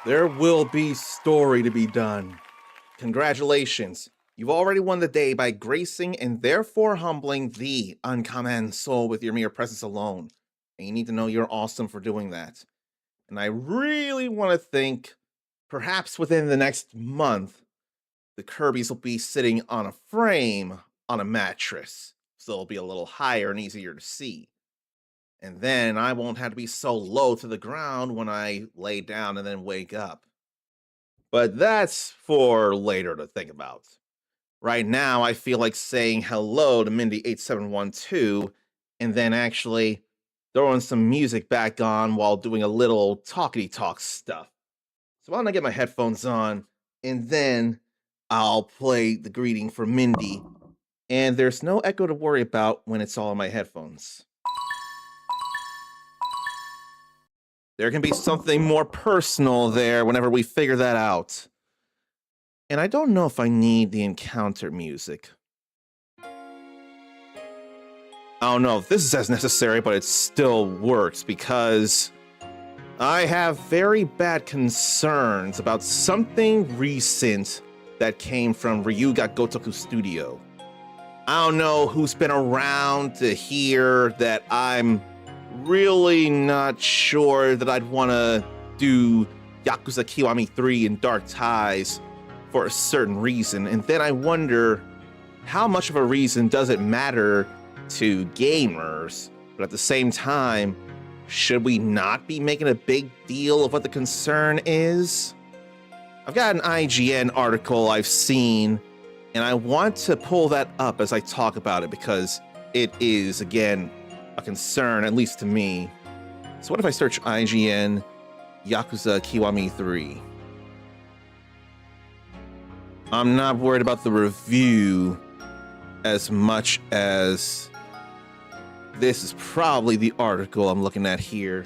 There will be story to be done. Congratulations. You've already won the day by gracing and therefore humbling the uncommon soul with your mere presence alone. And you need to know you're awesome for doing that. And I really want to think perhaps within the next month, the Kirby's will be sitting on a frame on a mattress. So it'll be a little higher and easier to see. And then I won't have to be so low to the ground when I lay down and then wake up. But that's for later to think about. Right now, I feel like saying hello to Mindy8712 and then actually throwing some music back on while doing a little talkity talk stuff. So why don't I get my headphones on and then I'll play the greeting for Mindy. And there's no echo to worry about when it's all in my headphones. There can be something more personal there whenever we figure that out. And I don't know if I need the encounter music. I don't know if this is as necessary, but it still works because I have very bad concerns about something recent that came from Ryuga Gotoku Studio. I don't know who's been around to hear that I'm really not sure that I'd want to do Yakuza Kiwami 3 and Dark Ties for a certain reason. And then I wonder, how much of a reason does it matter to gamers? But at the same time, should we not be making a big deal of what the concern is? I've got an IGN article I've seen, and I want to pull that up as I talk about it because it is, again, a concern, at least to me. So what if I search IGN Yakuza Kiwami 3? I'm not worried about the review as much as this is probably the article I'm looking at here.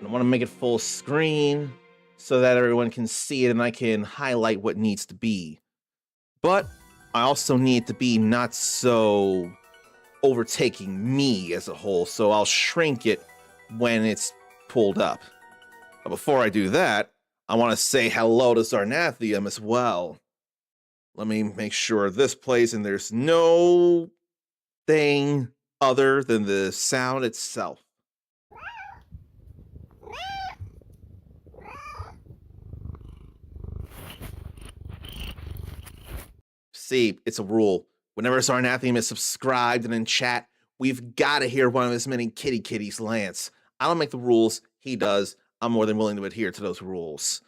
I want to make it full screen so that everyone can see it and I can highlight what needs to be. But I also need it to be not so overtaking me as a whole, so I'll shrink it when it's pulled up. But before I do that, I want to say hello to Zarnathium as well. Let me make sure this plays and there's no thing other than the sound itself. See, it's a rule. Whenever Zarnathium is subscribed and in chat, we've got to hear one of his many kitties Lance. I don't make the rules, he does. I'm more than willing to adhere to those rules.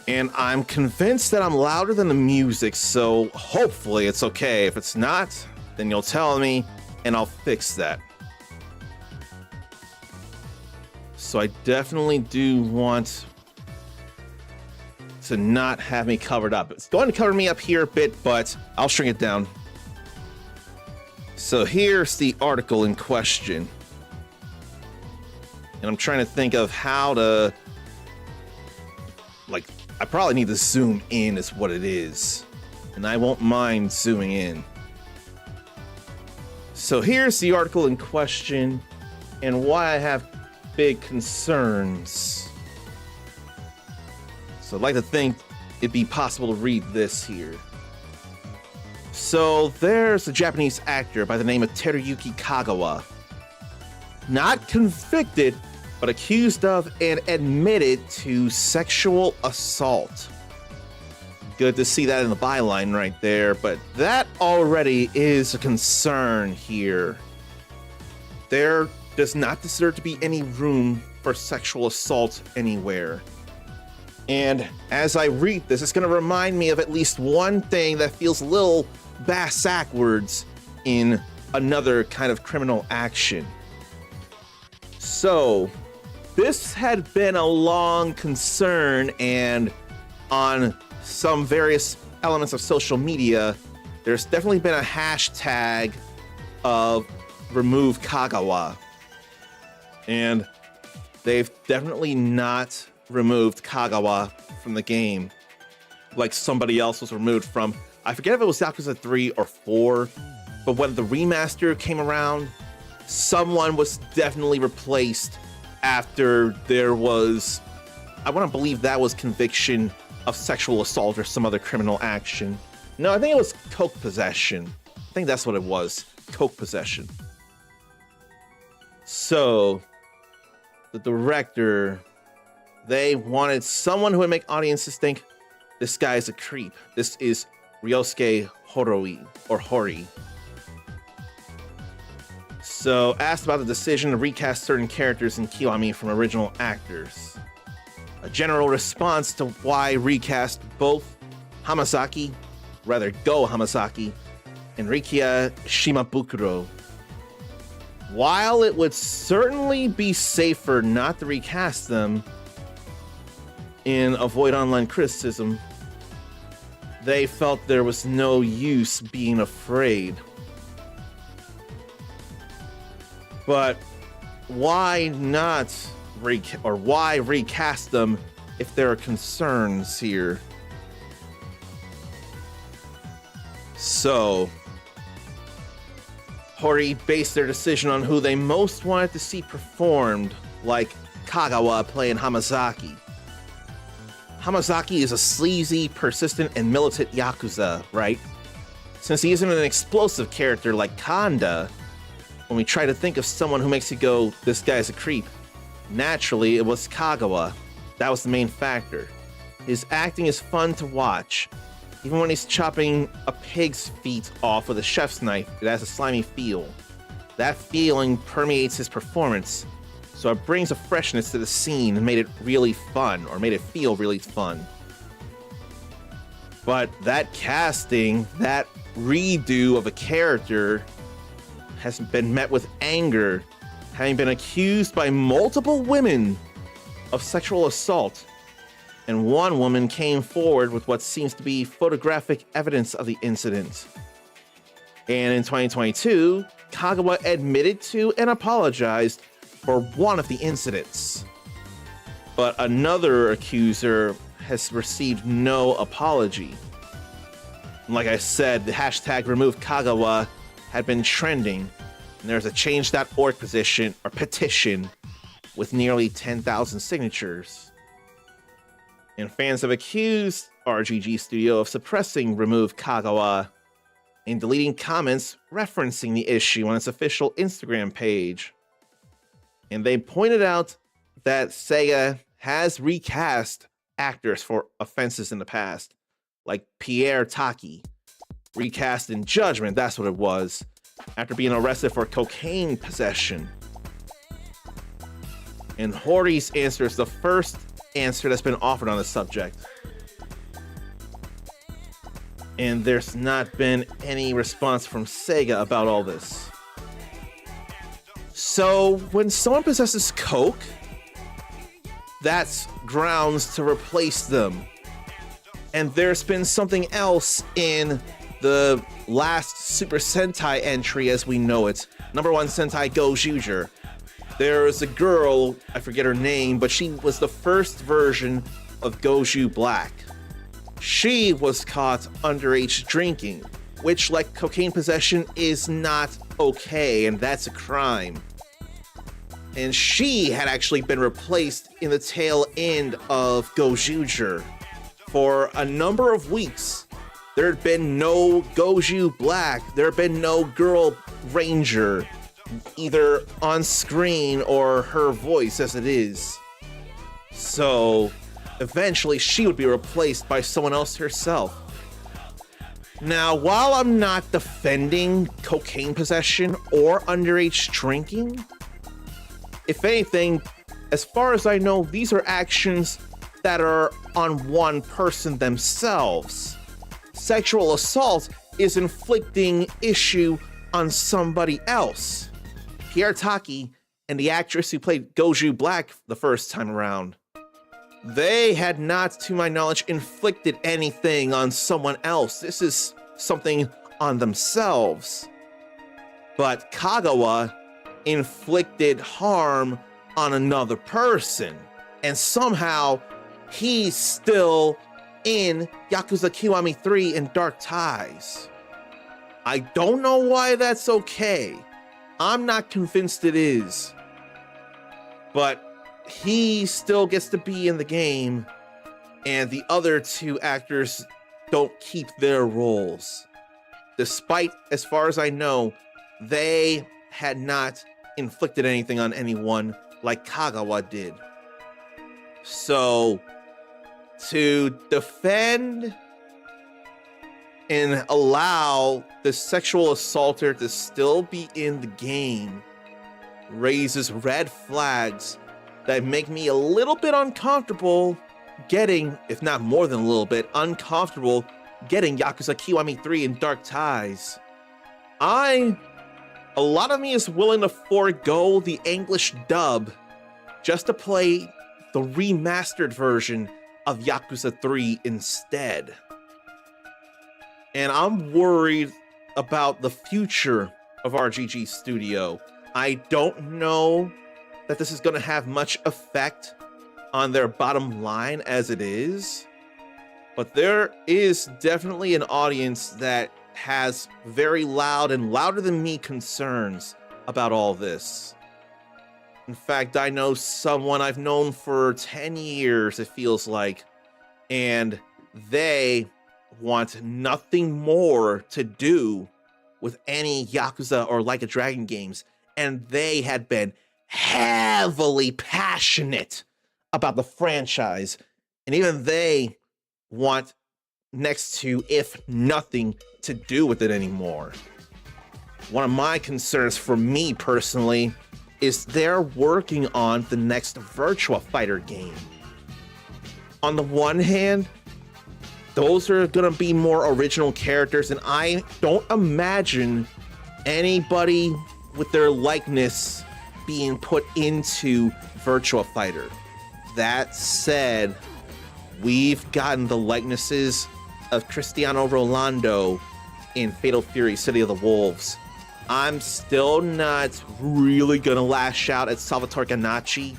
And I'm convinced that I'm louder than the music, so hopefully it's okay. If it's not, then you'll tell me, and I'll fix that. So I definitely do want to not have me covered up. It's going to cover me up here a bit, but I'll shrink it down. So here's the article in question. And I'm trying to think of how to, like, I probably need to zoom in is what it is. And I won't mind zooming in. So here's the article in question and why I have big concerns. So I'd like to think it'd be possible to read this here. So there's a Japanese actor by the name of Teruyuki Kagawa. Not convicted, but accused of and admitted to sexual assault. Good to see that in the byline right there, but that already is a concern here. There does not deserve to be any room for sexual assault anywhere. And as I read this, it's going to remind me of at least one thing that feels a little backwards in another kind of criminal action. So, this had been a long concern, and on some various elements of social media, there's definitely been a hashtag of remove Kagawa. And they've definitely not removed Kagawa from the game like somebody else was removed from, I forget if it was Yakuza 3 or 4, but when the remaster came around, someone was definitely replaced after there was, I want to believe that was conviction of sexual assault or some other criminal action. No, I think it was coke possession. I think that's what it was, coke possession. So, the director, they wanted someone who would make audiences think, this guy is a creep. This is Ryosuke Horoi, or Hori. So, asked about the decision to recast certain characters in Kiwami from original actors. A general response to why recast both Go Hamasaki, and Rikiya Shimabukuro. While it would certainly be safer not to recast them and avoid online criticism, they felt there was no use being afraid. But why not why recast them if there are concerns here? So, Hori based their decision on who they most wanted to see performed, like Kagawa playing Hamasaki. Hamasaki is a sleazy, persistent, and militant Yakuza, right? Since he isn't an explosive character like Kanda, when we try to think of someone who makes you go, this guy's a creep, naturally it was Kagawa. That was the main factor. His acting is fun to watch. Even when he's chopping a pig's feet off with a chef's knife, it has a slimy feel. That feeling permeates his performance, so it brings a freshness to the scene and made it really fun, or made it feel really fun. But that casting, that redo of a character, has been met with anger, having been accused by multiple women of sexual assault. And one woman came forward with what seems to be photographic evidence of the incident. And in 2022, Kagawa admitted to and apologized for one of the incidents. But another accuser has received no apology. And like I said, the hashtag #RemoveKagawa had been trending, and there's a change.org petition with nearly 10,000 signatures. And fans have accused RGG Studio of suppressing #RemoveKagawa and deleting comments referencing the issue on its official Instagram page. And they pointed out that Sega has recast actors for offenses in the past, like Pierre Taki, recast in Judgment, that's what it was, after being arrested for cocaine possession. And Hori's answer is the first answer that's been offered on the subject. And there's not been any response from Sega about all this. So when someone possesses coke, that's grounds to replace them. And there's been something else in the last Super Sentai entry as we know it. #1 Sentai Gojujure. There was a girl, I forget her name, but she was the first version of Goju Black. She was caught underage drinking, which, like cocaine possession, is not okay, and that's a crime. And she had actually been replaced in the tail end of Gojujure. For a number of weeks, there had been no Goju Black, there had been no Girl Ranger, either on screen or her voice as it is. So eventually she would be replaced by someone else herself. Now, while I'm not defending cocaine possession or underage drinking, if anything, as far as I know, these are actions that are on one person themselves. Sexual assault is inflicting issue on somebody else. Pierre Taki and the actress who played Goju Black the first time around, they had not, to my knowledge, inflicted anything on someone else. This is something on themselves. But Kagawa inflicted harm on another person, and somehow he's still in Yakuza Kiwami 3 and Dark Ties. I don't know why that's okay. I'm not convinced it is. But he still gets to be in the game, and the other two actors don't keep their roles. Despite, as far as I know, they had not inflicted anything on anyone like Kagawa did. So, to defend and allow the sexual assaulter to still be in the game raises red flags that make me a little bit uncomfortable getting, if not more than a little bit, uncomfortable getting Yakuza Kiwami 3 in Dark Ties. A lot of me is willing to forego the English dub just to play the remastered version of Yakuza 3 instead. And I'm worried about the future of RGG Studio. I don't know that this is going to have much effect on their bottom line as it is, but there is definitely an audience that has very loud and louder than me concerns about all this. In fact, I know someone I've known for 10 years, it feels like, and they want nothing more to do with any Yakuza or Like a Dragon games, and they had been heavily passionate about the franchise, and even they want next to, if nothing, to do with it anymore. One of my concerns for me personally is they're working on the next Virtua Fighter game. On the one hand, those are gonna be more original characters, and I don't imagine anybody with their likeness being put into Virtua Fighter. That said, we've gotten the likenesses of Cristiano Rolando in Fatal Fury City of the Wolves. I'm still not really gonna lash out at Salvatore Ganacci.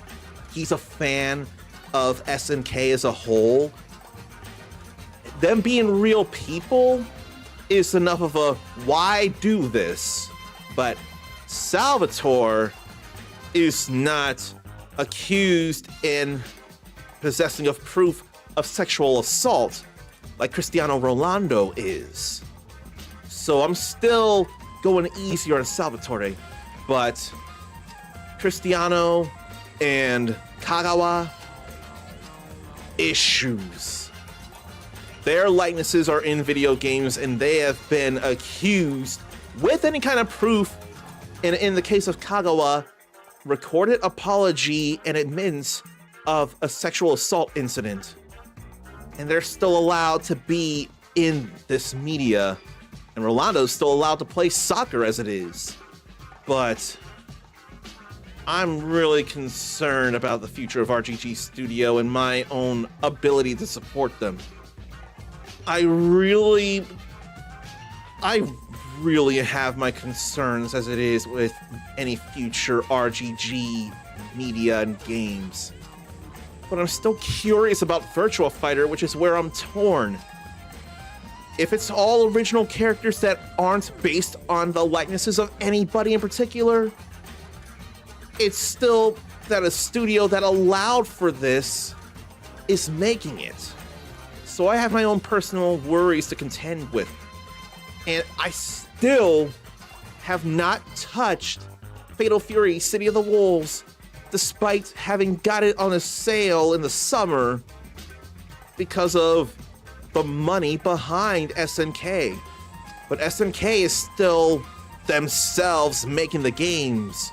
He's a fan of SNK as a whole. Them being real people is enough of a why do this? But Salvatore is not accused and possessing of proof of sexual assault like Cristiano Rolando is. So I'm still going easier on Salvatore, but Cristiano and Kagawa, issues. Their likenesses are in video games, and they have been accused with any kind of proof, and in the case of Kagawa, recorded apology and admittance of a sexual assault incident. And they're still allowed to be in this media, and Rolando's still allowed to play soccer as it is. But I'm really concerned about the future of RGG Studio and my own ability to support them. I really have my concerns as it is with any future RGG media and games. But I'm still curious about Virtua Fighter, which is where I'm torn. If it's all original characters that aren't based on the likenesses of anybody in particular, it's still that a studio that allowed for this is making it. So I have my own personal worries to contend with. And I still have not touched Fatal Fury City of the Wolves, despite having got it on a sale in the summer because of the money behind SNK. But SNK is still themselves making the games.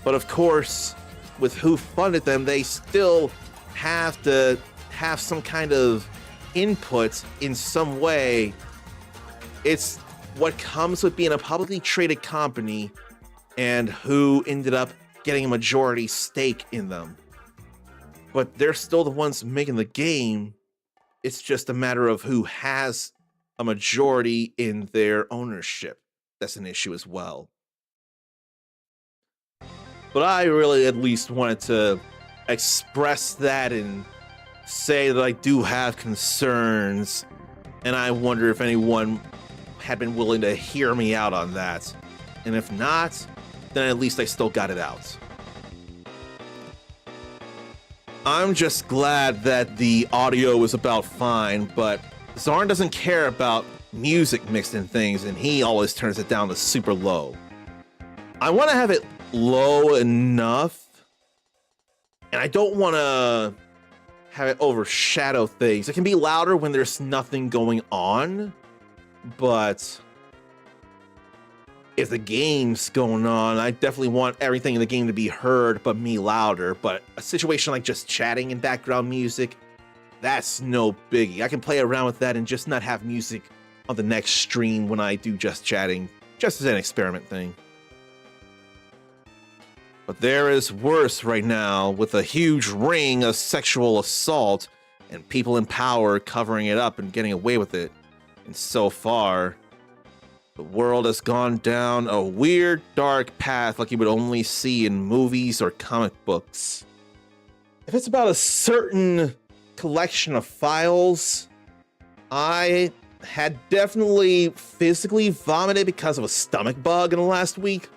But of course, with who funded them, they still have to have some kind of input in some way. It's what comes with being a publicly traded company and who ended up getting a majority stake in them. But they're still the ones making the game. It's just a matter of who has a majority in their ownership. That's an issue as well. But I really at least wanted to express that and say that I do have concerns, and I wonder if anyone had been willing to hear me out on that. And if not, then at least I still got it out. I'm just glad that the audio is about fine, but Zarn doesn't care about music mixed in things, and he always turns it down to super low. I want to have it low enough, and I don't want to have it overshadow things. It can be louder when there's nothing going on, but if the game's going on, I definitely want everything in the game to be heard but me louder. But a situation like just chatting and background music, that's no biggie. I can play around with that and just not have music on the next stream when I do just chatting, just as an experiment thing. But there is worse right now, with a huge ring of sexual assault and people in power covering it up and getting away with it. And so far, the world has gone down a weird, dark path like you would only see in movies or comic books. If it's about a certain collection of files, I had definitely physically vomited because of a stomach bug in the last week,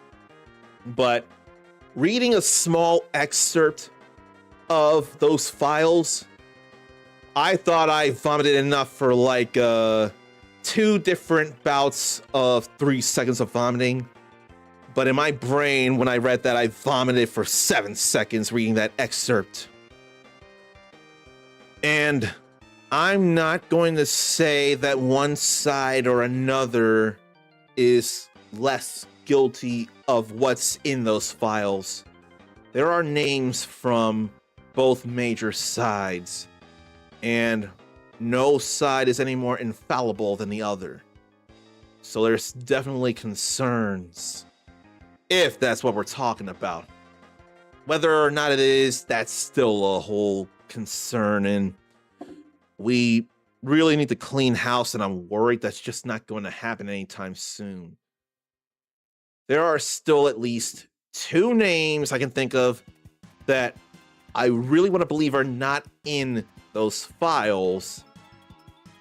but reading a small excerpt of those files, I thought I vomited enough for like 2 different bouts of 3 seconds of vomiting. But in my brain, when I read that, I vomited for 7 seconds reading that excerpt. And I'm not going to say that one side or another is less guilty of what's in those files. There are names from both major sides, and no side is any more infallible than the other. So there's definitely concerns, if that's what we're talking about. Whether or not it is, that's still a whole concern, and we really need to clean house, and I'm worried that's just not going to happen anytime soon. There are still at least 2 names I can think of that I really want to believe are not in those files.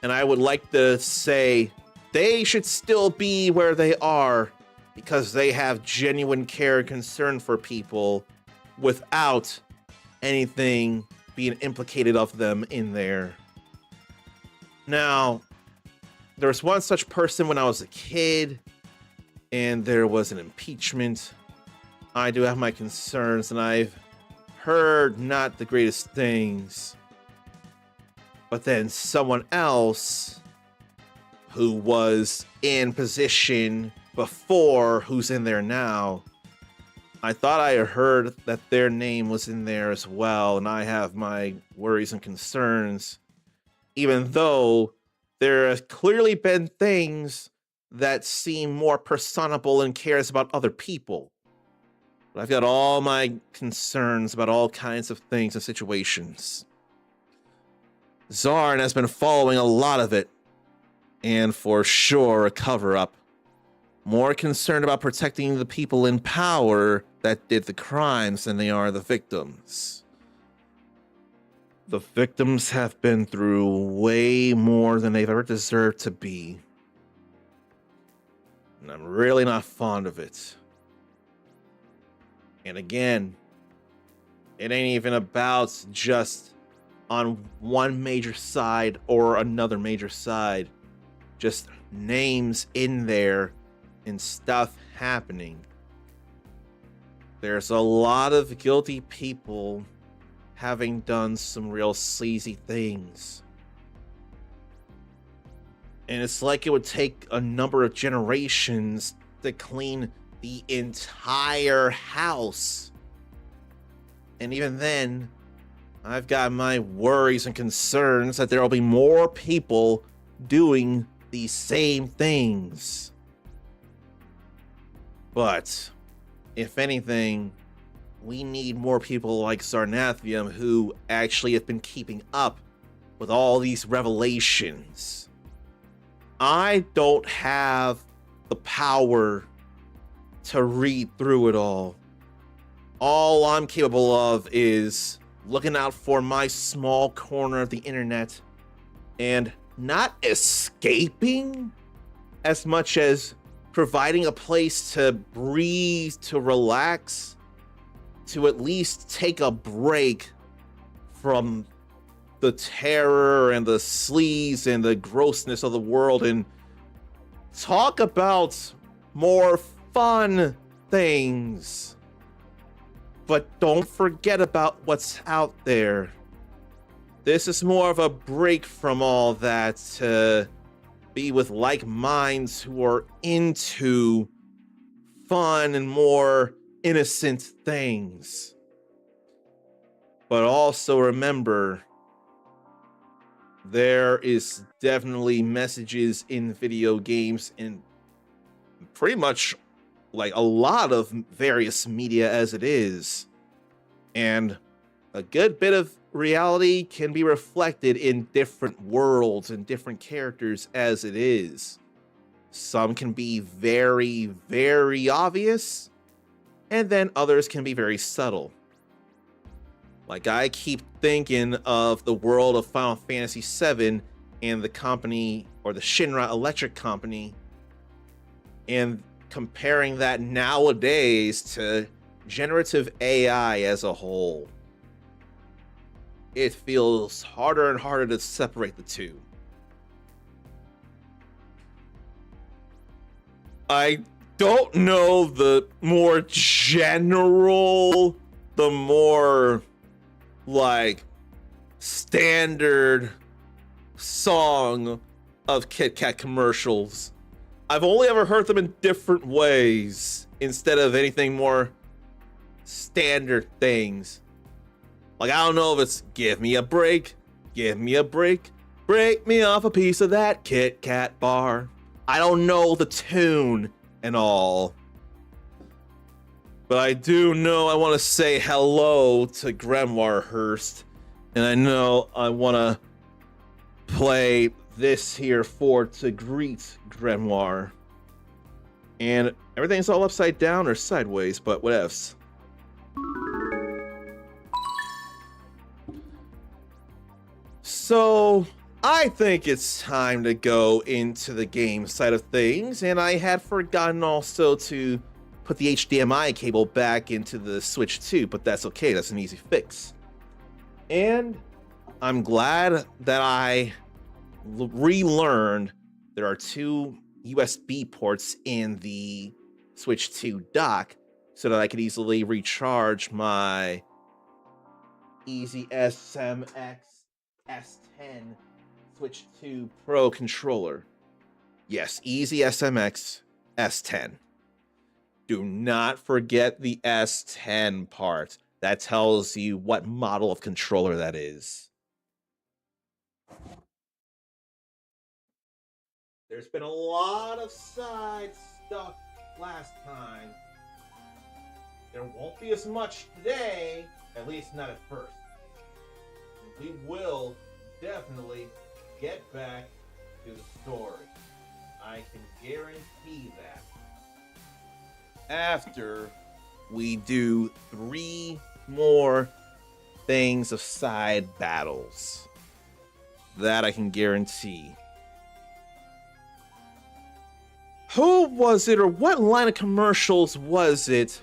And I would like to say they should still be where they are because they have genuine care and concern for people without anything being implicated of them in there. Now, there was one such person when I was a kid, and there was an impeachment. I do have my concerns, and I've heard not the greatest things. But then someone else who was in position before, who's in there now, I thought I heard that their name was in there as well, and I have my worries and concerns, even though there have clearly been things that seem more personable and cares about other people. But I've got all my concerns about all kinds of things and situations. Zarn has been following a lot of it, and for sure a cover-up. More concerned about protecting the people in power that did the crimes than they are the victims. The victims have been through way more than they've ever deserved to be. And I'm really not fond of it. And again, it ain't even about just on one major side or another major side. Just names in there and stuff happening. There's a lot of guilty people having done some real sleazy things. And it's like it would take a number of generations to clean the entire house. And even then, I've got my worries and concerns that there will be more people doing these same things. But if anything, we need more people like Zarnathium who actually have been keeping up with all these revelations. I don't have the power to read through it all. All I'm capable of is looking out for my small corner of the internet and not escaping as much as providing a place to breathe, to relax, to at least take a break from the terror and the sleaze and the grossness of the world and talk about more fun things. But don't forget about what's out there. This is more of a break from all that to be with like minds who are into fun and more innocent things. But also remember, there is definitely messages in video games and pretty much like a lot of various media as it is. And a good bit of reality can be reflected in different worlds and different characters as it is. Some can be very, very obvious, and then others can be very subtle. Like, I keep thinking of the world of Final Fantasy VII and the company, or the Shinra Electric Company, and comparing that nowadays to generative AI as a whole. It feels harder and harder to separate the two. I don't know the more general, the more like standard song of Kit Kat commercials. I've only ever heard them in different ways instead of anything more standard things. Like, I don't know if it's give me a break, break me off a piece of that Kit Kat bar. I don't know the tune and all. But I do know I want to say hello to Grimoire Hurst. And I know I want to play this here to greet Grimoire. And everything's all upside down or sideways, but whatevs. So I think it's time to go into the game side of things, and I had forgotten also to put the HDMI cable back into the Switch 2, but that's okay, that's an easy fix. And I'm glad that I relearned there are 2 USB ports in the Switch 2 dock so that I could easily recharge my Easy SMX S10 Switch 2 Pro controller. Yes, Easy SMX S10. Do not forget the S10 part. That tells you what model of controller that is. There's been a lot of side stuff last time. There won't be as much today, at least not at first. We will definitely get back to the story. I can guarantee that. After we do 3 more things of side battles. That I can guarantee. Who was it, or what line of commercials was it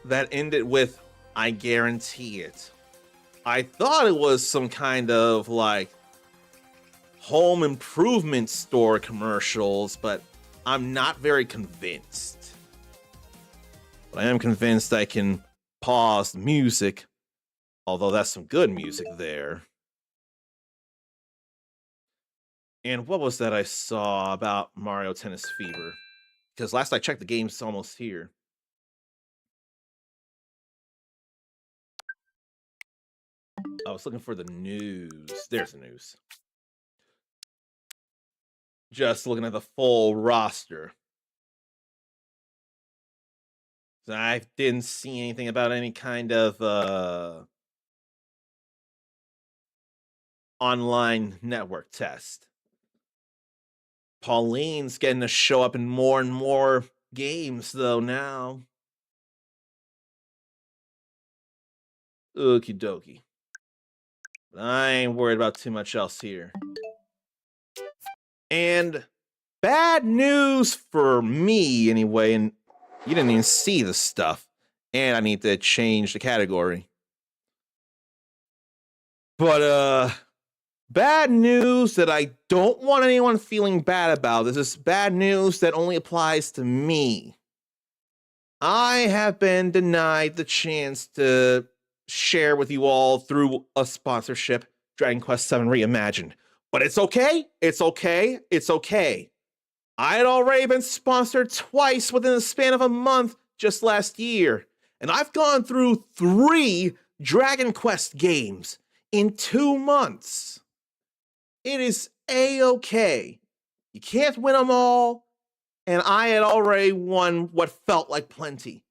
that ended with, I guarantee it? I thought it was some kind of like home improvement store commercials, but I'm not very convinced. But I am convinced I can pause the music, although that's some good music there. And what was that I saw about Mario Tennis Fever? Because last I checked, the game's almost here. I was looking for the news. There's the news. Just looking at the full roster. I didn't see anything about any kind of online network test. Pauline's getting to show up in more and more games, though, now. Okie dokie. I ain't worried about too much else here. And bad news for me, anyway, and you didn't even see the stuff. And I need to change the category. But bad news that I don't want anyone feeling bad about. This is bad news that only applies to me. I have been denied the chance to share with you all through a sponsorship Dragon Quest VII Reimagined. But it's okay. It's okay. It's okay. I had already been sponsored twice within the span of a month just last year. And I've gone through 3 Dragon Quest games in 2 months. It is a-okay. You can't win them all. And I had already won what felt like plenty.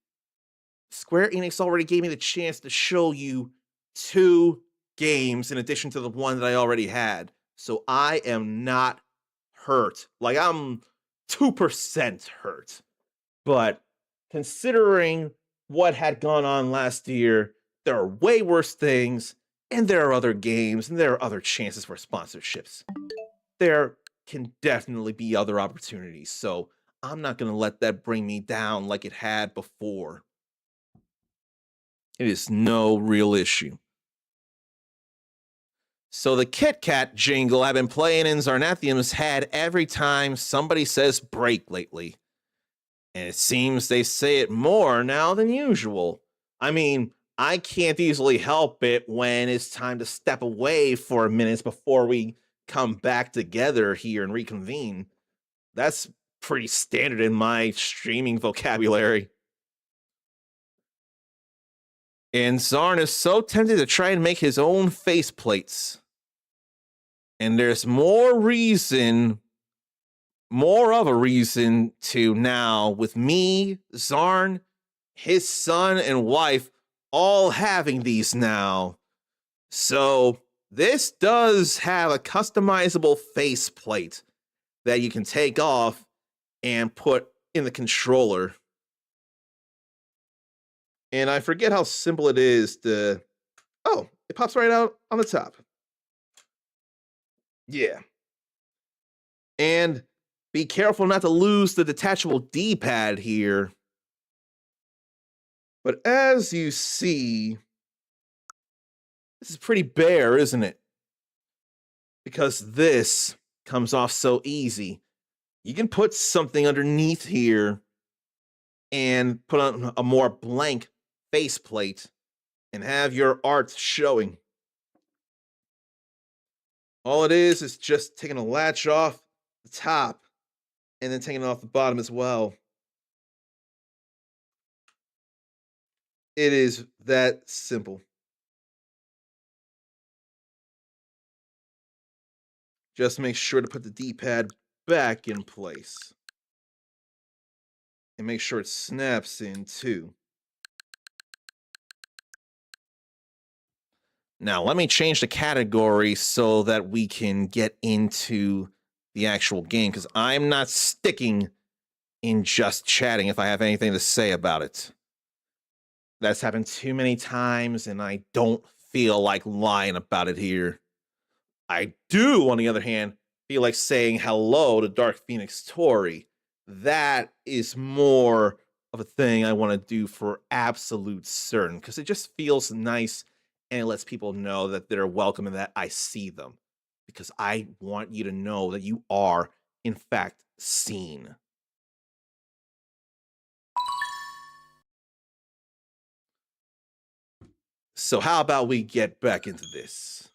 Square Enix already gave me the chance to show you 2 games in addition to the one that I already had. So I am not hurt. Like, I'm 2% hurt. But considering what had gone on last year, there are way worse things, and there are other games, and there are other chances for sponsorships. There can definitely be other opportunities, so I'm not going to let that bring me down like it had before. It is no real issue. So the Kit Kat jingle I've been playing in Zarnathium's head every time somebody says break lately. And it seems they say it more now than usual. I mean, I can't easily help it when it's time to step away for a minute before we come back together here and reconvene. That's pretty standard in my streaming vocabulary. And Zarn is so tempted to try and make his own faceplates. And there's more of a reason to now, with me, Zarn, his son, and wife all having these now. So this does have a customizable faceplate that you can take off and put in the controller. And I forget how simple it is to... Oh, it pops right out on the top. Yeah. And be careful not to lose the detachable D-pad here. But as you see, this is pretty bare, isn't it? Because this comes off so easy. You can put something underneath here and put on a more blank faceplate and have your art showing. All it is just taking a latch off the top and then taking it off the bottom as well. It is that simple. Just make sure to put the D-pad back in place. And make sure it snaps in too. Now, let me change the category so that we can get into the actual game, because I'm not sticking in just chatting if I have anything to say about it. That's happened too many times, and I don't feel like lying about it here. I do, on the other hand, feel like saying hello to Dark Phoenix Tori. That is more of a thing I want to do for absolute certain, because it just feels nice and it lets people know that they're welcome and that I see them. Because I want you to know that you are, in fact, seen. So how about we get back into this?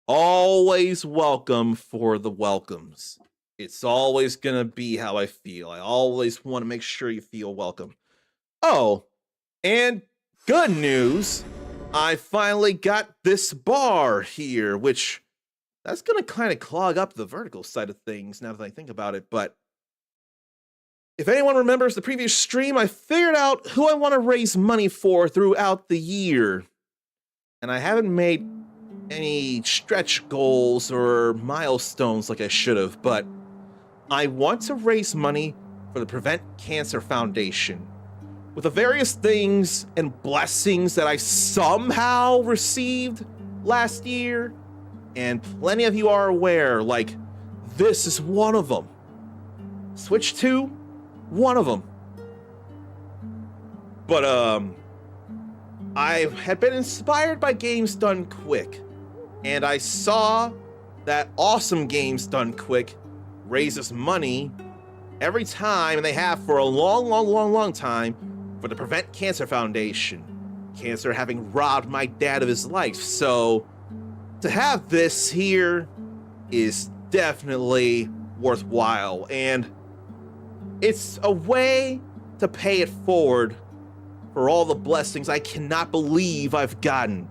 Always welcome for the welcomes. It's always gonna be how I feel. I always want to make sure you feel welcome. Oh, and good news, I finally got this bar here, which that's gonna kind of clog up the vertical side of things now that I think about it, but if anyone remembers the previous stream, I figured out who I want to raise money for throughout the year. And I haven't made any stretch goals or milestones like I should have, but I want to raise money for the Prevent Cancer Foundation. With the various things and blessings that I somehow received last year, and plenty of you are aware, like, this is one of them. Switch 2, one of them. But, I had been inspired by Games Done Quick, and I saw that Awesome Games Done Quick raises money every time, and they have for a long time, for the Prevent Cancer Foundation. Cancer having robbed my dad of his life, so to have this here is definitely worthwhile, and it's a way to pay it forward for all the blessings I cannot believe I've gotten.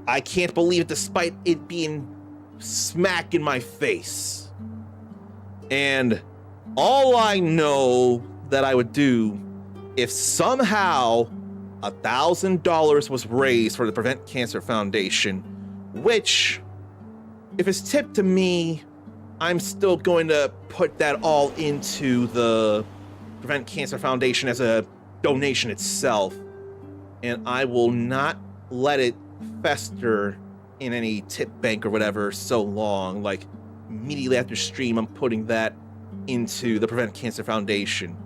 I can't believe it despite it being smack in my face. And all I know that I would do if somehow $1,000 was raised for the Prevent Cancer Foundation, which, if it's tipped to me, I'm still going to put that all into the Prevent Cancer Foundation as a donation itself, and I will not let it fester in any tip bank or whatever so long. Like, immediately after stream, I'm putting that into the Prevent Cancer Foundation.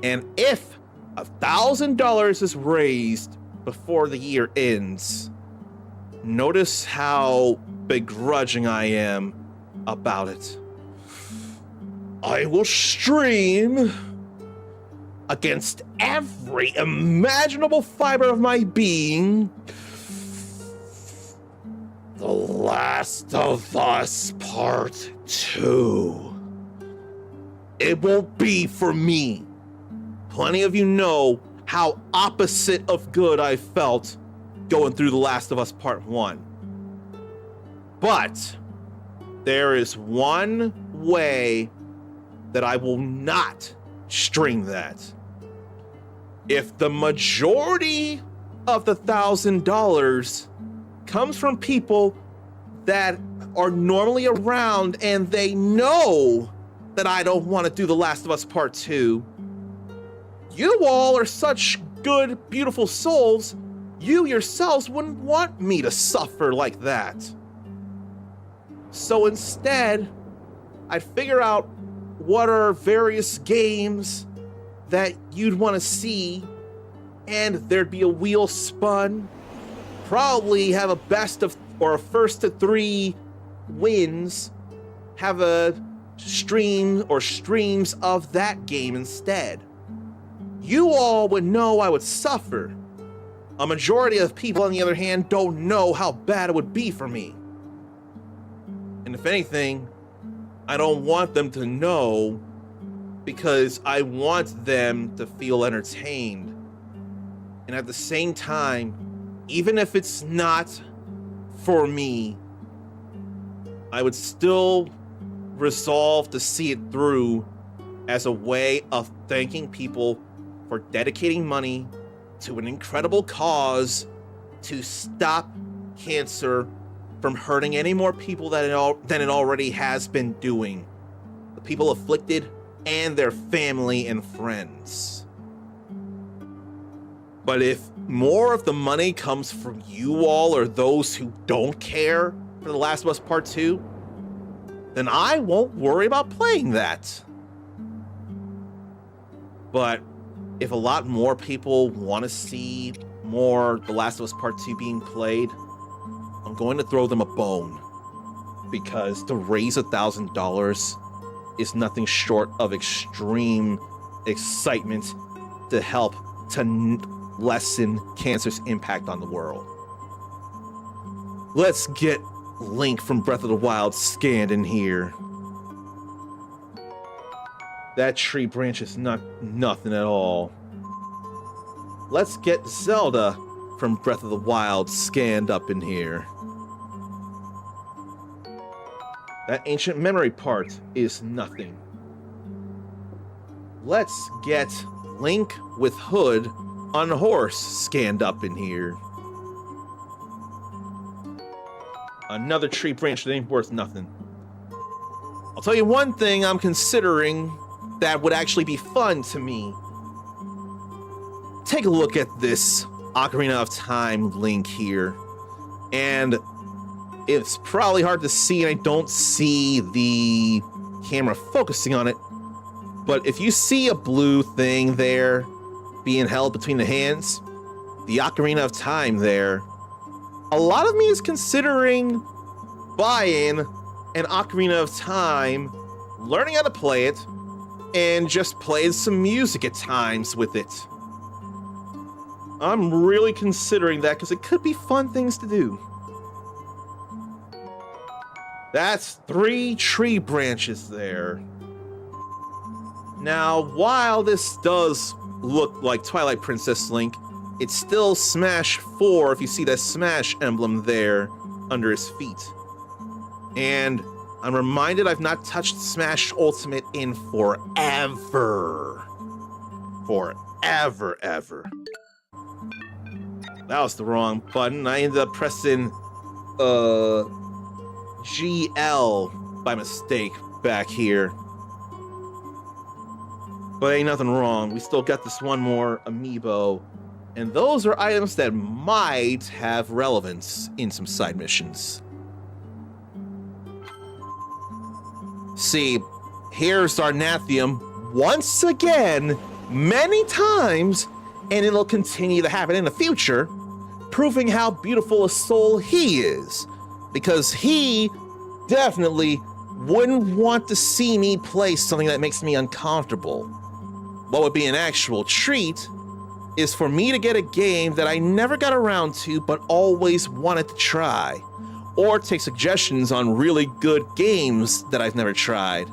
And if $1,000 is raised before the year ends, notice how begrudging I am about it. I will stream against every imaginable fiber of my being The Last of Us Part 2. It won't be for me. Plenty of you know how opposite of good I felt going through The Last of Us Part 1. But there is one way that I will not stream that. If the majority of the $1,000 comes from people that are normally around and they know that I don't want to do The Last of Us Part 2, you all are such good, beautiful souls, you yourselves wouldn't want me to suffer like that. So instead, I'd figure out what are various games that you'd want to see, and there'd be a wheel spun, probably have a best of, or a first to 3 wins, have a stream or streams of that game instead. You all would know I would suffer. A majority of people, on the other hand, don't know how bad it would be for me. And if anything, I don't want them to know, because I want them to feel entertained. And at the same time, even if it's not for me, I would still resolve to see it through as a way of thanking people for dedicating money to an incredible cause to stop cancer from hurting any more people than it already has been doing. The people afflicted and their family and friends. But if more of the money comes from you all or those who don't care for The Last of Us Part 2, then I won't worry about playing that. But if a lot more people want to see more The Last of Us Part 2 being played, I'm going to throw them a bone, because to raise $1,000 is nothing short of extreme excitement to help to lessen cancer's impact on the world. Let's get Link from Breath of the Wild scanned in here. That tree branch is not nothing at all. Let's get Zelda from Breath of the Wild scanned up in here. That ancient memory part is nothing. Let's get Link with Hood on a horse scanned up in here. Another tree branch that ain't worth nothing. I'll tell you one thing I'm considering that would actually be fun to me. Take a look at this Ocarina of Time Link here. And it's probably hard to see, and I don't see the camera focusing on it. But if you see a blue thing there being held between the hands, the Ocarina of Time there, a lot of me is considering buying an Ocarina of Time, learning how to play it, and just playing some music at times with it. I'm really considering that because it could be fun things to do. That's 3 tree branches there. Now, while this does look like Twilight Princess Link, it's still Smash 4 if you see that Smash emblem there under his feet. And I'm reminded I've not touched Smash Ultimate in forever. Forever, ever. That was the wrong button. I ended up pressing GL by mistake back here. But ain't nothing wrong. We still got this one more amiibo. And those are items that might have relevance in some side missions. See, here's Zarnathium once again, many times, and it'll continue to happen in the future, proving how beautiful a soul he is. Because he definitely wouldn't want to see me play something that makes me uncomfortable. What would be an actual treat is for me to get a game that I never got around to but always wanted to try, or take suggestions on really good games that I've never tried.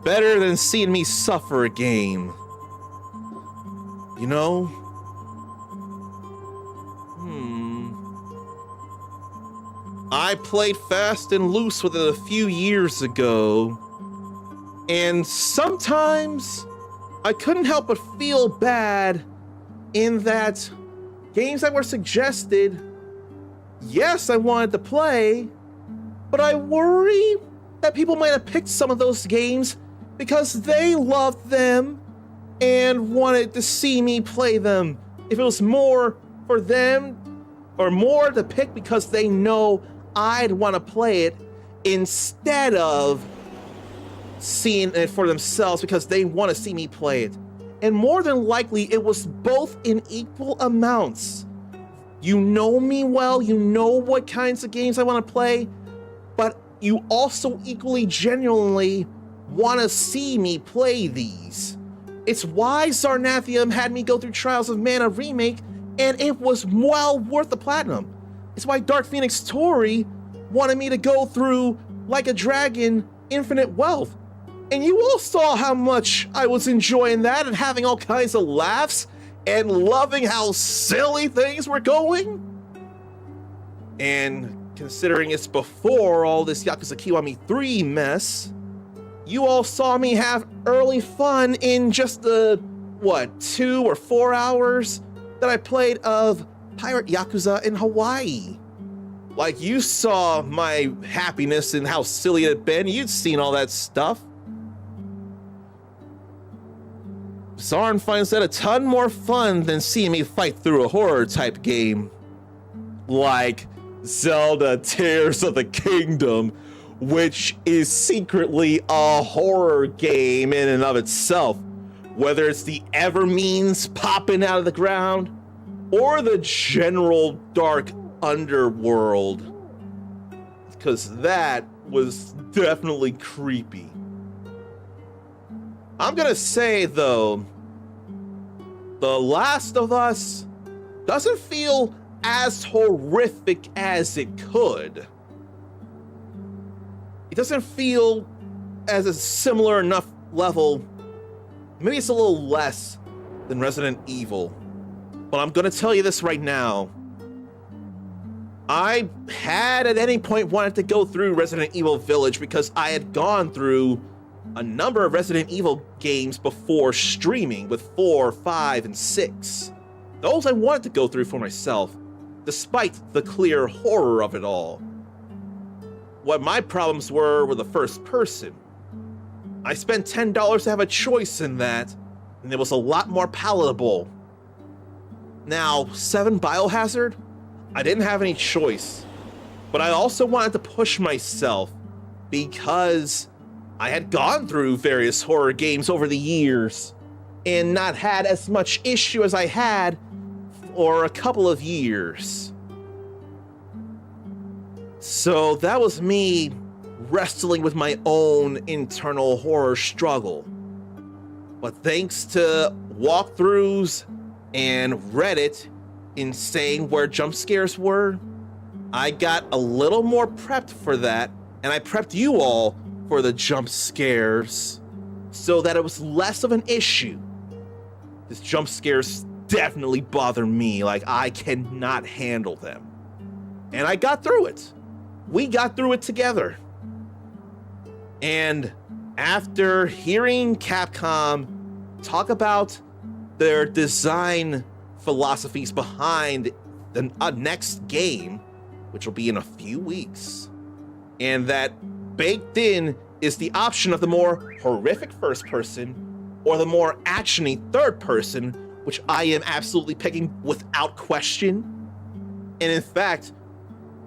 Better than seeing me suffer a game. You know? I played Fast and Loose with it a few years ago, and sometimes I couldn't help but feel bad in that games that were suggested, yes, I wanted to play, but I worry that people might have picked some of those games because they loved them and wanted to see me play them. If it was more for them, or more to pick because they know I'd want to play it, instead of seeing it for themselves because they want to see me play it. And more than likely, it was both in equal amounts. You know me well, you know what kinds of games I want to play, but you also equally genuinely want to see me play these. It's why Zarnathium had me go through Trials of Mana Remake, and it was well worth the platinum. It's why Dark Phoenix Tori wanted me to go through Like a Dragon Infinite Wealth. And you all saw how much I was enjoying that and having all kinds of laughs and loving how silly things were going. And considering it's before all this Yakuza Kiwami 3 mess, you all saw me have early fun in just the, 2 or 4 hours that I played of Pirate Yakuza in Hawaii. Like, you saw my happiness and how silly it had been. You'd seen all that stuff. Zarn finds that a ton more fun than seeing me fight through a horror type game. Like Zelda Tears of the Kingdom, which is secretly a horror game in and of itself. Whether it's the Evermeans popping out of the ground, or the general dark underworld. Because that was definitely creepy. I'm gonna say, though, The Last of Us doesn't feel as horrific as it could. It doesn't feel as a similar enough level. Maybe it's a little less than Resident Evil. But I'm gonna tell you this right now. I had at any point wanted to go through Resident Evil Village because I had gone through a number of Resident Evil games before streaming with 4, 5, and 6. Those I wanted to go through for myself, despite the clear horror of it all. What my problems were the first person. I spent $10 to have a choice in that, and it was a lot more palatable. Now, 7 Biohazard? I didn't have any choice, but I also wanted to push myself because I had gone through various horror games over the years and not had as much issue as I had or a couple of years. So that was me wrestling with my own internal horror struggle. But thanks to walkthroughs and Reddit in saying where jump scares were, I got a little more prepped for that, and I prepped you all for the jump scares so that it was less of an issue. These jump scares definitely bother me, like I cannot handle them. And I got through it. We got through it together. And after hearing Capcom talk about their design philosophies behind the next game, which will be in a few weeks, and that baked in is the option of the more horrific first person or the more actiony third person, which I am absolutely picking without question. And in fact,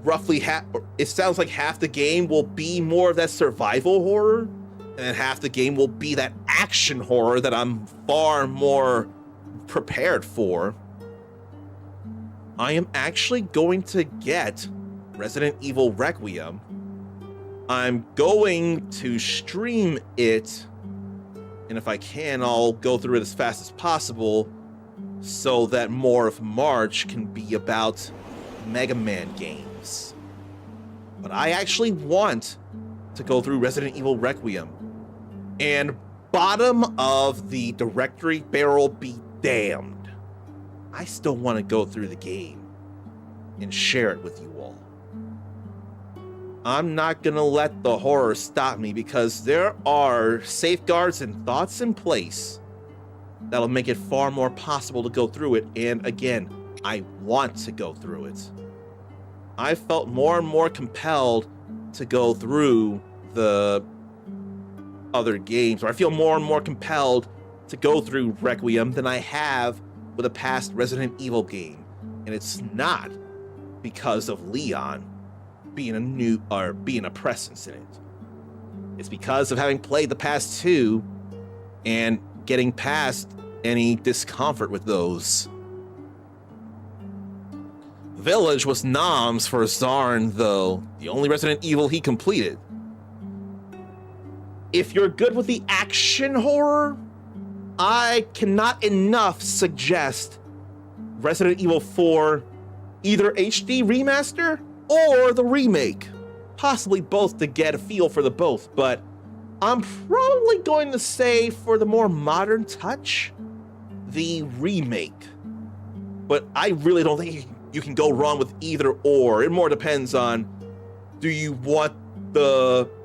roughly half, it sounds like half the game will be more of that survival horror, and then half the game will be that action horror that I'm far more prepared for. I am actually going to get Resident Evil Requiem. I'm going to stream it, and if I can, I'll go through it as fast as possible so that more of March can be about Mega Man games. But I actually want to go through Resident Evil Requiem. And bottom of the directory barrel be damned, I still want to go through the game and share it with you all. I'm not gonna let the horror stop me, because there are safeguards and thoughts in place that'll make it far more possible to go through it. And again, I want to go through it. I felt more and more compelled to go through the other games, or I feel more and more compelled to go through Requiem than I have with a past Resident Evil game. And it's not because of Leon being a presence in it. It's because of having played the past two and getting past any discomfort with those. Village was noms for Zarn, though, the only Resident Evil he completed. If you're good with the action horror, I cannot enough suggest Resident Evil 4, either HD remaster or the remake. Possibly both to get a feel for the both, but I'm probably going to say for the more modern touch, the remake. But I really don't think you can go wrong with either or. It more depends on, do you want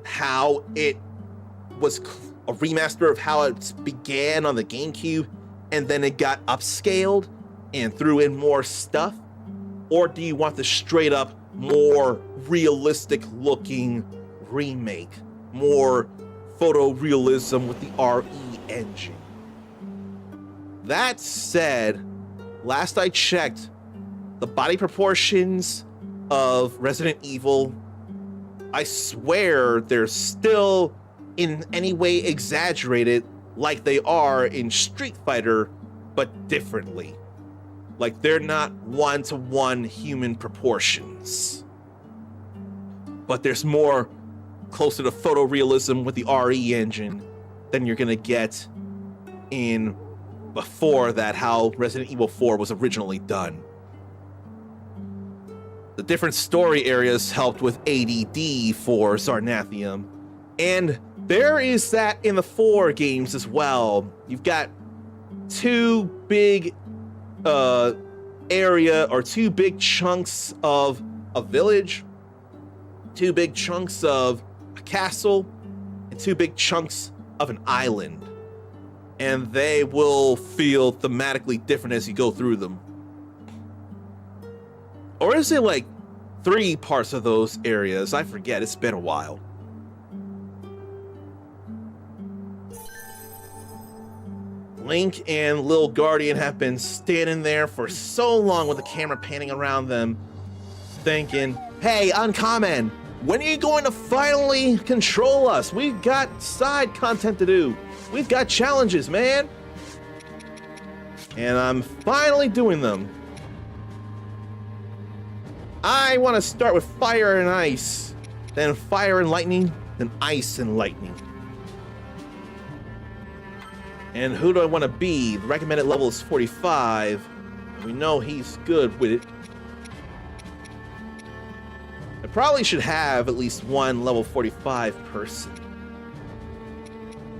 how it was a remaster of how it began on the GameCube and then it got upscaled and threw in more stuff? Or do you want the straight up more realistic looking remake, more photorealism with the RE engine? That said, last I checked, the body proportions of Resident Evil, I swear they're still in any way exaggerated like they are in Street Fighter, but differently. Like they're not one-to-one human proportions. But there's more closer to photorealism with the RE engine than you're gonna get in before that, how Resident Evil 4 was originally done. The different story areas helped with ADD for Zarnathium. And there is that in the 4 games as well. You've got two big area, or two big chunks of a village, two big chunks of a castle, and two big chunks of an island. And they will feel thematically different as you go through them. Or is it like 3 parts of those areas? I forget, it's been a while. Link and Lil Guardian have been standing there for so long with the camera panning around them, thinking, hey, Uncommon, when are you going to finally control us? We've got side content to do. We've got challenges, man. And I'm finally doing them. I want to start with fire and ice, then fire and lightning, then ice and lightning. And who do I want to be? The recommended level is 45. We know he's good with it. I probably should have at least one level 45 person.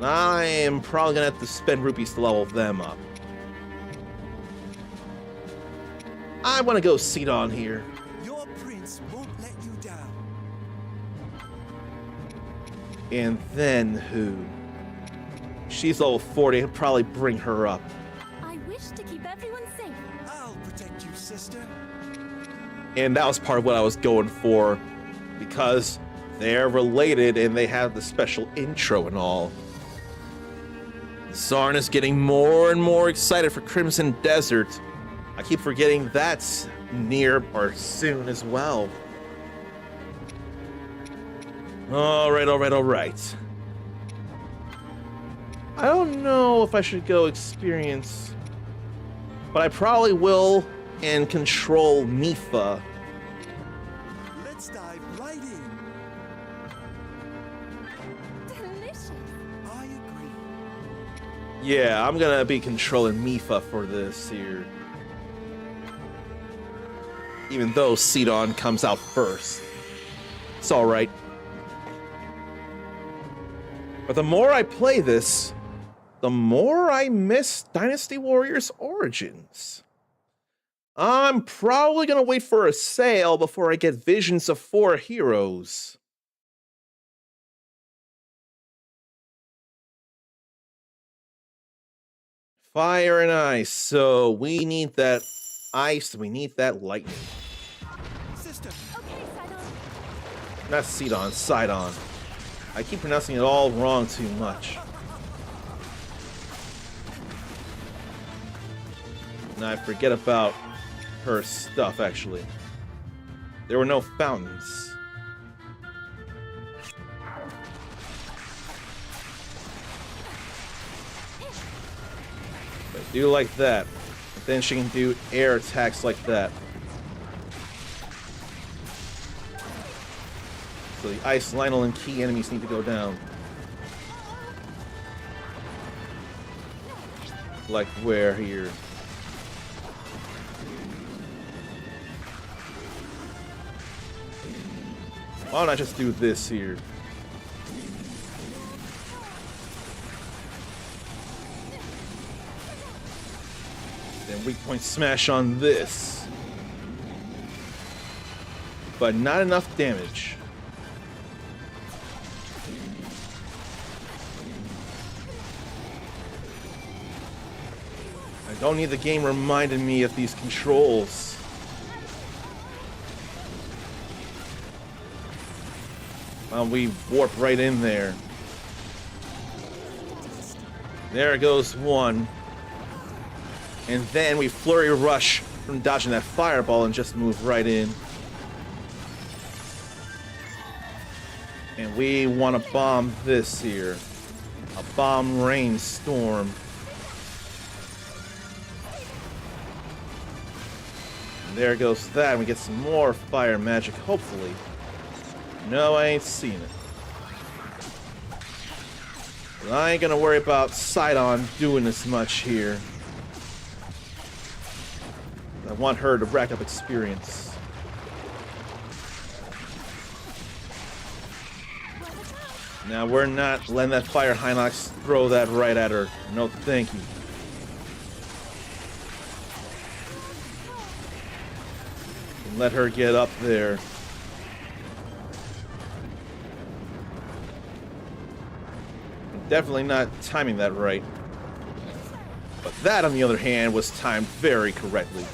I am probably gonna have to spend rupees to level them up. I want to go Sidon here. Your prince won't let you down. And then who? She's level 40. I'll probably bring her up. I wish to keep everyone safe. I'll protect you, sister. And that was part of what I was going for, because they're related and they have the special intro and all. Zarn is getting more and more excited for Crimson Desert. I keep forgetting that's near or soon as well. All right. I don't know if I should go experience, but I probably will and control Mipha. Let's dive right in. Delicious. I agree. Yeah, I'm gonna be controlling Mipha for this here. Even though Sidon comes out first. It's alright. But the more I play this, the more I miss Dynasty Warriors Origins. I'm probably gonna wait for a sale before I get Visions of 4 Heroes. Fire and ice, so we need that ice, we need that lightning. Sister, Okay, Sidon. Not Sidon, Sidon. I keep pronouncing it all wrong too much. And I forget about her stuff, actually. There were no fountains. But I do like that. But then she can do air attacks like that. So the ice, Lionel, and key enemies need to go down. Like where here? Why don't I just do this here? Then weak point smash on this. But not enough damage. I don't need the game reminding me of these controls. We warp right in there. There goes one. And then we flurry rush from dodging that fireball and just move right in. And we want to bomb this here. A bomb rainstorm. And there goes that. And we get some more fire magic, hopefully. No, I ain't seen it. But I ain't gonna worry about Sidon doing as much here. I want her to rack up experience. Now we're not letting that Fire Hinox throw that right at her. No thank you. And let her get up there. Definitely not timing that right. But that, on the other hand, was timed very correctly.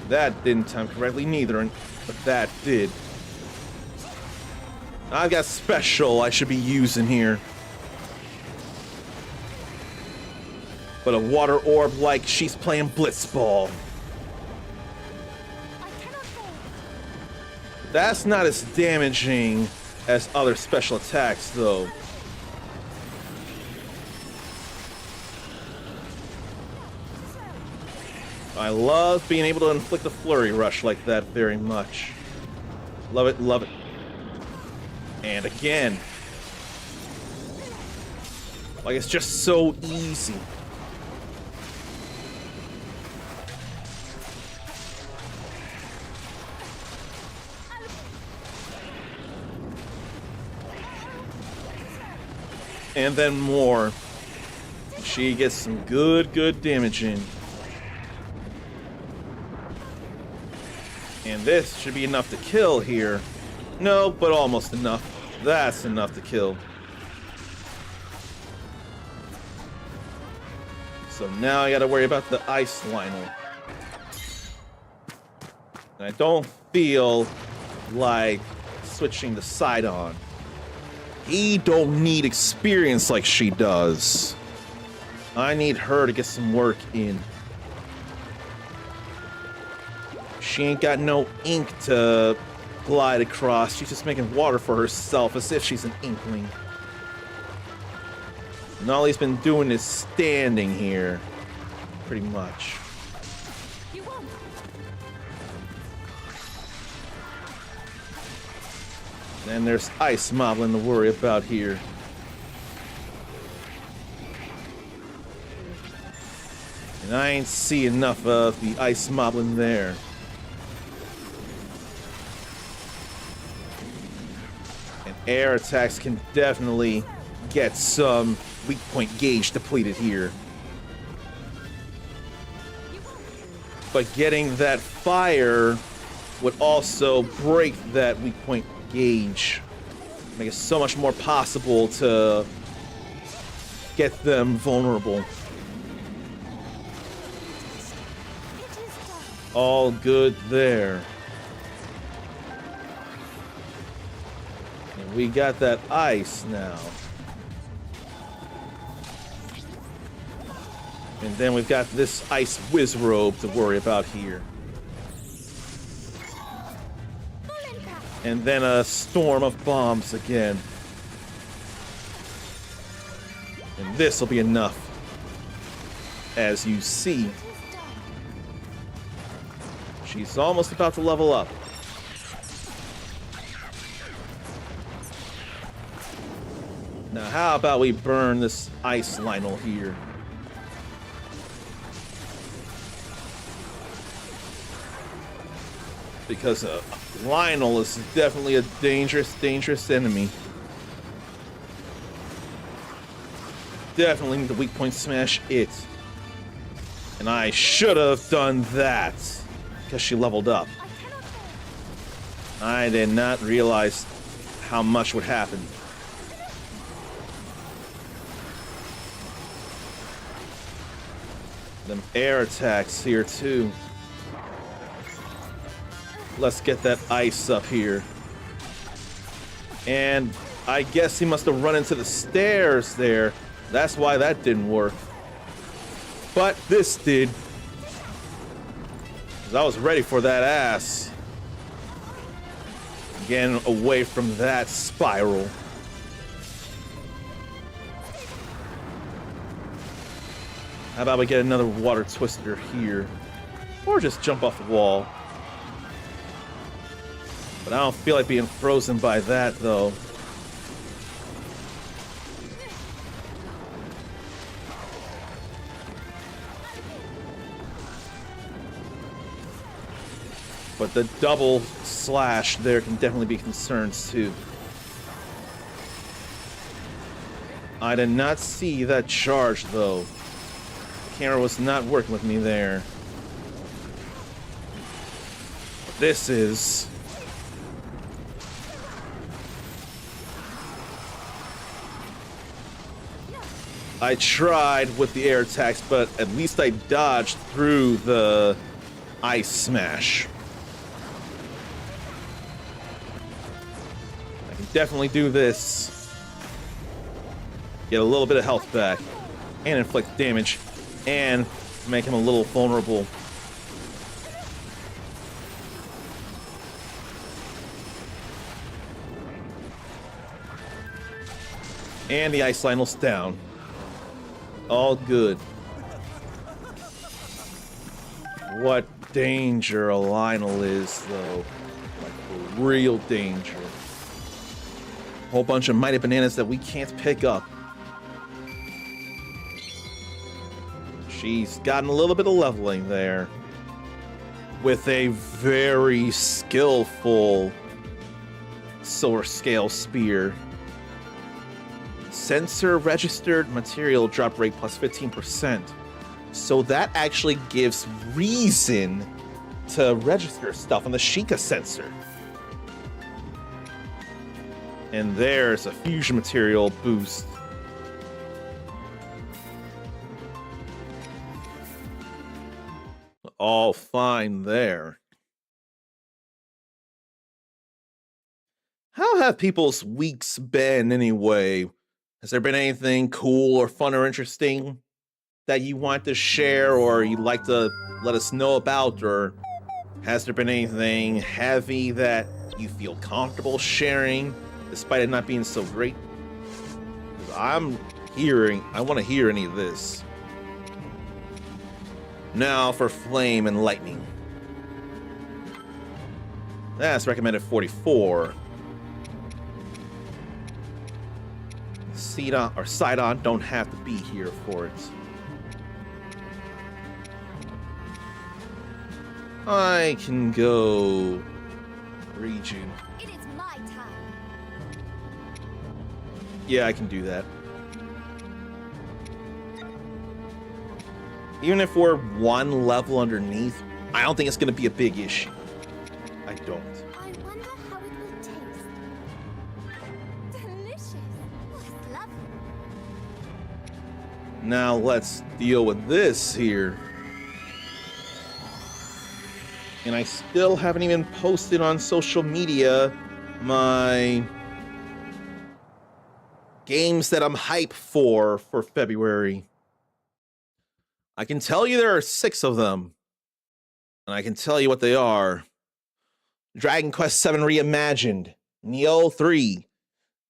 That didn't time correctly neither, but that did. I've got special I should be using here. But a water orb like she's playing Blitzball. That's not as damaging as other special attacks, though. I love being able to inflict a flurry rush like that very much. Love it, love it. And again. Like, it's just so easy. And then more. She gets some good damage in. And this should be enough to kill here. No, but almost enough. That's enough to kill. So now I gotta worry about the Ice Lionel. And I don't feel like switching the Sidon. He don't need experience like she does. I need her to get some work in. She ain't got no ink to glide across. She's just making water for herself as if she's an inkling. And all he's been doing is standing here. Pretty much. You won't. And there's Ice Moblin to worry about here. And I ain't see enough of the Ice Moblin there. And air attacks can definitely get some weak point gauge depleted here. But getting that fire would also break that weak point gauge. Make it so much more possible to get them vulnerable. It is done. All good there. And we got that ice now. And then we've got this ice whiz robe to worry about here. Full impact. And then a storm of bombs again. And this will be enough. As you see, It is done. she's almost about to level up. Now, how about we burn this Ice Lionel here? Because Lionel is definitely a dangerous enemy. Definitely need to weak point smash it. And I should have done that. Because she leveled up. I cannot fail. I did not realize how much would happen. Them air attacks here too. Let's get that ice up here. And I guess he must have run into the stairs there. That's why that didn't work. But this did. 'Cause I was ready for that ass. Again, away from that spiral. How about we get another water twister here? Or just jump off the wall. But I don't feel like being frozen by that, though. But the double slash there can definitely be concerns, too. I did not see that charge, though. The camera was not working with me there. This is... I tried with the air attacks, but at least I dodged through the ice smash. I can definitely do this. Get a little bit of health back, and inflict damage, and make him a little vulnerable. And the ice Lionel's down. All good. what danger a Lionel is, though. Like, real danger. Whole bunch of mighty bananas that we can't pick up. She's gotten a little bit of leveling there. With a very skillful Silver Scale Spear. Sensor registered material drop rate plus 15%. So that actually gives reason to register stuff on the Sheikah sensor. And there's a fusion material boost. All fine there. How have people's weeks been anyway? Has there been anything cool or fun or interesting that you want to share or you'd like to let us know about? Or has there been anything heavy that you feel comfortable sharing despite it not being so great? 'Cause I want to hear any of this. Now for Flame and Lightning. That's recommended 44. Sidon don't have to be here for it. I can go Region. It is my time. Yeah, I can do that. Even if we're one level underneath, I don't think it's going to be a big issue. I don't. I wonder how it will taste. Delicious. It's lovely. Now let's deal with this here. And I still haven't even posted on social media my games that I'm hyped for February. I can tell you there are 6 of them. And I can tell you what they are. Dragon Quest VII Reimagined, Nioh 3,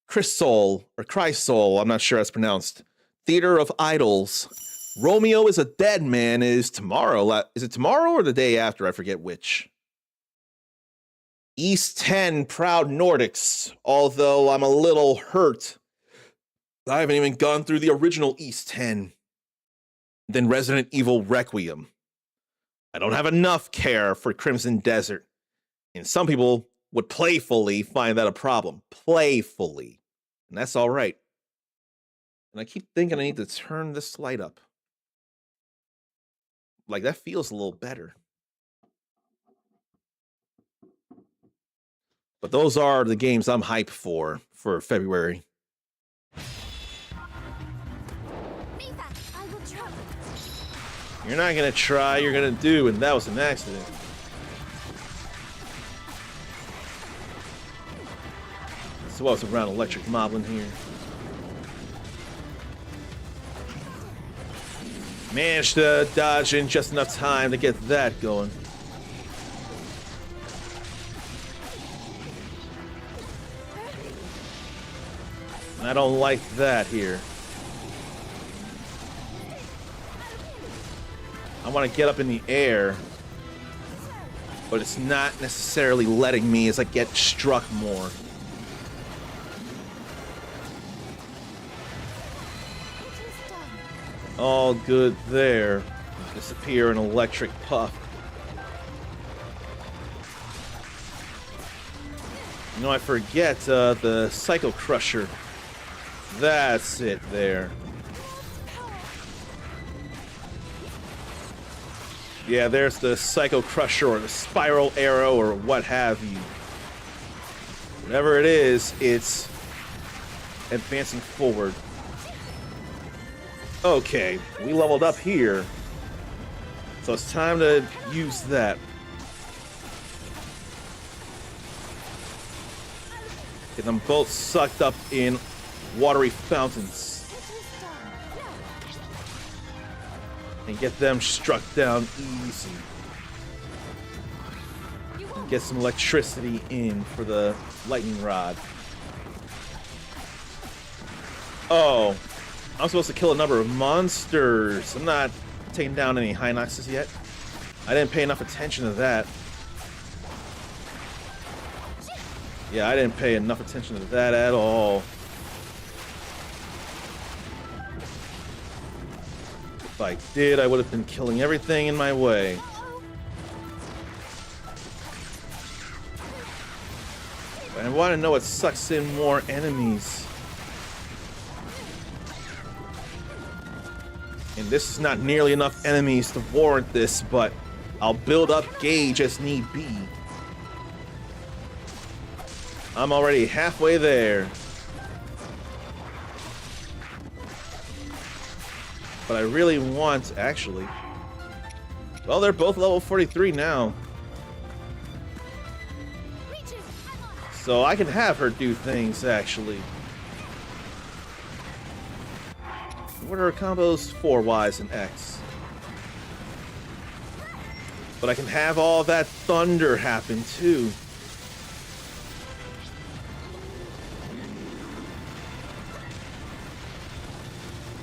Chrysol, I'm not sure how it's pronounced, Theater of Idols, Romeo is a Dead Man is tomorrow. Is it tomorrow or the day after? I forget which. East 10, Proud Nordics, although I'm a little hurt. I haven't even gone through the original East 10. Then Resident Evil Requiem. I don't have enough care for Crimson Desert. And some people would playfully find that a problem. Playfully. And that's all right. And I keep thinking I need to turn this light up. Like, that feels a little better. But those are the games I'm hyped for February. Mipha, I will try. You're not going to try, you're going to do, and that was an accident. So I was around electric moblin here. Managed to dodge in just enough time to get that going. I don't like that here. I want to get up in the air, but it's not necessarily letting me as I get struck more. All good there. Disappear in electric puff. You know, I forget the Psycho Crusher. That's it there. Yeah, there's the Psycho Crusher or the Spiral Arrow or what have you. Whatever it is, it's advancing forward. Okay, we leveled up here. So it's time to use that. Get them both sucked up in watery fountains. And get them struck down easy. Get some electricity in for the lightning rod. Oh, I'm supposed to kill a number of monsters. I'm not taking down any Hinoxes yet. I didn't pay enough attention to that. Yeah, I didn't pay enough attention to that at all. If I did, I would have been killing everything in my way. I want to know what sucks in more enemies. And this is not nearly enough enemies to warrant this, but I'll build up gauge as need be. I'm already halfway there. But I really want, actually. Well, they're both level 43 now. So I can have her do things, actually. What are her combos? 4 Ys and X. But I can have all that thunder happen, too.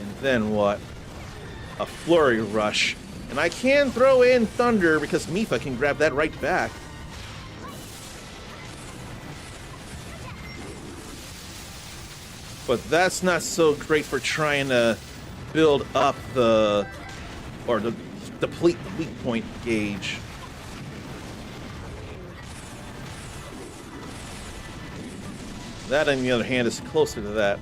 And then what? A flurry rush. And I can throw in thunder because Mipha can grab that right back. But that's not so great for trying to build up the, or to deplete the weak point gauge. That, on the other hand, is closer to that.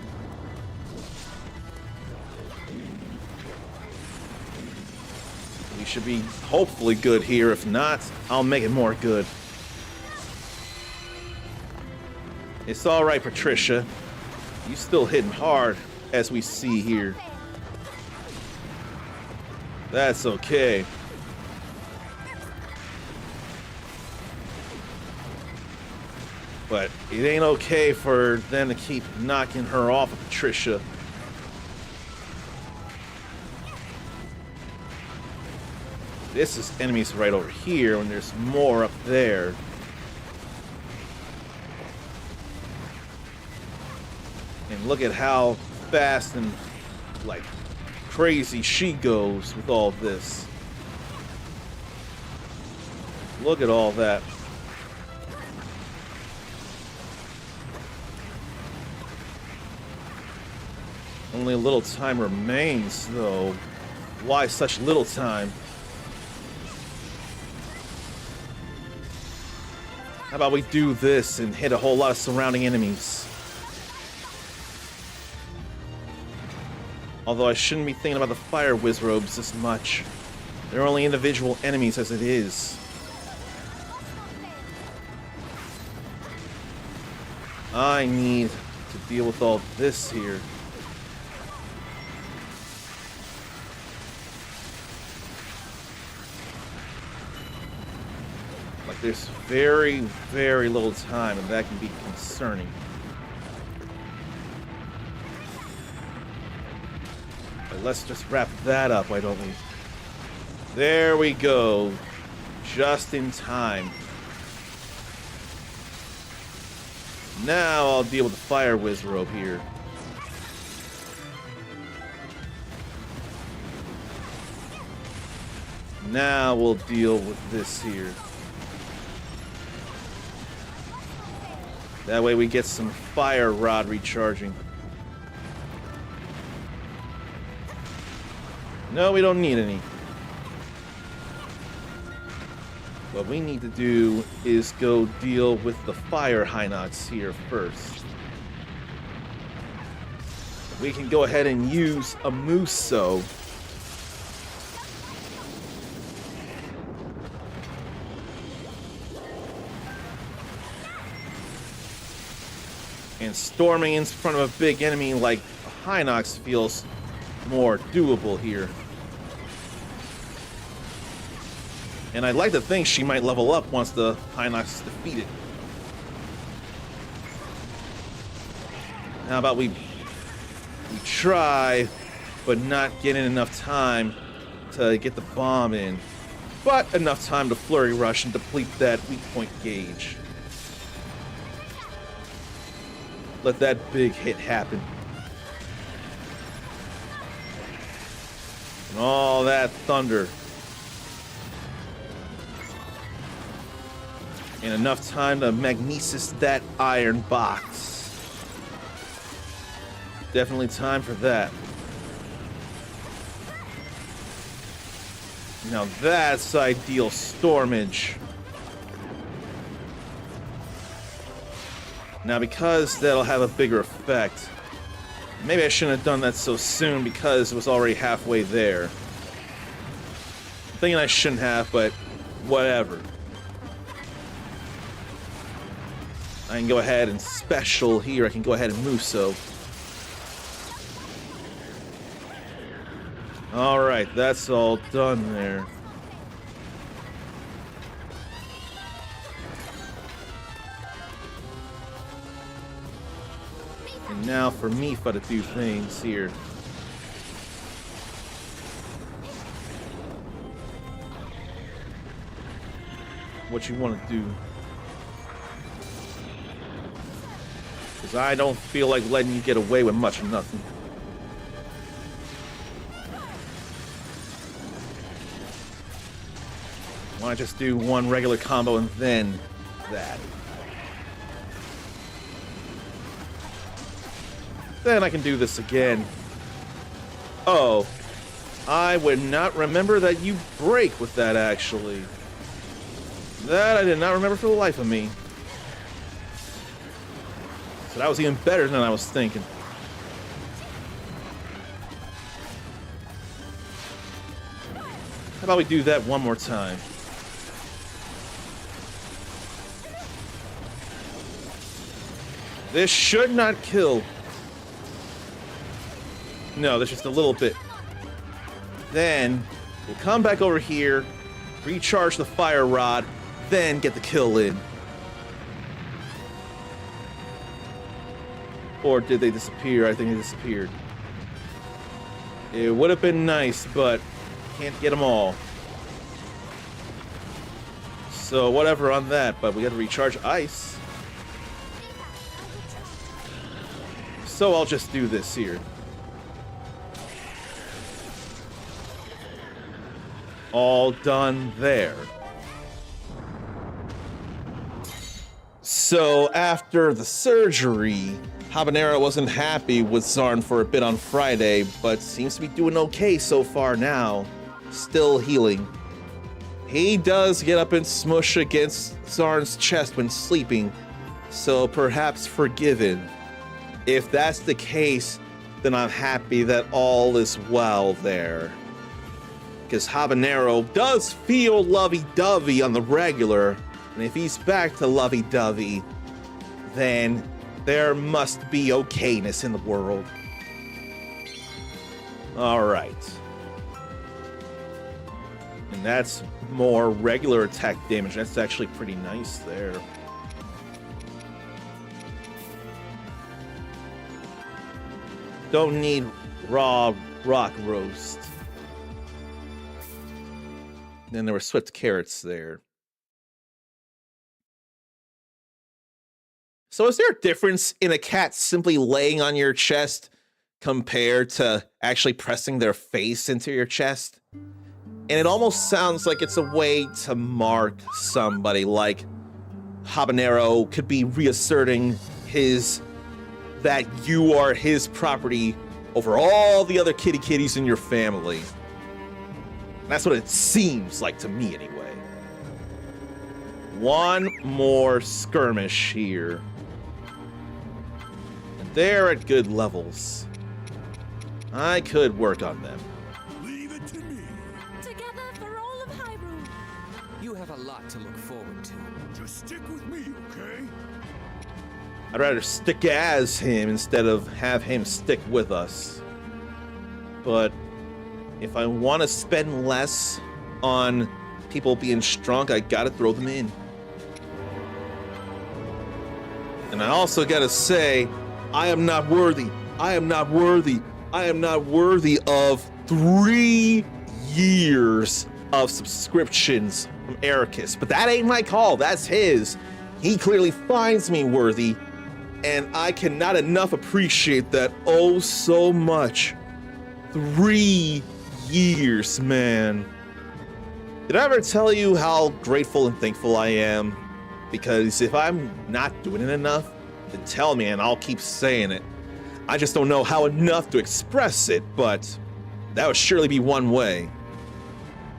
We should be hopefully good here. If not, I'll make it more good. It's all right, Patricia. You still hitting hard, as we see here. That's okay. But it ain't okay for them to keep knocking her off of Patricia. This is enemies right over here when there's more up there. And look at how fast and like crazy she goes with all this. Look at all that. Only a little time remains, though. Why such little time? How about we do this and hit a whole lot of surrounding enemies? Although I shouldn't be thinking about the fire wizrobes this much. They're only individual enemies as it is. I need to deal with all this here. Like, there's very, very little time, and that can be concerning. But let's just wrap that up, why don't we? There we go. Just in time. Now I'll deal with the fire wizrobe here. Now we'll deal with this here. That way we get some fire rod recharging. No, we don't need any. What we need to do is go deal with the fire Hinox here first. We can go ahead and use a Muso. And storming in front of a big enemy like Hinox feels more doable here. And I'd like to think she might level up once the Hinox is defeated. How about we try, but not get in enough time to get the bomb in. But enough time to flurry rush and deplete that weak point gauge. Let that big hit happen. And all that thunder. And enough time to magnesis that iron box. Definitely time for that. Now that's ideal stormage. Now because that'll have a bigger effect. Maybe I shouldn't have done that so soon because it was already halfway there. I'm thinking I shouldn't have, but whatever. I can go ahead and special here. I can go ahead and move so. Alright, that's all done there. And now for Mipha to do things here. What you want to do. Because I don't feel like letting you get away with much of nothing. Why not just do one regular combo and then that? Then I can do this again. Oh, I would not remember that you break with that, actually. That I did not remember for the life of me. So that was even better than I was thinking. How about we do that one more time? This should not kill. No, there's just a little bit. Then we'll come back over here, recharge the fire rod, then get the kill in. Or did they disappear? I think they disappeared. It would have been nice, but can't get them all. So whatever on that, but we got to recharge ice. So I'll just do this here. All done there. So after the surgery, Habanero wasn't happy with Zarn for a bit on Friday, but seems to be doing okay so far now. Still healing. He does get up and smush against Zarn's chest when sleeping, so perhaps forgiven. If that's the case, then I'm happy that all is well there. Because Habanero does feel lovey-dovey on the regular, and if he's back to lovey-dovey, then there must be okayness in the world. Alright. And that's more regular attack damage. That's actually pretty nice there. Don't need raw rock roast. Then there were swift carrots there. So is there a difference in a cat simply laying on your chest compared to actually pressing their face into your chest? And it almost sounds like it's a way to mark somebody, like Habanero could be reasserting that you are his property over all the other kitties in your family. That's what it seems like to me, anyway. One more skirmish here. And they're at good levels. I could work on them. Leave it to me. Together for all of Hyrule. You have a lot to look forward to. Just stick with me, okay? I'd rather stick as him instead of have him stick with us. But if I want to spend less on people being strong, I gotta throw them in. And I also gotta say, I am not worthy. I am not worthy. I am not worthy of 3 years of subscriptions from Ericus. But that ain't my call. That's his. He clearly finds me worthy. And I cannot enough appreciate that oh so much. 3 years, man. Did I ever tell you how grateful and thankful I am Because if I'm not doing it enough, then tell me and I'll keep saying it. I just don't know how enough to express it, but that would surely be one way.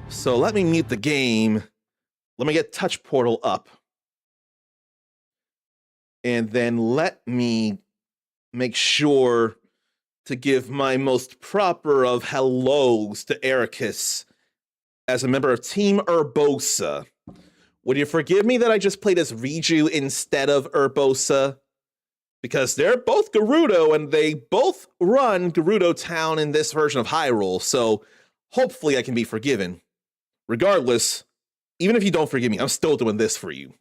So let me mute the game. Let me get Touch Portal up. And then let me make sure to give my most proper of hellos to Ericus as a member of Team Urbosa. Would you forgive me that I just played as Riju instead of Urbosa? Because they're both Gerudo and they both run Gerudo Town in this version of Hyrule, so hopefully I can be forgiven. Regardless, even if you don't forgive me, I'm still doing this for you.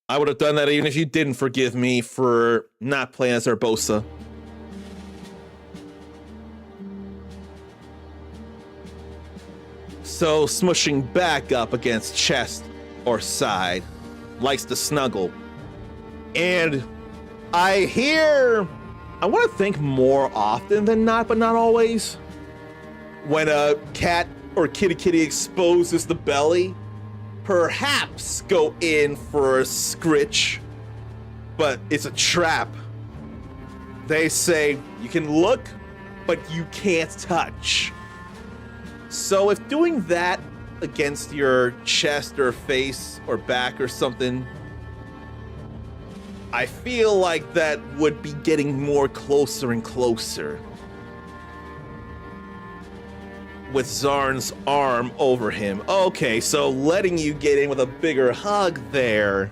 I would have done that even if you didn't forgive me for not playing as Urbosa. So, smushing back up against chest or side, likes to snuggle. And I want to think more often than not, but not always, when a cat or kitty exposes the belly, perhaps go in for a scritch, but it's a trap. They say you can look, but you can't touch. So if doing that against your chest or face or back or something, I feel like that would be getting more closer and closer. With Zarn's arm over him. Okay, so letting you get in with a bigger hug there.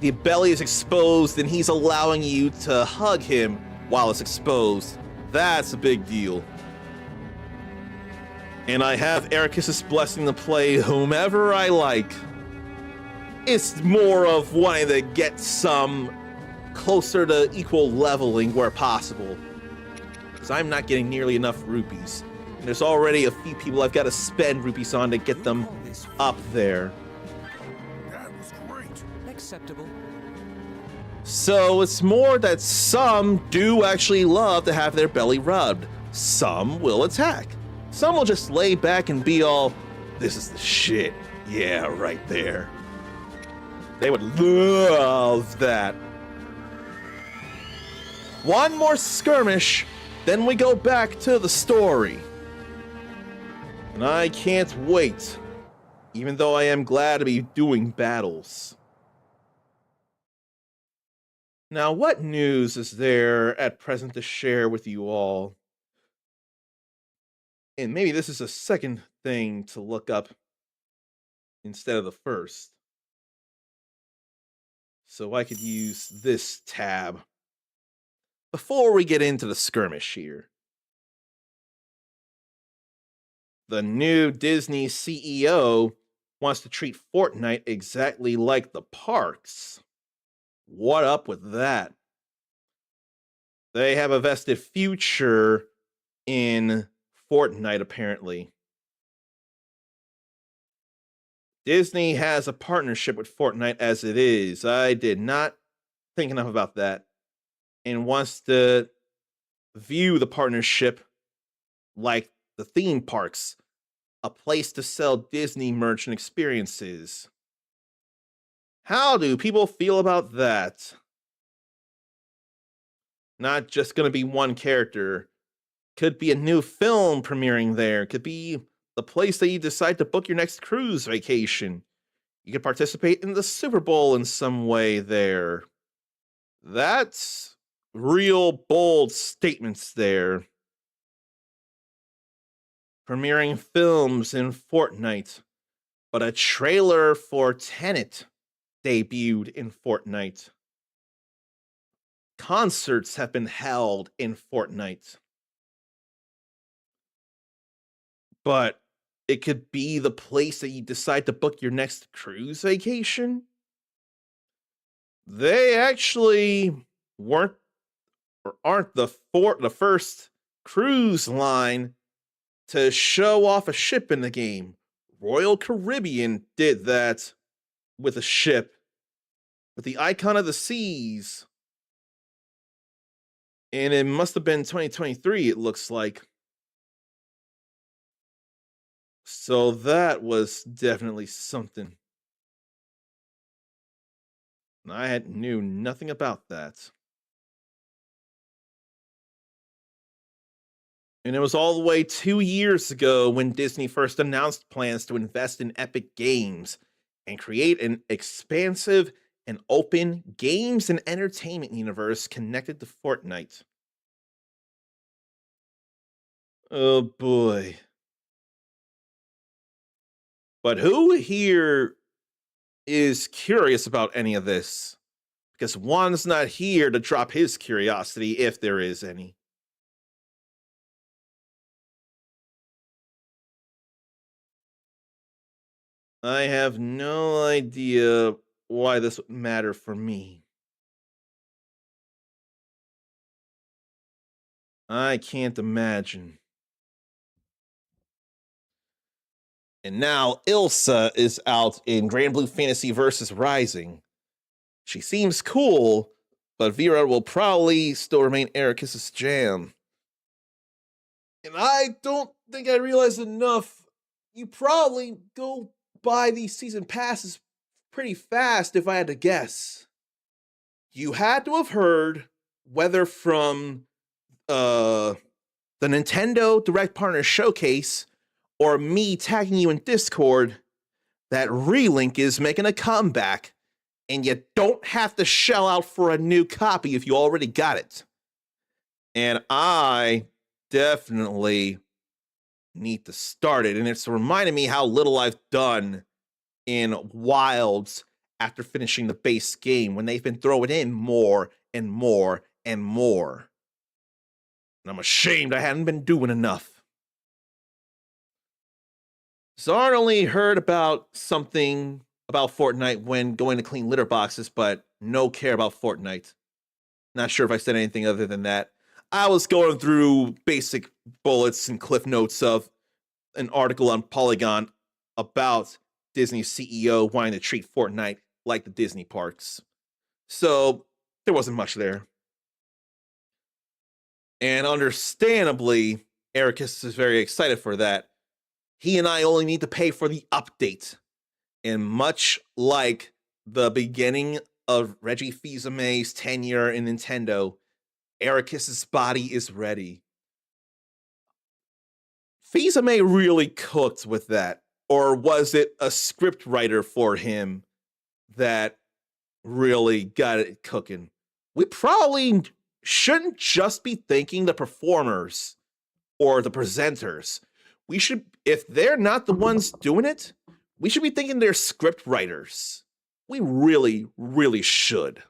The belly is exposed and he's allowing you to hug him while it's exposed. That's a big deal. And I have Ericus' blessing to play whomever I like. It's more of wanting to get some closer to equal leveling where possible. Because I'm not getting nearly enough rupees. And there's already a few people I've got to spend rupees on to get them up there. That was great. Acceptable. So it's more that some do actually love to have their belly rubbed. Some will attack. Some will just lay back and be all, this is the shit. Yeah, right there. They would love that. One more skirmish, then we go back to the story. And I can't wait, even though I am glad to be doing battles. Now, what news is there at present to share with you all? And maybe this is a second thing to look up instead of the first. So I could use this tab before we get into the skirmish here. The new Disney CEO wants to treat Fortnite exactly like the parks. What up with that? They have a vested future in Fortnite, apparently. Disney has a partnership with Fortnite as it is. I did not think enough about that. And wants to view the partnership like the theme parks, a place to sell Disney merch and experiences. How do people feel about that? Not just going to be one character. Could be a new film premiering there. Could be the place that you decide to book your next cruise vacation. You could participate in the Super Bowl in some way there. That's real bold statements there. Premiering films in Fortnite, but a trailer for Tenet debuted in Fortnite. Concerts have been held in Fortnite. But it could be the place that you decide to book your next cruise vacation. They actually weren't or aren't the first cruise line to show off a ship in the game. Royal Caribbean did that with a ship, with the Icon of the Seas. And it must have been 2023, it looks like. So that was definitely something. I knew nothing about that. And it was all the way 2 years ago when Disney first announced plans to invest in Epic Games and create an expansive and open games and entertainment universe connected to Fortnite. Oh boy. But who here is curious about any of this? Because Juan's not here to drop his curiosity, if there is any. I have no idea why this would matter for me. I can't imagine. And now Ilsa is out in Grand Blue Fantasy Versus Rising. She seems cool, but Vera will probably still remain Ericus's jam. And I don't think I realized enough. You probably go buy these season passes pretty fast if I had to guess. You had to have heard, whether from the Nintendo Direct Partner Showcase or me tagging you in Discord, that Relink is making a comeback, and you don't have to shell out for a new copy if you already got it. And I definitely need to start it, and it's reminding me how little I've done in Wilds after finishing the base game, when they've been throwing in more and more and more. And I'm ashamed I hadn't been doing enough. Zard only heard about something about Fortnite when going to clean litter boxes, but no care about Fortnite. Not sure if I said anything other than that. I was going through basic bullets and cliff notes of an article on Polygon about Disney's CEO wanting to treat Fortnite like the Disney parks. So there wasn't much there. And understandably, Ericus is very excited for that. He and I only need to pay for the update. And much like the beginning of Reggie Fils-Aimé's tenure in Nintendo, Ericus's body is ready. Fils-Aimé really cooked with that. Or was it a script writer for him that really got it cooking? We probably shouldn't just be thanking the performers or the presenters. We should, if they're not the ones doing it, we should be thinking they're script writers. We really, really should.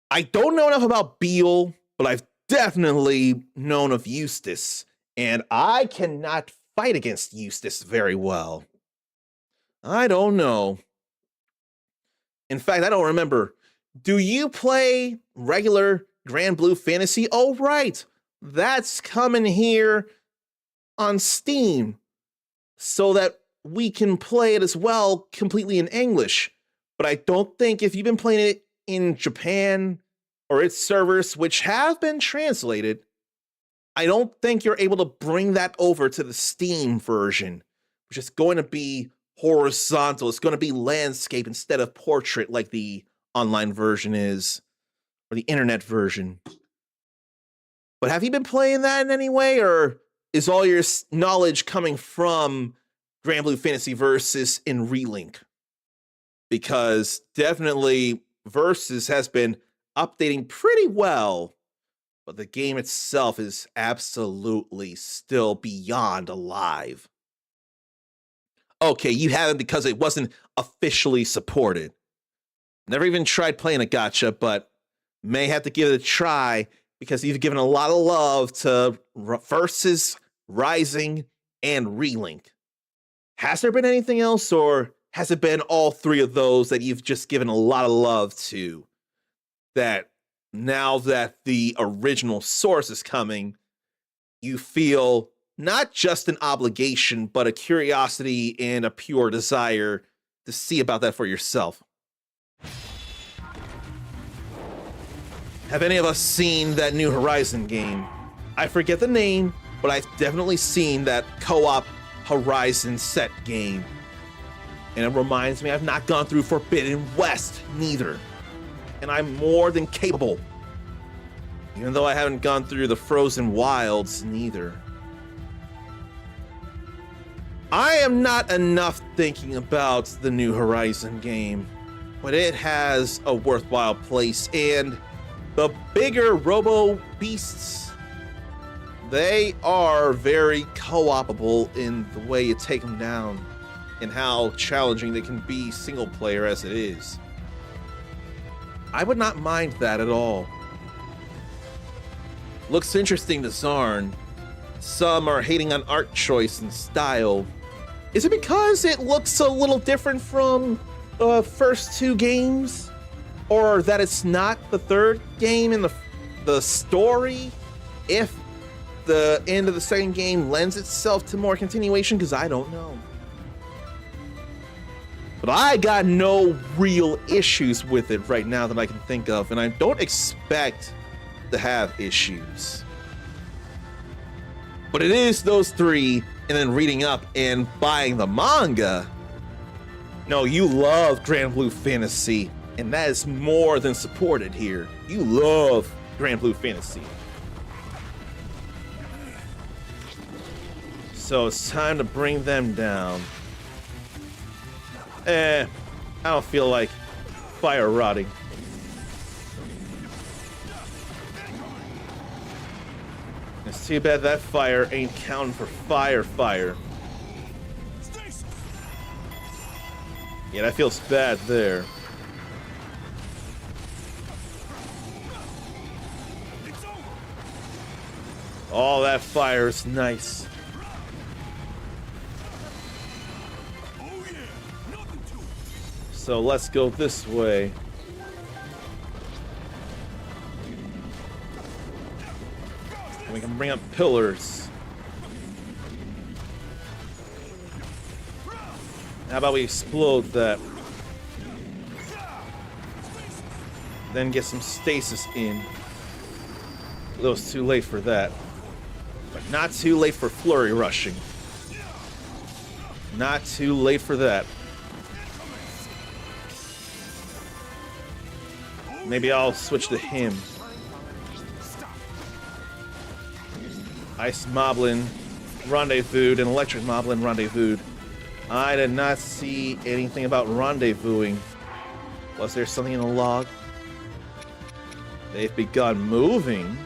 I don't know enough about Beale, but I've definitely known of Eustace, and I cannot fight against Eustace very well. I don't know. In fact, I don't remember. Do you play regular Grand Blue Fantasy? Oh, right. That's coming here on Steam so that we can play it as well completely in English. But I don't think if you've been playing it in Japan or its servers, which have been translated, I don't think you're able to bring that over to the Steam version, which is going to be horizontal. It's going to be landscape instead of portrait like the online version is, or the internet version. But have you been playing that in any way, or is all your knowledge coming from Grand Blue Fantasy Versus in Relink? Because definitely Versus has been updating pretty well, but the game itself is absolutely still beyond alive. Okay, you haven't because it wasn't officially supported. Never even tried playing a gacha, but may have to give it a try because you've given a lot of love to Versus, Rising, and Relink. Has there been anything else, or has it been all three of those that you've just given a lot of love to? That now that the original source is coming, you feel not just an obligation, but a curiosity and a pure desire to see about that for yourself. Have any of us seen that New Horizon game? I forget the name, but I've definitely seen that co-op Horizon set game. And it reminds me I've not gone through Forbidden West, neither. And I'm more than capable. Even though I haven't gone through the Frozen Wilds, neither. I am not enough thinking about the New Horizon game, but it has a worthwhile place, and the bigger Robo Beasts, they are very co-opable in the way you take them down and how challenging they can be single player as it is. I would not mind that at all. Looks interesting to Zarn. Some are hating on art choice and style. Is it because it looks a little different from the first two games? Or that it's not the third game in the story? If the end of the second game lends itself to more continuation? Because I don't know. But I got no real issues with it right now that I can think of, and I don't expect to have issues. But it is those three, and then reading up and buying the manga. No, you love Grand Blue Fantasy, and that is more than supported here. You love Grand Blue Fantasy. So it's time to bring them down. I don't feel like fire rotting. It's too bad that fire ain't counting for fire. Yeah, that feels bad there. All that fire is nice. So let's go this way. And we can bring up pillars. How about we explode that? Then get some stasis in. A little too late for that. But not too late for flurry rushing. Not too late for that. Maybe I'll switch to him. Ice Moblin rendezvoused and Electric Moblin rendezvoused. I did not see anything about rendezvousing. Was there something in the log? They've begun moving.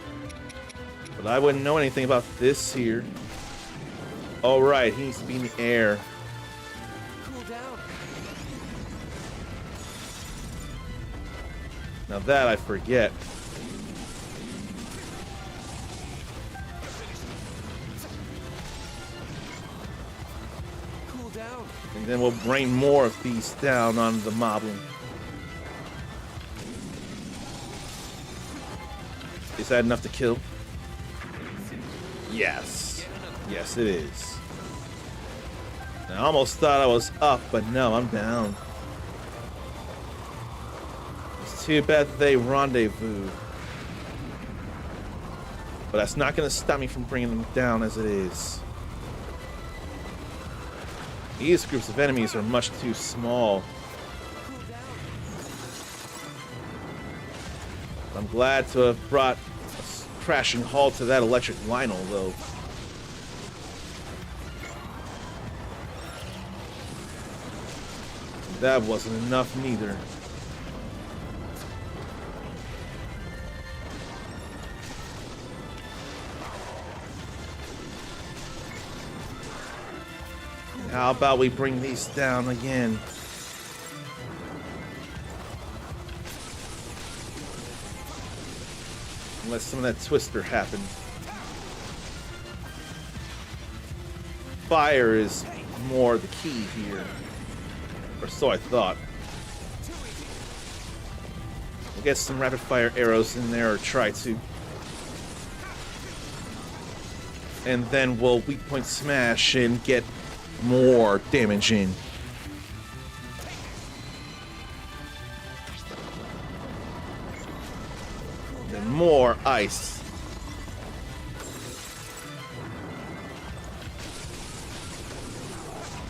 But I wouldn't know anything about this here. Oh right, he needs to be in the air. Cool down. Now that I forget. Cool down. And then we'll bring more of these down on the Moblin. Is that enough to kill? Yes. Yes, it is. I almost thought I was up, but no, I'm down. It's too bad that they rendezvous. But that's not going to stop me from bringing them down as it is. These groups of enemies are much too small. I'm glad to have brought a crashing halt to that electric Lionel, though. That wasn't enough, neither. How about we bring these down again? Unless some of that twister happened. Fire is more the key here. Or so I thought. We'll get some rapid fire arrows in there, or try to. and then we'll weak point smash and get more damage in. Then more ice.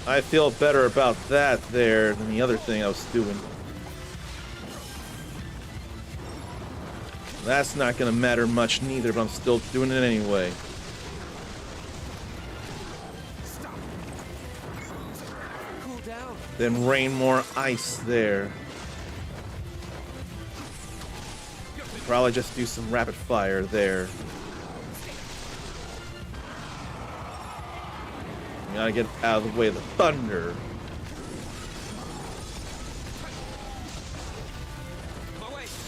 I feel better about that there than the other thing I was doing. That's not gonna matter much neither, but I'm still doing it anyway. Cool down. Then rain more ice there. Probably just do some rapid fire there. Gotta get out of the way of the thunder.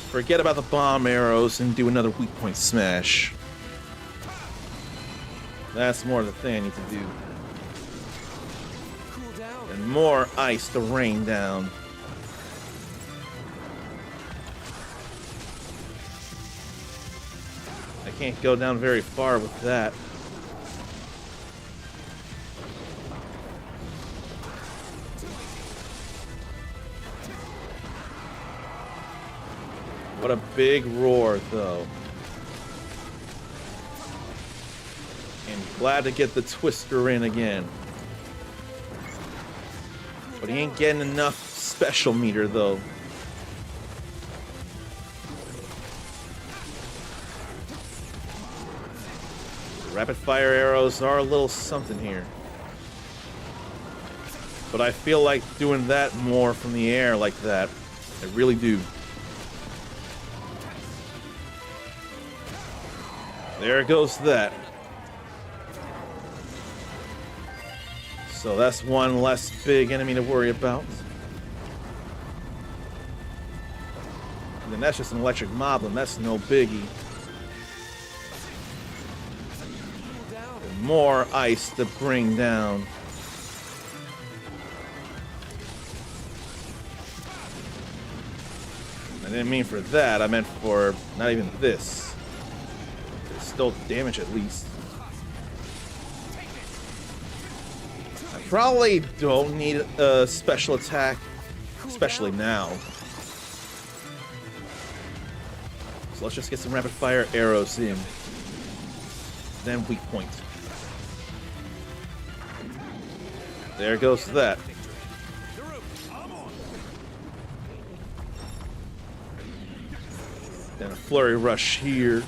Forget about the bomb arrows and do another weak point smash. That's more the thing I need to do. Cool down. And more ice to rain down. I can't go down very far with that. What a big roar, though. And glad to get the Twister in again. But he ain't getting enough special meter, though. Rapid fire arrows are a little something here. But I feel like doing that more from the air like that. I really do. There goes that. So that's one less big enemy to worry about. And then that's just an electric moblin. That's no biggie. Cool down. And more ice to bring down. I didn't mean for that. I meant for not even this. Still damage at least. I probably don't need a special attack, especially now. So let's just get some rapid fire arrows in. Then weak point. There goes that. Then a flurry rush here.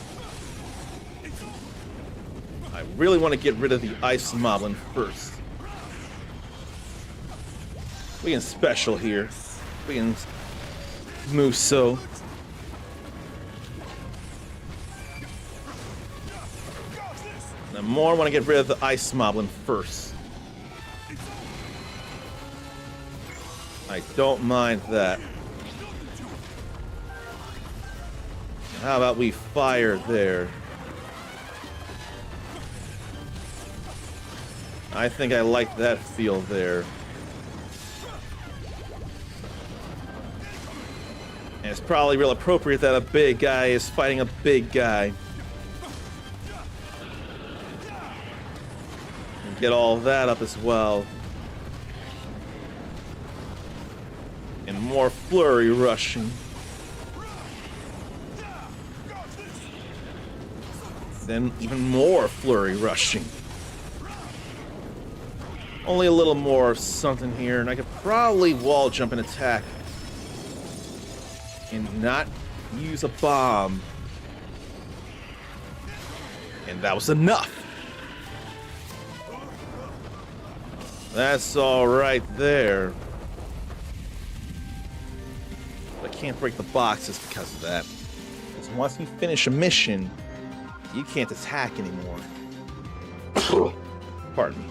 I really want to get rid of the ice moblin first. We can special here. We can move so. The more I want to get rid of the ice moblin first. I don't mind that. How about we fire there? I think I like that feel there. And it's probably real appropriate that a big guy is fighting a big guy. And get all that up as well. And more flurry rushing. Then even more flurry rushing. Only a little more something here, and I could probably wall jump and attack. And not use a bomb. And that was enough. That's all right there. But I can't break the boxes because of that. Because once you finish a mission, you can't attack anymore. Pardon me.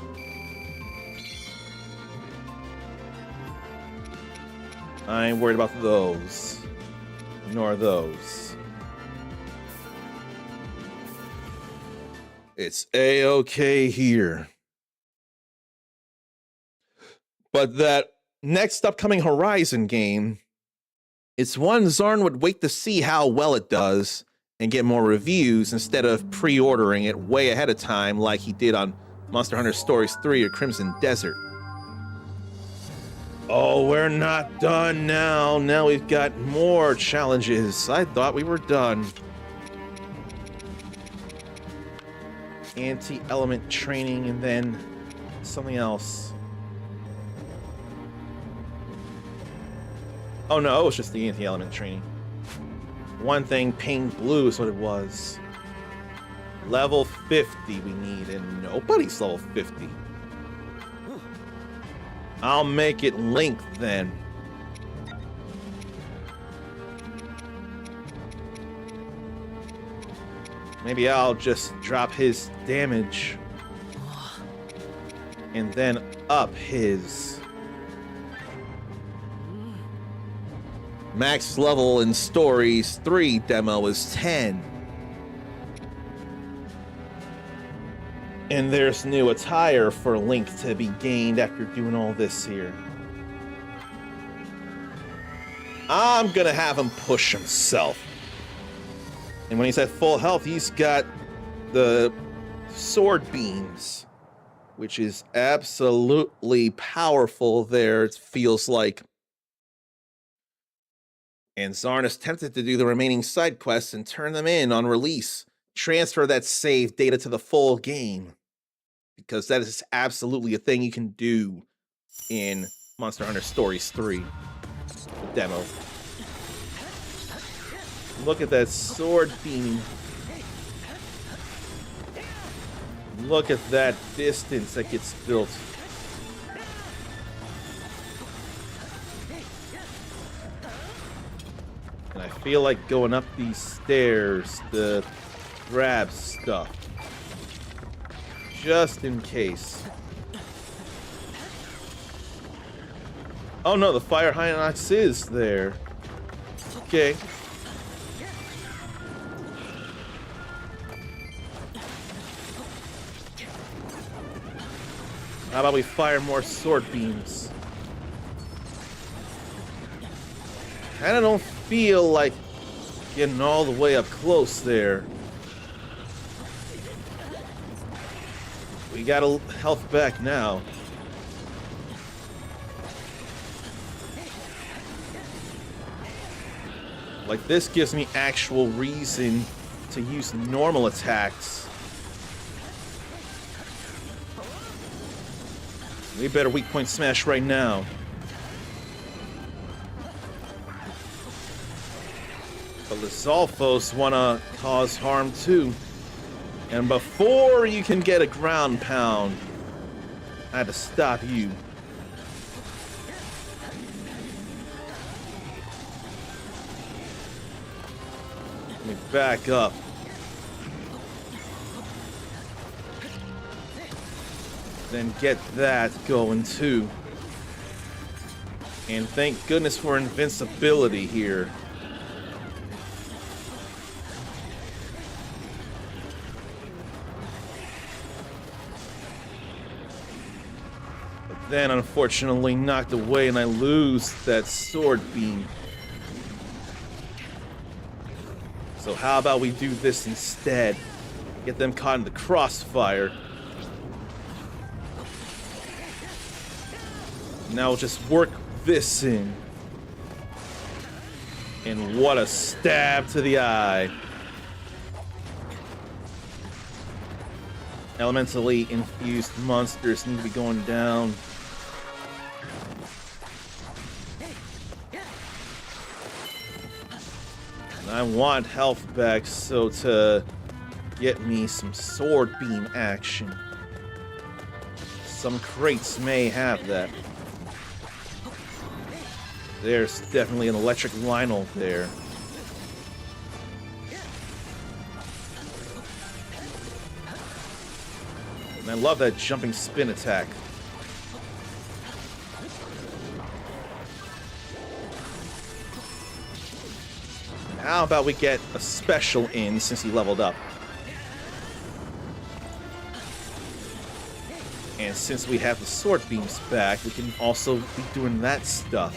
I ain't worried about those. Nor those. It's A-okay here. But that next upcoming Horizon game, it's one Zarn would wait to see how well it does and get more reviews instead of pre-ordering it way ahead of time like he did on Monster Hunter Stories 3 or Crimson Desert. Oh, we're not done now. Now we've got more challenges. I thought we were done. Anti-element training and then something else. Oh no, it was just the anti-element training. One thing, pink blue is what it was. Level 50 we need, and nobody's level 50. I'll make it Link then. Maybe I'll just drop his damage and then up his. Max level in Stories 3 demo is 10. And there's new attire for Link to be gained after doing all this here. I'm gonna have him push himself. And when he's at full health, he's got the sword beams, which is absolutely powerful there, it feels like. And Zarn is tempted to do the remaining side quests and turn them in on release. Transfer that save data to the full game. Because that is absolutely a thing you can do in Monster Hunter Stories 3 demo. Look at that sword beam. Look at that distance that gets built. And I feel like going up these stairs to grab stuff. Just in case. Oh no, the Fire Hinox is there. Okay. How about we fire more sword beams? Kinda don't feel like getting all the way up close there. We got a health back now. Like, this gives me actual reason to use normal attacks. We better weak point smash right now. But the Zolfos wanna cause harm too. And before you can get a ground pound, I had to stop you. Let me back up. Then get that going too. And thank goodness for invincibility here. Then, unfortunately, knocked away and I lose that sword beam. So how about we do this instead? Get them caught in the crossfire. Now we'll just work this in. And what a stab to the eye. Elementally infused monsters need to be going down. And I want health back, so to get me some sword beam action. Some crates may have that. There's definitely an electric Lionel there. And I love that jumping spin attack. How about we get a special in since he leveled up? And since we have the sword beams back, we can also be doing that stuff.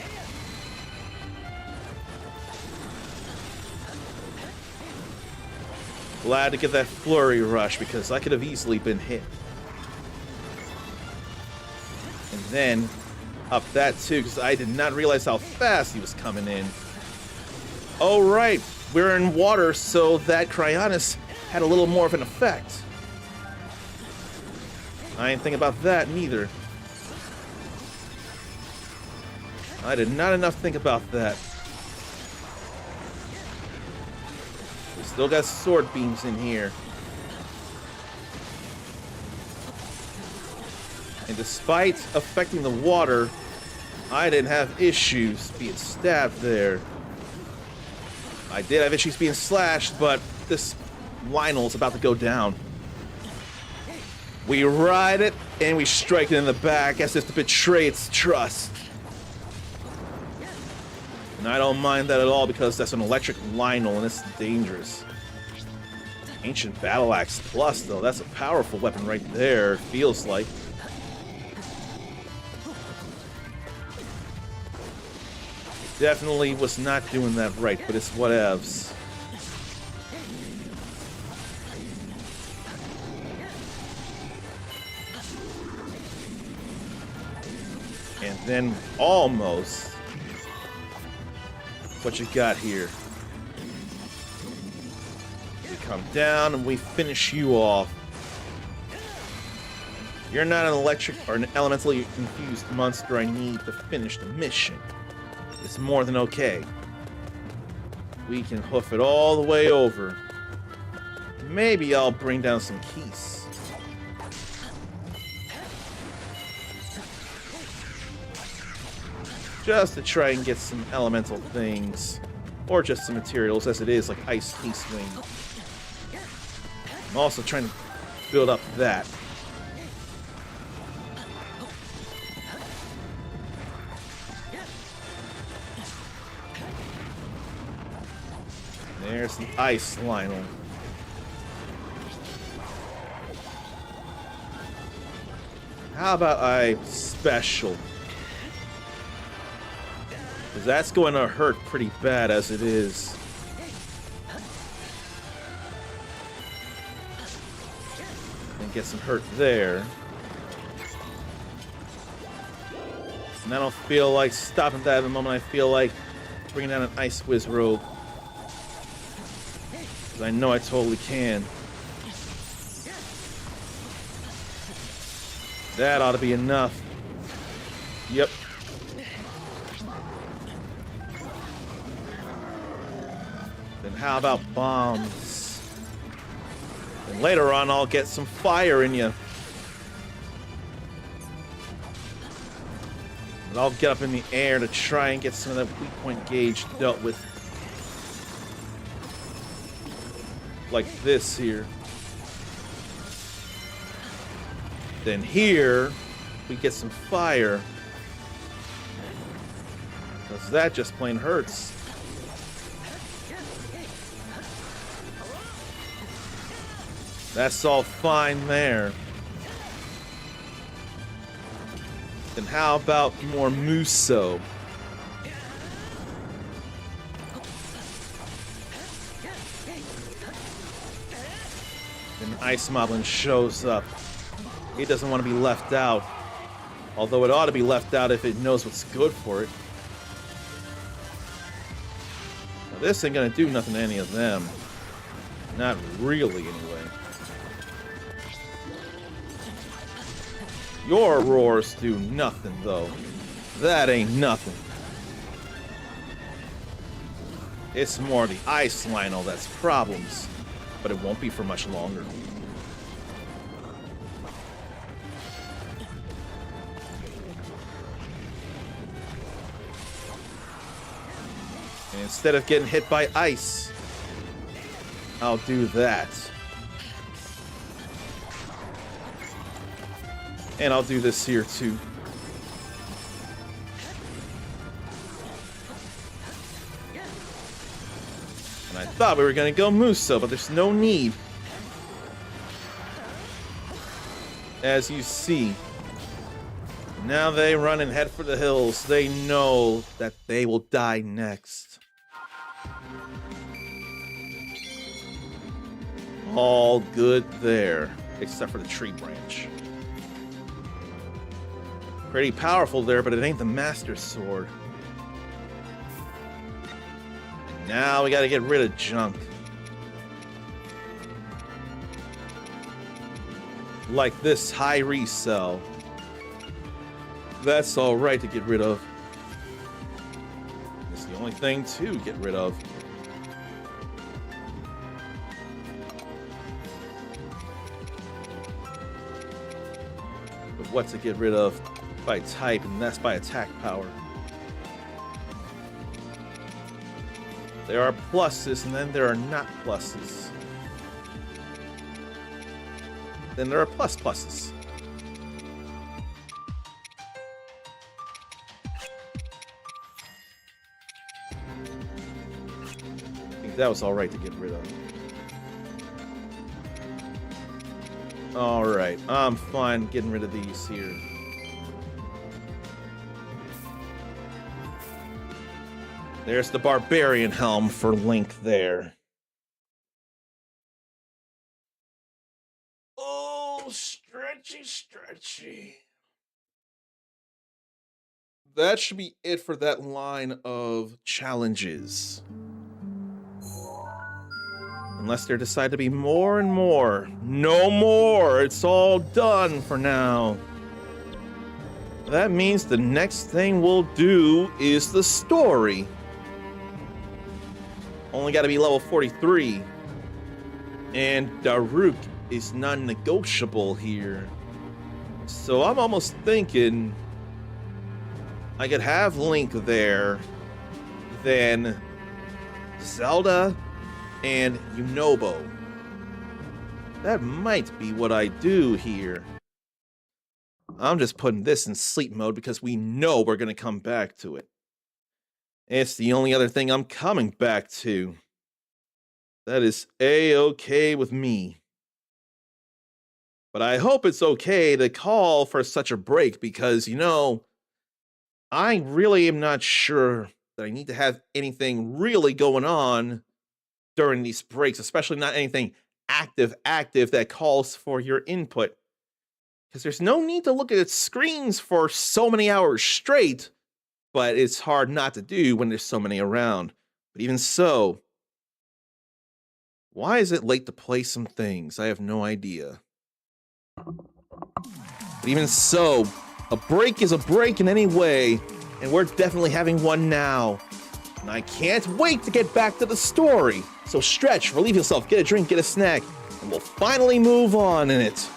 Glad to get that flurry rush because I could have easily been hit. And then up that too because I did not realize how fast he was coming in. Oh right, we're in water, so that Cryonis had a little more of an effect. I didn't think about that neither. I did not enough think about that. We still got sword beams in here. And despite affecting the water, I didn't have issues being stabbed there. I did have issues being slashed, but this Lionel's about to go down. We ride it, and we strike it in the back as if to betray its trust. And I don't mind that at all because that's an electric Lionel and it's dangerous. Ancient Battle Axe Plus, though, that's a powerful weapon right there, it feels like. Definitely was not doing that right, but it's whatevs. And then almost. What you got here? We come down and we finish you off. You're not an electric or an elementally infused monster I need to finish the mission. It's more than okay. We can hoof it all the way over. Maybe I'll bring down some keys. Just to try and get some elemental things. Or just some materials as it is, like Ice Peace Wing. I'm also trying to build up that. There's the Ice Lionel. How about I special? Because that's going to hurt pretty bad as it is. And get some hurt there. And I don't feel like stopping that at the moment. I feel like bringing down an Ice Whiz Rogue. Because I know I totally can. That ought to be enough. Yep. Then how about bombs? And later on, I'll get some fire in you. And I'll get up in the air to try and get some of that weak point gauge dealt with. Like this here. Then here, we get some fire. Because that just plain hurts. That's all fine there. Then how about more Muso? Then Ice Moblin shows up. He doesn't want to be left out. Although it ought to be left out if it knows what's good for it. Now, this ain't gonna do nothing to any of them. Not really, anyway. Your roars do nothing, though. That ain't nothing. It's more the Ice Lionel that's problems. But it won't be for much longer. And instead of getting hit by ice, I'll do that. And I'll do this here too. And I thought we were gonna go Muso, but there's no need. As you see, now they run and head for the hills. They know that they will die next. All good there, except for the tree branch. Pretty powerful there, but it ain't the Master Sword. And now we gotta get rid of junk. Like this high cell. That's alright to get rid of. It's the only thing to get rid of. But what to get rid of by type, and that's by attack power. There are pluses, and then there are not pluses. Then there are pluses. I think that was alright to get rid of. Alright, I'm fine getting rid of these here. There's the Barbarian Helm for Link there. Oh, stretchy. That should be it for that line of challenges. Unless there decide to be more and more. No more! It's all done for now. That means the next thing we'll do is the story. Only gotta be level 43. And Daruk is non-negotiable here. So I'm almost thinking I could have Link there, then Zelda and Yunobo. That might be what I do here. I'm just putting this in sleep mode because we know we're gonna come back to it. It's the only other thing I'm coming back to. That is A-okay with me. But I hope it's okay to call for such a break because, you know, I really am not sure that I need to have anything really going on during these breaks, especially not anything active that calls for your input. Because there's no need to look at screens for so many hours straight, but it's hard not to do when there's so many around. But even so, why is it late to play some things? I have no idea. But even so, a break is a break in any way, and we're definitely having one now. And I can't wait to get back to the story. So stretch, relieve yourself, get a drink, get a snack, and we'll finally move on in it.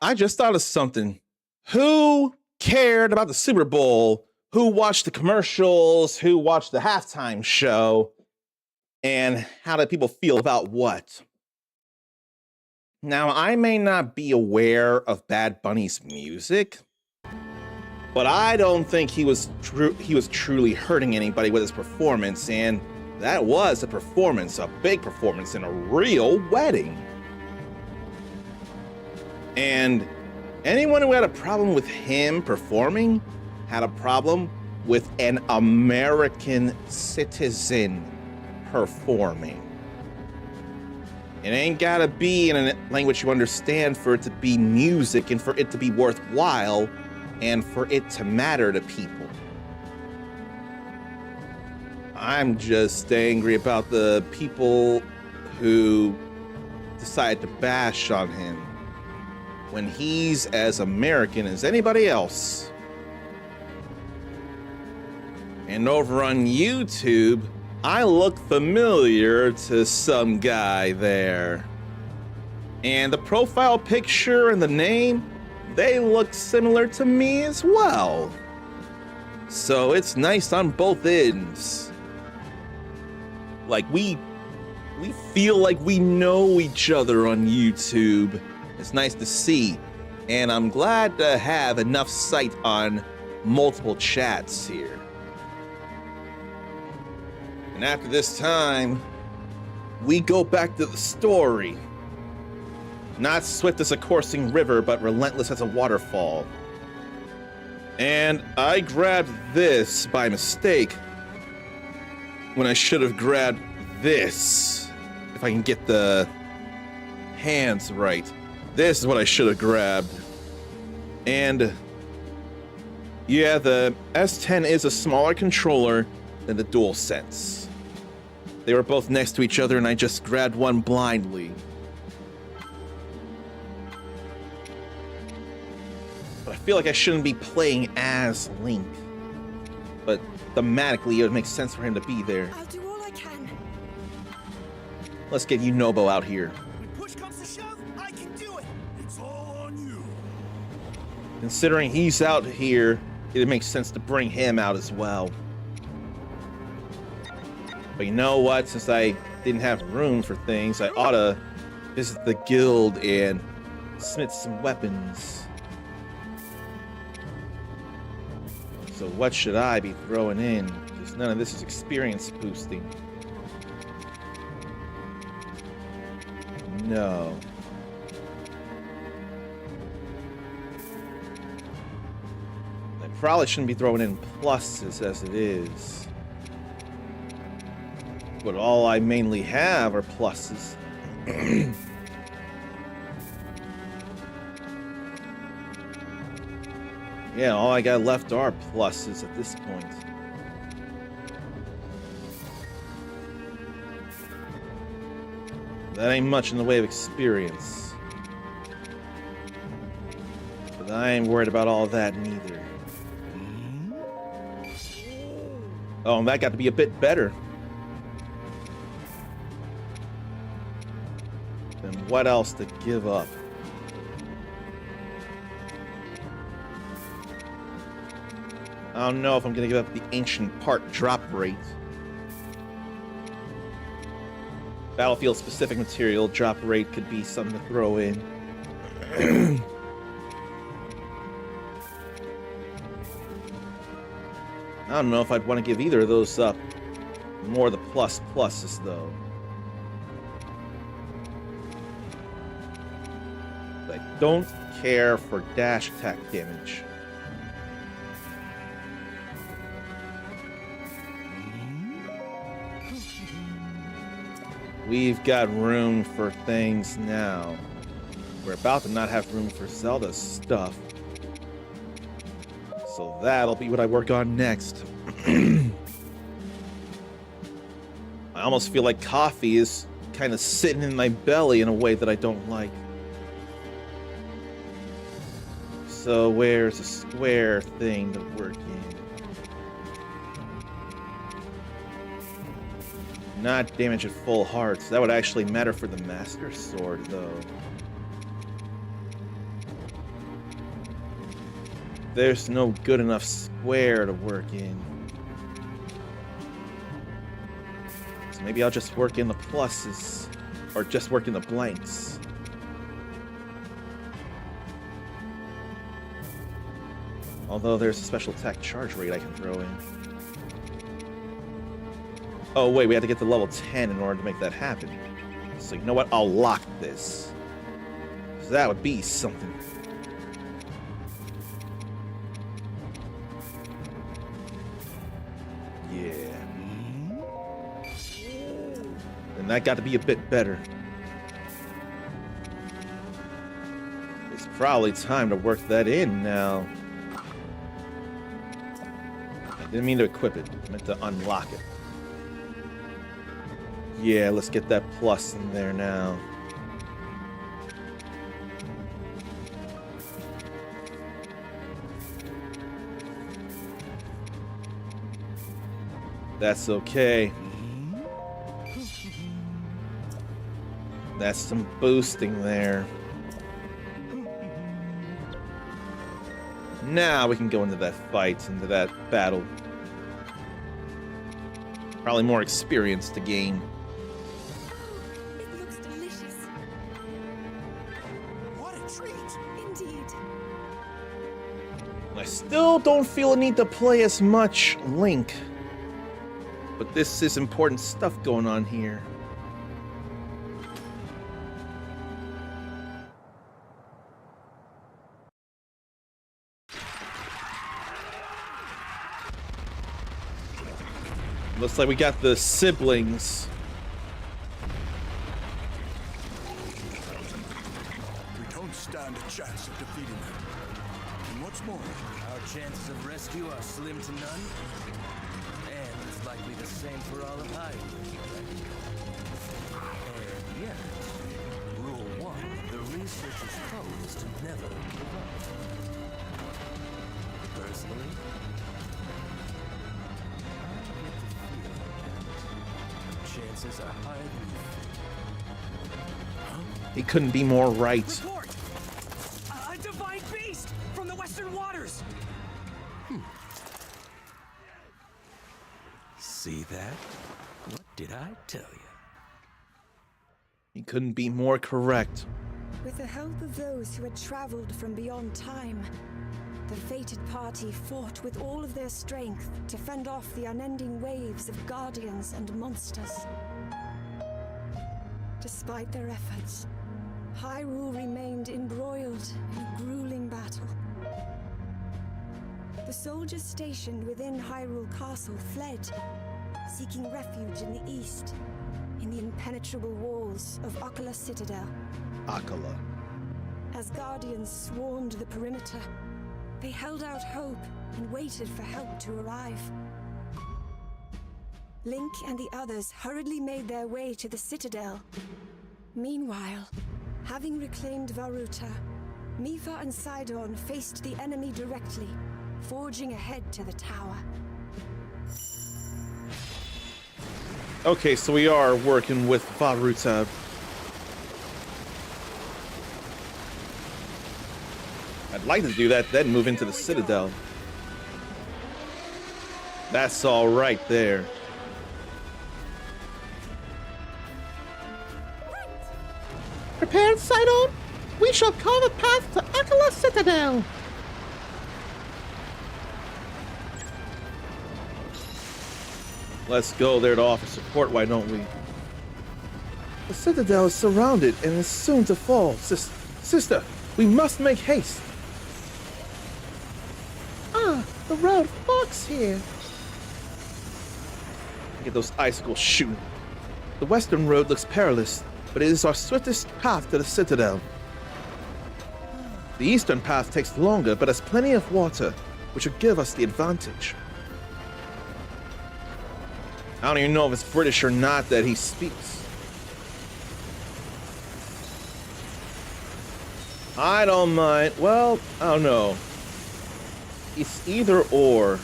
I just thought of something. Who cared about the Super Bowl? Who watched the commercials? Who watched the halftime show? And how did people feel about what? Now, I may not be aware of Bad Bunny's music, but I don't think he was truly hurting anybody with his performance, and that was a performance, a big performance in a real wedding. And anyone who had a problem with him performing had a problem with an American citizen performing. It ain't gotta be in a language you understand for it to be music and for it to be worthwhile and for it to matter to people. I'm just angry about the people who decide to bash on him when he's as American as anybody else. And over on YouTube, I look familiar to some guy there. And the profile picture and the name, they look similar to me as well. So it's nice on both ends. Like we feel like we know each other on YouTube. It's nice to see. And I'm glad to have enough sight on multiple chats here. And after this time, we go back to the story. Not swift as a coursing river, but relentless as a waterfall. And I grabbed this by mistake when I should have grabbed this. If I can get the hands right. This is what I should have grabbed. And yeah, the S10 is a smaller controller than the DualSense. They were both next to each other and I just grabbed one blindly. But I feel like I shouldn't be playing as Link. But thematically, it would make sense for him to be there. I'll do all I can. Let's get Yunobo out here. When push comes to shove, I can do it. It's all on you. Considering he's out here, it makes sense to bring him out as well. But you know what? Since I didn't have room for things, I oughta visit the guild and smith some weapons. So what should I be throwing in? Because none of this is experience boosting. No. I probably shouldn't be throwing in pluses as it is. But all I mainly have are pluses. Yeah, all I got left are pluses at this point. That ain't much in the way of experience. But I ain't worried about all that neither. Oh, and that got to be a bit better. Then what else to give up? I don't know if I'm gonna give up the ancient part drop rate. Battlefield specific material drop rate could be something to throw in. I don't know if I'd want to give either of those up. More the pluses though. I don't care for dash attack damage. We've got room for things now. We're about to not have room for Zelda stuff. So that'll be what I work on next. I almost feel like coffee is kind of sitting in my belly in a way that I don't like. So where's a square thing to work in? Not damage at full hearts. That would actually matter for the Master Sword, though. There's no good enough square to work in. So maybe I'll just work in the pluses. Or just work in the blanks. Although there's a special attack charge rate I can throw in. Oh wait, we have to get to level 10 in order to make that happen. So you know what? I'll lock this. So that would be something. Yeah. And that got to be a bit better. It's probably time to work that in now. I didn't mean to equip it. I meant to unlock it. Yeah, let's get that plus in there now. That's okay. That's some boosting there. Now we can go into that fight, into that battle. Probably more experience to gain. It looks delicious. What a treat! Indeed. I still don't feel a need to play as much Link. But this is important stuff going on here. Looks like we got the siblings. We don't stand a chance of defeating them. And what's more, Our chances of rescue are slim to none. And it's likely the same for all of Hyrule. And yet, Rule 1, the researcher's code is to never give up. Personally, chances are higher than you think. He couldn't be more right. report! A divine beast from the Western Waters! See that? What did I tell you? He couldn't be more correct. With the help of those who had traveled from beyond time, the fated party fought with all of their strength to fend off the unending waves of guardians and monsters. Despite their efforts, Hyrule remained embroiled in a grueling battle. The soldiers stationed within Hyrule Castle fled, seeking refuge in the east, in the impenetrable walls of Akala Citadel. Akala. As guardians swarmed the perimeter, they held out hope and waited for help to arrive. Link and the others hurriedly made their way to the Citadel. Meanwhile, having reclaimed Varuta, Mipha and Sidon faced the enemy directly, forging ahead to the tower. Okay, so we are working with Varuta. I'd like to do that, then move into the Citadel. That's all right there. Prepared, Sidon? We shall carve a path to Akala Citadel. Let's go there to offer support, why don't we? The Citadel is surrounded and is soon to fall. Sister, we must make haste. Ah, the road forks here. Get those icicles shooting. The western road looks perilous, but it is our swiftest path to the Citadel. The eastern path takes longer, but has plenty of water, which will give us the advantage. I don't even know if it's British or not that he speaks. I don't mind. Well, I don't know. It's either or.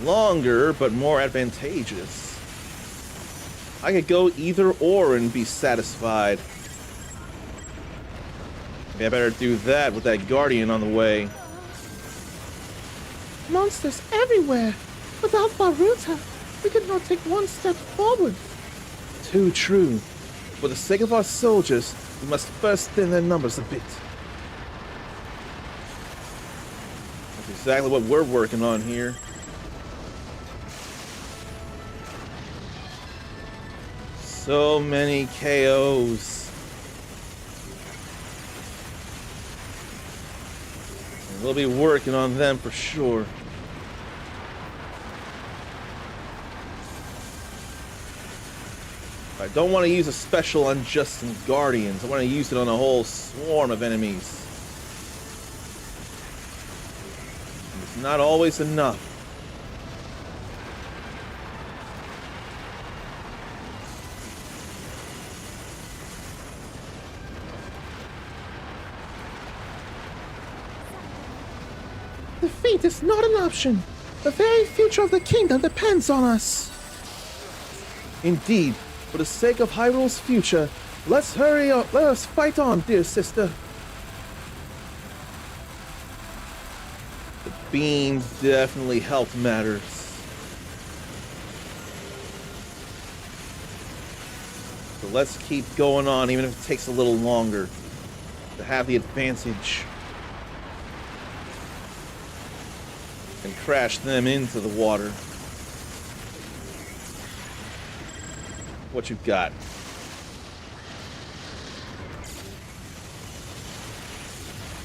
Longer, but more advantageous. I could go either or and be satisfied. Maybe I better do that with that guardian on the way. monsters everywhere. Without Baruta, we could not take one step forward. Too true. For the sake of our soldiers, we must first thin their numbers a bit. That's exactly what we're working on here. So many KOs. And we'll be working on them for sure. I don't want to use a special on just some guardians. I want to use it on a whole swarm of enemies. And it's not always enough. Defeat is not an option. The very future of the kingdom depends on us. Indeed, for the sake of Hyrule's future, let's hurry up. Let us fight on, dear sister. The beam definitely helped matters. So let's keep going on, even if it takes a little longer, to have the advantage. And crash them into the water. What you got?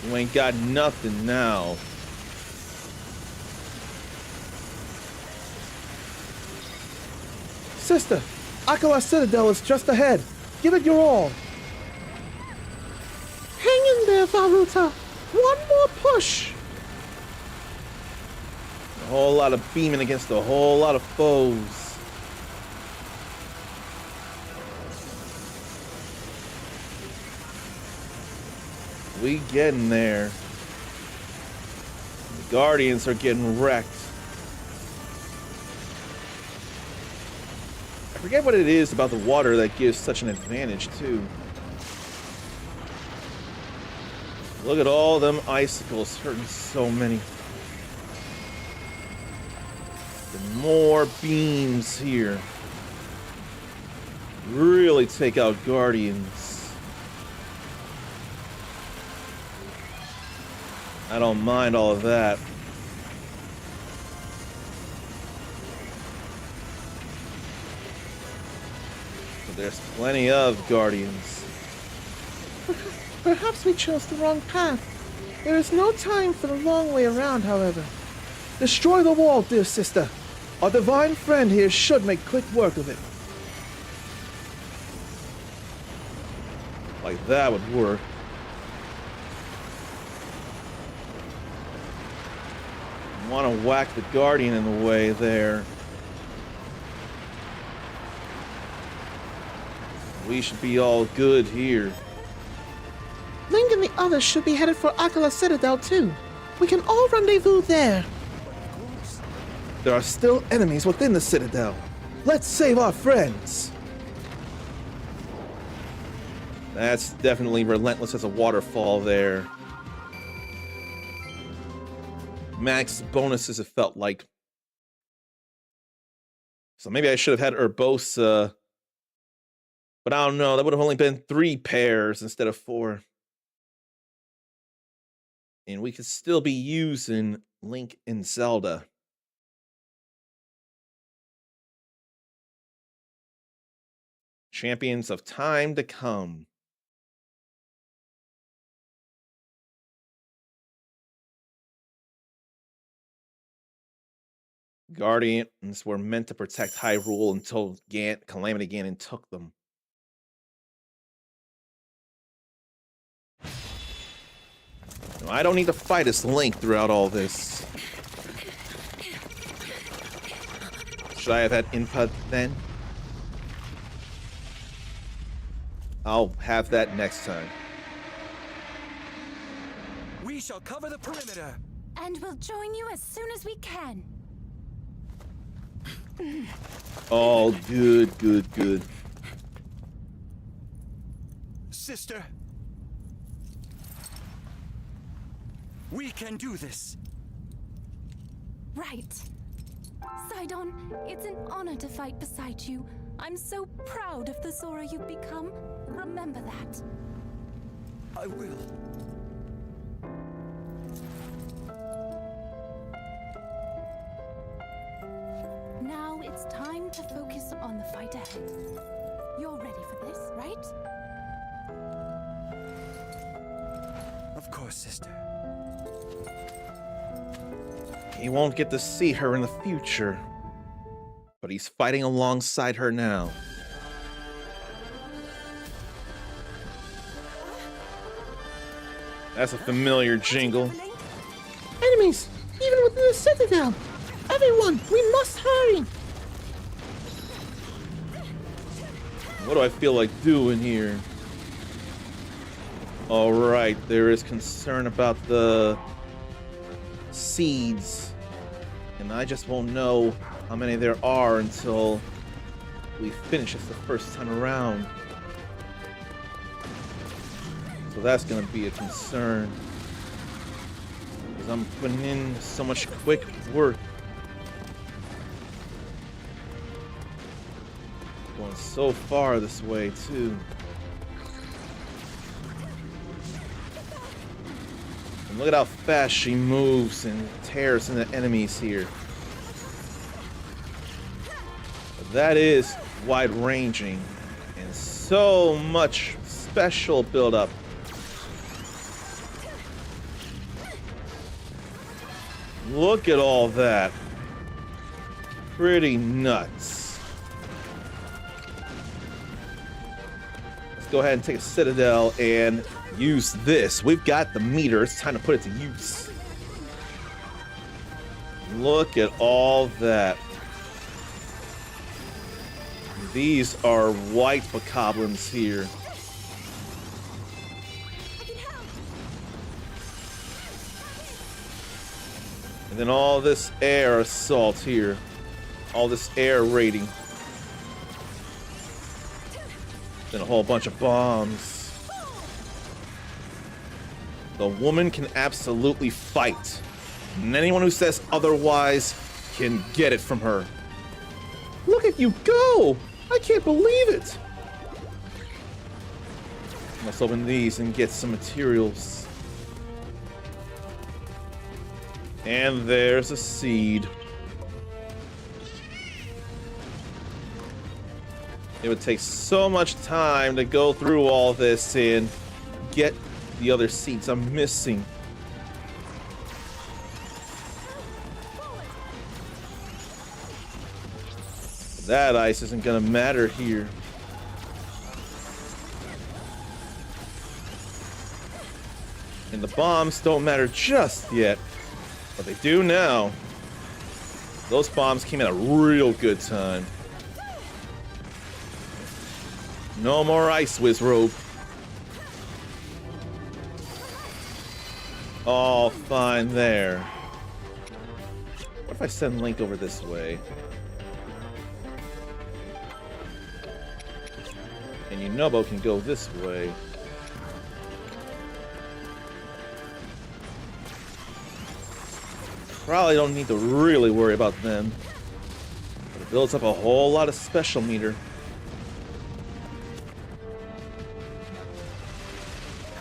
You ain't got nothing now. Sister, Akala Citadel is just ahead. Give it your all. Hang in there, Baruta. One more push. A whole lot of beaming against a whole lot of foes. We getting there. The Guardians are getting wrecked. I forget what it is about the water that gives such an advantage, too. Look at all them icicles hurting so many. The more beams here. Really take out Guardians. I don't mind all of that. But there's plenty of Guardians. Perhaps we chose the wrong path. There is no time for the long way around, however. Destroy the wall, dear sister. Our divine friend here should make quick work of it. Like that would work. Want to whack the Guardian in the way there. We should be all good here. Link and the others should be headed for Akala Citadel too. We can all rendezvous there. There are still enemies within the Citadel. Let's save our friends. That's definitely relentless as a waterfall there. Max bonuses, it felt like. So maybe I should have had Urbosa. But I don't know, that would have only been 3 pairs instead of 4. And we could still be using Link and Zelda. Champions of time to come. Guardians were meant to protect Hyrule until Calamity Ganon took them. No, I don't need to fight as Link throughout all this. Should I have had input then? I'll have that next time. We shall cover the perimeter. And we'll join you as soon as we can. Oh, good, good, good. Sister. We can do this. Right. Sidon, it's an honor to fight beside you. I'm so proud of the Zora you've become. Remember that. I will. Now it's time to focus on the fight ahead. You're ready for this, right? Of course, sister. He won't get to see her in the future, but he's fighting alongside her now. That's a familiar jingle. Enemies, even within the Citadel. Everyone, we must hurry. What do I feel like doing here? Alright, there is concern about the seeds. And I just won't know how many there are until we finish this the first time around. So that's gonna be a concern. Because I'm putting in so much quick work. Going so far this way too. And look at how fast she moves and tears into enemies here. But that is wide-ranging and so much special build-up. Look at all that. Pretty nuts. Let's go ahead and take a Citadel and use this. We've got the meter. It's time to put it to use. Look at all that. These are white bokoblins here. And then all this air assault here. All this air raiding. Then a whole bunch of bombs. The woman can absolutely fight. And anyone who says otherwise can get it from her. Look at you go! I can't believe it! Let's open these and get some materials. And there's a seed. It would take so much time to go through all this and get the other seeds I'm missing. That ice isn't gonna matter here. And the bombs don't matter just yet, but they do now. Those bombs came at a real good time. No more Ice Whiz Robe. All fine there. What if I send Link over this way? And Yunobo can go this way. Probably don't need to really worry about them. But it builds up a whole lot of special meter.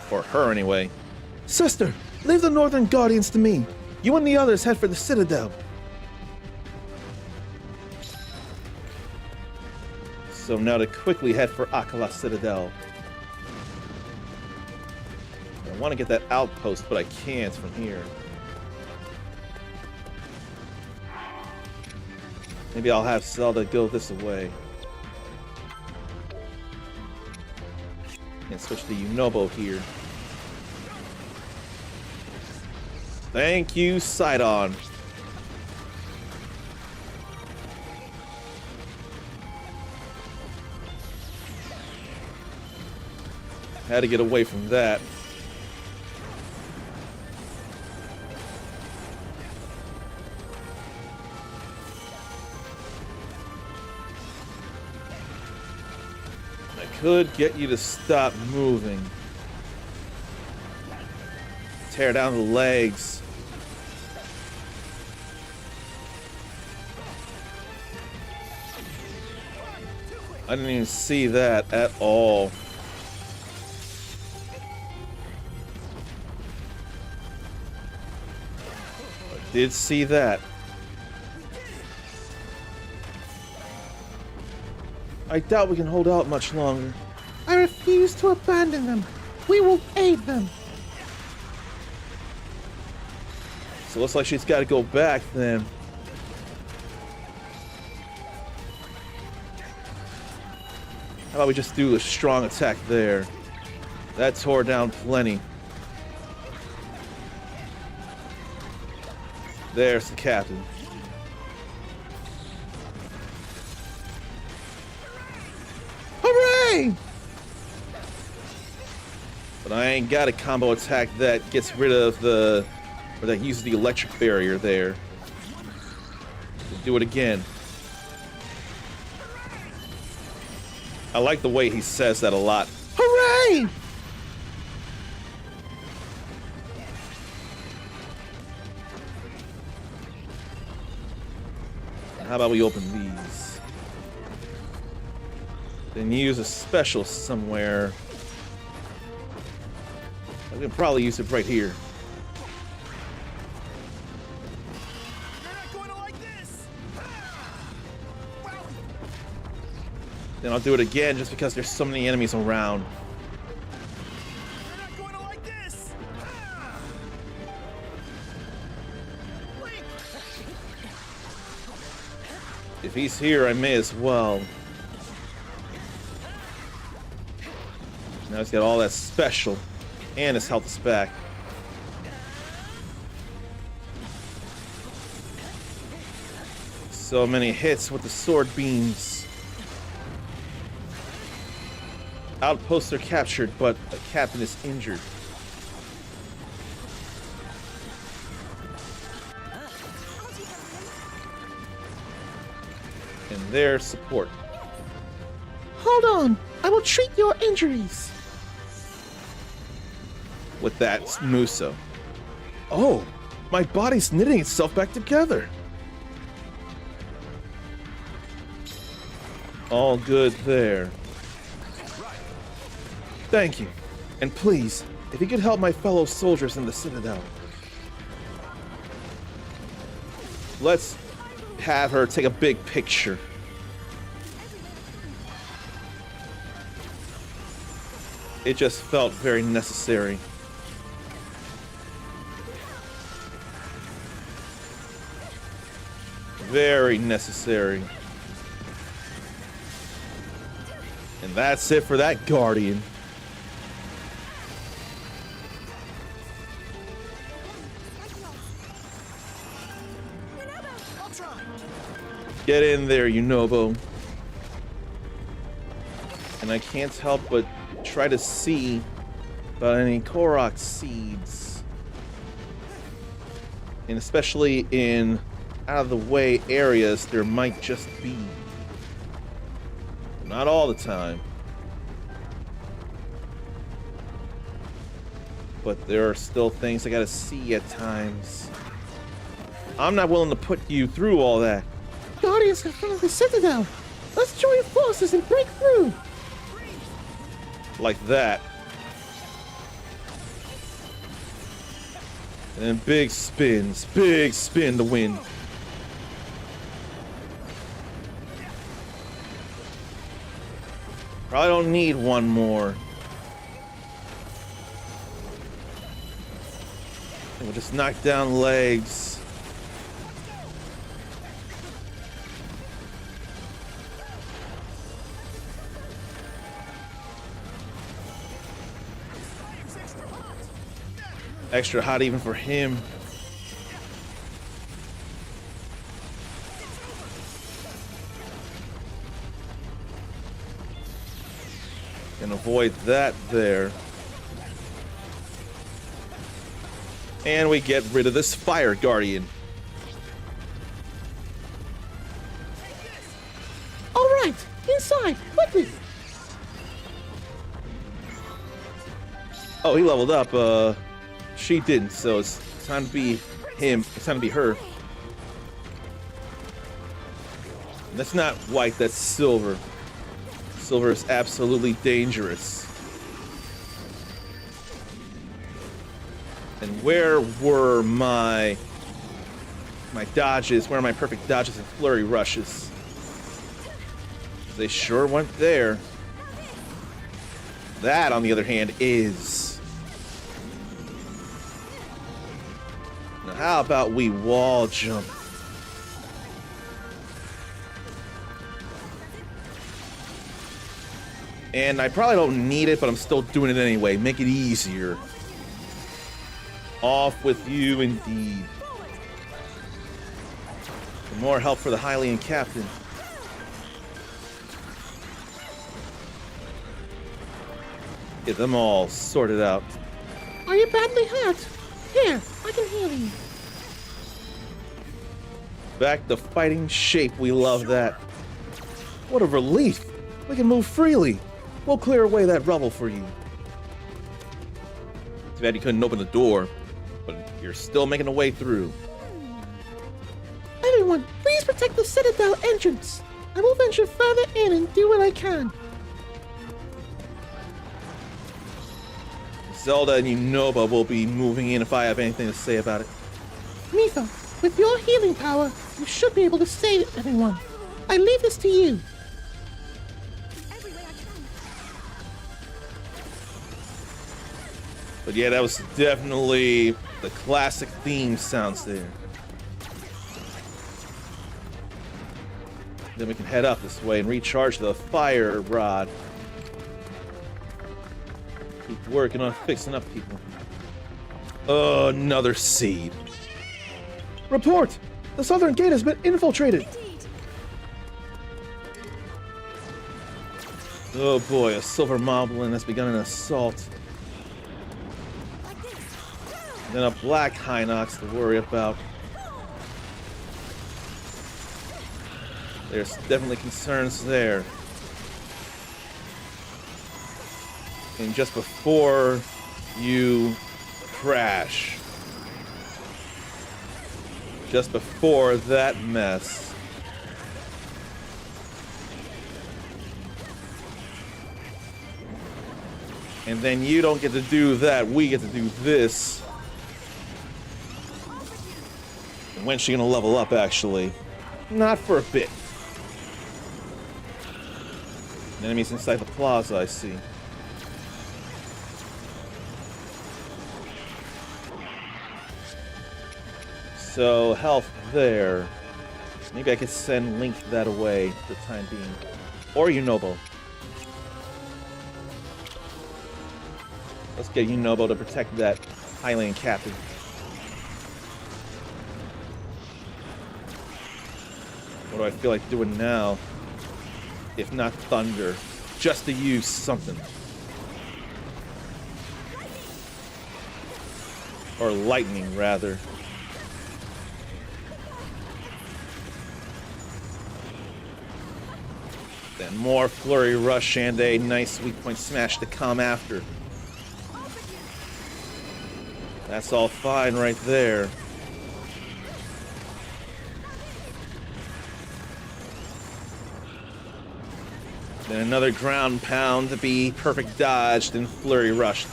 For her, anyway. Sister, leave the Northern Guardians to me. You and the others head for the Citadel. So now to quickly head for Akkala Citadel. I want to get that outpost, but I can't from here. Maybe I'll have Zelda go this way. And switch to Yunobo here. Thank you, Sidon. Had to get away from that. I could get you to stop moving. Tear down the legs. I didn't even see that at all. I did see that. I doubt we can hold out much longer. I refuse to abandon them. We will aid them. So it looks like she's got to go back then. How about we just do a strong attack there? That tore down plenty. There's the captain. Hooray! But I ain't got a combo attack that gets rid of the... or that uses the electric barrier there. We'll do it again. I like the way he says that a lot. Hooray! How about we open these? Then use a special somewhere. I can probably use it right here. You're not going to like this! Then I'll do it again just because there's so many enemies around. You're not going to like this! If he's here, I may as well. Now he's got all that special, and his health is back. So many hits with the sword beams. Outposts are captured, but the captain is injured. And their support. Hold on. I will treat your injuries. With that, Muso. Oh, my body's knitting itself back together. All good there. Thank you. And please, if you could help my fellow soldiers in the Citadel. Let's have her take a big picture. It just felt very necessary. Very necessary. And that's it for that Guardian. Get in there, Yunobo. And I can't help but try to see about any Korok seeds. And especially in out of the way areas, there might just be. Not all the time. But there are still things I gotta see at times. I'm not willing to put you through all that. Guardians have found the Citadel. Let's join forces and break through. Like that. And then big spins. Big spin to win. Probably don't need one more. We'll just knock down legs. Extra hot even for him. Can avoid that there. And we get rid of this Fire Guardian. All right, inside, quickly. Oh, he leveled up. She didn't, so it's time to be him. It's time to be her. That's not white, that's silver. Silver is absolutely dangerous. And where were my dodges? Where are my perfect dodges and flurry rushes? They sure went there. That, on the other hand, is... Now, how about we wall jump? And I probably don't need it, but I'm still doing it anyway. Make it easier. Off with you, indeed. More help for the Hylian captain. Get them all sorted out. Are you badly hurt? Here, I can heal you. Back to fighting shape. We love that. What a relief. We can move freely. We'll clear away that rubble for you. Too bad you couldn't open the door, but you're still making a way through. Everyone, please protect the Citadel entrance. I will venture further in and do what I can. Zelda and Yunoba will be moving in if I have anything to say about it. Mipha, with your healing power, you should be able to save everyone. I leave this to you. But yeah, that was definitely the classic theme sounds there. Then we can head up this way and recharge the fire rod. Keep working on fixing up people. Another seed. Report! The southern gate has been infiltrated. Oh boy, a silver moblin has begun an assault. Then a black Hinox to worry about. There's definitely concerns there. And just before you crash, just before that mess, and then you don't get to do that, we get to do this. And when's she gonna level up, actually? Not for a bit. Enemies inside the plaza, I see. So, health there. Maybe I could send Link that away for the time being. Or Yunobo. Let's get Yunobo to protect that Hylian captain. What do I feel like doing now? If not thunder. Just to use something. Or lightning, rather. Then more flurry rush and a nice weak point smash to come after. That's all fine right there. Then another ground pound to be perfect dodged and flurry rushed.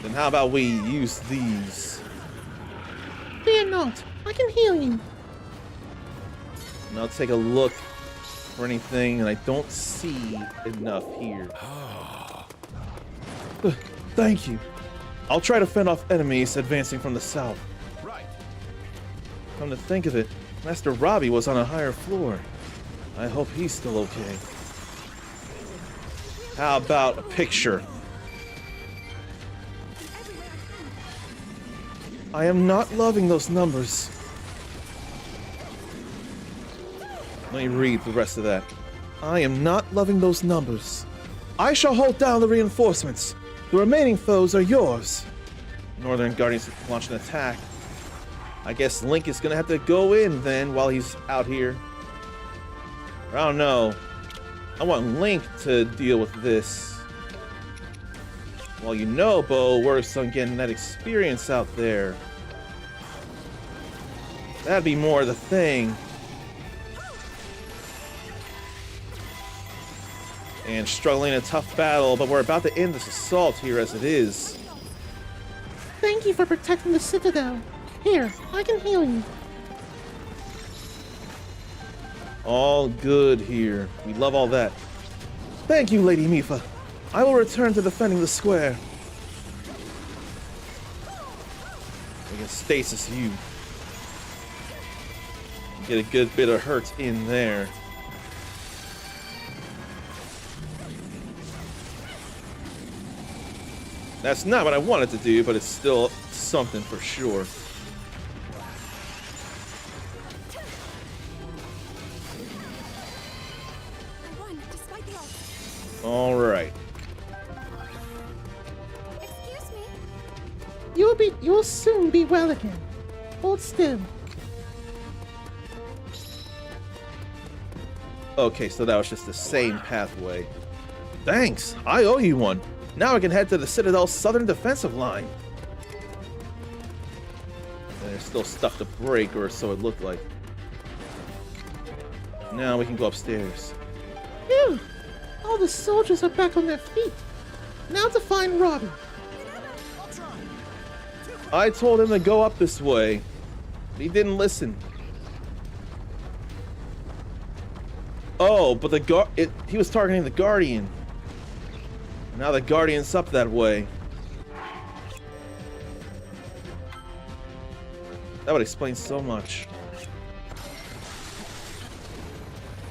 Then how about we use these? Fear not, I can heal you. And I'll take a look for anything, and I don't see enough here. Thank you. I'll try to fend off enemies advancing from the south. Right. Come to think of it, Master Robbie was on a higher floor. I hope he's still okay. How about a picture? I am not loving those numbers. Let me read the rest of that. I am not loving those numbers. I shall hold down the reinforcements. The remaining foes are yours. Northern Guardians launched an attack. I guess Link is gonna have to go in then while he's out here. I don't know. I want Link to deal with this. Well, Yunobo works on getting that experience out there. That'd be more the thing. And struggling in a tough battle, but we're about to end this assault here as it is. Thank you for protecting the Citadel. Here, I can heal you. All good here. We love all that. Thank you, Lady Mipha. I will return to defending the square. We can stasis you. Get a good bit of hurt in there. That's not what I wanted to do, but it's still something for sure. I won, despite the odds. All right. Excuse me. You'll soon be well again. Hold still. Okay, so that was just the same pathway. Thanks, I owe you one. Now I can head to the Citadel's southern defensive line. There's still stuff to break, or so it looked like. Now we can go upstairs. Phew! All the soldiers are back on their feet. Now to find Robbie. I told him to go up this way. He didn't listen. Oh, but he was targeting the Guardian. Now the Guardian's up that way. That would explain so much.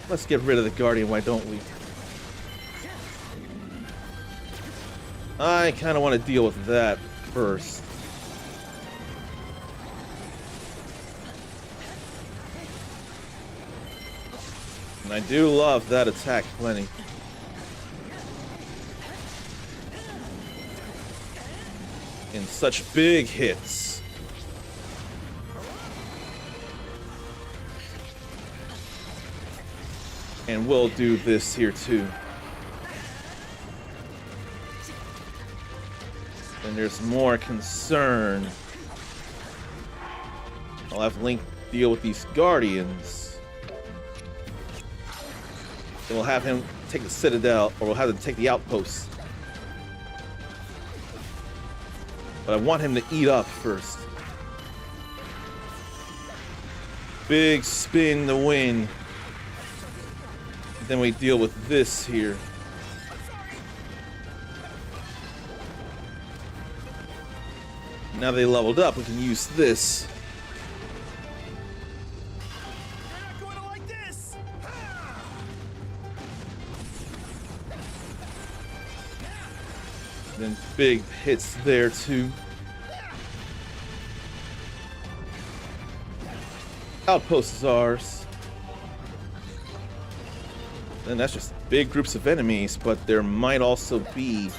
Let's get rid of the Guardian, why don't we? I kind of want to deal with that first. And I do love that attack plenty. In such big hits. And we'll do this here too. And there's more concern. I'll have Link deal with these Guardians. Then we'll have him take the Citadel, or we'll have him take the outposts. But I want him to eat up first. Big spin to win. Then we deal with this here. Now they leveled up, we can use this. Then big hits there too. Outpost is ours. Then that's just big groups of enemies, but there might also be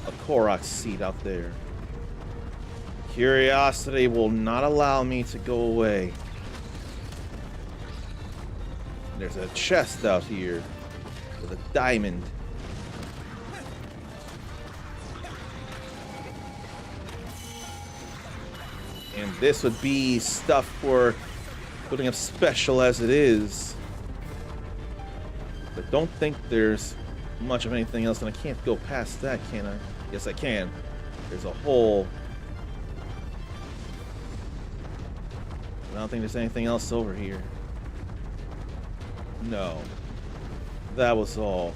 a Korok seed out there. Curiosity will not allow me to go away. There's a chest out here with a diamond. And this would be stuff for putting up special as it is. But don't think there's much of anything else, and I can't go past that, can I? Yes, I can. There's a hole. I don't think there's anything else over here. No. That was all.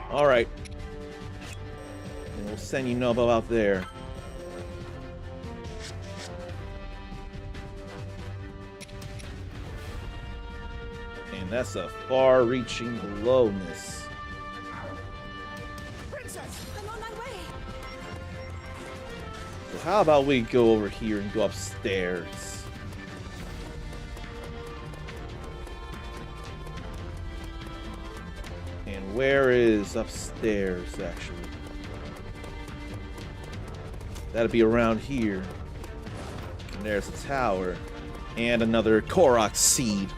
Alright. And we'll send you Nobo out there. And that's a far-reaching blowness. Princess, I'm on my way. So how about we go over here and go upstairs? And where is upstairs, actually? That'd be around here. And there's a tower. And another Korok seed.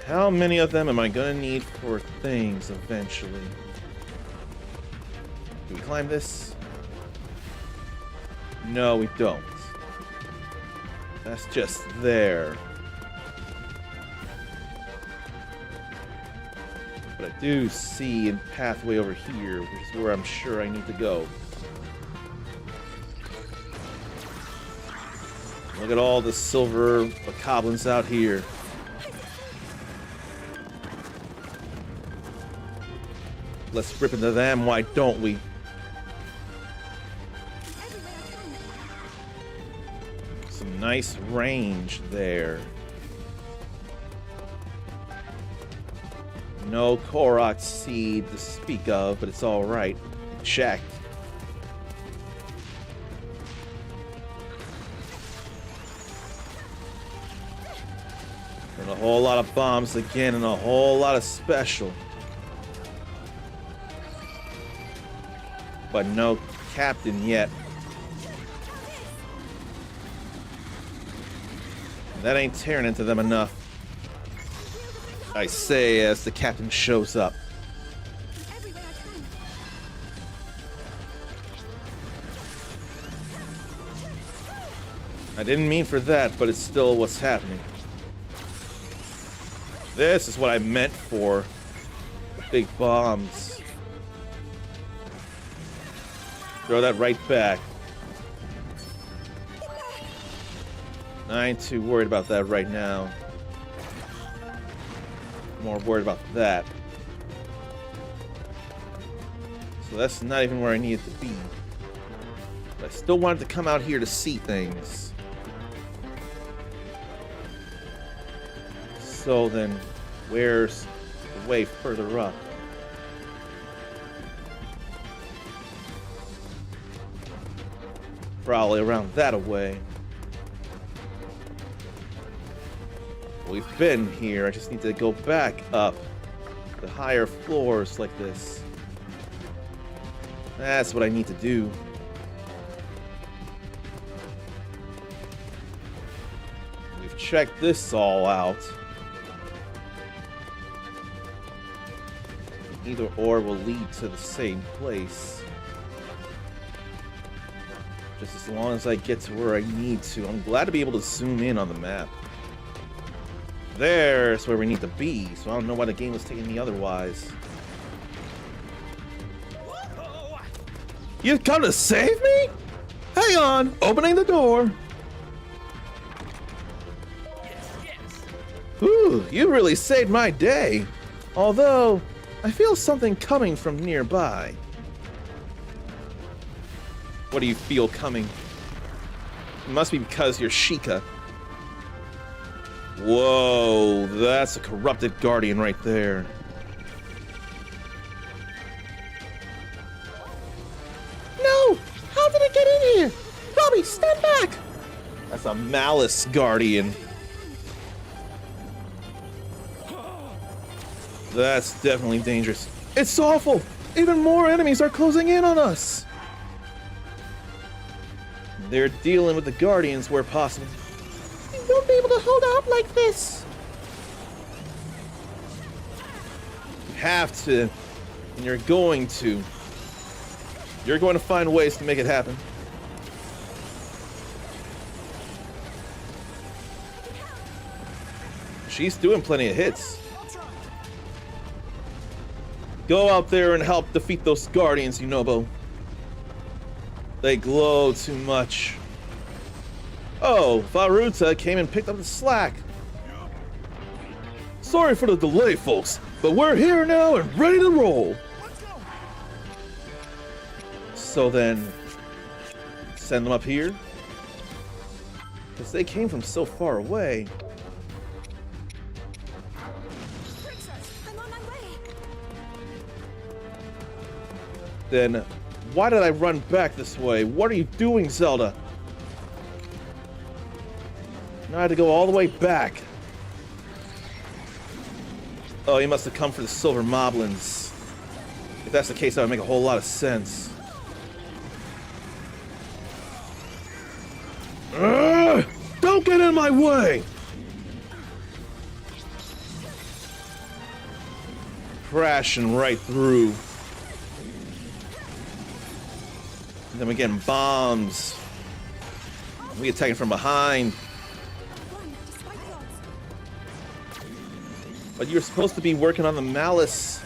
How many of them am I gonna need for things eventually? Do we climb this? No, we don't. That's just there. But I do see a pathway over here, which is where I'm sure I need to go. Look at all the silver bokoblins out here. Let's rip into them, why don't we? Some nice range there. No Korok seed to speak of, but it's alright. Checked. And a whole lot of bombs again, and a whole lot of special. But no captain yet. That ain't tearing into them enough. I say as the captain shows up. I didn't mean for that, but it's still what's happening. This is what I meant for. The big bombs. Throw that right back. I ain't too worried about that right now. More worried about that. So that's not even where I needed to be. But I still wanted to come out here to see things. So then, where's the way further up? Probably around that away. We've been here, I just need to go back up the higher floors like this. That's what I need to do. We've checked this all out. Either or will lead to the same place. Just as long as I get to where I need to. I'm glad to be able to zoom in on the map. There's where we need to be, so I don't know why the game was taking me otherwise. You come to save me? Hang on, opening the door. Ooh, you really saved my day. Although, I feel something coming from nearby. What do you feel coming? It must be because you're Sheikah. Whoa, that's a corrupted guardian right there. No! How did it get in here? Robbie, stand back! That's a malice guardian. That's definitely dangerous. It's awful! Even more enemies are closing in on us! They're dealing with the guardians where possible. You won't be able to hold out like this! You have to, and you're going to. You're going to find ways to make it happen. She's doing plenty of hits. Go out there and help defeat those guardians, Yunobo. They glow too much. Oh, Vah-Ruta came and picked up the slack. Sorry for the delay, folks, but we're here now and ready to roll. So then, send them up here? Because they came from so far away. I'm on my way. Then, why did I run back this way? What are you doing, Zelda? Now I had to go all the way back. Oh, you must have come for the silver moblins. If that's the case, that would make a whole lot of sense. Don't get in my way! Crashing right through. And then we get bombs We attacking from behind. Run, despite the odds. But you're supposed to be working on the Malice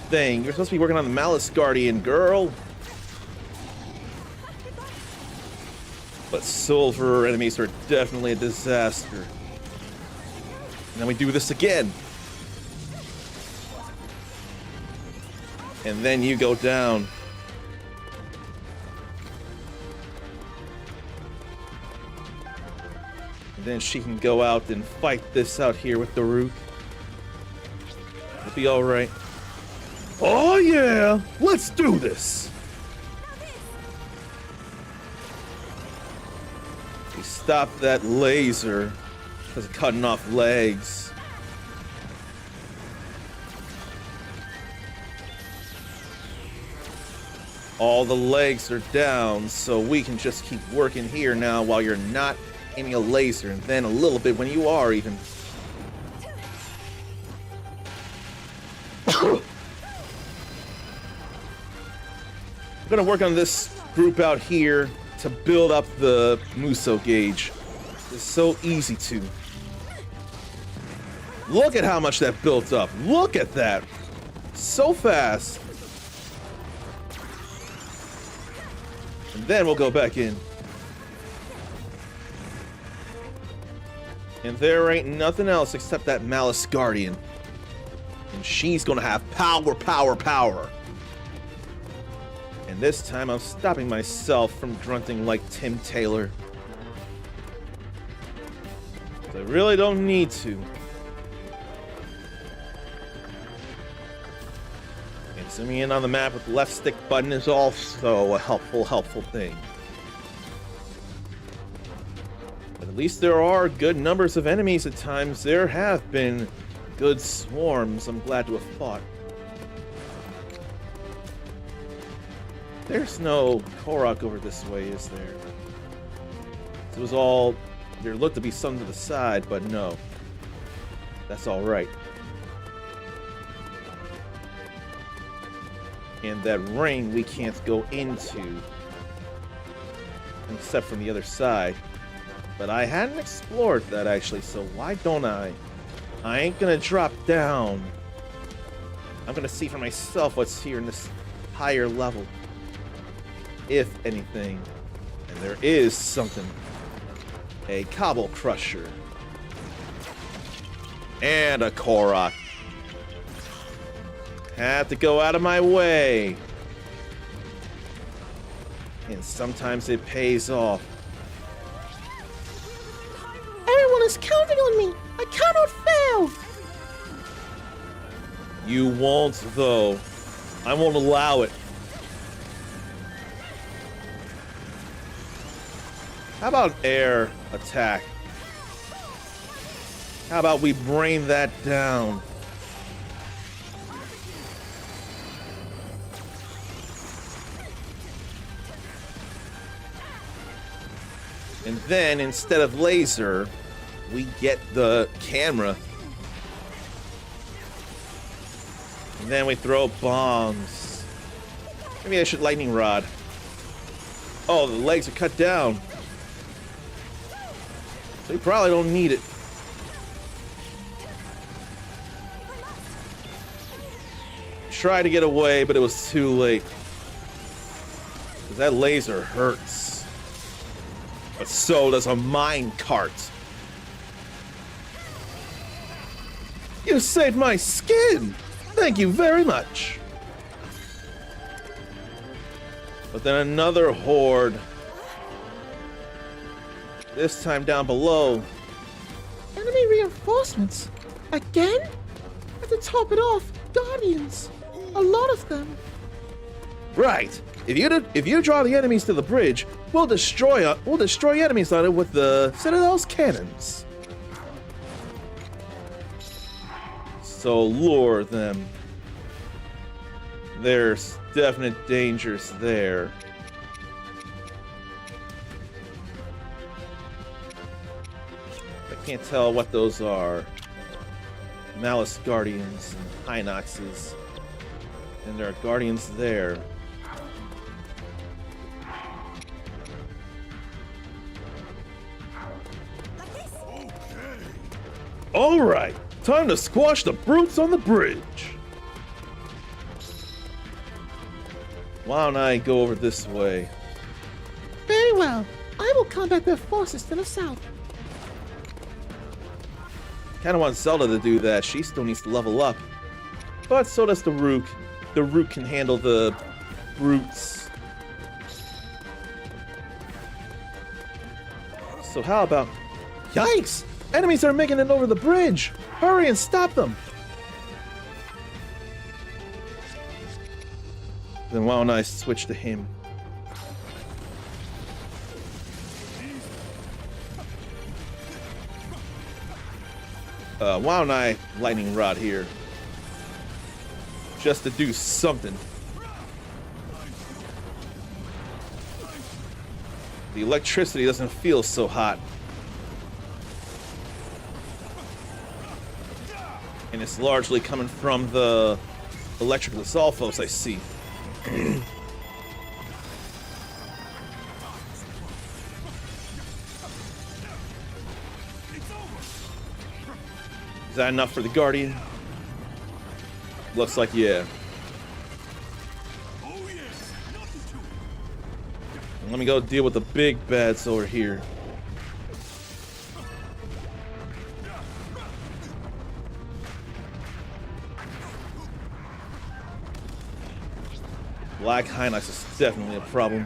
thing. You're supposed to be working on the Malice Guardian, girl. But silver enemies are definitely a disaster. And then we do this again. And then you go down. And then she can go out and fight this out here with the Daruk. It'll be alright. Oh yeah! Let's do this! We stop that laser because of cutting off legs. All the legs are down, so we can just keep working here now while you're not aiming a laser, and then a little bit when you are even. I'm gonna work on this group out here to build up the Muso gauge. It's so easy to. Look at how much that built up. Look at that. So fast. And then we'll go back in. And there ain't nothing else except that Malice Guardian. And she's gonna have power, power, power. And this time I'm stopping myself from grunting like Tim Taylor. I really don't need to. And zooming in on the map with the left stick button is also a helpful thing. But at least there are good numbers of enemies at times. There have been good swarms I'm glad to have fought. There's no Korok over this way, is there? It was all... There looked to be some to the side, but no. That's alright. And that ring we can't go into. Except from the other side. But I hadn't explored that actually, so why don't I? I ain't gonna drop down. I'm gonna see for myself what's here in this higher level. If anything. And there is something. A Cobble Crusher. And a Korok. Had to go out of my way. And sometimes it pays off. Everyone is counting on me. I cannot fail. You won't, though. I won't allow it. How about air attack? How about we brain that down? And then, instead of laser, we get the camera. And then we throw bombs. Maybe I should lightning rod. Oh, the legs are cut down. So you probably don't need it. Tried to get away, but it was too late. 'Cause that laser hurts. But so does a mine cart. You saved my skin! Thank you very much! But then another horde. This time down below. Enemy reinforcements? Again? And to top it off, Guardians. A lot of them. Right. If you draw the enemies to the bridge, we'll destroy enemies on it with the Citadel's cannons. So lure them. There's definite dangers there. I can't tell what those are. Malice Guardians and Hinoxes. And there are Guardians there. All right, time to squash the brutes on the bridge. Why don't I go over this way? Very well. I will combat their forces to the south. Kind of want Zelda to do that. She still needs to level up. But so does the Rook. The Rook can handle the brutes. So how about... Yikes! Enemies are making it over the bridge! Hurry and stop them! Then why don't I switch to him? Why don't I lightning rod here? Just to do something. The electricity doesn't feel so hot. And it's largely coming from the electrical Zolfos I see. Is that enough for the Guardian? Looks like yeah. Let me go deal with the big bads over here. Black Hinox is definitely a problem.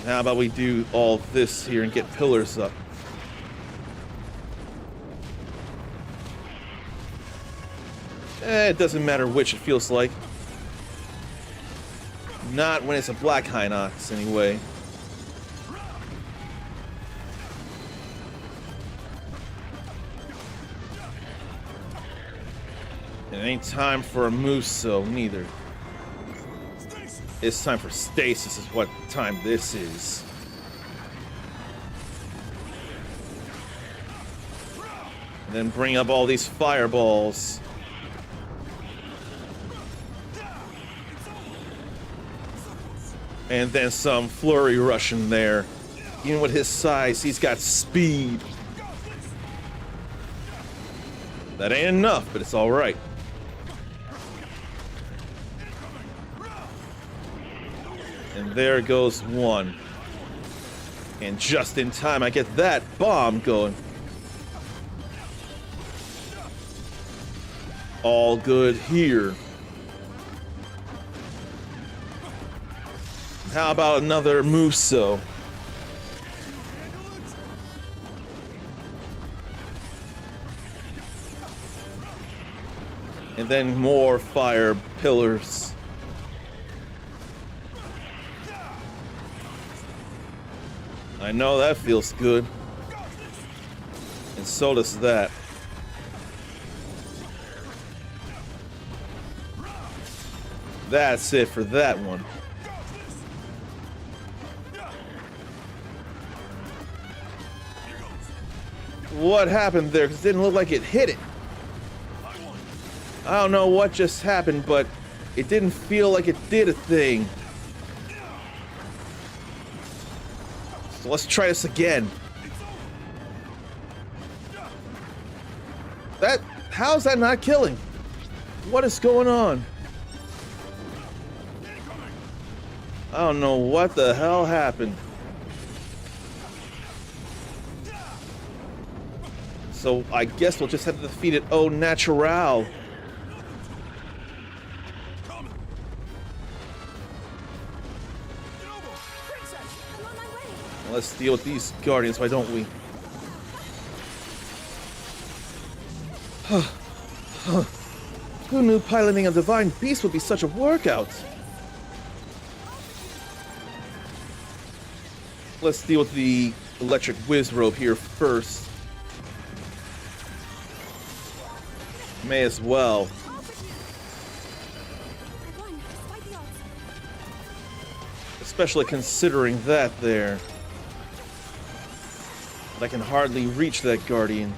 How about we do all this here and get pillars up? It doesn't matter which, it feels like. Not when it's a Black Hinox, anyway. It ain't time for a Muso, neither. It's time for stasis, is what time this is. And then bring up all these fireballs. And then some flurry rush in there. Even with his size, he's got speed. That ain't enough, but it's all right. And there goes one. And just in time, I get that bomb going. All good here. How about another Muso? And then more fire pillars. I know that feels good. And so does that. That's it for that one. What happened there? 'Cause it didn't look like it hit it. I don't know what just happened, but it didn't feel like it did a thing. So let's try this again. How's that not killing? What is going on? I don't know what the hell happened. So I guess we'll just have to defeat it au natural. Let's deal with these guardians, why don't we? Who knew piloting a divine beast would be such a workout? Let's deal with the electric whiz robe here first. May as well. Especially considering that there. But I can hardly reach that guardian.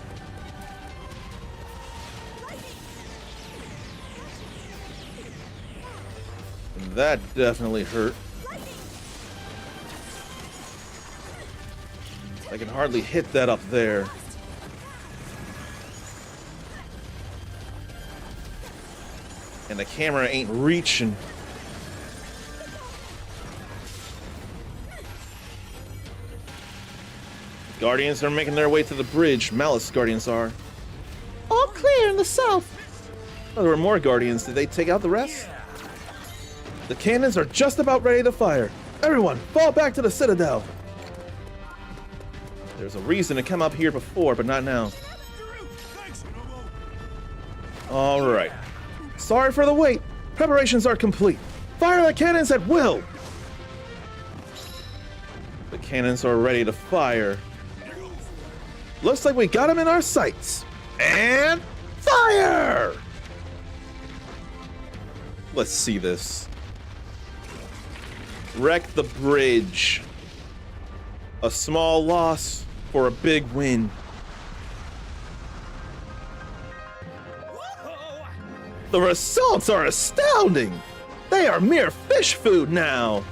And that definitely hurt. I can hardly hit that up there. And the camera ain't reaching. Guardians are making their way to the bridge. Malice Guardians are. All clear in the south. Oh, there were more Guardians. Did they take out the rest? The cannons are just about ready to fire. Everyone, fall back to the Citadel. There's a reason to come up here before, but not now. All right. Sorry for the wait. Preparations are complete. Fire the cannons at will. The cannons are ready to fire. Looks like we got them in our sights. And fire! Let's see this. Wreck the bridge. A small loss for a big win. The results are astounding! They are mere fish food now!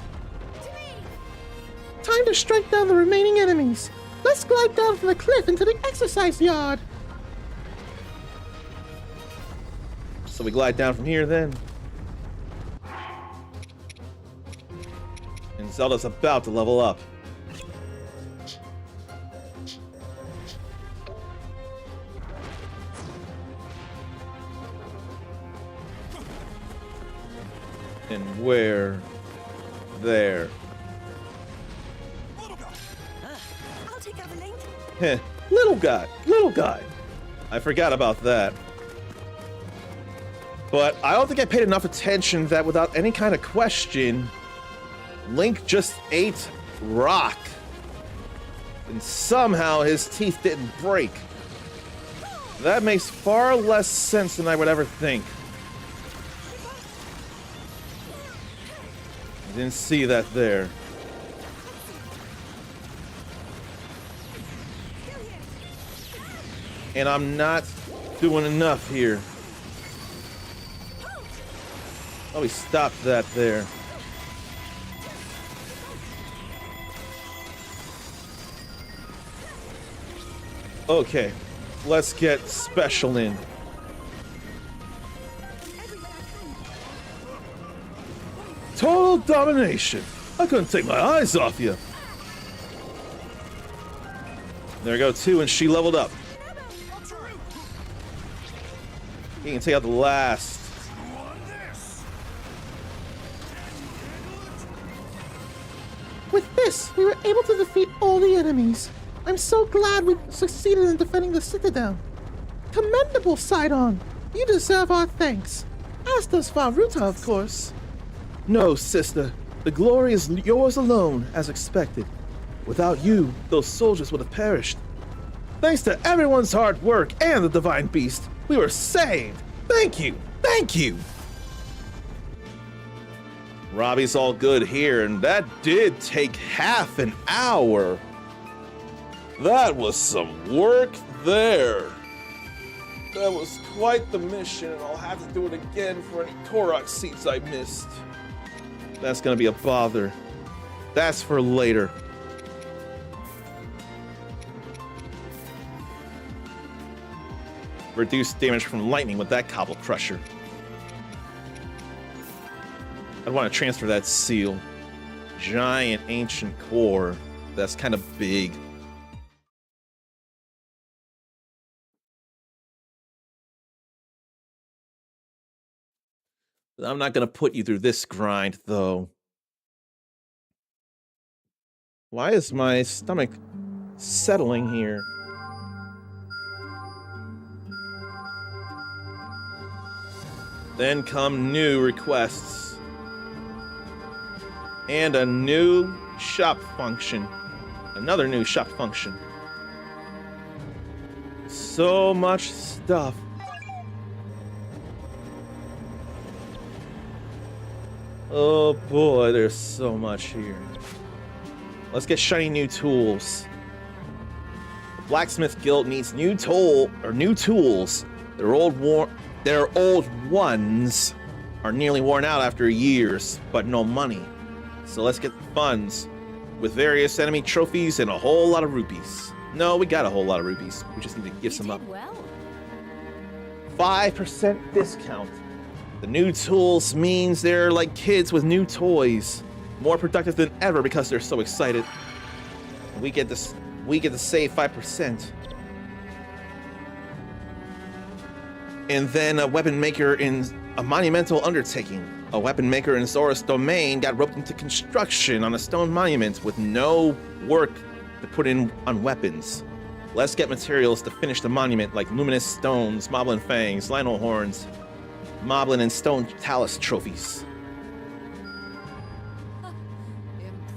Time to strike down the remaining enemies. Let's glide down from the cliff into the exercise yard. So we glide down from here then. And Zelda's about to level up. And where? There. I'll take over Link. Heh, little guy. I forgot about that. But I don't think I paid enough attention that without any kind of question, Link just ate rock. And somehow his teeth didn't break. That makes far less sense than I would ever think. I didn't see that there. And I'm not doing enough here. Oh, he stopped that there. Okay, let's get special in. Total domination. I couldn't take my eyes off you. There we go, 2, and she leveled up. He can take out the last. With this, we were able to defeat all the enemies. I'm so glad we succeeded in defending the Citadel. Commendable, Sidon. You deserve our thanks. As does Varuta, of course. No, sister. The glory is yours alone, as expected. Without you, those soldiers would have perished. Thanks to everyone's hard work and the Divine Beast, we were saved. Thank you. Thank you. Robbie's all good here, and that did take half an hour. That was some work there. That was quite the mission, and I'll have to do it again for any Korok seats I missed. That's gonna be a bother. That's for later. Reduce damage from lightning with that Cobble Crusher. I'd want to transfer that seal. Giant ancient core. That's kind of big. I'm not going to put you through this grind, though. Why is my stomach settling here? Then come new requests. And a new shop function. Another new shop function. So much stuff. Oh boy, there's so much here. Let's get shiny new tools. The Blacksmith Guild needs new tools. Their old ones are nearly worn out after years, but no money. So let's get funds. with various enemy trophies and a whole lot of rupees. No, we got a whole lot of rupees. We just need to give some up. Well, 5% discount. The new tools means they're like kids with new toys. More productive than ever because they're so excited. We get to save 5%. And then a weapon maker in a monumental undertaking. A weapon maker in Zora's domain got roped into construction on a stone monument with no work to put in on weapons. Let's get materials to finish the monument like luminous stones, moblin fangs, Lionel horns, moblin and stone talus trophies.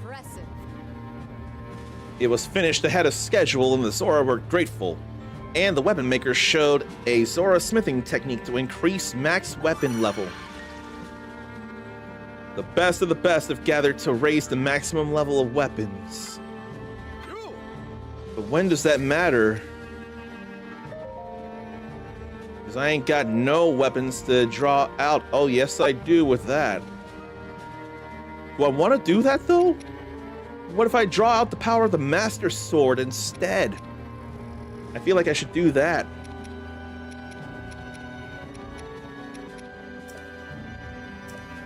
impressive. It was finished ahead of schedule and the Zora were grateful. And the weapon maker showed a Zora smithing technique to increase max weapon level. The best of the best have gathered to raise the maximum level of weapons. But when does that matter? Because I ain't got no weapons to draw out. Oh, yes, I do with that. Do I want to do that, though? What if I draw out the power of the Master Sword instead? I feel like I should do that.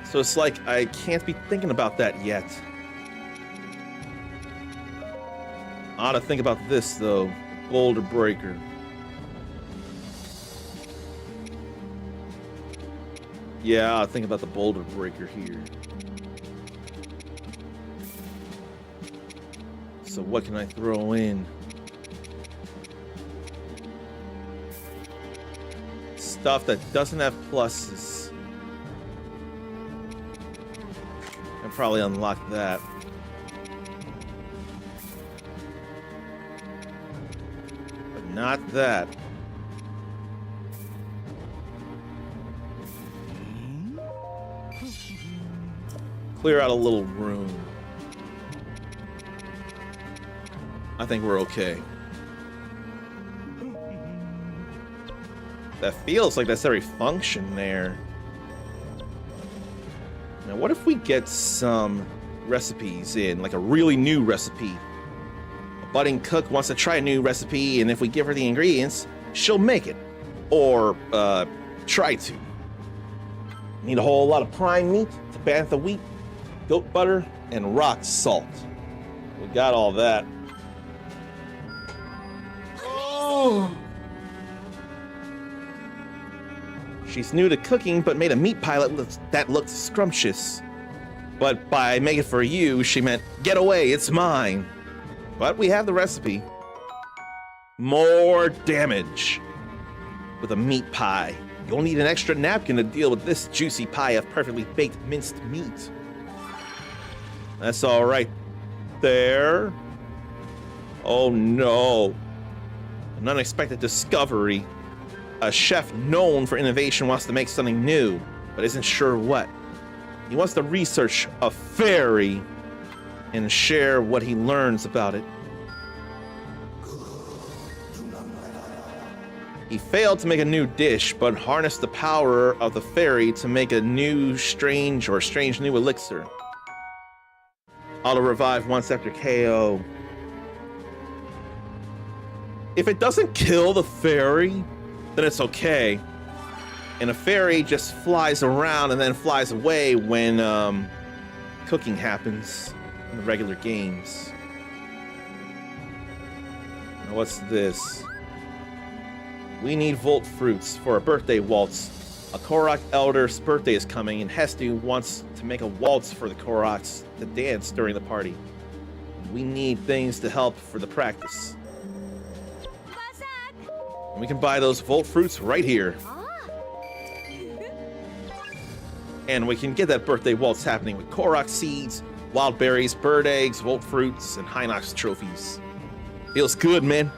So it's like I can't be thinking about that yet. I ought to think about this, though. Boulder Breaker. Yeah, I ought to think about the Boulder Breaker here. So what can I throw in? Stuff that doesn't have pluses. I'll probably unlock that. But not that. Clear out a little room. I think we're okay. That feels like that's every function there. Now, what if we get some recipes in, like a really new recipe? A budding cook wants to try a new recipe, and if we give her the ingredients, she'll make it. Or, try to. Need a whole lot of prime meat, Tabantha wheat, goat butter, and rock salt. We got all that. Oh! She's new to cooking, but made a meat pie that looked scrumptious. But by make it for you, she meant, get away, it's mine. But we have the recipe. More damage with a meat pie. You'll need an extra napkin to deal with this juicy pie of perfectly baked minced meat. That's all right there. Oh no. An unexpected discovery. A chef known for innovation wants to make something new, but isn't sure what. He wants to research a fairy and share what he learns about it. He failed to make a new dish, but harnessed the power of the fairy to make a new strange new elixir. Auto revive once after KO. If it doesn't kill the fairy, then it's okay. And a fairy just flies around and then flies away when cooking happens in the regular games. Now what's this? We need Volt Fruits for a birthday waltz. A Korok Elder's birthday is coming, and Hestu wants to make a waltz for the Koroks to dance during the party. We need things to help for the practice. And we can buy those Volt Fruits right here. And we can get that birthday waltz happening with Korok seeds, wild berries, bird eggs, Volt Fruits, and Hinox trophies. Feels good, man.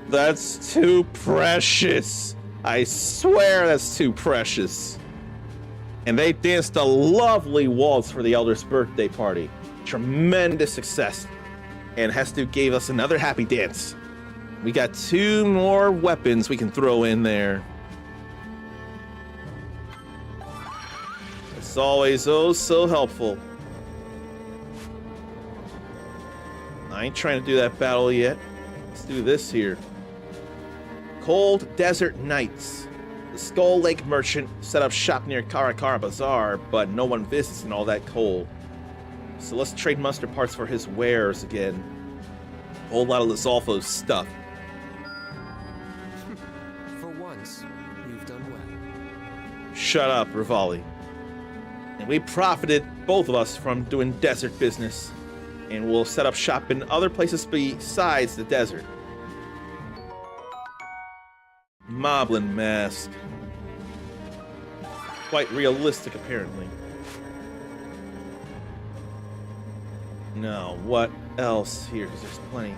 That's too precious. I swear that's too precious. And they danced a lovely waltz for the Elder's birthday party. Tremendous success. And Hestu gave us another happy dance. We got 2 more weapons we can throw in there. It's always oh so helpful. I ain't trying to do that battle yet. Let's do this here. Cold Desert Nights. The Skull Lake merchant set up shop near Karakara Bazaar, but no one visits in all that cold. So let's trade muster parts for his wares again. A whole lot of Lizalfo's stuff. For once, you've done well. Shut up, Rivali. And we profited, both of us, from doing desert business. And we'll set up shop in other places besides the desert. Moblin mask. Quite realistic, apparently. Now, what else here? Because there's plenty.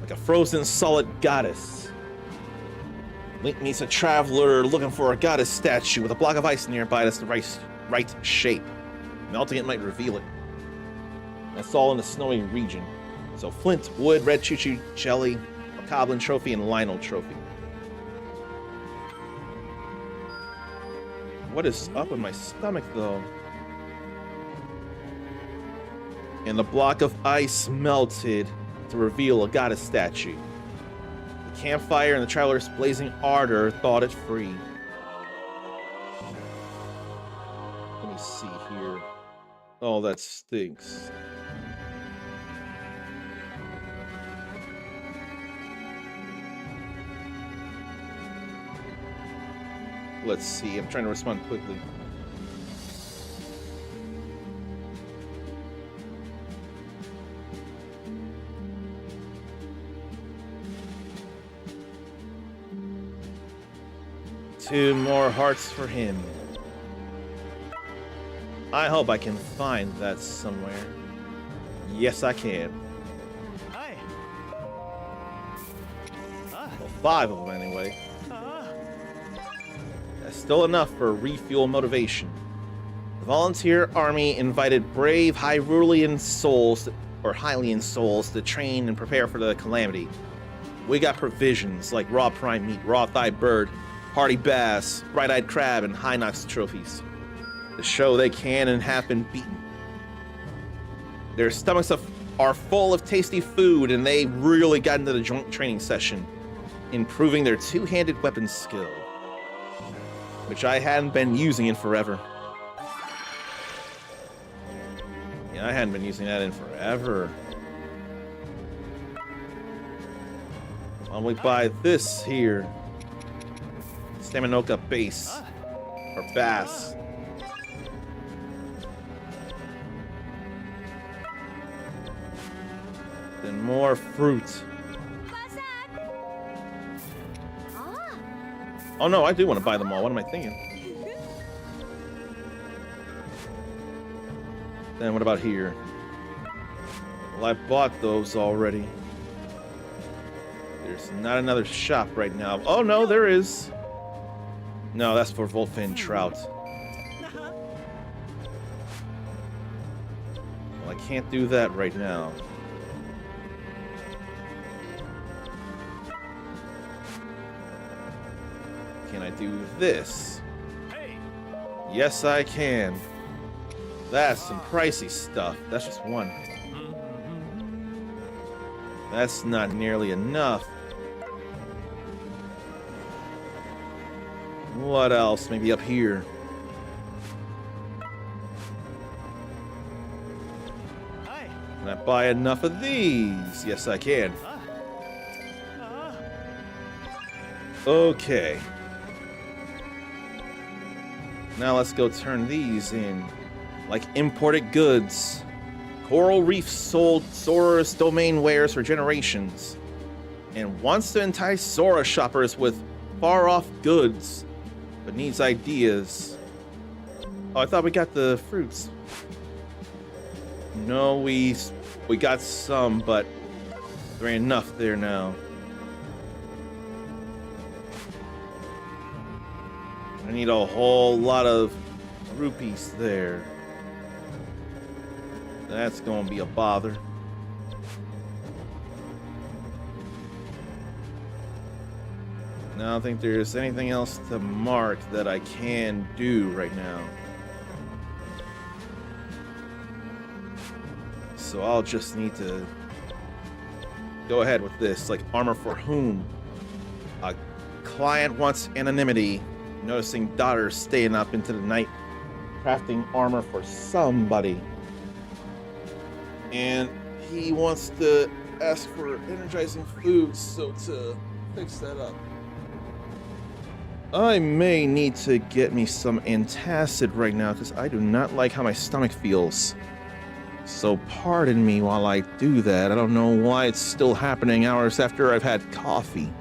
Like a frozen solid goddess. Link meets a traveler looking for a goddess statue with a block of ice nearby that's the right shape. Melting it might reveal it. That's all in the snowy region. So flint, wood, red choo-choo jelly, a Coblin trophy, and Lionel trophy. What is up with my stomach, though? And the block of ice melted to reveal a goddess statue. The campfire and the traveler's blazing ardor thawed it free. Let me see here. Oh, that stinks. Let's see, I'm trying to respond quickly. Two more hearts for him. I hope I can find that somewhere. Yes, I can. Hi. Well, 5 of them anyway. That's still enough for refuel motivation. The volunteer army invited brave Hyrulean souls, or Hylian souls, to train and prepare for the calamity. We got provisions like raw prime meat, raw thigh bird, hardy bass, bright-eyed crab, and Hinox trophies to show they can and have been beaten. Their stomachs are full of tasty food, and they really got into the joint training session, improving their two-handed weapon skill, which I hadn't been using in forever. Yeah, I hadn't been using that in forever. Why don't we buy this here? Staminoka base. Or bass. Then more fruit. Oh no, I do want to buy them all. What am I thinking? Then what about here? Well, I bought those already. There's not another shop right now. Oh no, there is. No, that's for Volfin trout. Well, I can't do that right now. Can I do this? Yes, I can. That's some pricey stuff. That's just one. That's not nearly enough. What else? Maybe up here. Can I buy enough of these? Yes, I can. Okay. Now let's go turn these in. Like imported goods. Coral Reef sold Sora's domain wares for generations. And wants to entice Sora shoppers with far-off goods. But needs ideas. Oh, I thought we got the fruits. No, we got some, but there ain't enough there now. I need a whole lot of rupees there. That's gonna be a bother. I don't think there's anything else to mark that I can do right now. so I'll just need to go ahead with this. Like, armor for whom? A client wants anonymity, noticing daughters staying up into the night, crafting armor for somebody. And he wants to ask for energizing foods, so to fix that up. I may need to get me some antacid right now because I do not like how my stomach feels. So pardon me while I do that. I don't know why it's still happening hours after I've had coffee.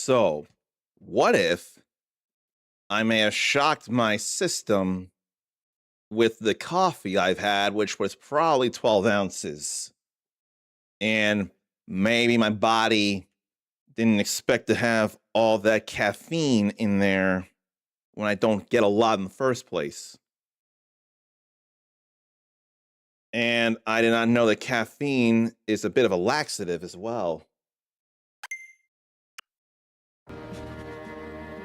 So, what if I may have shocked my system with the coffee I've had, which was probably 12 ounces? And maybe my body didn't expect to have all that caffeine in there when I don't get a lot in the first place. And I did not know that caffeine is a bit of a laxative as well.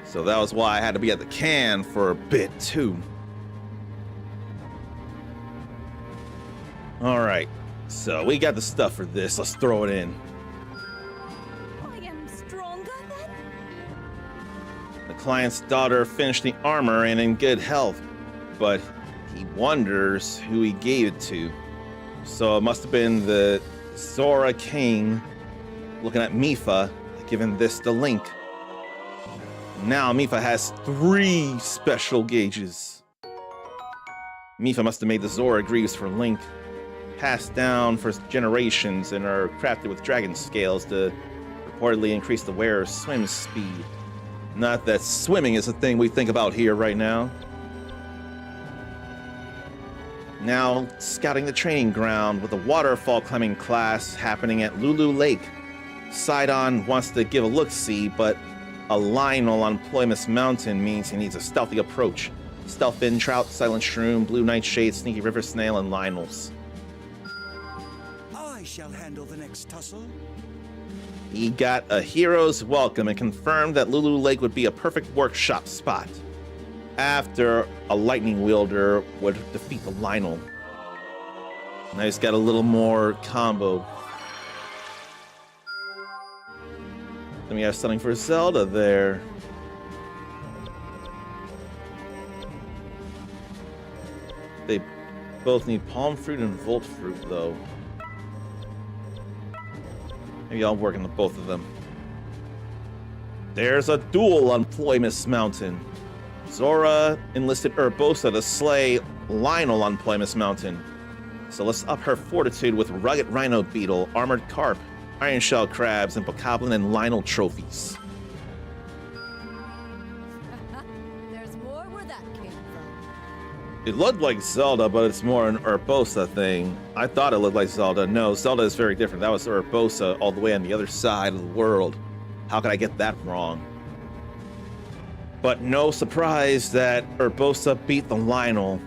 So that was why I had to be at the can for a bit too. All right, so we got the stuff for this. Let's throw it in. I am stronger then? The client's daughter finished the armor and in good health, but he wonders who he gave it to. So it must have been the Zora King looking at Mipha, giving this the link. Now Mipha has 3 special gauges. Mipha must have made the Zora Greaves for Link, passed down for generations and are crafted with dragon scales to reportedly increase the wearer's swim speed. Not that swimming is a thing we think about here right now. Now scouting the training ground with a waterfall climbing class happening at Lulu Lake. Sidon wants to give a look-see, but a Lionel on Ploymus Mountain means he needs a stealthy approach. Stealth Fin Trout, Silent Shroom, Blue Nightshade, Sneaky River Snail, and Lionels. I shall handle the next tussle. He got a hero's welcome and confirmed that Lulu Lake would be a perfect workshop spot after a lightning wielder would defeat the Lionel. Now he's got a little more combo. Then we have something for Zelda there. They both need palm fruit and volt fruit, though. Maybe I'll work on both of them. There's a duel on Ploymus Mountain. Zora enlisted Urbosa to slay Lionel on Ploymus Mountain. So let's up her fortitude with rugged rhino beetle, armored carp, iron shell crabs, and bokoblin and Lionel trophies. There's more where that came from. It looked like Zelda, but it's more an Urbosa thing. I thought it looked like Zelda. No, Zelda is very different. That was Urbosa all the way on the other side of the world. How could I get that wrong? But no surprise that Urbosa beat the Lionel,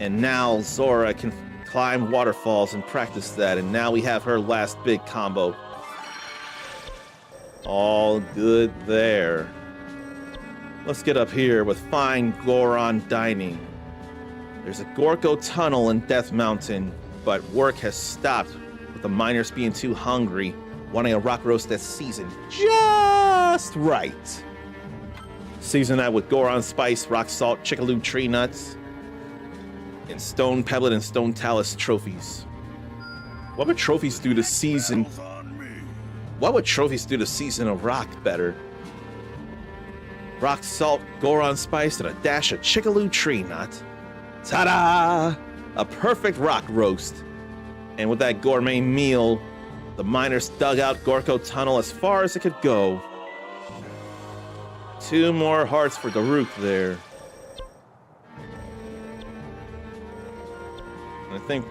and now Zora can climb waterfalls and practice that, and now we have her last big combo. All good there. Let's get up here with fine Goron dining. There's a Gorko tunnel in Death Mountain, but work has stopped with the miners being too hungry, wanting a rock roast that's seasoned just right. Season that with Goron spice, rock salt, chickaloo tree nuts, and stone pebblet and stone talus trophies. What would trophies do to season? What would trophies do to season a rock better? Rock salt, Goron spice, and a dash of chickaloo tree nut. Ta-da! A perfect rock roast. And with that gourmet meal, the miners dug out Gorko tunnel as far as it could go. 2 more hearts for Daruk there. I think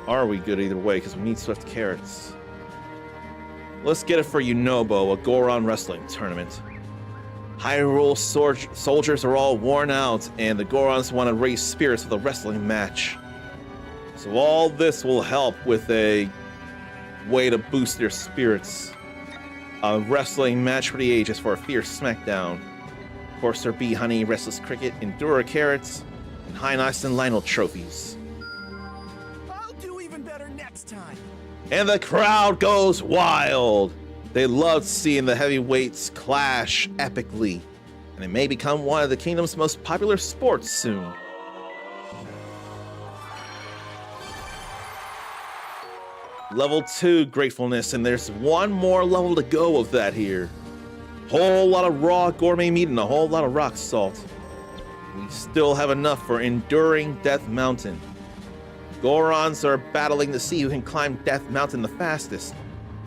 are we good either way, because we need swift carrots. Let's get it for Yunobo, a Goron wrestling tournament. Hyrule soldiers are all worn out, and the Gorons want to raise spirits with a wrestling match. So all this will help with a way to boost their spirits. A wrestling match for the ages for a fierce smackdown. Corsair Bee Honey, Restless Cricket, Endura Carrots, and High and Lionel trophies. I'll do even better next time. And the crowd goes wild. They loved seeing the heavyweights clash epically, and it may become one of the kingdom's most popular sports soon. Level 2 gratefulness, and there's one more level to go of that here. Whole lot of raw gourmet meat and a whole lot of rock salt. We still have enough for enduring Death Mountain. Gorons are battling to see who can climb Death Mountain the fastest.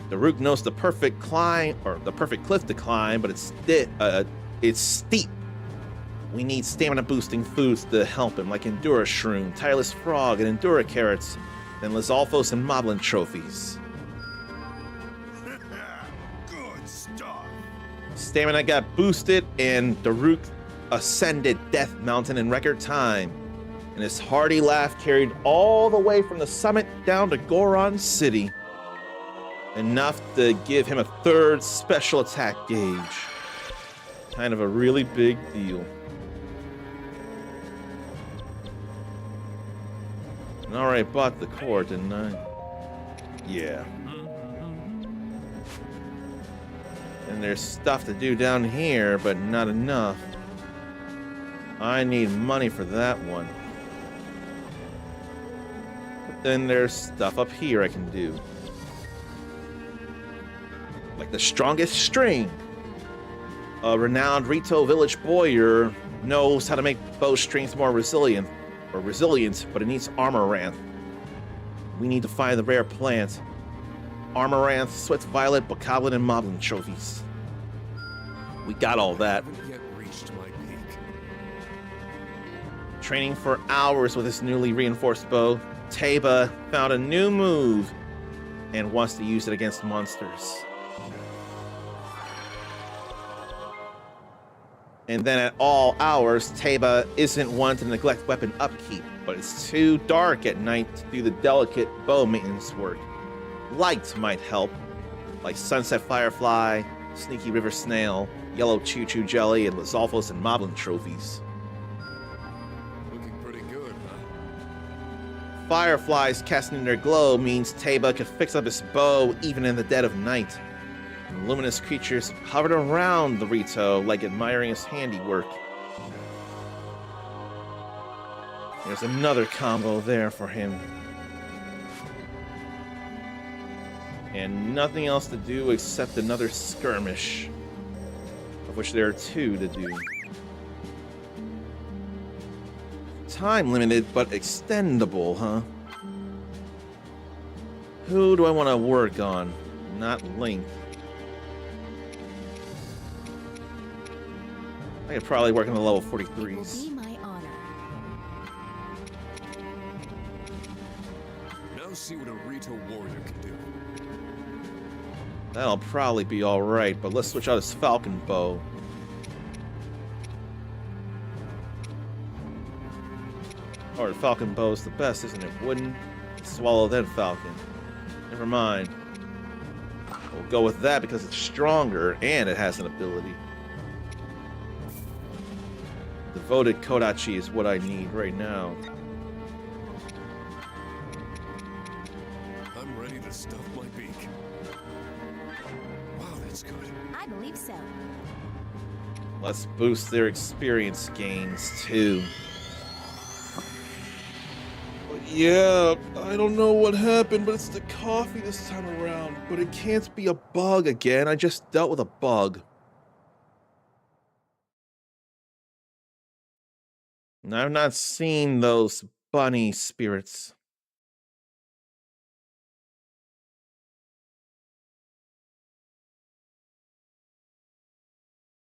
Daruk knows the perfect climb, or the perfect cliff to climb, but it's steep. We need stamina boosting foods to help him, like Endura Shroom, Tireless Frog, and Endura Carrots, and Lizalfos and Moblin trophies. Good stuff. Stamina got boosted, and Daruk ascended Death Mountain in record time, and his hearty laugh carried all the way from the summit down to Goron City. Enough to give him a 3rd special attack gauge. Kind of a really big deal. And already bought the core, didn't I? Yeah. And there's stuff to do down here, but not enough. I need money for that one. But then there's stuff up here I can do. Like the strongest string. A renowned Rito village boyer knows how to make bowstrings more resilient, but it needs Amaranth. We need to find the rare plant. Amaranth, Sweat Violet, Bokoblin, and Moblin trophies. We got all that. Haven't yet reached my peak. Training for hours with his newly reinforced bow, Teba found a new move and wants to use it against monsters. And then at all hours, Teba isn't one to neglect weapon upkeep, but it's too dark at night to do the delicate bow maintenance work. Light might help, like Sunset Firefly, Sneaky River Snail, Yellow Choo Choo Jelly, and Lizalfos and Moblin trophies. Looking pretty good, huh? Fireflies casting their glow means Teba can fix up his bow even in the dead of night. And luminous creatures hovered around the Rito like admiring his handiwork. There's another combo there for him. And nothing else to do except another skirmish, of which there are 2 to do. Time limited, but extendable, huh? Who do I want to work on? Not Link. I could probably work on the level 43s. Be my honor. Now see what a Rito warrior can do. That'll probably be alright, but let's switch out his Falcon Bow. Or Falcon Bow's the best, isn't it? Wooden, Swallow, then Falcon. Never mind. We'll go with that because it's stronger and it has an ability. Devoted Kodachi is what I need right now. I'm ready to stuff my beak. Wow, that's good. I believe so. Let's boost their experience gains too. Yeah, I don't know what happened, but it's the coffee this time around. But it can't be a bug again. I just dealt with a bug. And I've not seen those bunny spirits.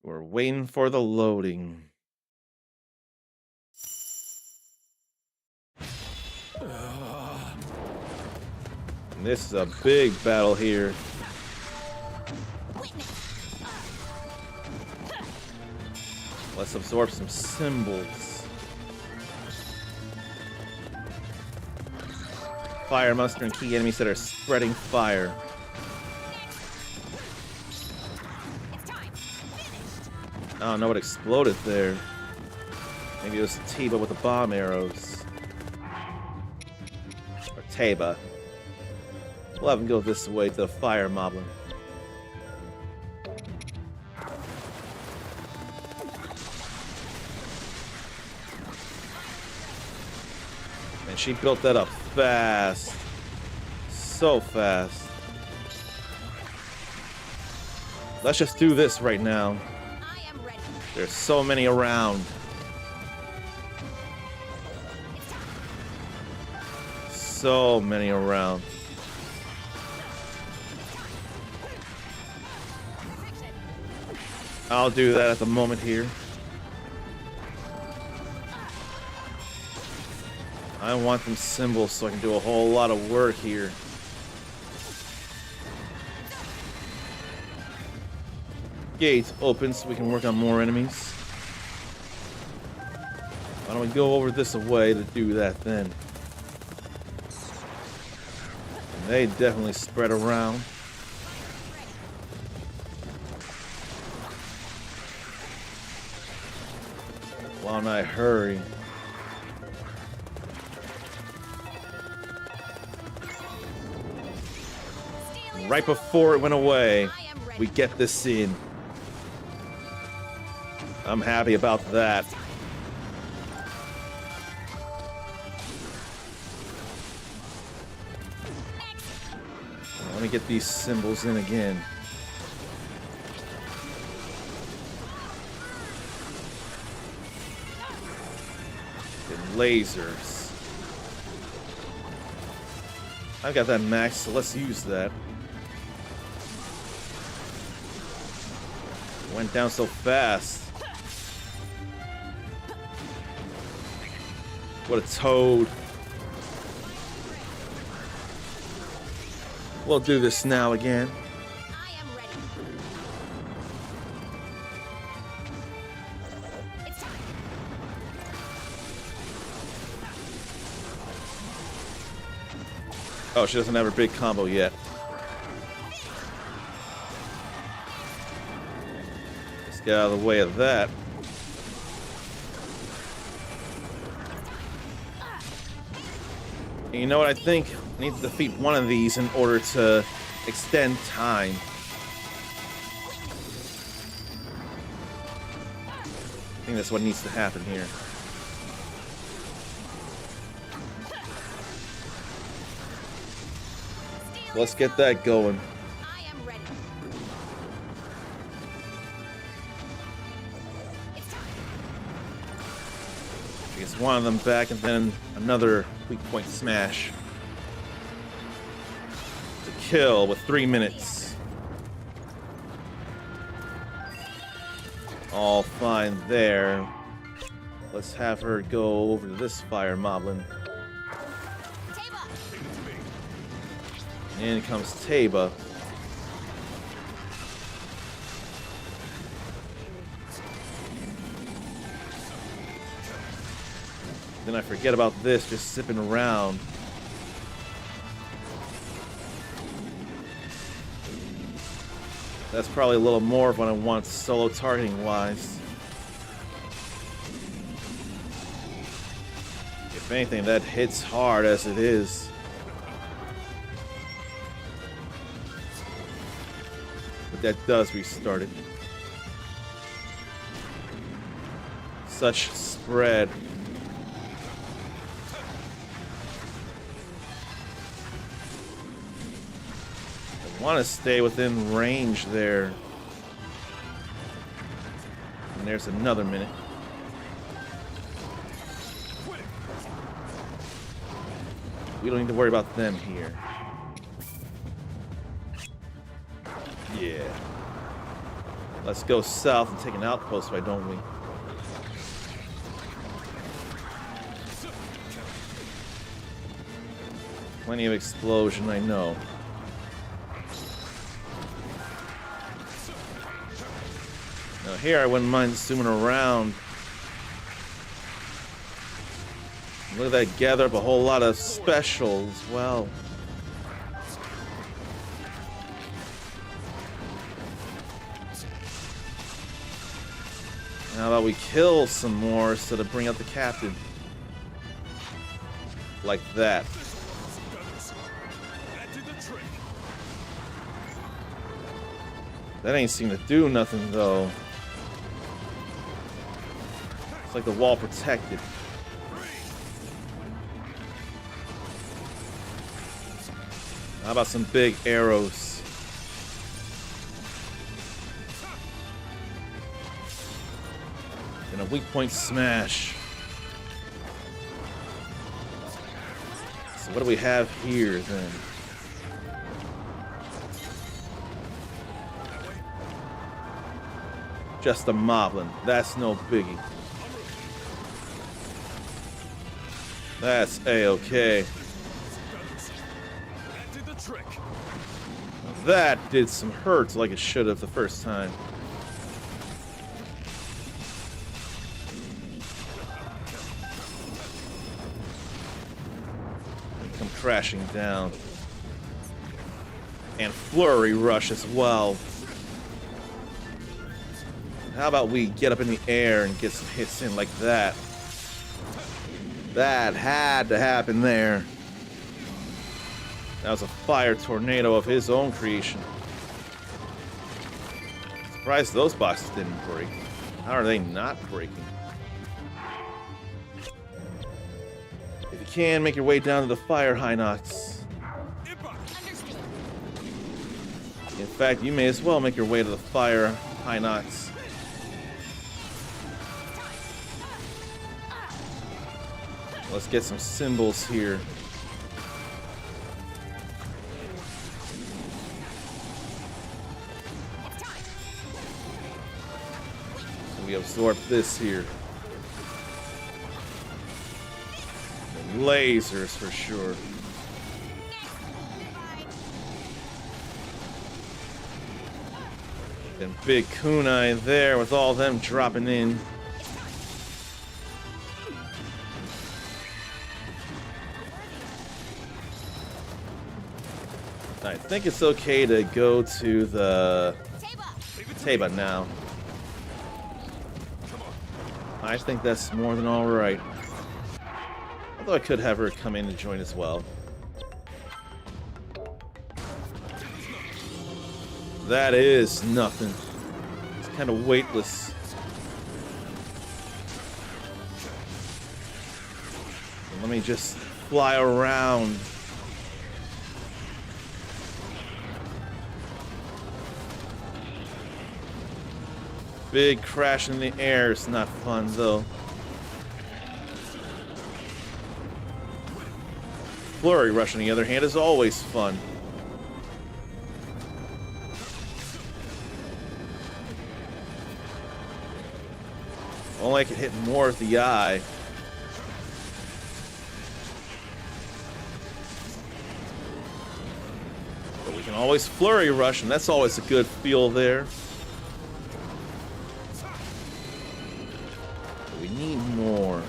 We're waiting for the loading. And this is a big battle here. Let's absorb some symbols. Fire monster and key enemies that are spreading fire. I don't know what exploded there. Maybe it was Teba with the bomb arrows. Or Teba. We'll have him go this way to the fire moblin. And she built that up fast. So fast. Let's just do this right now. I am ready. There's so many around. So many around. I'll do that at the moment here. I want them symbols so I can do a whole lot of work here. Gate open so we can work on more enemies. Why don't we go over this way to do that then? And they definitely spread around. Why don't I hurry? Right before it went away, we get this in. I'm happy about that. Let me get these symbols in again. And lasers. I've got that max, so let's use that. Went down so fast. What a toad. We'll do this now again. I am ready. It's time. Oh, she doesn't have her big combo yet. Let's get out of the way of that. And you know what? I think I need to defeat one of these in order to extend time. I think that's what needs to happen here. Let's get that going. I am ready. It's time. I guess one of them back and then another weak point smash. To kill with 3 minutes. All fine there. Let's have her go over to this fire moblin. Taba. In comes Taba. Then I forget about this, just zipping around. That's probably a little more of what I want solo targeting wise. If anything, that hits hard as it is. But that does restart it. Such spread. I want to stay within range there. And there's another minute. We don't need to worry about them here. Yeah. Let's go south and take an outpost, why don't we? Plenty of explosion, I know. Now here I wouldn't mind zooming around. Look at that, gather up a whole lot of special as well. How about we kill some more so to bring out the captain? Like that. That ain't seem to do nothing though. It's like the wall protected. How about some big arrows? And a weak point smash. So what do we have here then? Just a moblin. That's no biggie. That's a-okay. That did the trick. That did some hurt like it should have the first time. Come crashing down. And flurry rush as well. How about we get up in the air and get some hits in like that? That had to happen there. That was a fire tornado of his own creation. Surprised those boxes didn't break. How are they not breaking? If you can, make your way down to the fire, Hinox. In fact, you may as well make your way to the fire, Hinox. Let's get some symbols here. So we absorb this here. And lasers for sure. Then big kunai there with all them dropping in. I think it's okay to go to the Teba now. I think that's more than alright. Although I could have her come in and join as well. That is nothing. It's kind of weightless. So let me just fly around. Big crash in the air is not fun, though. Flurry rush, on the other hand, is always fun. Only I can hit more of the eye. But we can always flurry rush, and that's always a good feel there. We need more.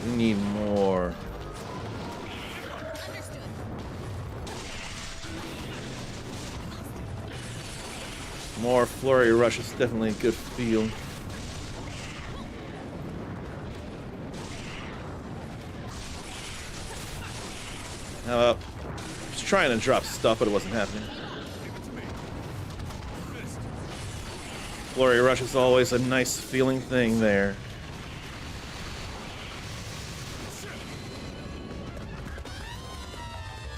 We need more. More flurry rush is definitely a good feel. How about just trying to drop stuff, but it wasn't happening. Flurry rush is always a nice feeling thing there.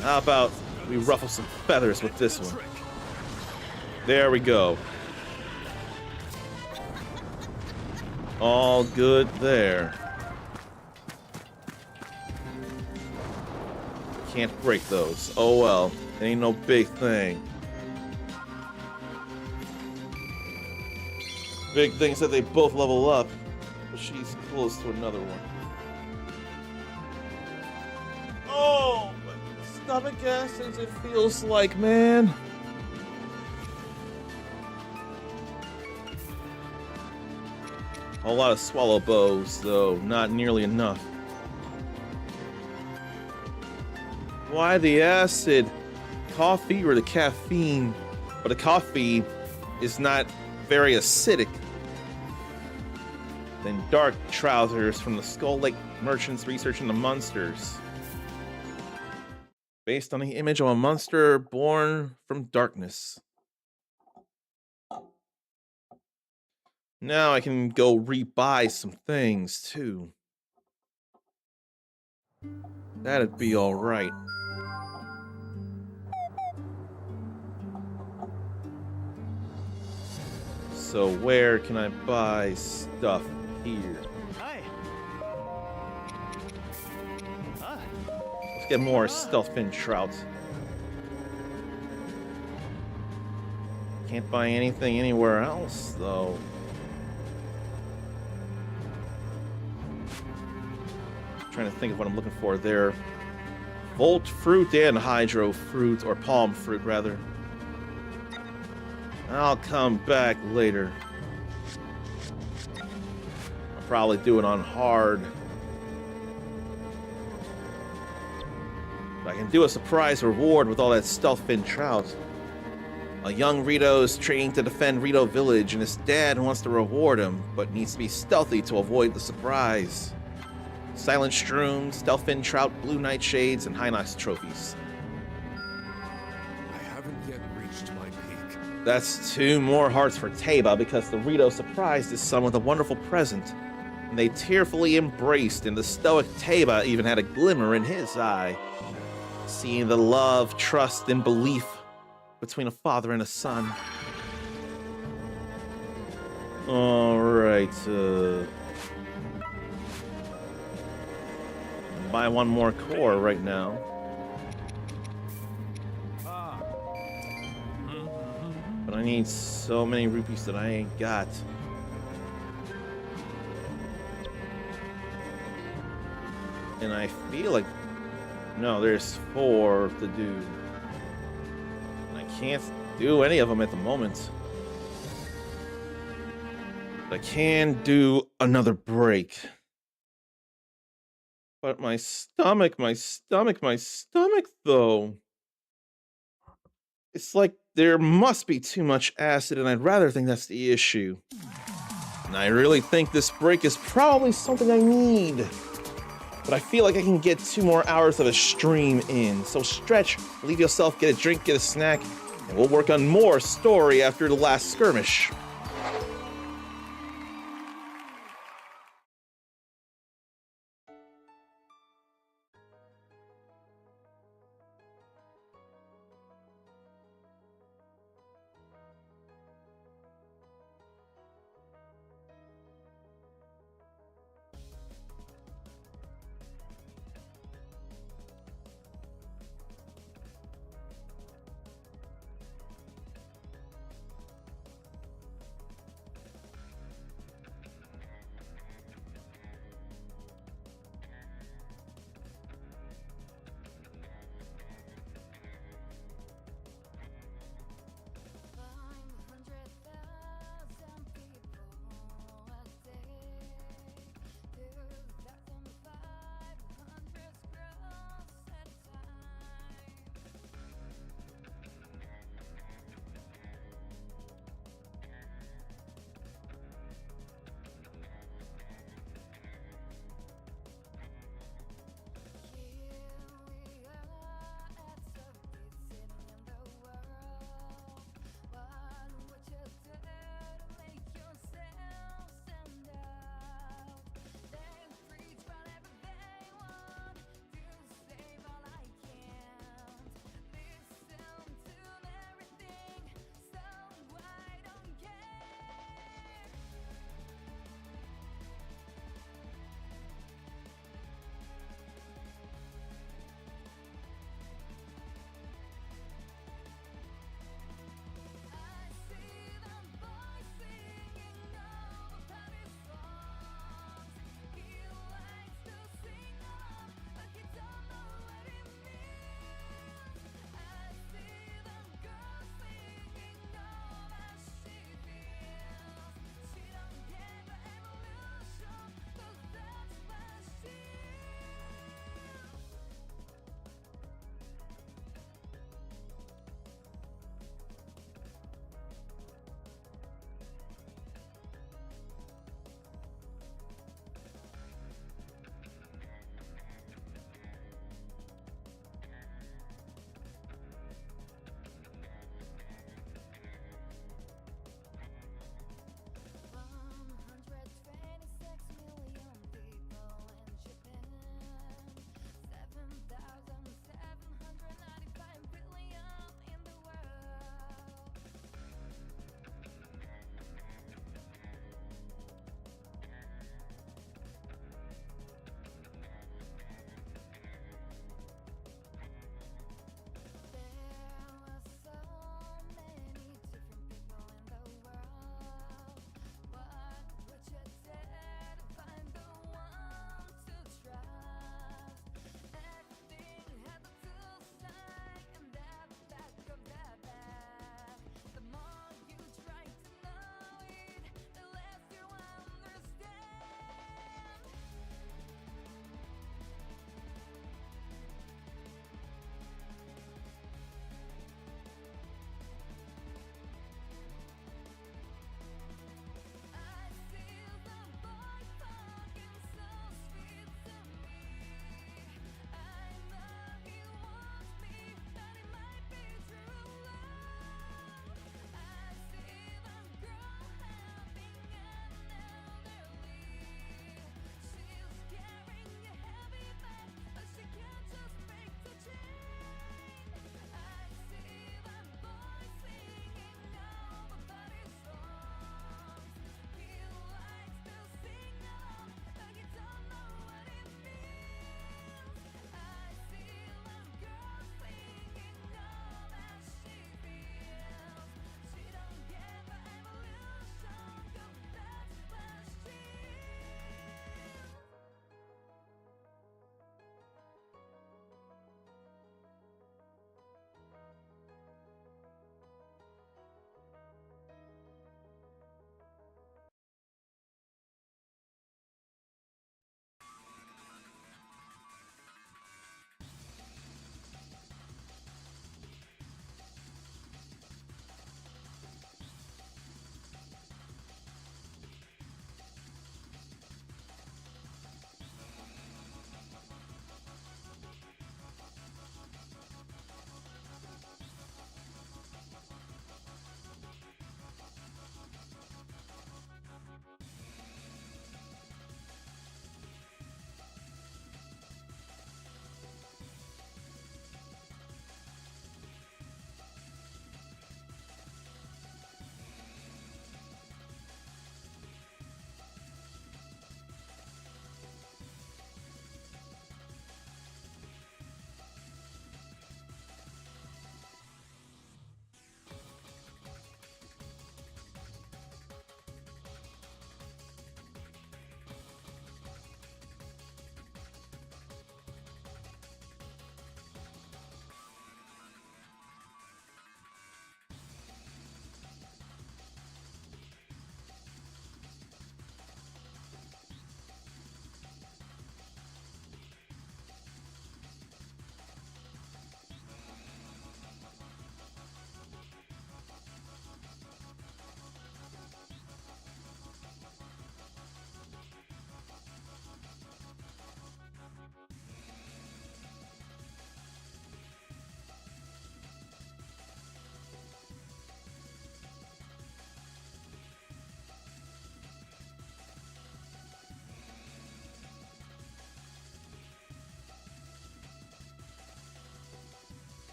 How about we ruffle some feathers with this one? There we go. All good there. Can't break those. Oh well. It ain't no big thing. Big things that they both level up, but she's close to another one. Oh, but stomach acids it feels like, man. A lot of swallow bows, though, not nearly enough. Why the acid? Coffee or the caffeine? But the coffee is not very acidic. Then dark trousers from the Skull Lake merchants researching the monsters. Based on the image of a monster born from darkness. Now I can go rebuy some things too. That'd be alright. So where can I buy stuff here? Hi. Let's get more stealth fin trout. Can't buy anything anywhere else, though. Trying to think of what I'm looking for there. Volt fruit and hydro fruit, or palm fruit, rather. I'll come back later. I'll probably do it on hard. I can do a surprise reward with all that stealth-fin trout. A young Rito is training to defend Rito Village, and his dad wants to reward him, but needs to be stealthy to avoid the surprise. Silent Shroom, Stealthfin Trout, Blue Nightshades, and Hinox trophies. I haven't yet reached my peak. That's 2 more hearts for Teba because the Rito surprised his son with a wonderful present. And they tearfully embraced, and the stoic Teba even had a glimmer in his eye. Seeing the love, trust, and belief between a father and a son. Alright, buy 1 more core right now. But I need so many rupees that I ain't got. And I feel like... No, there's 4 to do. And I can't do any of them at the moment. But I can do another break. But my stomach, though. It's like there must be too much acid, and I'd rather think that's the issue. And I really think this break is probably something I need. But I feel like I can get 2 more hours of a stream in. So stretch, leave yourself, get a drink, get a snack, and we'll work on more story after the last skirmish.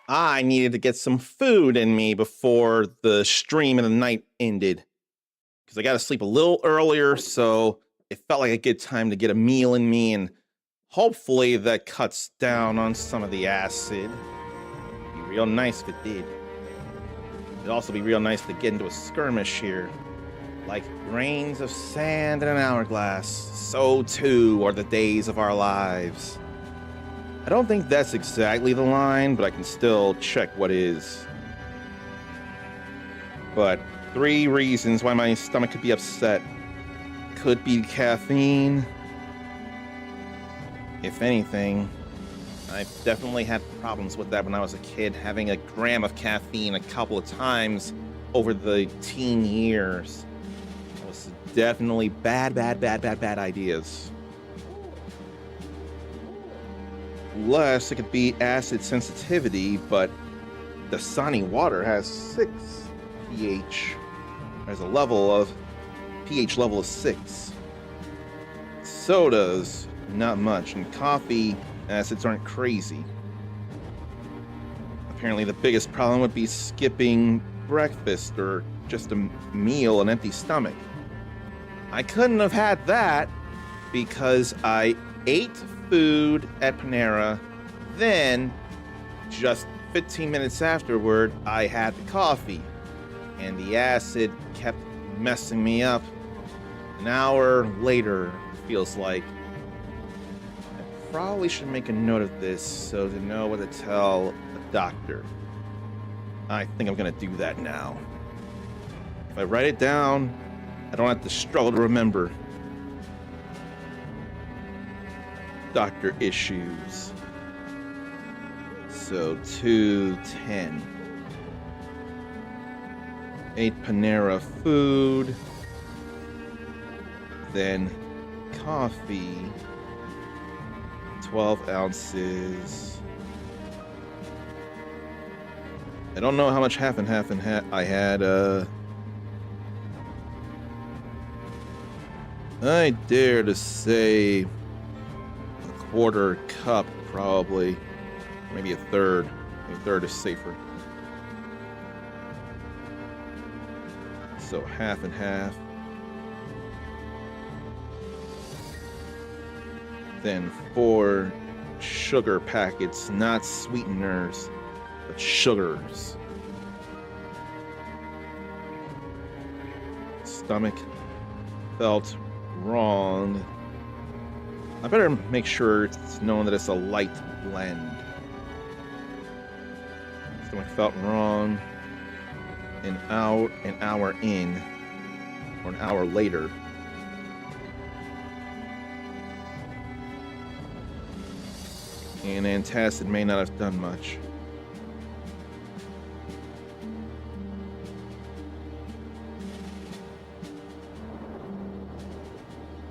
I needed to get some food in me before the stream of the night ended. Because I got to sleep a little earlier, so it felt like a good time to get a meal in me, and hopefully that cuts down on some of the acid. It'd be real nice if it did. It'd also be real nice to get into a skirmish here. Like grains of sand in an hourglass, so too are the days of our lives. I don't think that's exactly the line, but I can still check what is. But 3 reasons why my stomach could be upset. Could be caffeine. If anything, I've definitely had problems with that when I was a kid, having a gram of caffeine a couple of times over the teen years. It was definitely bad ideas. Less, it could be acid sensitivity, but Dasani water has 6 pH. There's a level of pH level of 6. Sodas, not much, and coffee acids aren't crazy. Apparently the biggest problem would be skipping breakfast or just a meal, an empty stomach. I couldn't have had that because I ate food at Panera, then just 15 minutes afterward I had the coffee, and the acid kept messing me up. An hour later, it feels like. I probably should make a note of this so to know what to tell a doctor. I think I'm gonna do that now. If I write it down, I don't have to struggle to remember. Doctor issues. So 2:10. Ate Panera food. Then coffee. 12 ounces. I don't know how much half and half I had. I dare to say 1/4 cup, probably. Maybe a third. A third is safer. So half and half. Then 4 sugar packets, not sweeteners, but sugars. Stomach felt wrong. I better make sure it's known that it's a light blend. Stomach felt wrong. An hour in, or an hour later. And antacid may not have done much.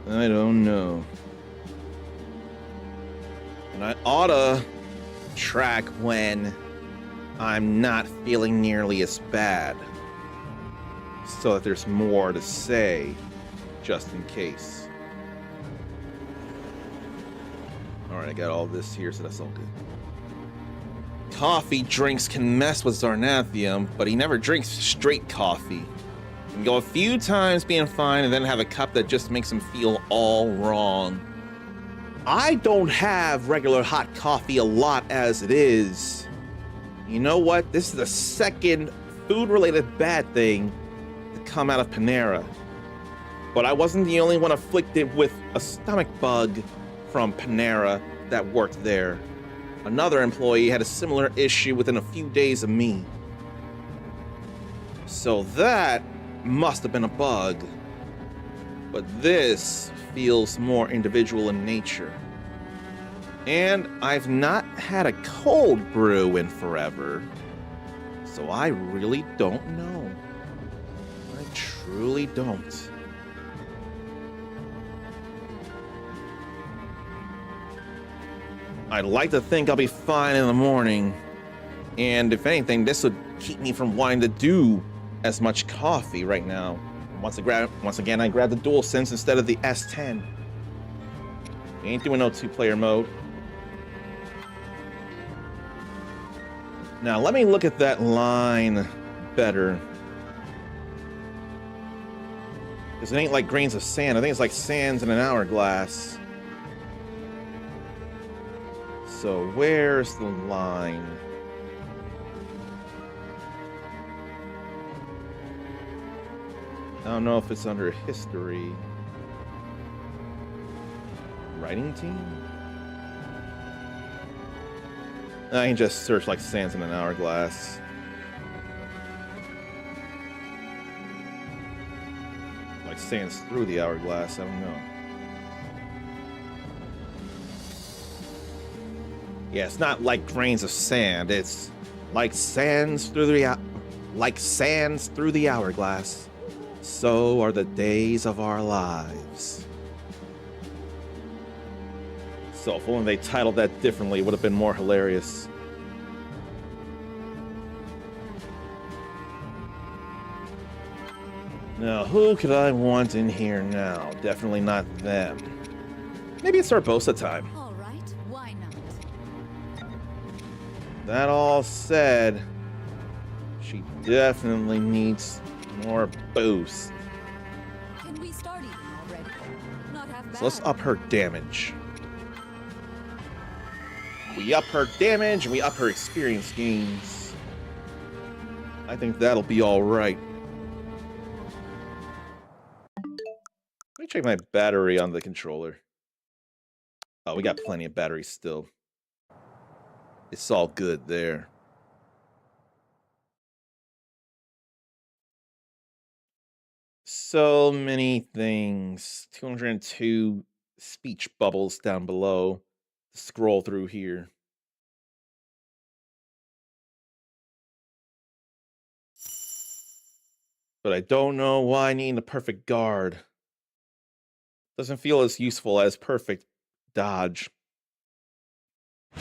I don't know. And I oughta track when I'm not feeling nearly as bad, so that there's more to say, just in case. Alright, I got all this here, so that's all good. Coffee drinks can mess with Zarnathium, but he never drinks straight coffee. He can go a few times being fine and then have a cup that just makes him feel all wrong. I don't have regular hot coffee a lot as it is. You know what? This is the second food-related bad thing to come out of Panera. But I wasn't the only one afflicted with a stomach bug from Panera that worked there. Another employee had a similar issue within a few days of me. So that must have been a bug. But this feels more individual in nature. And I've not had a cold brew in forever. So I really don't know. I truly don't. I'd like to think I'll be fine in the morning. And if anything, this would keep me from wanting to do as much coffee right now. Once again, I grabbed the DualSense instead of the S10. We ain't doing no 2-player mode. Now, let me look at that line better. Because it ain't like grains of sand. I think it's like sands in an hourglass. So, where's the line? I don't know if it's under history. Writing team? I can just search like sands in an hourglass. Like sands through the hourglass, I don't know. Yeah, it's not like grains of sand, it's like sands through the hourglass. So are the days of our lives. So if only they titled that differently, it would have been more hilarious. Now, who could I want in here now? Definitely not them. Maybe it's Urbosa time. All right, why not? That all said, she definitely needs more boost. Can we start eating already? Not half bad. So let's up her damage. We up her damage and we up her experience gains. I think that'll be alright. Let me check my battery on the controller. Oh, we got plenty of batteries still. It's all good there. So many things. 202 speech bubbles down below. Scroll through here. But I don't know why needing the perfect guard doesn't feel as useful as perfect dodge. I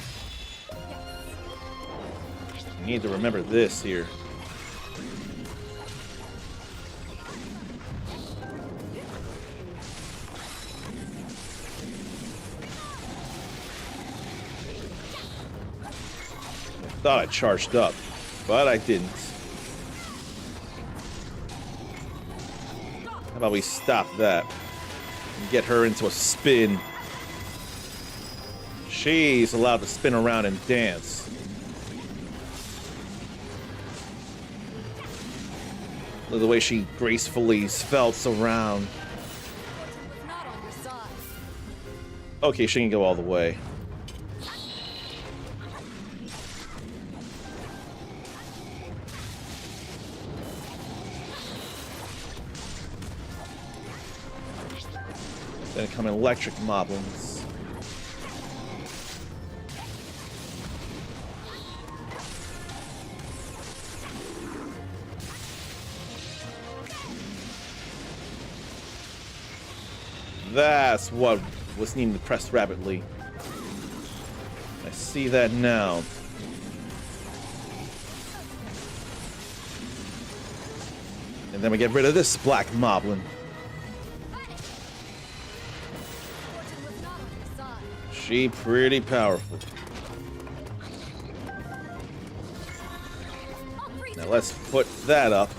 need to remember this here. Thought I charged up, but I didn't. How about we stop that and get her into a spin? She's allowed to spin around and dance. Look at the way she gracefully spelts around. Not on your side. Okay, she can go all the way. Then come electric moblins. That's what was needing to press rapidly. I see that now. And then we get rid of this black moblin. Fortune was not on your side. She pretty powerful. I'll freeze Now you. let's put that up.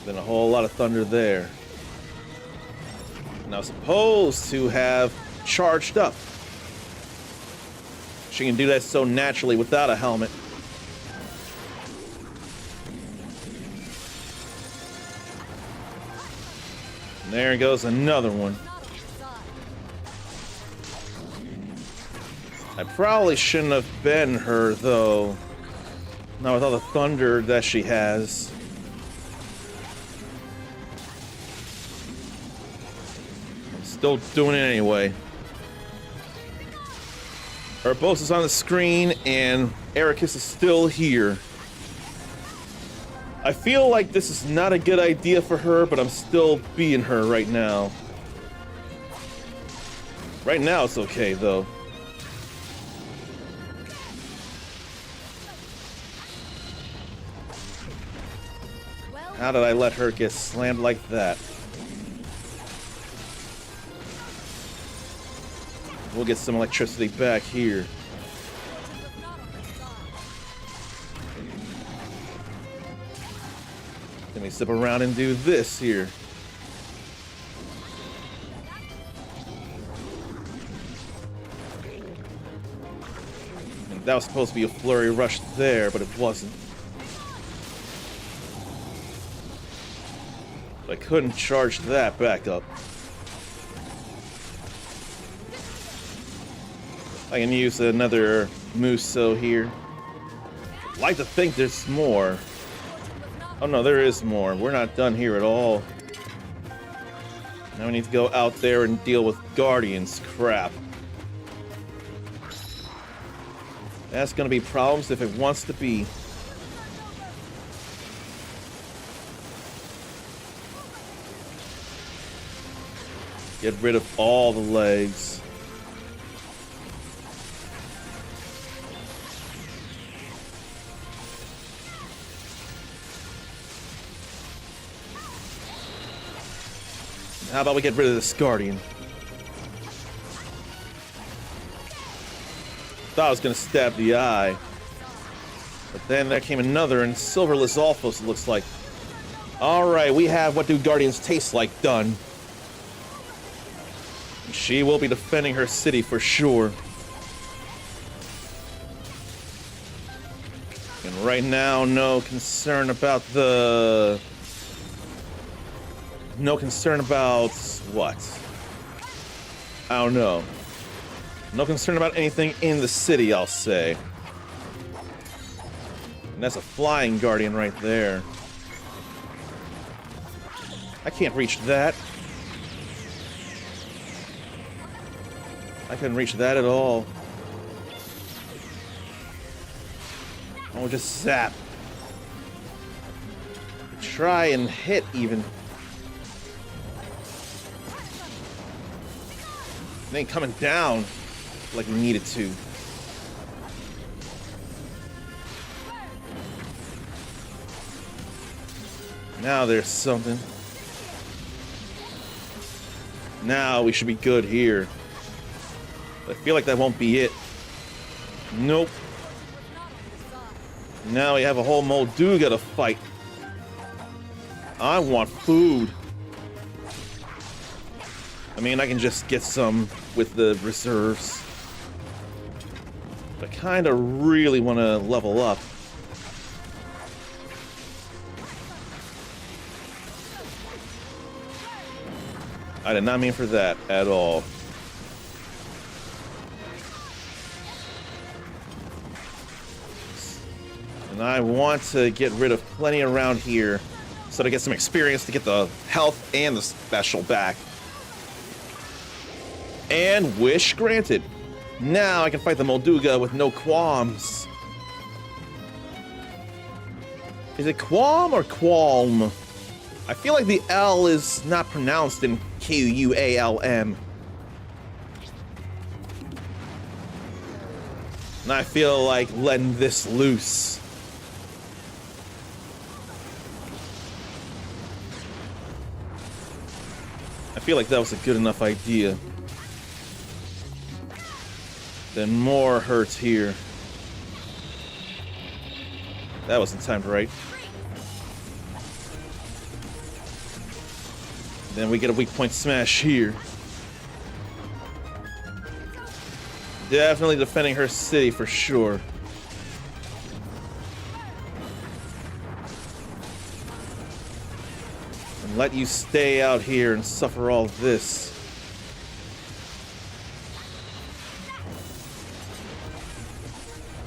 Then a whole lot of thunder there. Now supposed to have charged up. She can do that so naturally without a helmet. And there goes another one. Not on your side. I probably shouldn't have been her though. Not with all the thunder that she has. I'm still doing it anyway. Urbosa's on the screen and Ericus is still here. I feel like this is not a good idea for her, but I'm still being her right now. Right now it's okay though. Well, How did I let her get slammed like that? We'll get some electricity back here. Let me zip around and do this here. And that was supposed to be a flurry rush there, but it wasn't. I couldn't charge that back up. I can use another Muso here. I'd like to think there's more. Oh no, there is more. We're not done here at all. Now we need to go out there and deal with Guardians. Crap. That's gonna be problems if it wants to be. Get rid of all the legs. How about we get rid of this Guardian? Thought I was gonna stab the eye. But then there came another, and Silver Lizalfos, it looks like. Alright, we have what do Guardians taste like done. She will be defending her city for sure. And right now, no concern about the... No concern about what? I don't know. No concern about anything in the city, I'll say. And that's a flying Guardian right there. I can't reach that. I couldn't reach that at all. Oh, just zap. Try and hit even. It ain't coming down like we needed to. Now there's something. Now we should be good here. I feel like that won't be it. Nope. Now we have a whole Molduga to fight. I want food. I mean, I can just get some with the reserves. But I kind of really want to level up. I did not mean for that at all. And I want to get rid of plenty around here so to get some experience to get the health and the special back. And wish granted. Now I can fight the Molduga with no qualms. Is it qualm or qualm? I feel like the L is not pronounced in Qualm. And I feel like letting this loose. I feel like that was a good enough idea. Then more hurts here. That wasn't timed right. Then we get a weak point smash here. Definitely defending her city for sure. And let you stay out here and suffer all this.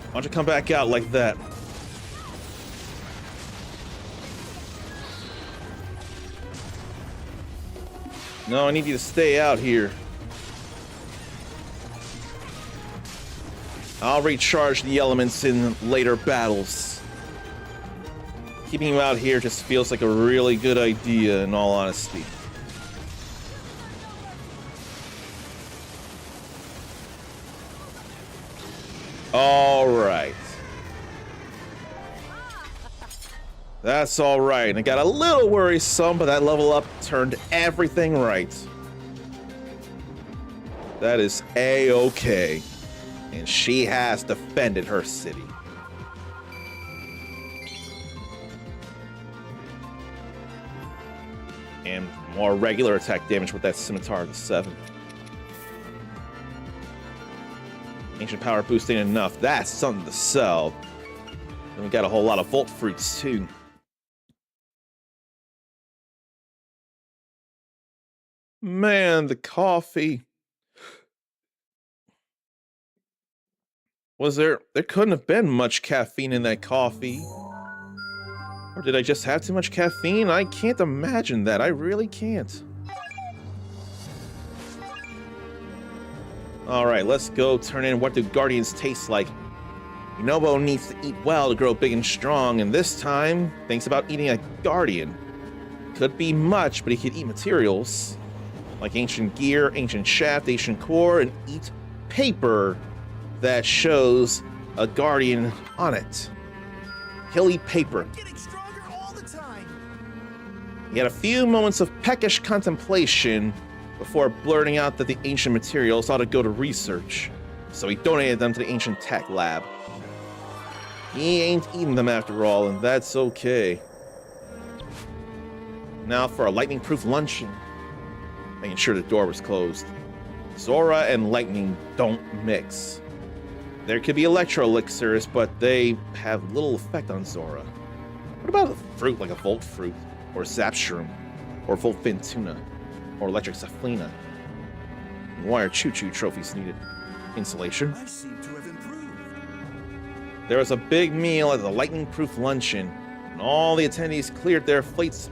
Why don't you come back out like that? No, I need you to stay out here. I'll recharge the elements in later battles. Keeping you out here just feels like a really good idea, in all honesty. Alright. That's alright. I got a little worrisome, but that level up turned everything right. That is A-okay. And she has defended her city. And more regular attack damage with that Scimitar of the 7. Ancient power boost ain't enough. That's something to sell. And we got a whole lot of Volt Fruits, too. Man, the coffee. There couldn't have been much caffeine in that coffee. Or did I just have too much caffeine? I can't imagine that. I really can't. Alright, let's go turn in what do Guardians taste like. Yunobo needs to eat well to grow big and strong, and this time, thinks about eating a Guardian. Could be much, but he could eat materials. Like ancient gear, ancient shaft, ancient core, and eat paper that shows a Guardian on it. He'll eat paper. Getting stronger all the time. He had a few moments of peckish contemplation before blurting out that the ancient materials ought to go to research, so he donated them to the ancient tech lab. He ain't eating them after all, and that's okay. Now for a lightning-proof luncheon. Making sure the door was closed. Zora and lightning don't mix. There could be electro elixirs, but they have little effect on Zora. What about a fruit like a Volt Fruit, or Zap Shroom, or Volt Fin Tuna, or Electric Saflina? Why are Choo Choo trophies needed? Insulation. I seem to have improved. There was a big meal at the lightning-proof luncheon, and all the attendees cleared their plates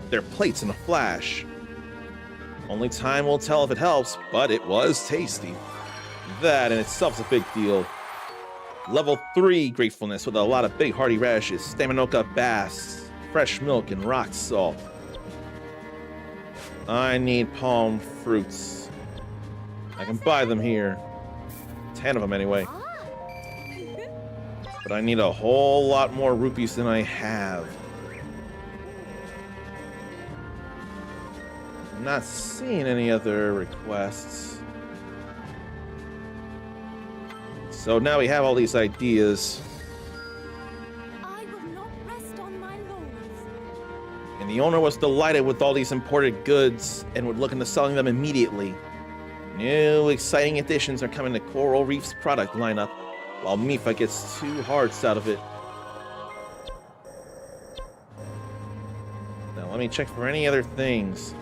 in a flash. Only time will tell if it helps, but it was tasty. That in itself is a big deal. Level 3 gratefulness with a lot of big hearty radishes, Staminoka bass, fresh milk, and rock salt. I need palm fruits. I can buy them here. 10 of them anyway. But I need a whole lot more rupees than I have. I'm not seeing any other requests. So now we have all these ideas. I will not rest on my laurels. And the owner was delighted with all these imported goods and would look into selling them immediately. New exciting additions are coming to Coral Reef's product lineup, while Mipha gets 2 hearts out of it. Now let me check for any other things.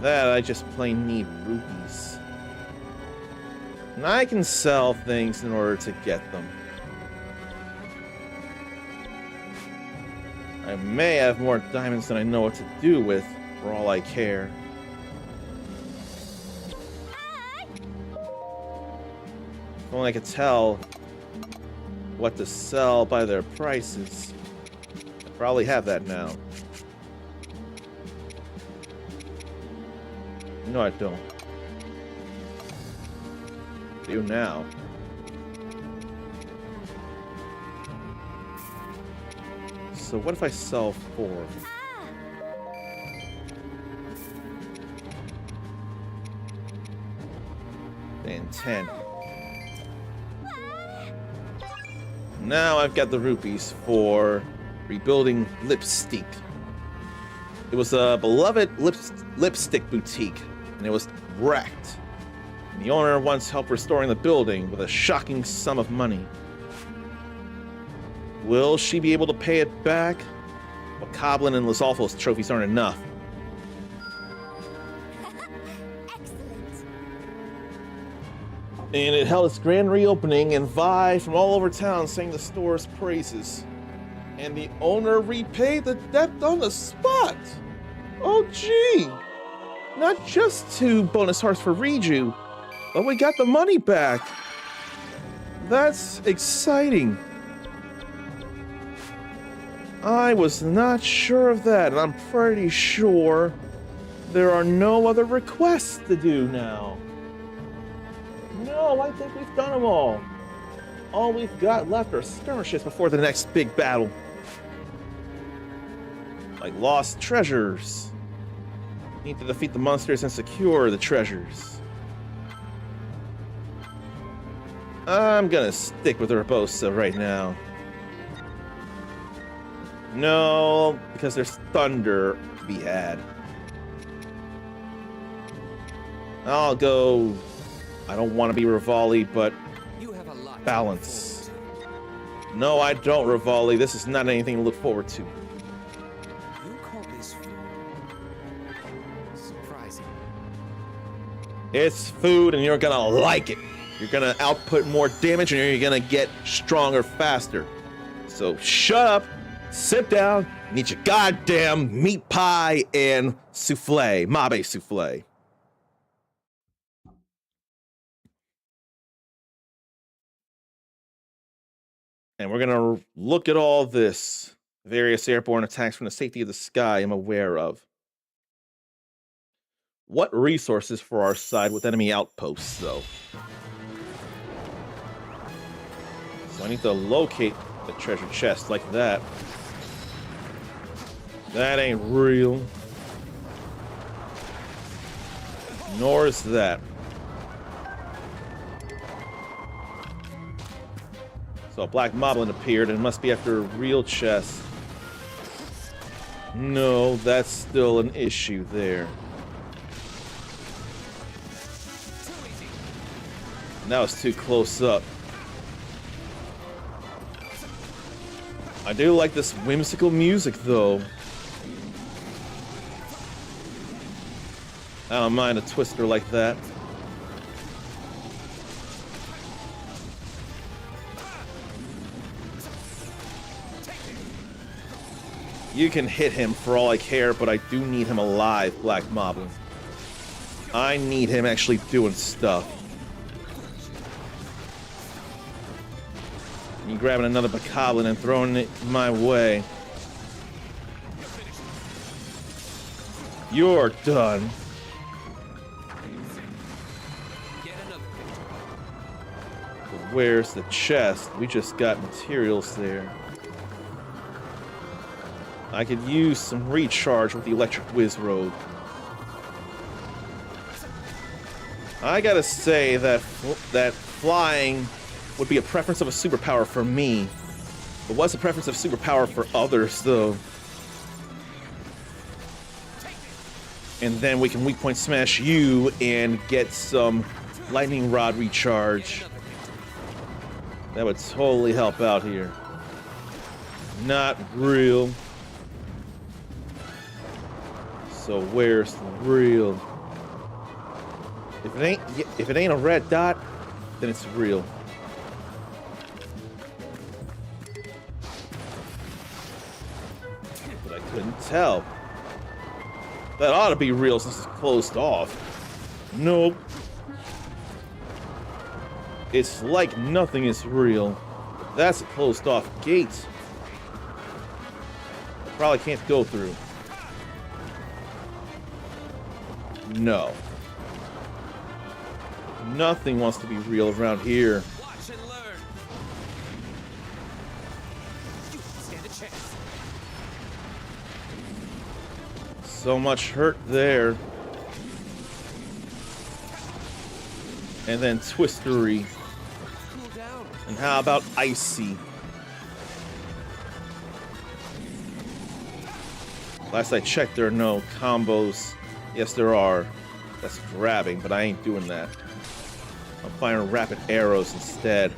That I just plain need rupees. And I can sell things in order to get them. I may have more diamonds than I know what to do with, for all I care. If only I could tell what to sell by their prices. I probably have that now. No, I don't. Do now. So what if I sell 4? And 10. Now I've got the rupees for rebuilding Lipstick. It was a beloved lipstick boutique, and it was wrecked. And the owner wants help restoring the building with a shocking sum of money. Will she be able to pay it back? Well, Coblin and Lizalfo's trophies aren't enough. Excellent. And it held its grand reopening, and Vi from all over town sang the store's praises. And the owner repaid the debt on the spot. Oh gee! Not just 2 bonus hearts for Riju, but we got the money back. That's exciting. I was not sure of that, and I'm pretty sure there are no other requests to do now. No, I think we've done them all. All we've got left are skirmishes before the next big battle. Like lost treasures. Need to defeat the monsters and secure the treasures. I'm gonna stick with Urbosa right now. No, because there's thunder to be had. I'll go... I don't want to be Rivali, but You have a lot to balance. No, I don't, Rivali. This is not anything to look forward to. look forward to. You call this food? Surprising. It's food and you're gonna like it. You're gonna output more damage and you're gonna get stronger faster. So shut up, sit down, and eat your goddamn meat pie and souffle, Mabe souffle. And we're gonna look at all this. Various airborne attacks from the safety of the sky I'm aware of. What resources for our side with enemy outposts, though? So I need to locate the treasure chest like that. That ain't real. Nor is that. So a black moblin appeared and it must be after a real chest. No, that's still an issue there. And that was too close up. I do like this whimsical music, though. I don't mind a twister like that. You can hit him for all I care, but I do need him alive, Black Moblin. I need him actually doing stuff. You grabbing another Bokoblin and throwing it my way. You're done. But where's the chest? We just got materials there. I could use some recharge with the electric Wizrobe. I gotta say that flying would be a preference of a superpower for me. But what's a preference of superpower for others, though? And then we can weak point smash you and get some lightning rod recharge. That would totally help out here. Not real. So where's the real? If it ain't a red dot, then it's real. But I couldn't tell. That ought to be real since it's closed off. Nope. It's like nothing is real. That's a closed off gate. I probably can't go through. No. Nothing wants to be real around here. Watch and learn. You stand a chance. So much hurt there. And then Twistery. Cool down. And how about Icy? Last I checked, there are no combos. Yes, there are. That's grabbing, but I ain't doing that. I'm firing rapid arrows instead.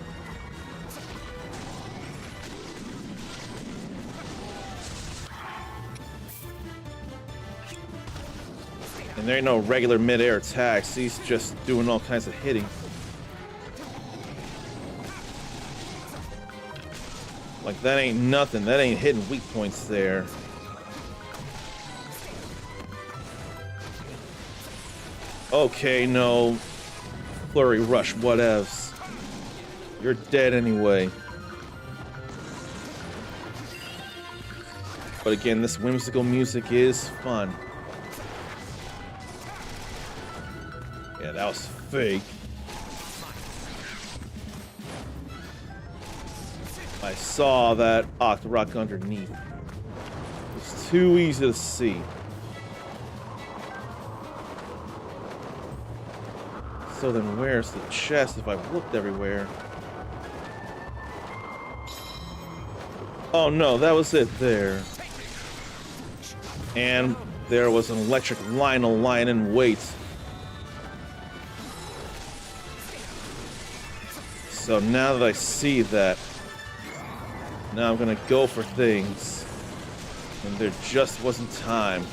And there ain't no regular mid-air attacks. He's just doing all kinds of hitting. Like, that ain't nothing. That ain't hitting weak points there. Okay, no. Flurry Rush, whatevs. You're dead anyway. But again, this whimsical music is fun. Yeah, that was fake. I saw that Octorok underneath. It's too easy to see. So then where's the chest if I've looked everywhere? Oh no, that was it there. And there was an electric Lionel lying in wait. So now that I see that, now I'm gonna go for things. And there just wasn't time.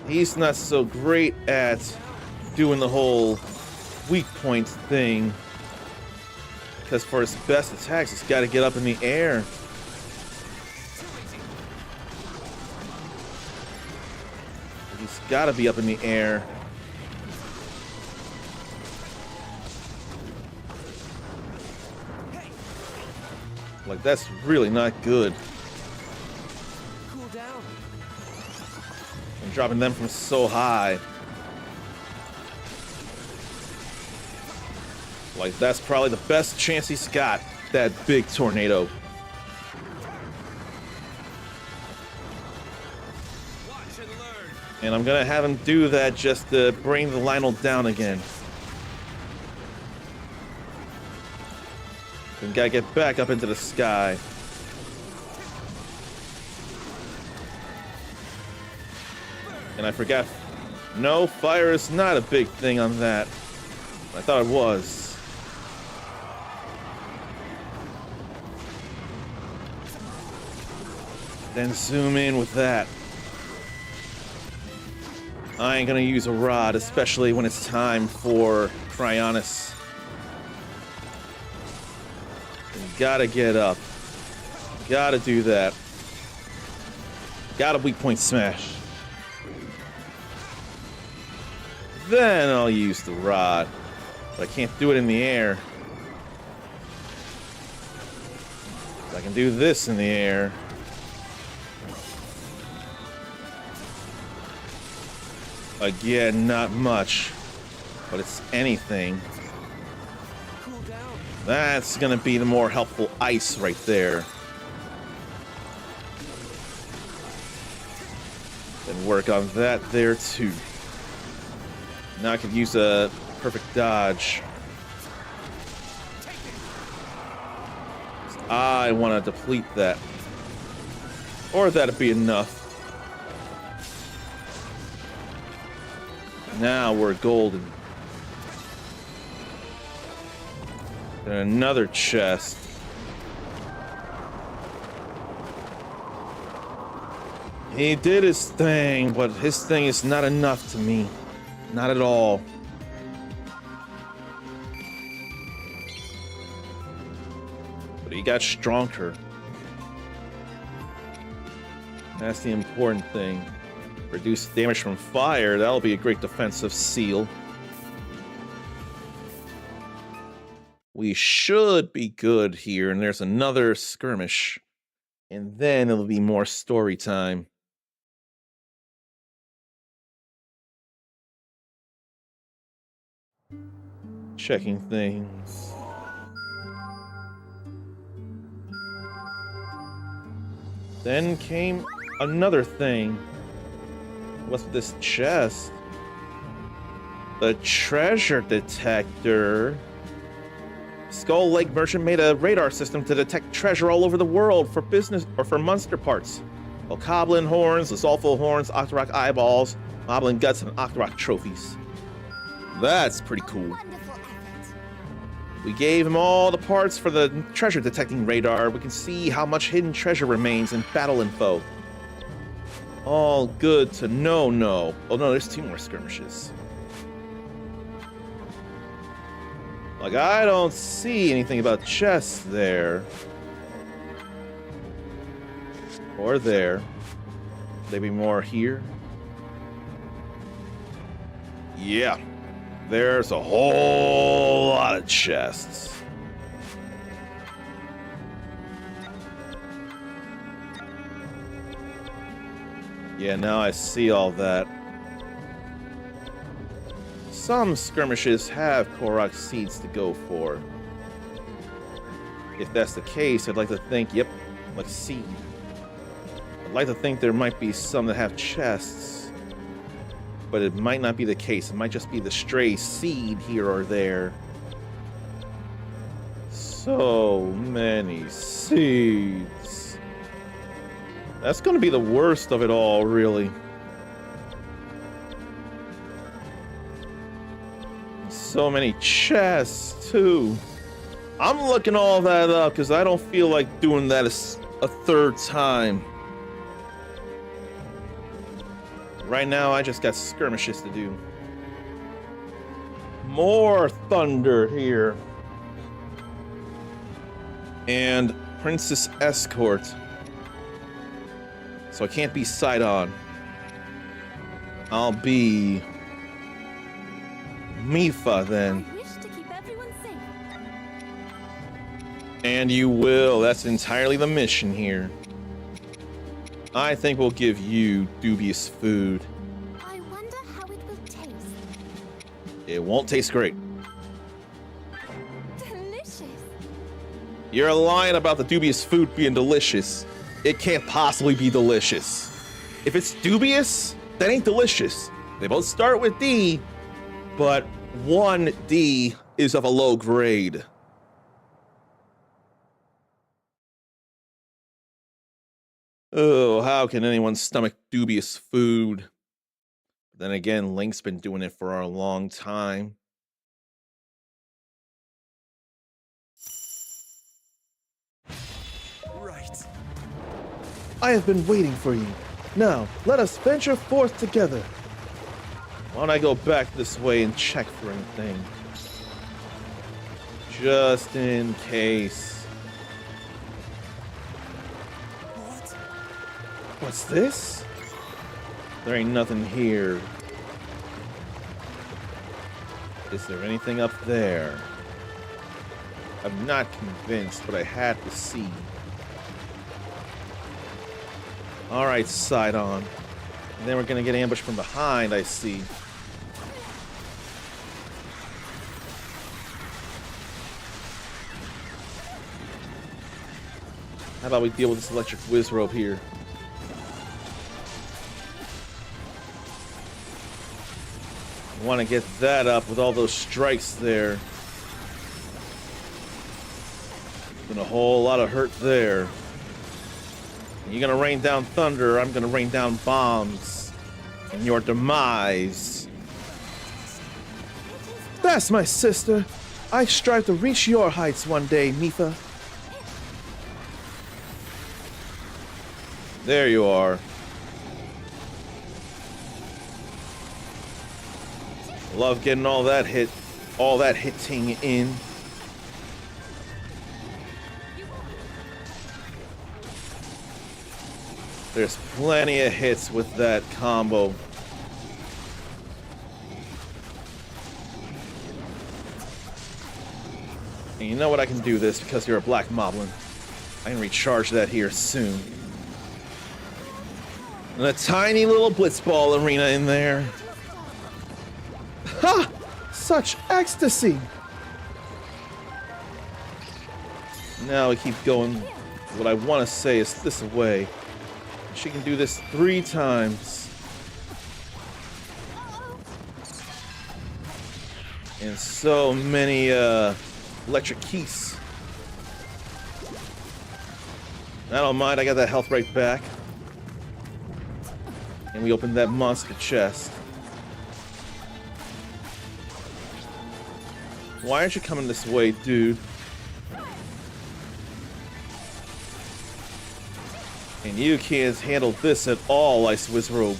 He's not so great at doing the whole weak point thing. Because for his best attacks, he's got to get up in the air. He's got to be up in the air. Like, that's really not good. Cool down. I'm dropping them from so high. Like, that's probably the best chance he's got, that big tornado. Watch and learn. And I'm gonna have him do that just to bring the Lionel down again. Then gotta get back up into the sky. And I forgot. No, fire is not a big thing on that. I thought it was. Then zoom in with that. I ain't gonna use a rod, especially when it's time for Cryonis. You gotta get up. Gotta do that. Gotta weak point smash. Then I'll use the rod. But I can't do it in the air. I can do this in the air. Again, not much, but it's anything. Cool down. That's gonna be the more helpful ice right there. Then work on that there too. Now I can use a perfect dodge. I want to deplete that. Or that'd be enough. Now we're golden. And another chest. He did his thing, but his thing is not enough to me. Not at all. But he got stronger. That's the important thing. Reduce damage from fire, that'll be a great defensive seal. We should be good here, and there's another skirmish. And then it'll be more story time. Checking things. Then came another thing. What's this chest? The treasure detector. Skull Lake Merchant made a radar system to detect treasure all over the world for business or for monster parts. Bokoblin horns, Lizalfo horns, Octorok eyeballs, Moblin guts, and Octorok trophies. That's pretty cool. Wonderful effort. We gave him all the parts for the treasure detecting radar. We can see how much hidden treasure remains in battle info. All good to know. Oh no, there's 2 more skirmishes. Like, I don't see anything about chests there. Or there. Maybe more here. Yeah. There's a whole lot of chests. Yeah, now I see all that. Some skirmishes have Korok seeds to go for. If that's the case, I'd like to think, yep, like seed. I'd like to think there might be some that have chests. But it might not be the case. It might just be the stray seed here or there. So many seeds. That's gonna be the worst of it all, really. So many chests, too. I'm looking all that up because I don't feel like doing that a third time. Right now, I just got skirmishes to do. More thunder here. And Princess Escort. So I can't be Sidon. I'll be Mipha then. I wish to keep everyone safe. And you will. That's entirely the mission here. I think we'll give you dubious food. I wonder how it will taste. It won't taste great. Delicious. You're lying about the dubious food being delicious. It can't possibly be delicious. If it's dubious, that ain't delicious. They both start with D, but one D is of a low grade. Oh, how can anyone stomach dubious food? But then again, Link's been doing it for a long time. Right. I have been waiting for you. Now, let us venture forth together. Why don't I go back this way and check for anything? Just in case. What? What's this? There ain't nothing here. Is there anything up there? I'm not convinced, but I had to see. Alright, Sidon. And then we're gonna get ambushed from behind, I see. How about we deal with this electric whiz rope here? Want to get that up with all those strikes there. Been a whole lot of hurt there. You're gonna rain down thunder, I'm gonna rain down bombs. And your demise. That's my sister. I strive to reach your heights one day, Mipha. There you are. Love getting all that hitting in. There's plenty of hits with that combo. And you know what? I can do this because you're a Black Moblin. I can recharge that here soon. And a tiny little blitzball arena in there. Ha! Such ecstasy! Now we keep going. What I want to say is this way. She can do this 3 times. And so many electric keys. I don't mind, I got that health right back. And we opened that monster chest. Why aren't you coming this way, dude? And you can't handle this at all, Ice Wizrobe.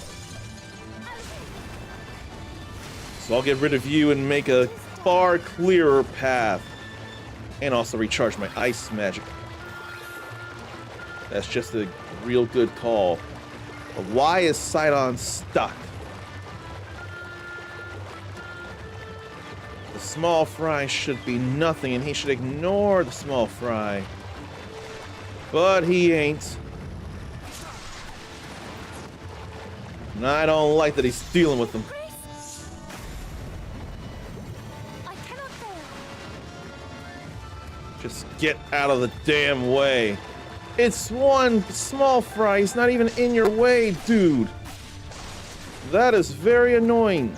So I'll get rid of you and make a far clearer path. And also recharge my ice magic. That's just a real good call. But why is Sidon stuck? The small fry should be nothing, and he should ignore the small fry. But he ain't. And I don't like that he's dealing with them. I cannot fail. Just get out of the damn way. It's one small fry. He's not even in your way, dude. That is very annoying.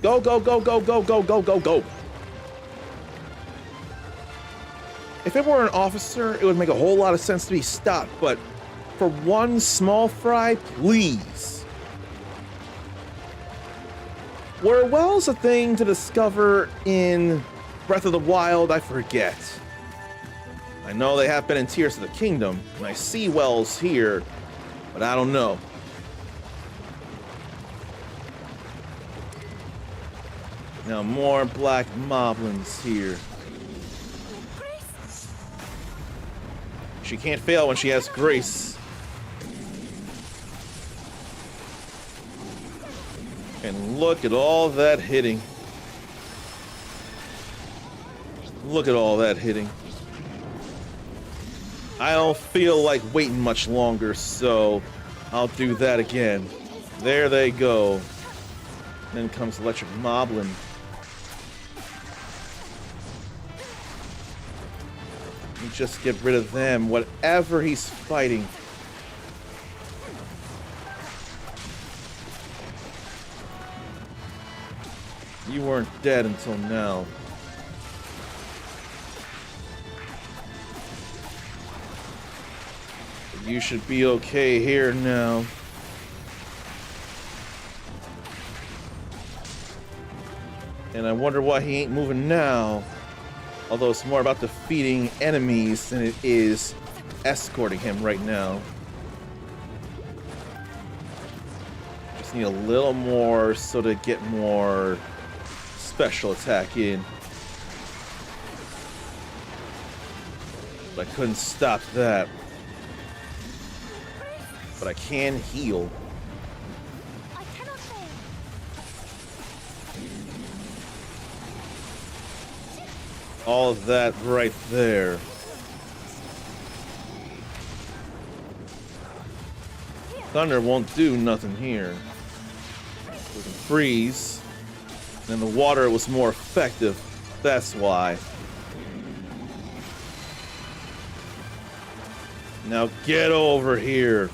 Go, go, go, go, go, go, go, go, go. If it were an officer, it would make a whole lot of sense to be stopped, but for one small fry, please. Were wells a thing to discover in Breath of the Wild? I forget. I know they have been in Tears of the Kingdom, and I see wells here, but I don't know. Now more black moblins here. She can't fail when she has grace. And look at all that hitting. Look at all that hitting. I don't feel like waiting much longer, so I'll do that again. There they go. Then comes Electric Moblin. You just get rid of them, whatever he's fighting. You weren't dead until now. But you should be okay here now. And I wonder why he ain't moving now. Although it's more about defeating enemies than it is escorting him right now. Just need a little more so to get more special attack in. But I couldn't stop that. But I can heal. I cannot fail. All of that right there. Thunder won't do nothing here. We can freeze. And the water was more effective. That's why. Now get over here.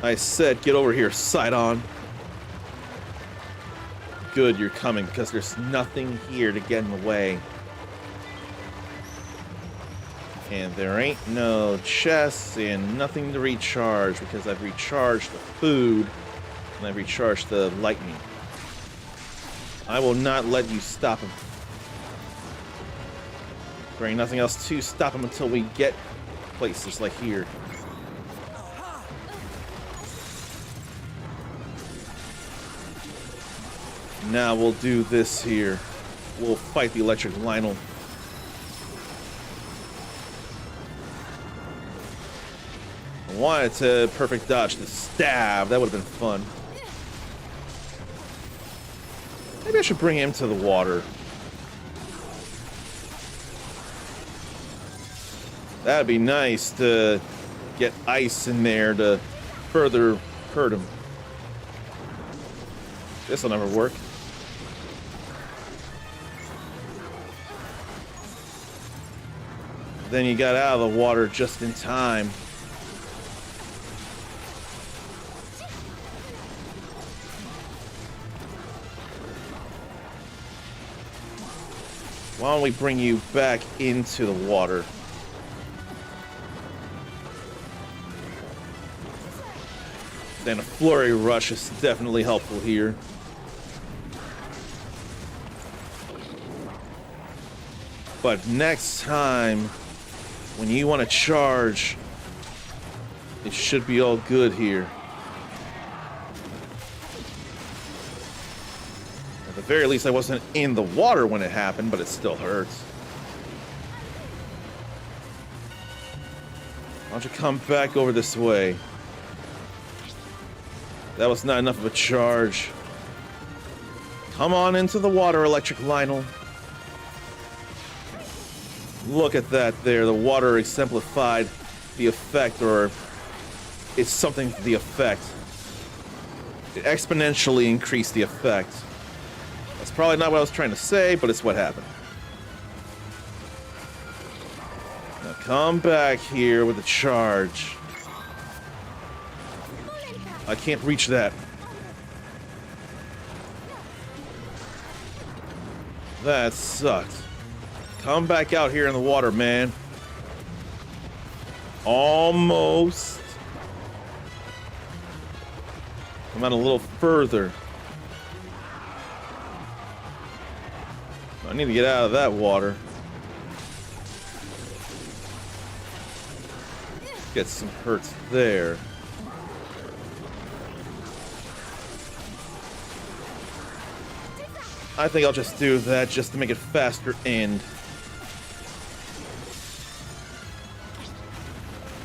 I said get over here, Sidon. Good, you're coming, because there's nothing here to get in the way. And there ain't no chests and nothing to recharge, because I've recharged the food and I've recharged the lightning. I will not let you stop him. There ain't nothing else to stop him until we get places like here. Now we'll do this here. We'll fight the electric Lionel. I wanted to perfect dodge the stab. That would have been fun. Maybe I should bring him to the water. That'd be nice to get ice in there to further hurt him. This'll never work. Then you got out of the water just in time. Why don't we bring you back into the water? Then a flurry rush is definitely helpful here. But next time, when you want to charge, it should be all good here. At the very least, I wasn't in the water when it happened, but it still hurts. Why don't you come back over this way? That was not enough of a charge. Come on into the water, Electric Lionel. Look at that there. The water exemplified the effect, or it's something to the effect. It exponentially increased the effect. That's probably not what I was trying to say, but it's what happened. Now come back here with a charge. I can't reach that. That sucks. Come back out here in the water, man. Almost. Come out a little further. I need to get out of that water. Get some hurts there. I think I'll just do that just to make it faster end.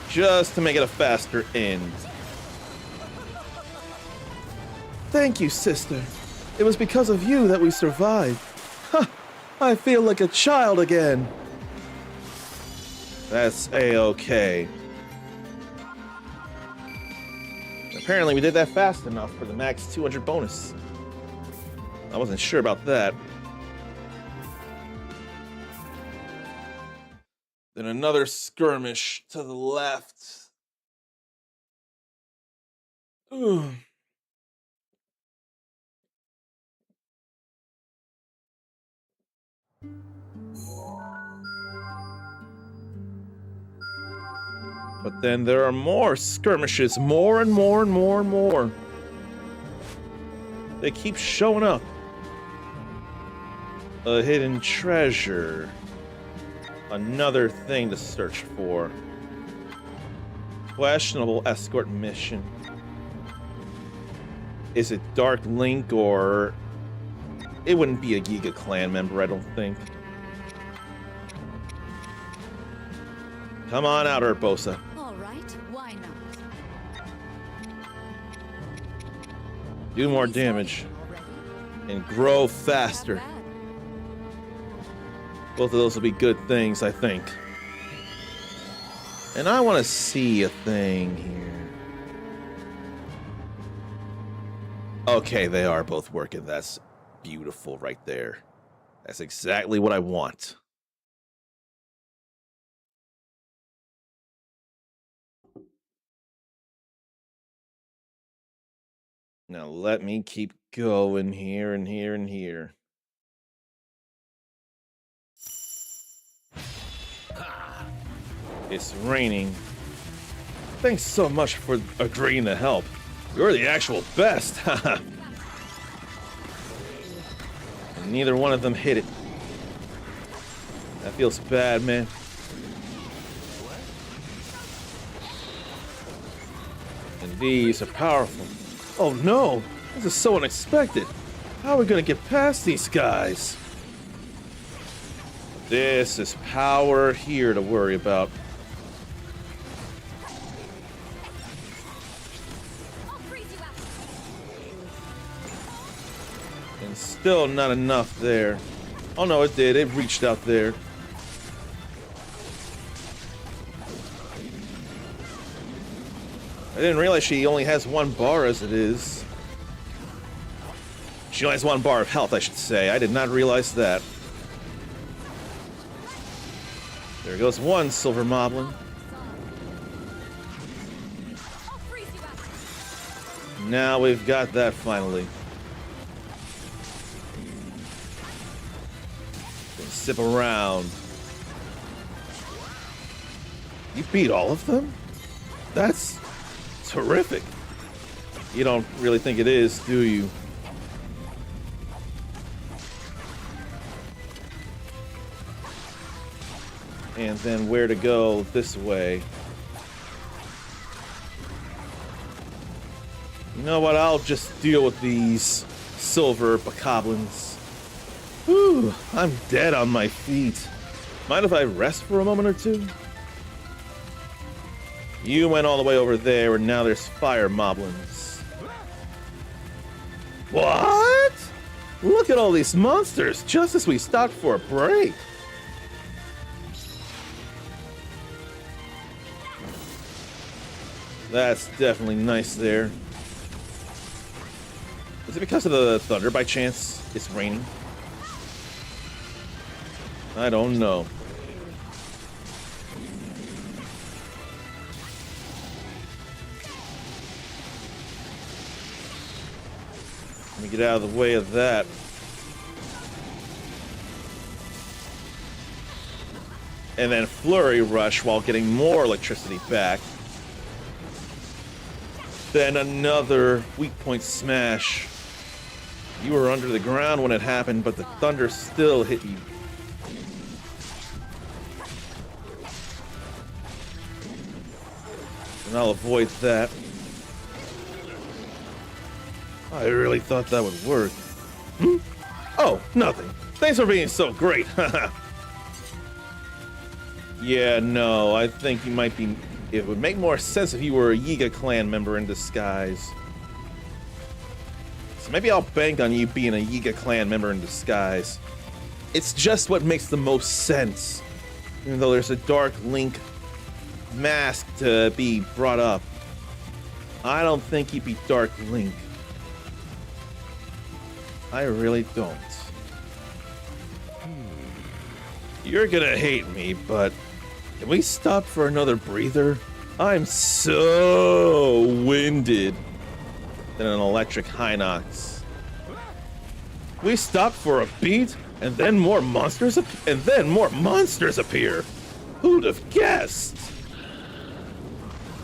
Just to make it a faster end. Thank you, sister. It was because of you that we survived. Ha! I feel like a child again. That's A-okay. Apparently we did that fast enough for the max 200 bonus. I wasn't sure about that. Then another skirmish to the left. Ugh. But then there are more skirmishes, more and more and more and more. They keep showing up. A hidden treasure. Another thing to search for. Questionable escort mission. Is it Dark Link or... It wouldn't be a Giga Clan member, I don't think. Come on out, Urbosa. All right, why not? Do more damage. And grow faster. Not bad. Both of those will be good things, I think. And I want to see a thing here. Okay, they are both working. That's beautiful right there. That's exactly what I want. Now let me keep going here and here and here. It's raining. Thanks so much for agreeing to help. You're the actual best. Neither one of them hit it. That feels bad, man. And these are powerful. Oh no! This is so unexpected. How are we gonna get past these guys? This is power here to worry about. And still not enough there. Oh no, it did. It reached out there. I didn't realize she only has one bar as it is. She only has one bar of health, I should say. I did not realize that. There goes one silver moblin. Now we've got that finally. Sip around. You beat all of them? That's terrific. You don't really think it is, do you? And then where to go this way? You know what? I'll just deal with these silver bokoblins. Whew, I'm dead on my feet. Mind if I rest for a moment or two? You went all the way over there, and now there's fire moblins. What? Look at all these monsters, just as we stopped for a break. That's definitely nice there. Is it because of the thunder by chance? It's raining? I don't know. Let me get out of the way of that. And then Flurry Rush while getting more electricity back. Then another weak point smash. You were under the ground when it happened, but the thunder still hit you. And I'll avoid that. I really thought that would work. Hmm? Oh, nothing. Thanks for being so great. Yeah, no, I think you might be... It would make more sense if you were a Yiga clan member in disguise. So maybe I'll bank on you being a Yiga clan member in disguise. It's just what makes the most sense. Even though there's a Dark Link mask to be brought up. I don't think he'd be Dark Link. I really don't. You're gonna hate me, but can we stop for another breather? I'm so winded. Then an electric Hinox. We stopped for a beat, and then more monsters appear. Who'd have guessed?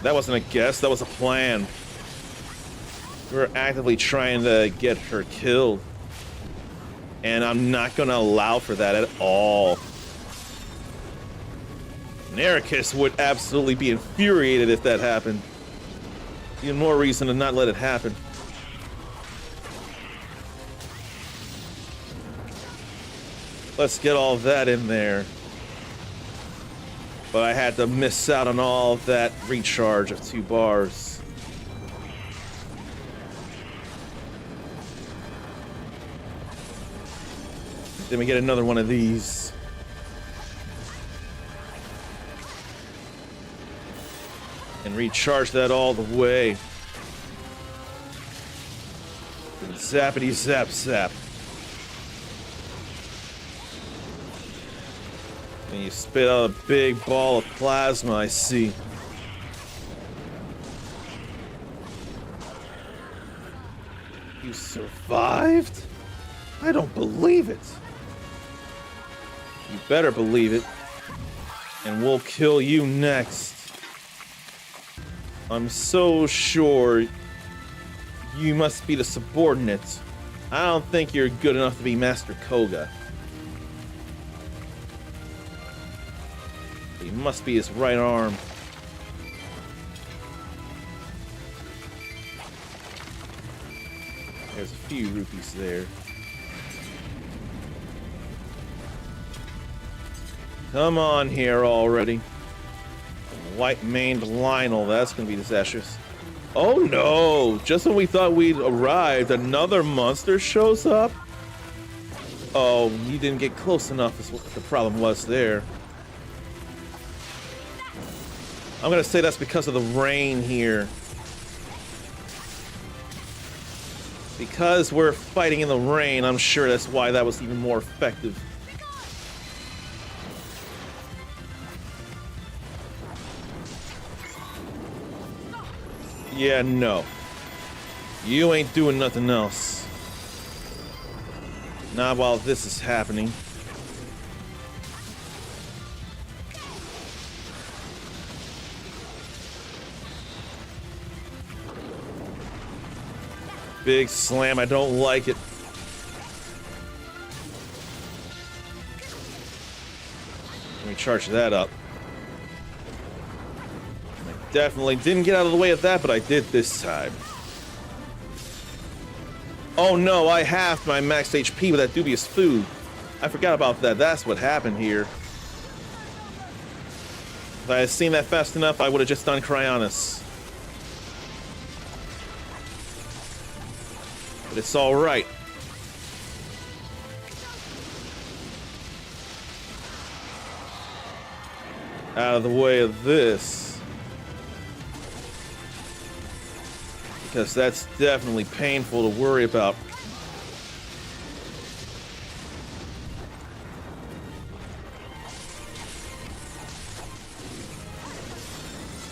That wasn't a guess, that was a plan. We were actively trying to get her killed. And I'm not gonna allow for that at all. Nericus would absolutely be infuriated if that happened. Even more reason to not let it happen. Let's get all that in there. But I had to miss out on all of that recharge of 2 bars. Then we get another one of these. And recharge that all the way. And zappity zap zap. And you spit out a big ball of plasma, I see. You survived? I don't believe it. You better believe it. And we'll kill you next. I'm so sure you must be the subordinate. I don't think you're good enough to be Master Koga. You must be his right arm. There's a few rupees there. Come on here already. White-maned Lionel, that's gonna be disastrous. Oh no! Just when we thought we'd arrived, another monster shows up? Oh, you didn't get close enough is what the problem was there. I'm gonna say that's because of the rain here. Because we're fighting in the rain, I'm sure that's why that was even more effective. Yeah, no. You ain't doing nothing else. Not while this is happening. Big slam, I don't like it. Let me charge that up. Definitely didn't get out of the way of that, but I did this time. Oh no, I halved my max HP with that dubious food. I forgot about that. That's what happened here. If I had seen that fast enough, I would have just done Cryonis. But it's alright. Out of the way of this. Because that's definitely painful to worry about.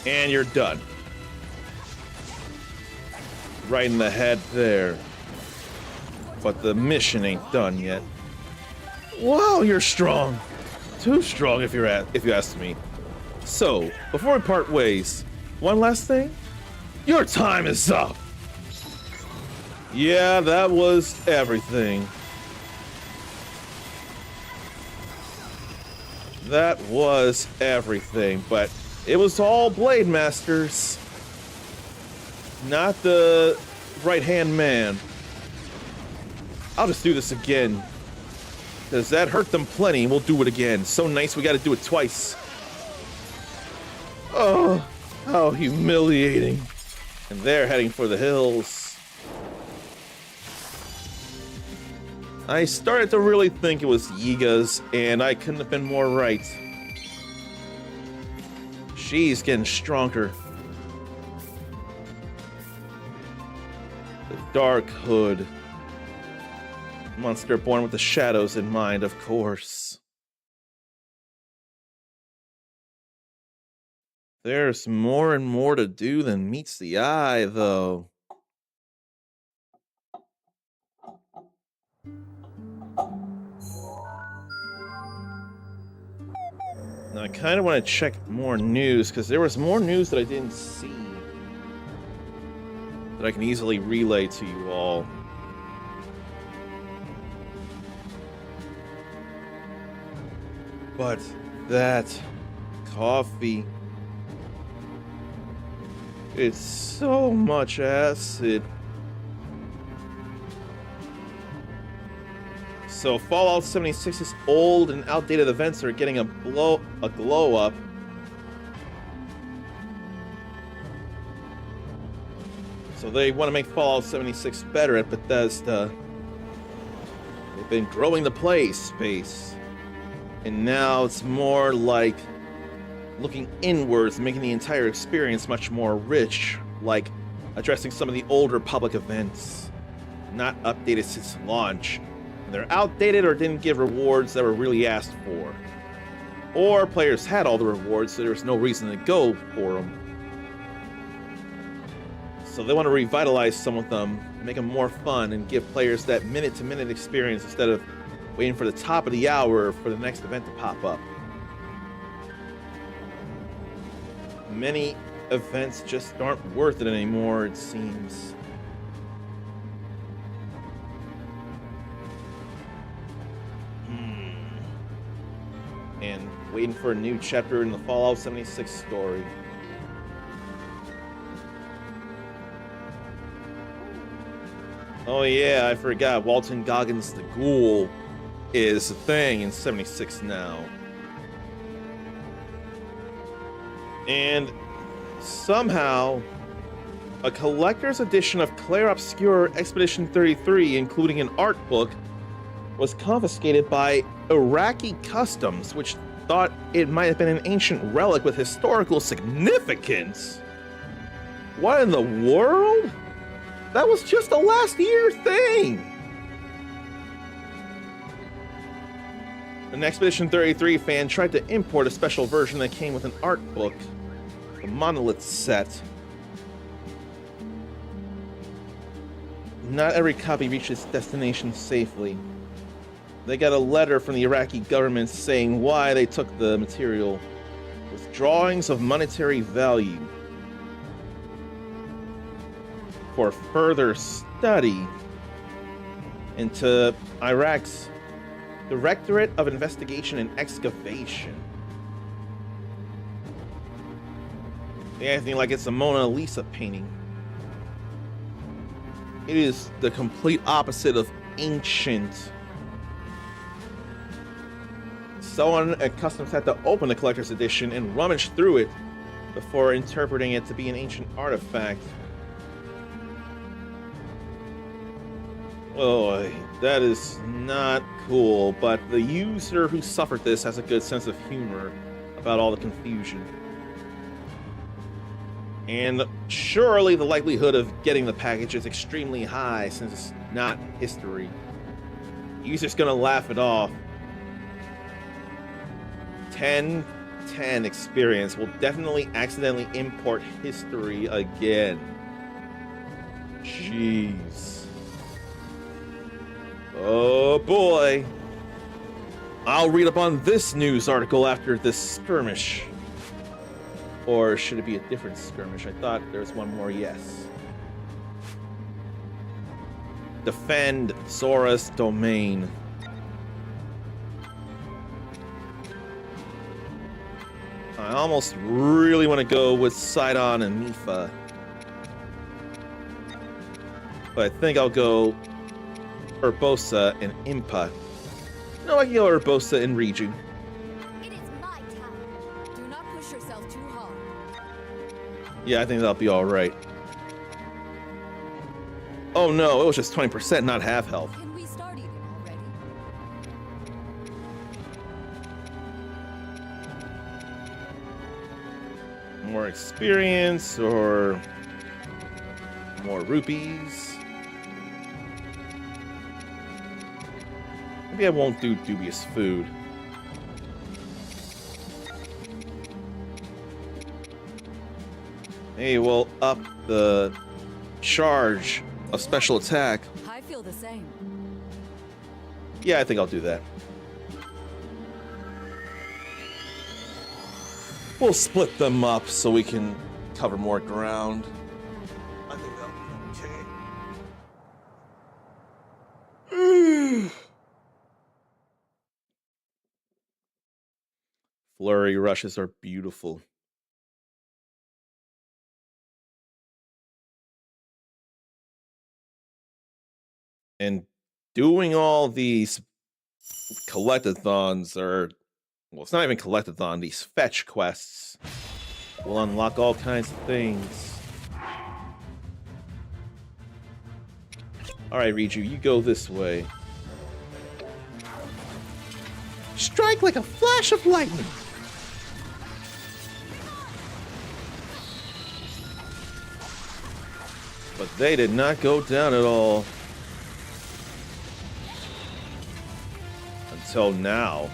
And you're done. Right in the head there. But the mission ain't done yet. Wow, you're strong. too strong if you ask me. So, before we part ways, one last thing. Your time is up. Yeah, that was everything. That was everything, but it was all Blade Masters. Not the right-hand man. I'll just do this again. Because that hurt them plenty, and we'll do it again. So nice, we gotta do it twice. Oh, how humiliating. And they're heading for the hills. I started to really think it was Yiga's, and I couldn't have been more right. She's getting stronger. The Dark Hood. Monster born with the shadows in mind, of course. There's more and more to do than meets the eye, though. Now, I kind of want to check more news, because there was more news that I didn't see that I can easily relay to you all. But that coffee, it's so much acid. So Fallout 76's old and outdated events are getting a glow up. So they want to make Fallout 76 better at Bethesda. They've been growing the play space. And now it's more like looking inwards, making the entire experience much more rich, like addressing some of the older public events, not updated since launch. They're outdated or didn't give rewards that were really asked for. Or players had all the rewards, so there was no reason to go for them. So they want to revitalize some of them, make them more fun, and give players that minute-to-minute experience instead of waiting for the top of the hour for the next event to pop up. Many events just aren't worth it anymore, it seems. And waiting for a new chapter in the Fallout 76 story. Oh yeah, I forgot. Walton Goggins the Ghoul is a thing in 76 now. And somehow, a collector's edition of Clair Obscur Expedition 33, including an art book, was confiscated by Iraqi Customs, which thought it might have been an ancient relic with historical significance. What in the world? That was just a last year thing! An Expedition 33 fan tried to import a special version that came with an art book, the Monolith set. Not every copy reached its destination safely. They got a letter from the Iraqi government saying why they took the material, with drawings of monetary value. For further study into Iraq's Directorate of Investigation and Excavation. They acting like it's a Mona Lisa painting. It is the complete opposite of ancient. Someone at Customs had to open the collector's edition and rummage through it before interpreting it to be an ancient artifact. Oh, that is not cool, but the user who suffered this has a good sense of humor about all the confusion. And surely the likelihood of getting the package is extremely high since it's not history. The user's gonna laugh it off. 1010 experience will definitely accidentally import history again. Jeez. Oh boy. I'll read up on this news article after this skirmish. Or should it be a different skirmish? I thought there was one more, yes. Defend Zora's domain. I almost really want to go with Sidon and Mipha. But I think I'll go Urbosa and Impa. No, I can go Urbosa and Riju. It is my tower. Do not push yourself too hard. Yeah, I think that'll be alright. Oh no, it was just 20%, not half health. Can we start eating already? More experience or more rupees. Maybe I won't do dubious food. Hey, we'll up the charge of special attack. I feel the same. Yeah, I think I'll do that. We'll split them up so we can cover more ground. I think that'll be okay. Flurry rushes are beautiful. And doing all these collectathons are, well, it's not even collectathon, these fetch quests will unlock all kinds of things. Alright, Riju, you go this way. Strike like a flash of lightning. But they did not go down at all. Until now.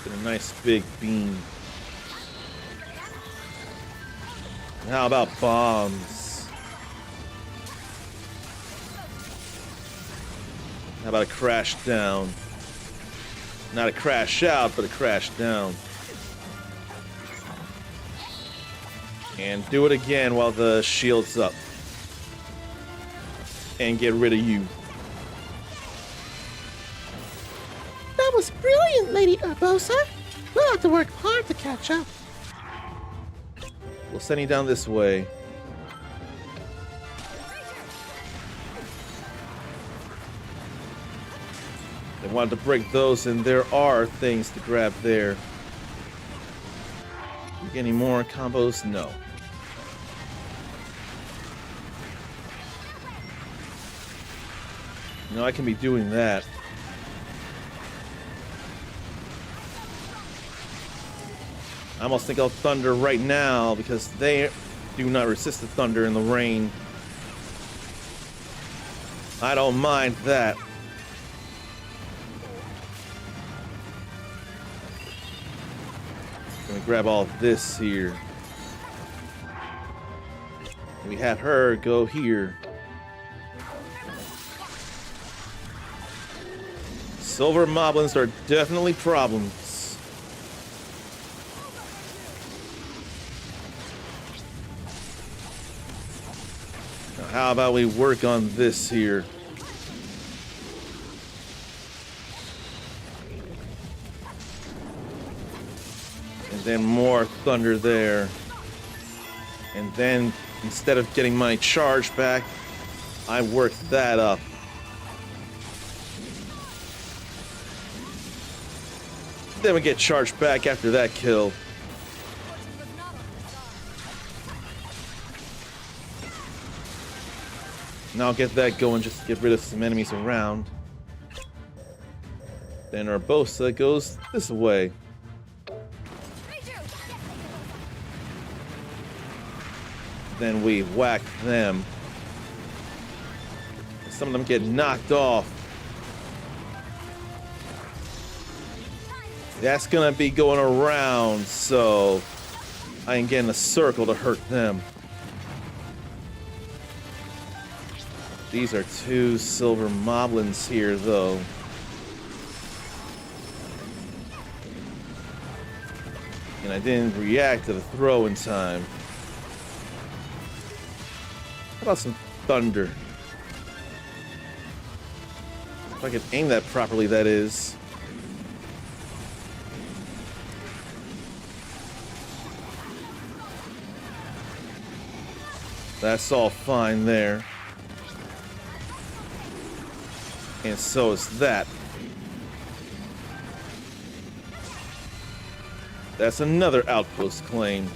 Get a nice big beam. How about bombs? How about a crash down? Not a crash out, but a crash down. And do it again while the shield's up. And get rid of you. That was brilliant, Lady Urbosa. We'll have to work hard to catch up. We'll send you down this way. They wanted to break those, and there are things to grab there. You get any more combos? No. No, I can be doing that. I almost think I'll thunder right now because they do not resist the thunder in the rain. I don't mind that. Gonna grab all this here. We had her go here. Silver moblins are definitely problems. Now, how about we work on this here? And then more thunder there. And then, instead of getting my charge back, I work that up. Then we get charged back after that kill. Now I'll get that going just to get rid of some enemies around. Then Urbosa goes this way. Then we whack them. Some of them get knocked off. That's gonna be going around, so I can get in a circle to hurt them. These are 2 silver moblins here, though. And I didn't react to the throw in time. How about some thunder? If I could aim that properly, that is. That's all fine there. And so is that. That's another outpost claim.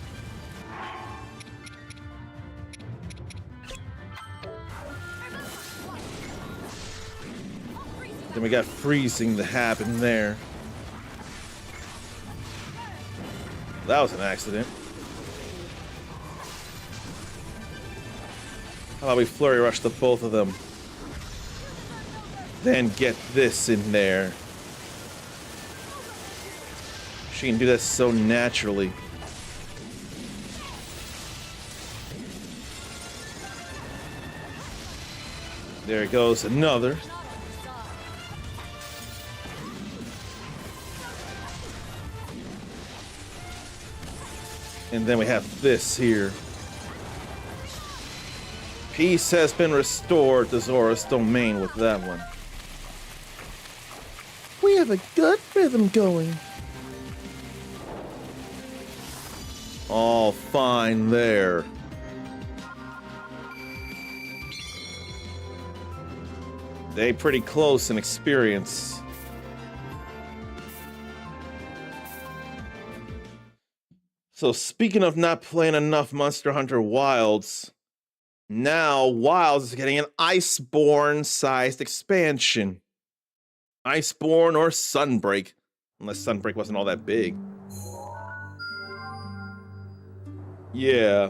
Then we got freezing that happened there. That was an accident. How about we flurry rush the both of them? Then get this in there. She can do that so naturally. There goes another. And then we have this here. Peace has been restored to Zora's domain with that one. We have a good rhythm going. All fine there. They pretty close in experience. So speaking of not playing enough Monster Hunter Wilds, now Wilds is getting an Iceborne-sized expansion. Iceborne or Sunbreak, unless Sunbreak wasn't all that big. Yeah.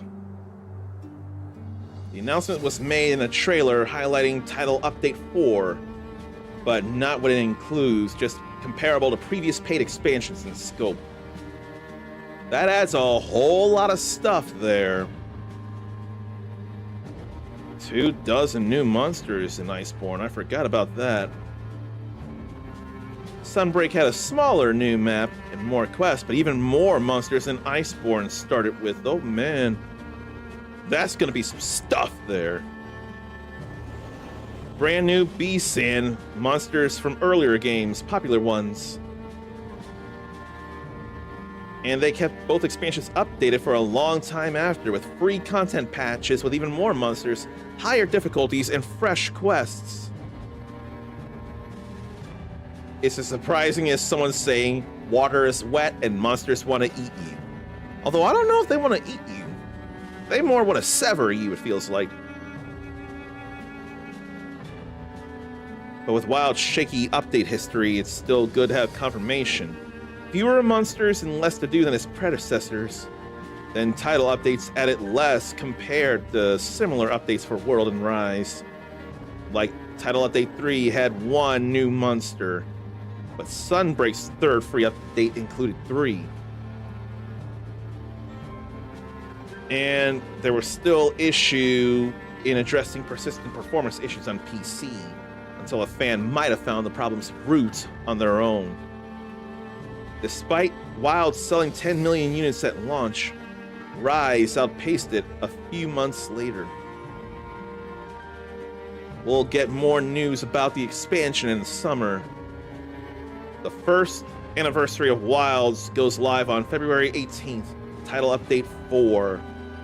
The announcement was made in a trailer highlighting Title Update 4, but not what it includes, just comparable to previous paid expansions in scope. That adds a whole lot of stuff there. 24 new monsters in Iceborne, I forgot about that. Sunbreak had a smaller new map and more quests, but even more monsters than Iceborne started with. Oh man, that's gonna be some stuff there. Brand new B-San monsters from earlier games, popular ones. And they kept both expansions updated for a long time after, with free content patches with even more monsters, higher difficulties, and fresh quests. It's as surprising as someone saying water is wet and monsters want to eat you. Although I don't know if they want to eat you. They more want to sever you, it feels like. But with Wild's shaky update history, it's still good to have confirmation. Fewer monsters and less to do than its predecessors. Then title updates added less compared to similar updates for World and Rise. Like Title Update 3 had 1 new monster, but Sunbreak's third free update included 3. And there was still issue in addressing persistent performance issues on PC, until a fan might have found the problem's root on their own. Despite Wild selling 10 million units at launch, Rise outpaced it a few months later. We'll get more news about the expansion in the summer. The first anniversary of Wilds goes live on February 18th, Title Update 4,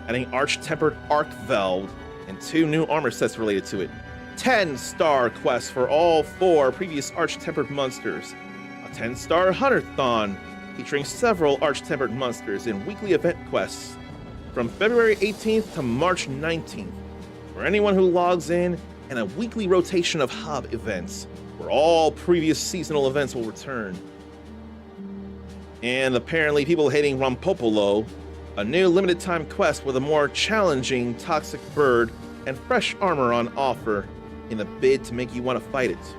adding Arch-Tempered Arkveld and 2 new armor sets related to it. 10-star quests for all 4 previous Arch-Tempered monsters. 10-star Hunter-thon, featuring several Arch-Tempered monsters in weekly event quests from February 18th to March 19th for anyone who logs in, and a weekly rotation of hub events where all previous seasonal events will return. And apparently people hating Rompopolo, a new limited time quest with a more challenging toxic bird and fresh armor on offer in a bid to make you want to fight it.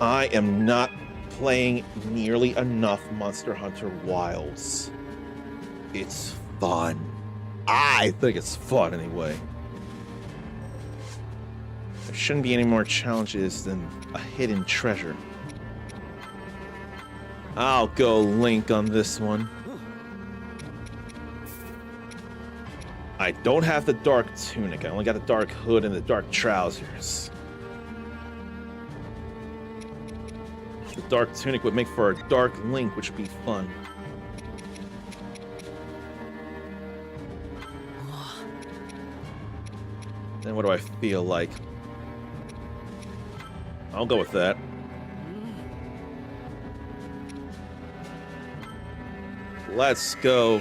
I am not playing nearly enough Monster Hunter Wilds. It's fun. I think it's fun anyway. There shouldn't be any more challenges than a hidden treasure. I'll go Link on this one. I don't have the dark tunic. I only got the dark hood and the dark trousers. The dark tunic would make for a dark Link, which would be fun. Then what do I feel like? I'll go with that. Let's go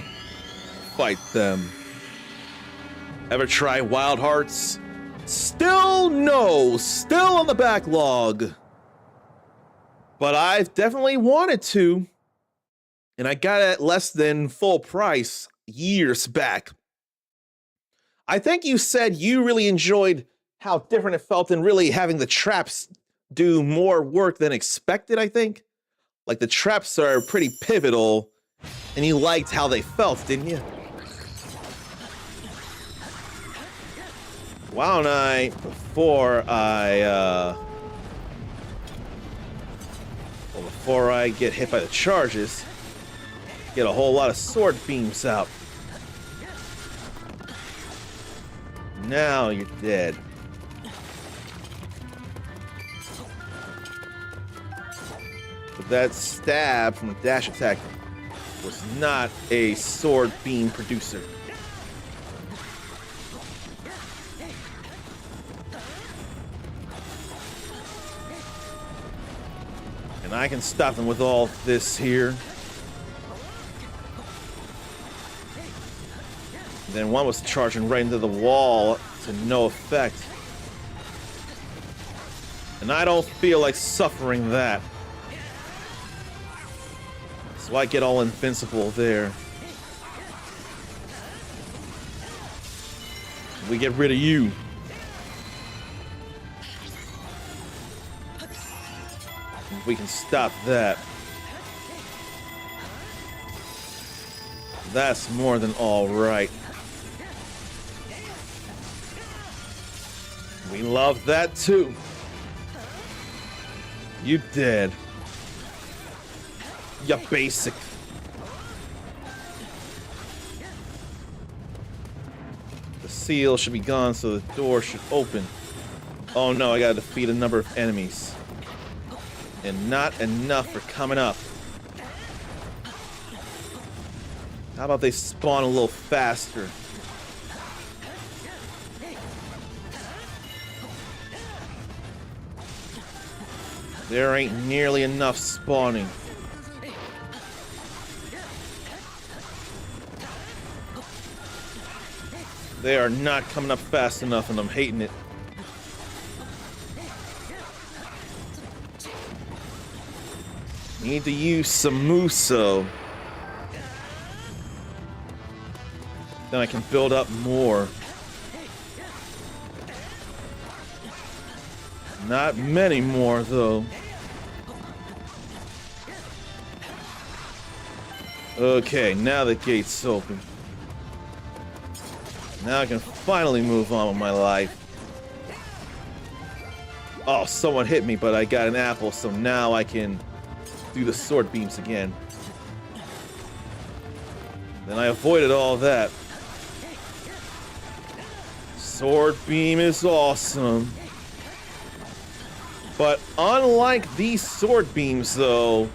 fight them. Ever try Wild Hearts? Still no. Still on the backlog. But I've definitely wanted to. And I got it at less than full price years back. I think you said you really enjoyed how different it felt and really having the traps do more work than expected, I think. Like the traps are pretty pivotal, and you liked how they felt, didn't you? Why don't I, before I get hit by the charges, get a whole lot of sword beams out. Now you're dead. But that stab from the dash attack was not a sword beam producer. And I can stop them with all this here. Then one was charging right into the wall to no effect. And I don't feel like suffering that. So I get all invincible there. We get rid of you. We can stop that. That's more than all right. We love that too. You dead. You basic. The seal should be gone, so the door should open. Oh no, I gotta defeat a number of enemies. And not enough for coming up. How about they spawn a little faster? There ain't nearly enough spawning. They are not coming up fast enough, and I'm hating it. Need to use some Muso. Then I can build up more. Not many more, though. Okay, now the gate's open. Now I can finally move on with my life. Oh, someone hit me, but I got an apple, so now I can do the sword beams again. Then I avoided all that. Sword beam is awesome. But unlike these sword beams, though,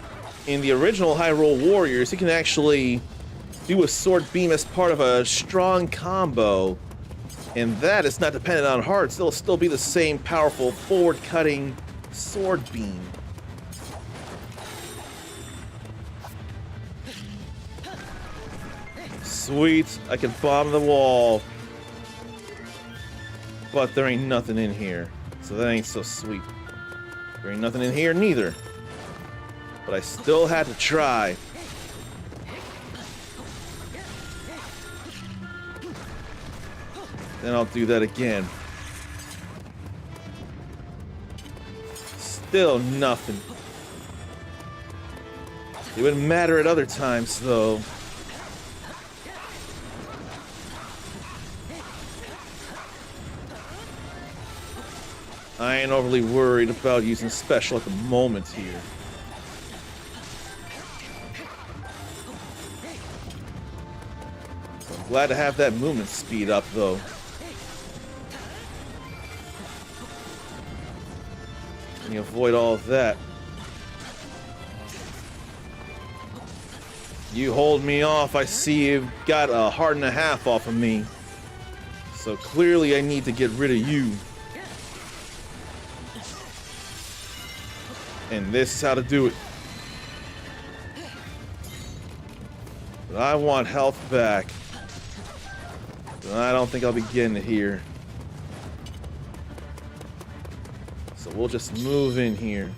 in the original Hyrule Warriors, you can actually do a sword beam as part of a strong combo. And that is not dependent on hearts. It'll still be the same powerful forward-cutting sword beam. Sweet, I can bomb the wall. But there ain't nothing in here, so that ain't so sweet. There ain't nothing in here neither. But I still had to try. Then I'll do that again. Still nothing. It wouldn't matter at other times, though. I ain't overly worried about using special at the moment here. I'm glad to have that movement speed up, though. And you avoid all of that. You hold me off, I see you've got a heart and a half off of me. So clearly I need to get rid of you. And this is how to do it. But I want health back. But I don't think I'll be getting it here. So we'll just move in here.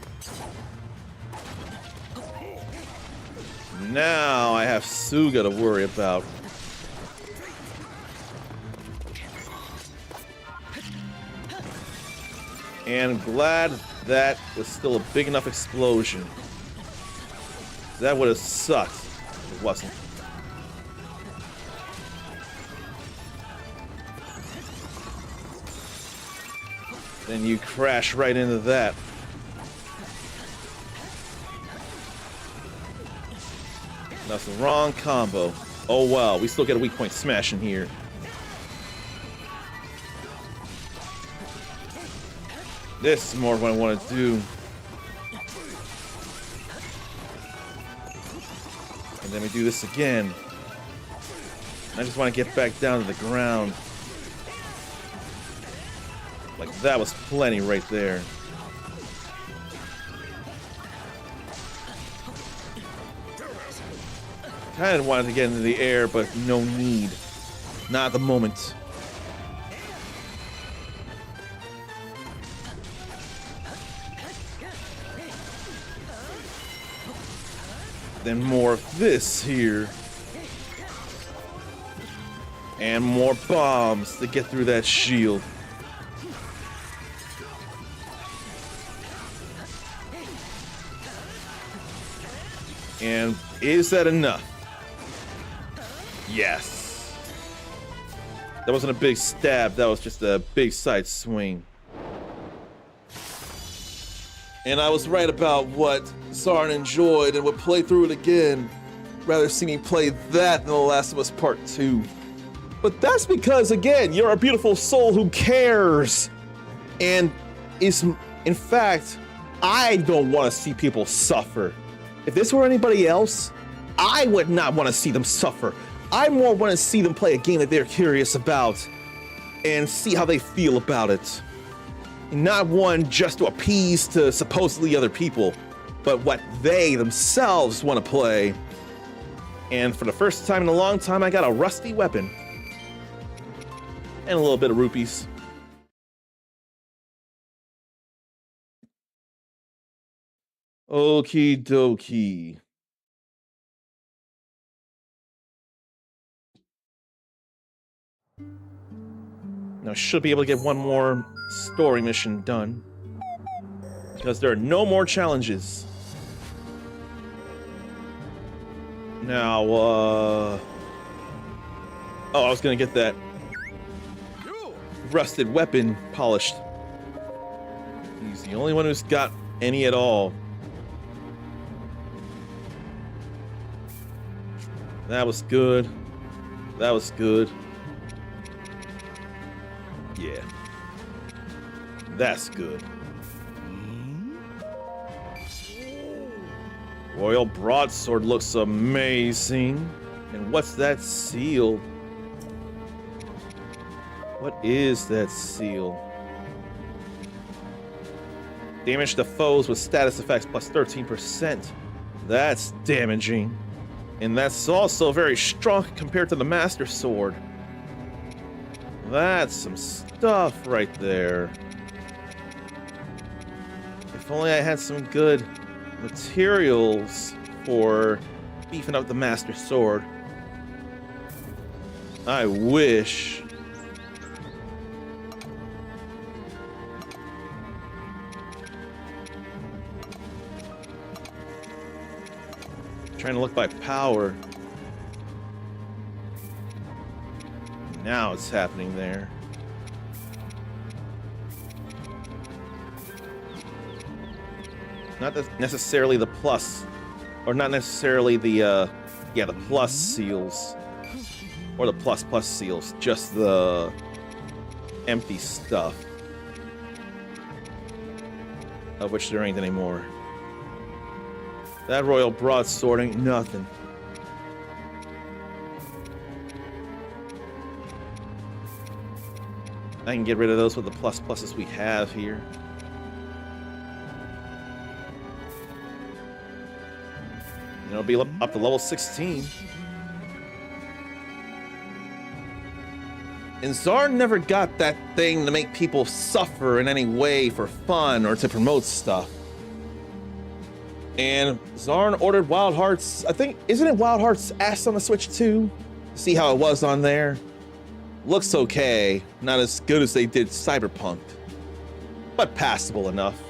Now I have Suga to worry about. And I'm glad that was still a big enough explosion. That would have sucked if it wasn't. Then you crash right into that. That's the wrong combo. Oh well, we still get a weak point smash in here. This is more what I want to do. And then we do this again. I just want to get back down to the ground. Like that was plenty right there. Kind of wanted to get into the air, but no need. Not at the moment. Then more of this here. And more bombs to get through that shield. And is that enough? Yes. That wasn't a big stab, that was just a big side swing. And I was right about what Zarn enjoyed and would play through it again. Rather see me play that than The Last of Us Part 2. But that's because, again, you're a beautiful soul who cares. And is, in fact, I don't want to see people suffer. If this were anybody else, I would not want to see them suffer. I more want to see them play a game that they're curious about and see how they feel about it. Not one just to appease to supposedly other people, but what they themselves want to play. And for the first time in a long time, I got a rusty weapon. And a little bit of rupees. Okie dokie. Now, should be able to get one more story mission done. Because there are no more challenges. Now, oh, I was gonna get that rusted weapon polished. He's the only one who's got any at all. That was good. That was good. Yeah. That's good. Royal Broadsword looks amazing. And what's that seal? What is that seal? Damage to foes with status effects plus 13%. That's damaging. And that's also very strong compared to the Master Sword. That's some stuff right there. If only I had some good materials for beefing up the Master Sword. I wish. Trying to look by power. Now it's happening there. Not necessarily the plus, or not necessarily the the plus seals, or the plus seals, just the empty stuff, of which there ain't anymore. That royal broadsword ain't nothing. I can get rid of those with the pluses we have here. And it'll be up to level 16. And Zarn never got that thing to make people suffer in any way for fun or to promote stuff. And Zarn ordered Wild Hearts, I think, isn't it Wild Hearts S on the Switch too? See how it was on there? Looks okay, not as good as they did Cyberpunk, but passable enough.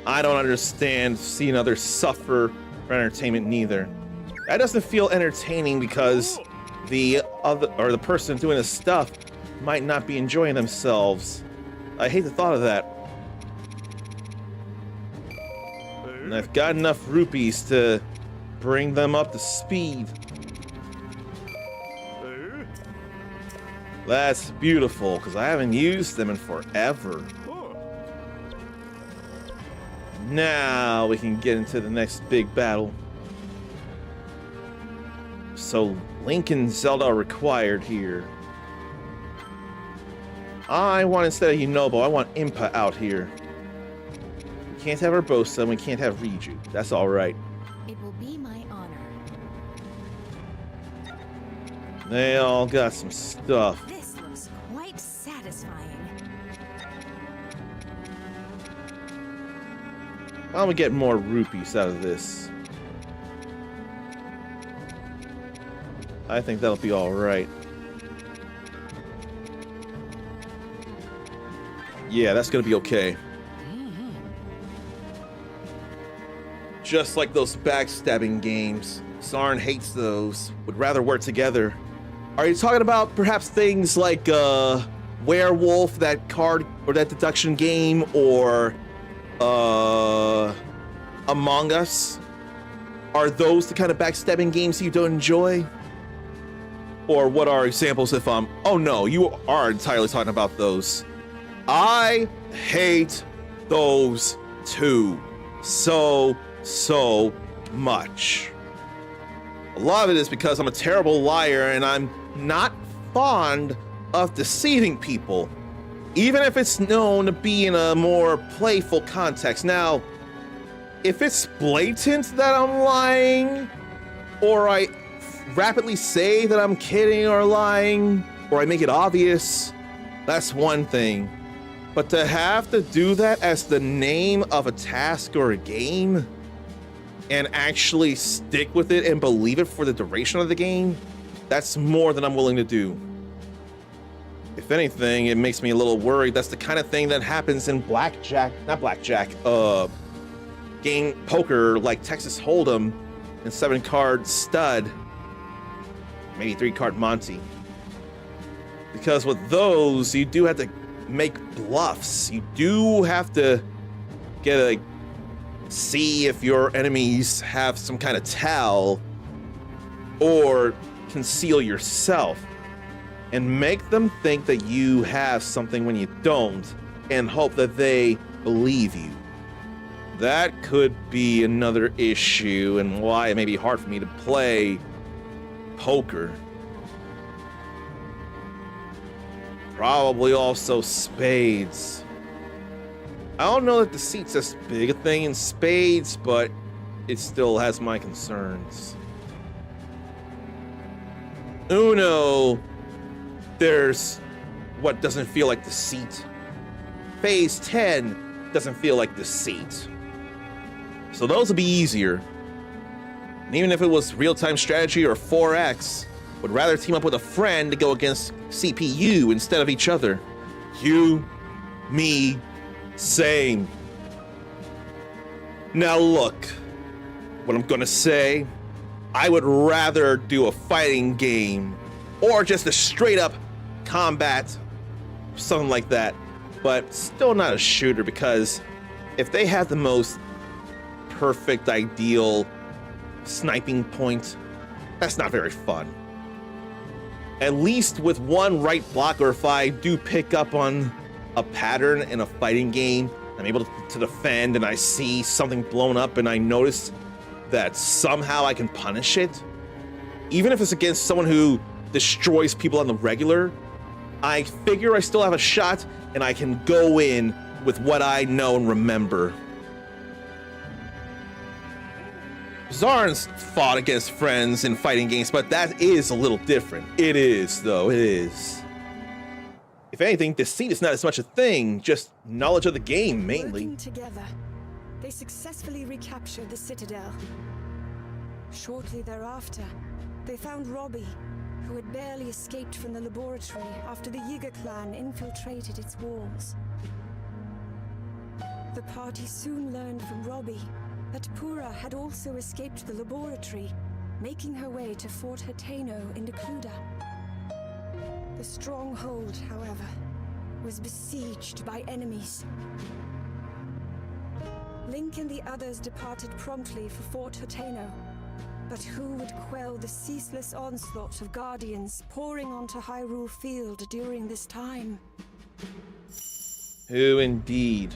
I don't understand seeing others suffer for entertainment neither. That doesn't feel entertaining because the person doing the stuff might not be enjoying themselves. I hate the thought of that. And I've got enough rupees to bring them up to speed. That's beautiful, because I haven't used them in forever. Now we can get into the next big battle. So, Link and Zelda are required here. I want, instead of Yunobo, I want Impa out here. We can't have Urbosa, and we can't have Riju. That's alright. It will be my honor. They all got some stuff. This looks quite satisfying. Why don't we get more rupees out of this? I think that'll be alright. Yeah, that's gonna be okay. Just like those backstabbing games. Zarn hates those. Would rather work together. Are you talking about perhaps things like Werewolf, that card or that deduction game, or Among Us? Are those the kind of backstabbing games you don't enjoy? Or what are examples if oh no, you are entirely talking about those. I hate those too. So much. A lot of it is because I'm a terrible liar and I'm not fond of deceiving people, even if it's known to be in a more playful context. Now, if it's blatant that I'm lying, or I rapidly say that I'm kidding or lying, or I make it obvious, that's one thing. But to have to do that as the name of a task or a game, and actually stick with it and believe it for the duration of the game, that's more than I'm willing to do. If anything, it makes me a little worried. That's the kind of thing that happens in game poker, like Texas Hold'em and 7-card stud, maybe 3-card Monty. Because with those, you do have to make bluffs. You do have to see if your enemies have some kind of tell, or conceal yourself and make them think that you have something when you don't, and hope that they believe you. That could be another issue and why it may be hard for me to play poker. Probably also spades. I don't know that deceit's as big a thing in spades, but it still has my concerns. Uno, there's what doesn't feel like deceit. Phase 10 doesn't feel like deceit. So those would be easier. And even if it was real-time strategy or 4X, would rather team up with a friend to go against CPU instead of each other. You, me, same. Now look, what I'm gonna say, I would rather do a fighting game or just a straight up combat, something like that, but still not a shooter, because if they have the most perfect, ideal sniping point. That's not very fun. At least with one right block, or if I do pick up on a pattern in a fighting game, I'm able to defend and I see something blown up and I notice that somehow I can punish it. Even if it's against someone who destroys people on the regular, I figure I still have a shot and I can go in with what I know and remember. Zarn's fought against friends in fighting games, but that is a little different. It is, though, it is. If anything, deceit is not as much a thing, just knowledge of the game, mainly. Working together, they successfully recaptured the Citadel. Shortly thereafter, they found Robbie, who had barely escaped from the laboratory after the Yiga clan infiltrated its walls. The party soon learned from Robbie that Pura had also escaped the laboratory, making her way to Fort Hateno in Decluda. The stronghold, however, was besieged by enemies. Link and the others departed promptly for Fort Hateno, but who would quell the ceaseless onslaught of Guardians pouring onto Hyrule Field during this time? Who indeed?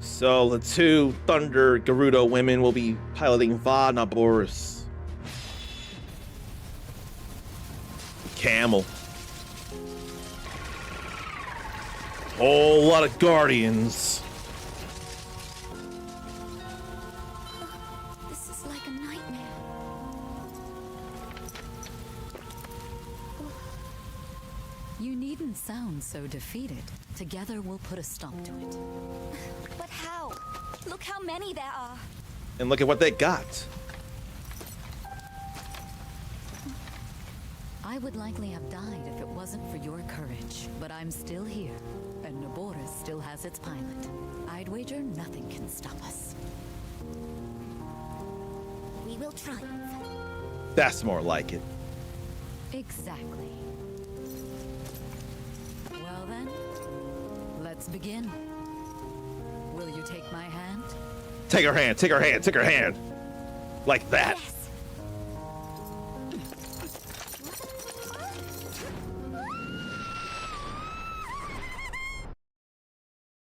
So the two Thunder Gerudo women will be piloting Va Naboris. Camel. Whole lot of Guardians. This is like a nightmare. You needn't sound so defeated. Together we'll put a stop to it. But how? Look how many there are. And look at what they got. I would likely have died if it wasn't for your courage, but I'm still here, and Naboris still has its pilot. I'd wager nothing can stop us. We will triumph. That's more like it. Exactly. Well then, let's begin. Will you take my hand? Take her hand, take her hand, take her hand. Like that. Yes.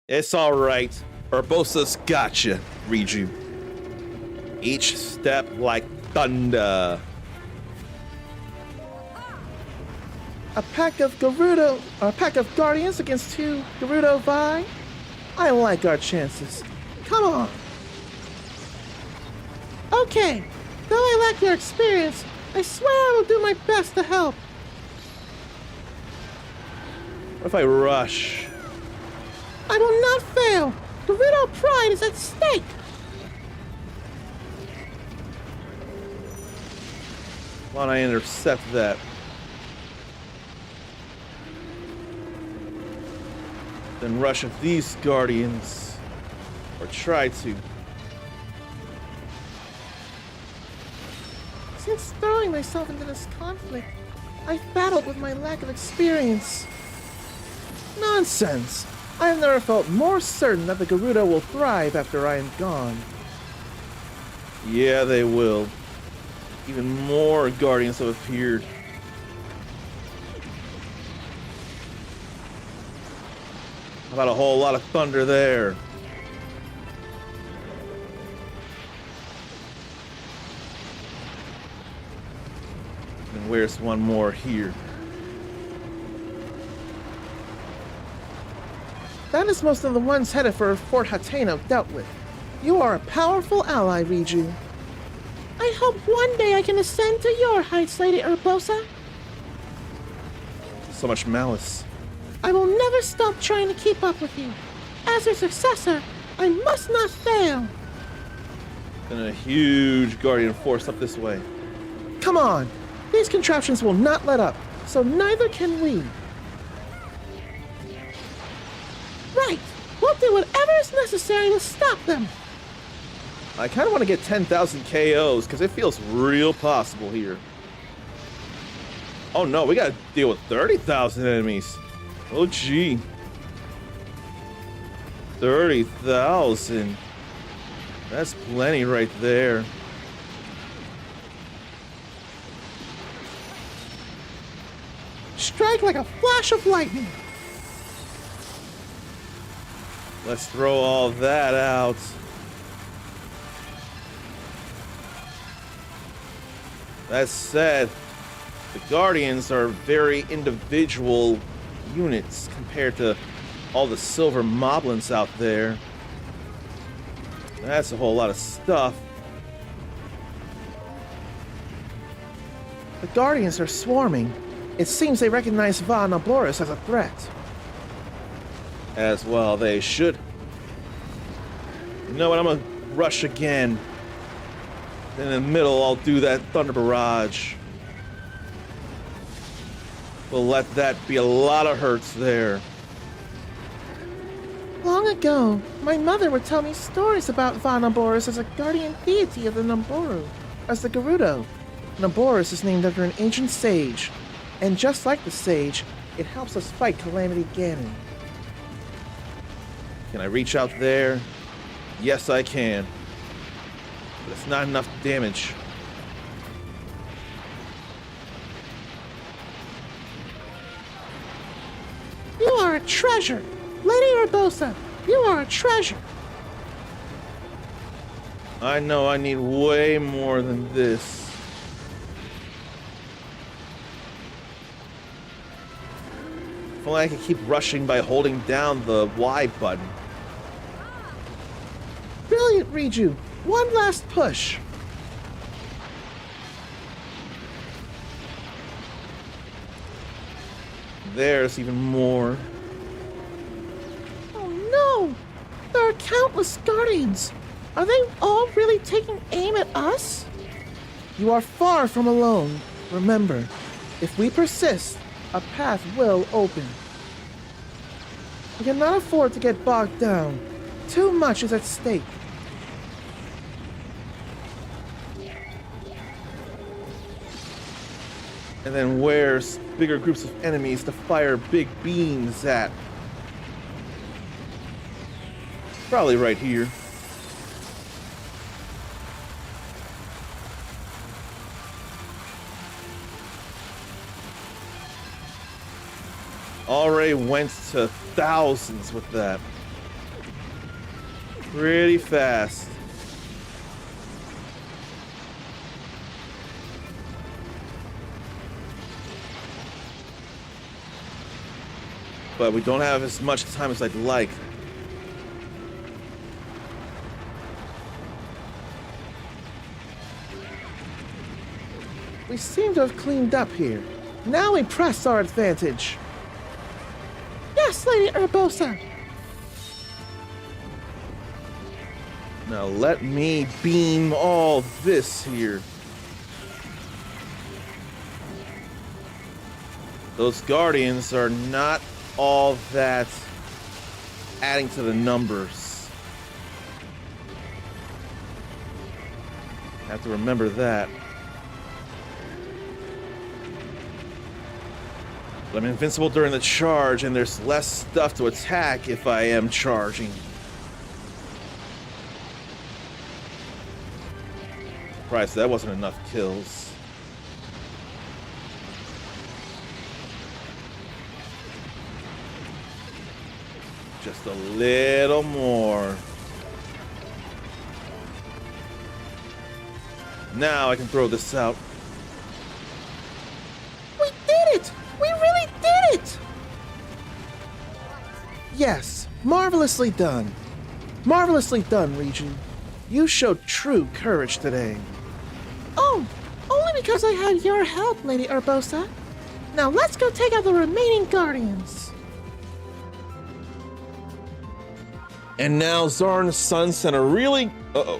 It's alright. Urbosa's gotcha, Riju. Each step like thunder. A pack of Guardians against 2 Gerudo Vi? I like our chances. Come on. Okay, though I lack your experience, I swear I will do my best to help. What if I rush? I will not fail. Gerudo pride is at stake. Why don't I intercept that? Then rush at these Guardians. Or try to. Since throwing myself into this conflict, I've battled with my lack of experience. Nonsense! I have never felt more certain that the Gerudo will thrive after I am gone. Yeah, they will. Even more Guardians have appeared. How about a whole lot of thunder there? And where's one more here? That is most of the ones headed for Fort Hateno dealt with. You are a powerful ally, Riju. I hope one day I can ascend to your heights, Lady Urbosa. So much malice. I will never stop trying to keep up with you. As your successor, I must not fail. And a huge Guardian force up this way. Come on. These contraptions will not let up, so neither can we. Right. We'll do whatever is necessary to stop them. I kind of want to get 10,000 KOs because it feels real possible here. Oh no, we got to deal with 30,000 enemies. Oh gee. 30,000. That's plenty right there. Strike like a flash of lightning. Let's throw all that out. That said, the Guardians are very individual units compared to all the silver moblins out there. That's a whole lot of stuff. The Guardians are swarming. It seems they recognize Va Naboris as a threat. As well, they should. You know what? I'm gonna rush again. In the middle, I'll do that Thunder Barrage. We'll let that be a lot of hurts there. Long ago, my mother would tell me stories about Va Naboris as a guardian deity of the Namboru, as the Gerudo. Naboris is named after an ancient sage, and just like the sage, it helps us fight Calamity Ganon. Can I reach out there? Yes, I can. But it's not enough damage. You are a treasure! Lady Urbosa, you are a treasure! I know I need way more than this. If only I could keep rushing by holding down the Y button. Brilliant, Riju! One last push! There's even more. Oh no! There are countless Guardians! Are they all really taking aim at us? You are far from alone. Remember, if we persist, a path will open. We cannot afford to get bogged down. Too much is at stake. And then where's bigger groups of enemies to fire big beams at? Probably right here. Already went to thousands with that. Pretty fast. But we don't have as much time as I'd like. We seem to have cleaned up here. Now we press our advantage. Yes, Lady Urbosa! Now let me beam all this here. Those Guardians are not all that adding to the numbers. Have to remember that. But I'm invincible during the charge, and there's less stuff to attack if I am charging. Surprised that wasn't enough kills. Just a little more. Now I can throw this out. We did it! We really did it! Yes, marvelously done. Marvelously done, Riju. You showed true courage today. Oh, only because I had your help, Lady Urbosa. Now let's go take out the remaining Guardians. And now Zarn's Sun sent a really... Uh-oh.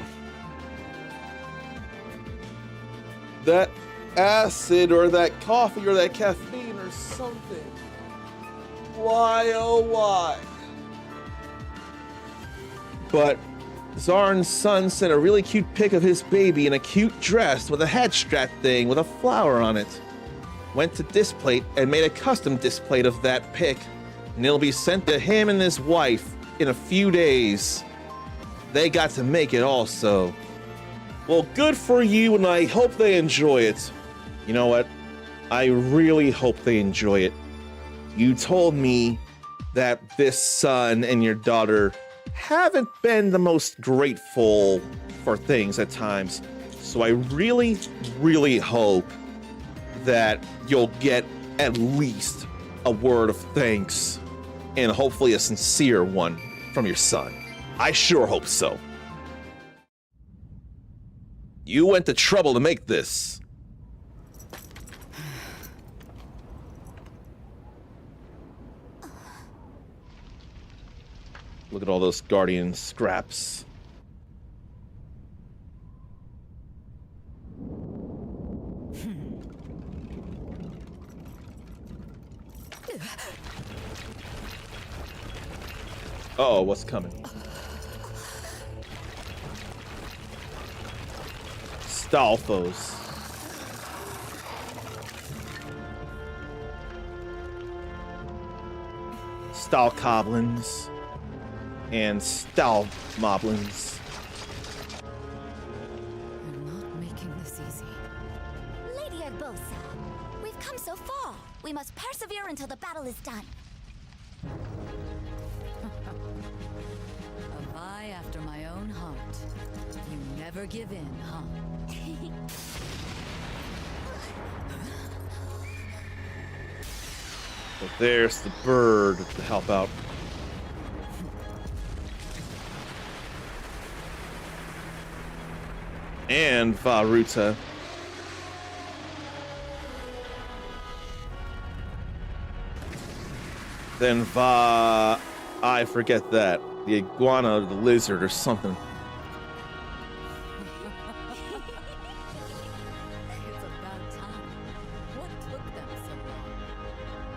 That acid or that coffee or that caffeine or something. Why, oh why? But Zarn's Sun sent a really cute pic of his baby in a cute dress with a head strap thing with a flower on it. Went to Displate and made a custom displate of that pic. And it'll be sent to him and his wife in a few days. they got to make it also. Well, good for you, and I hope they enjoy it. You know what? I really hope they enjoy it. You told me that this son and your daughter haven't been the most grateful for things at times. So I really, really hope that you'll get at least a word of thanks, and hopefully a sincere one from your son. I sure hope so. You went to trouble to make this. Look at all those Guardian scraps. Oh, what's coming? Stalfos. Stalkoblins. And Stalmoblins. You're not making this easy. Lady Urbosa, we've come so far. We must persevere until the battle is done. A vie after my own heart. You never give in, huh? But there's the bird to help out. And Vah-Ruta. Then I forget that. The iguana or the lizard or something. It's about time. What took them so long?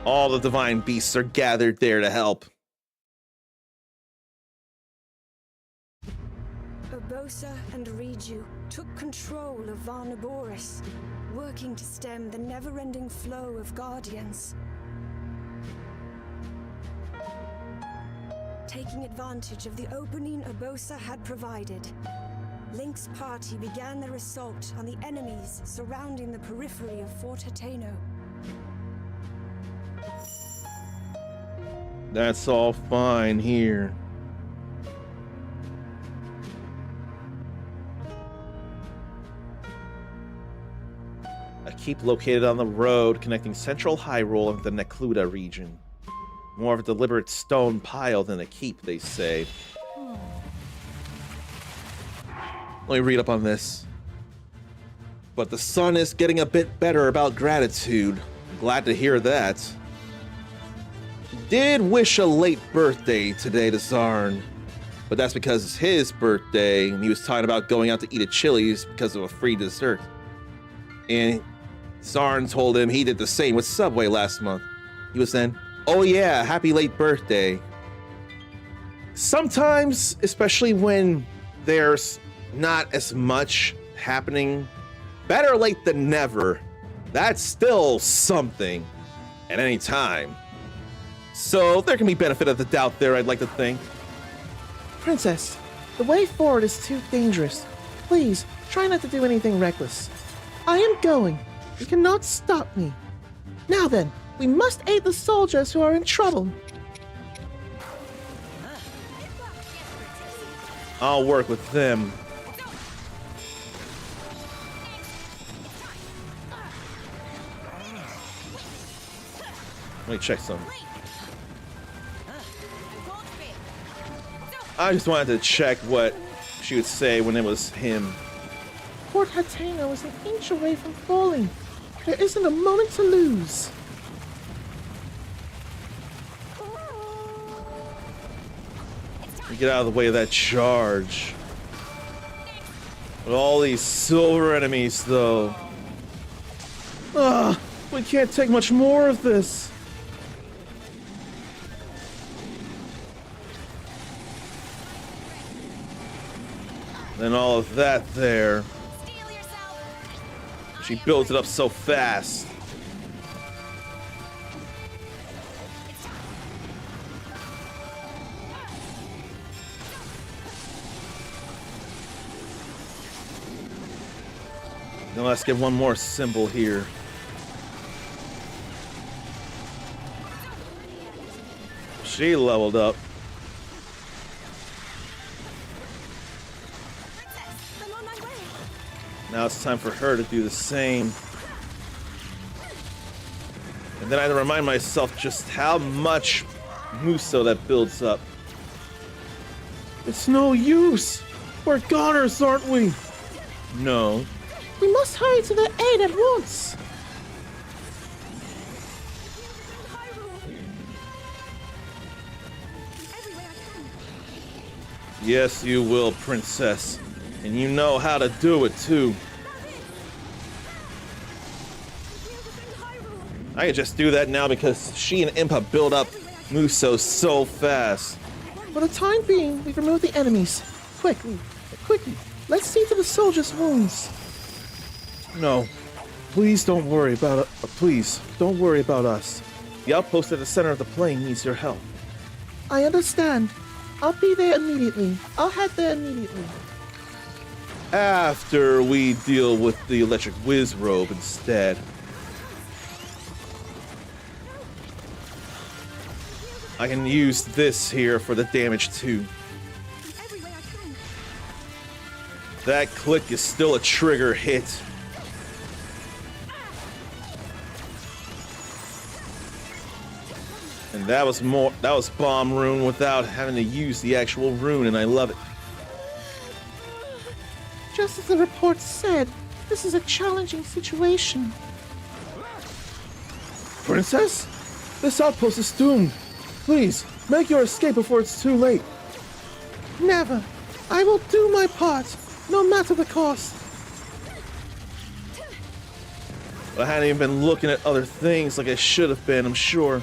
All the divine beasts are gathered there to help. Urbosa and Riju took control of Varnaboris, working to stem the never-ending flow of Guardians. Taking advantage of the opening Urbosa had provided, Link's party began their assault on the enemies surrounding the periphery of Fort Hateno. That's all fine here. A keep located on the road connecting central Hyrule and the Necluda region. More of a deliberate stone pile than a keep, they say. Let me read up on this. But the sun is getting a bit better about gratitude. Glad to hear that. Did wish a late birthday today to Zarn. But that's because it's his birthday and he was talking about going out to eat at Chili's because of a free dessert. And Zarn told him he did the same with Subway last month. He was saying, "Oh yeah, happy late birthday." Sometimes, especially when there's not as much happening, better late than never. That's still something at any time. So there can be benefit of the doubt there, I'd like to think. Princess, the way forward is too dangerous. Please, try not to do anything reckless. I am going. You cannot stop me. Now then, we must aid the soldiers who are in trouble. I'll work with them. Let me check some. I just wanted to check what she would say when it was him. Fort Hateno is an inch away from falling. There isn't a moment to lose. Get out of the way of that charge. With all these silver enemies, though. We can't take much more of this. Then all of that there. She builds it up so fast. Now let's get one more symbol here. She leveled up. I'm on my way. Now it's time for her to do the same. And then I had to remind myself just how much Muso that builds up. It's no use! We're goners, aren't we? No. We must hurry to their aid at once. Yes, you will, princess. And you know how to do it, too. I can just do that now because she and Impa build up Muso so fast. For the time being, we've removed the enemies. Quickly, let's see to the soldiers' wounds. No. Please don't worry about it. Please, don't worry about us. The outpost at the center of the plain needs your help. I understand. I'll be there immediately. I'll head there immediately. After we deal with the electric whiz robe instead. I can use this here for the damage too. That click is still a trigger hit. And that was bomb rune without having to use the actual rune, and I love it. Just as the report said, this is a challenging situation. Princess? This outpost is doomed. Please, make your escape before it's too late. Never. I will do my part, no matter the cost. I hadn't even been looking at other things like I should have been, I'm sure.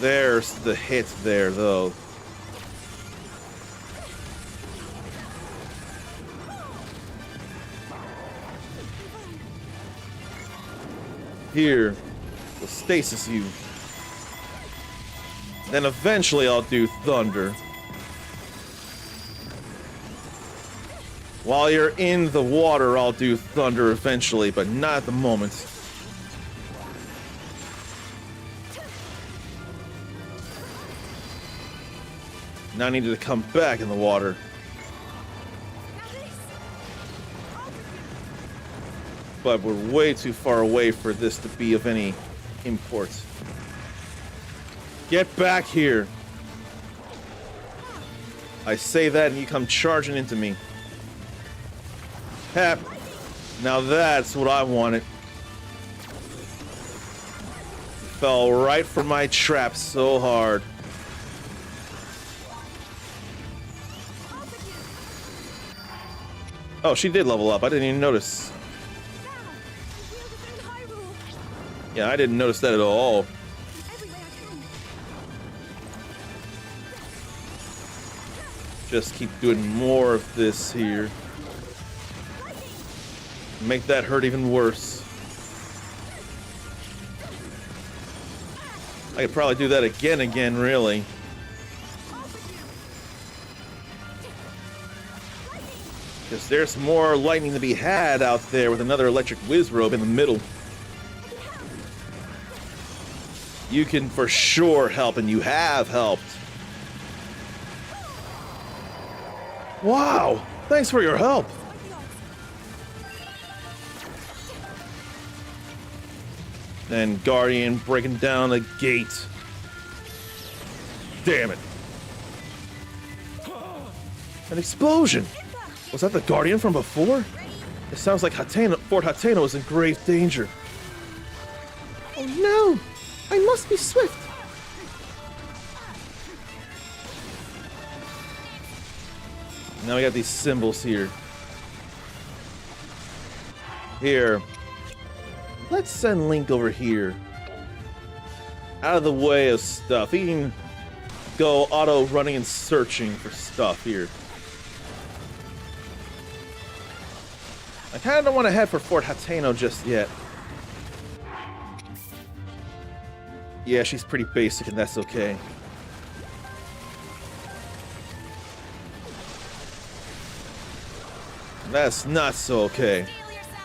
There's the hit there, though. Here, we'll stasis you. Then eventually I'll do thunder. While you're in the water, I'll do thunder eventually, but not at the moment. Now I needed to come back in the water. But we're way too far away for this to be of any import. Get back here! I say that and you come charging into me. Hap! Now that's what I wanted. Fell right for my trap so hard. Oh, she did level up. I didn't even notice. Yeah, I didn't notice that at all. Just keep doing more of this here. Make that hurt even worse. I could probably do that again, really. Because there's more lightning to be had out there with another electric whiz robe in the middle. You can for sure help, and you have helped. Wow! Thanks for your help! Then Guardian breaking down a gate. Damn it. An explosion! Was that the Guardian from before? It sounds like Fort Hateno is in grave danger. Oh no! I must be swift! Now we got these symbols here. Here. Let's send Link over here. Out of the way of stuff. He can go auto running and searching for stuff here. I kind of don't want to head for Fort Hateno just yet. Yeah, she's pretty basic and that's okay. That's not so okay. Steel yourself.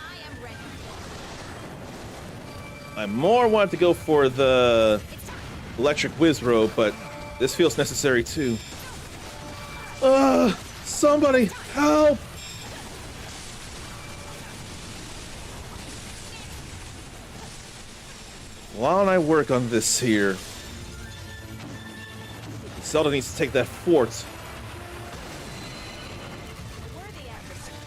I am ready. I more wanted to go for the electric Wizrobe, but this feels necessary too. Somebody help! Why don't I work on this here? Zelda needs to take that fort. Worthy adversary.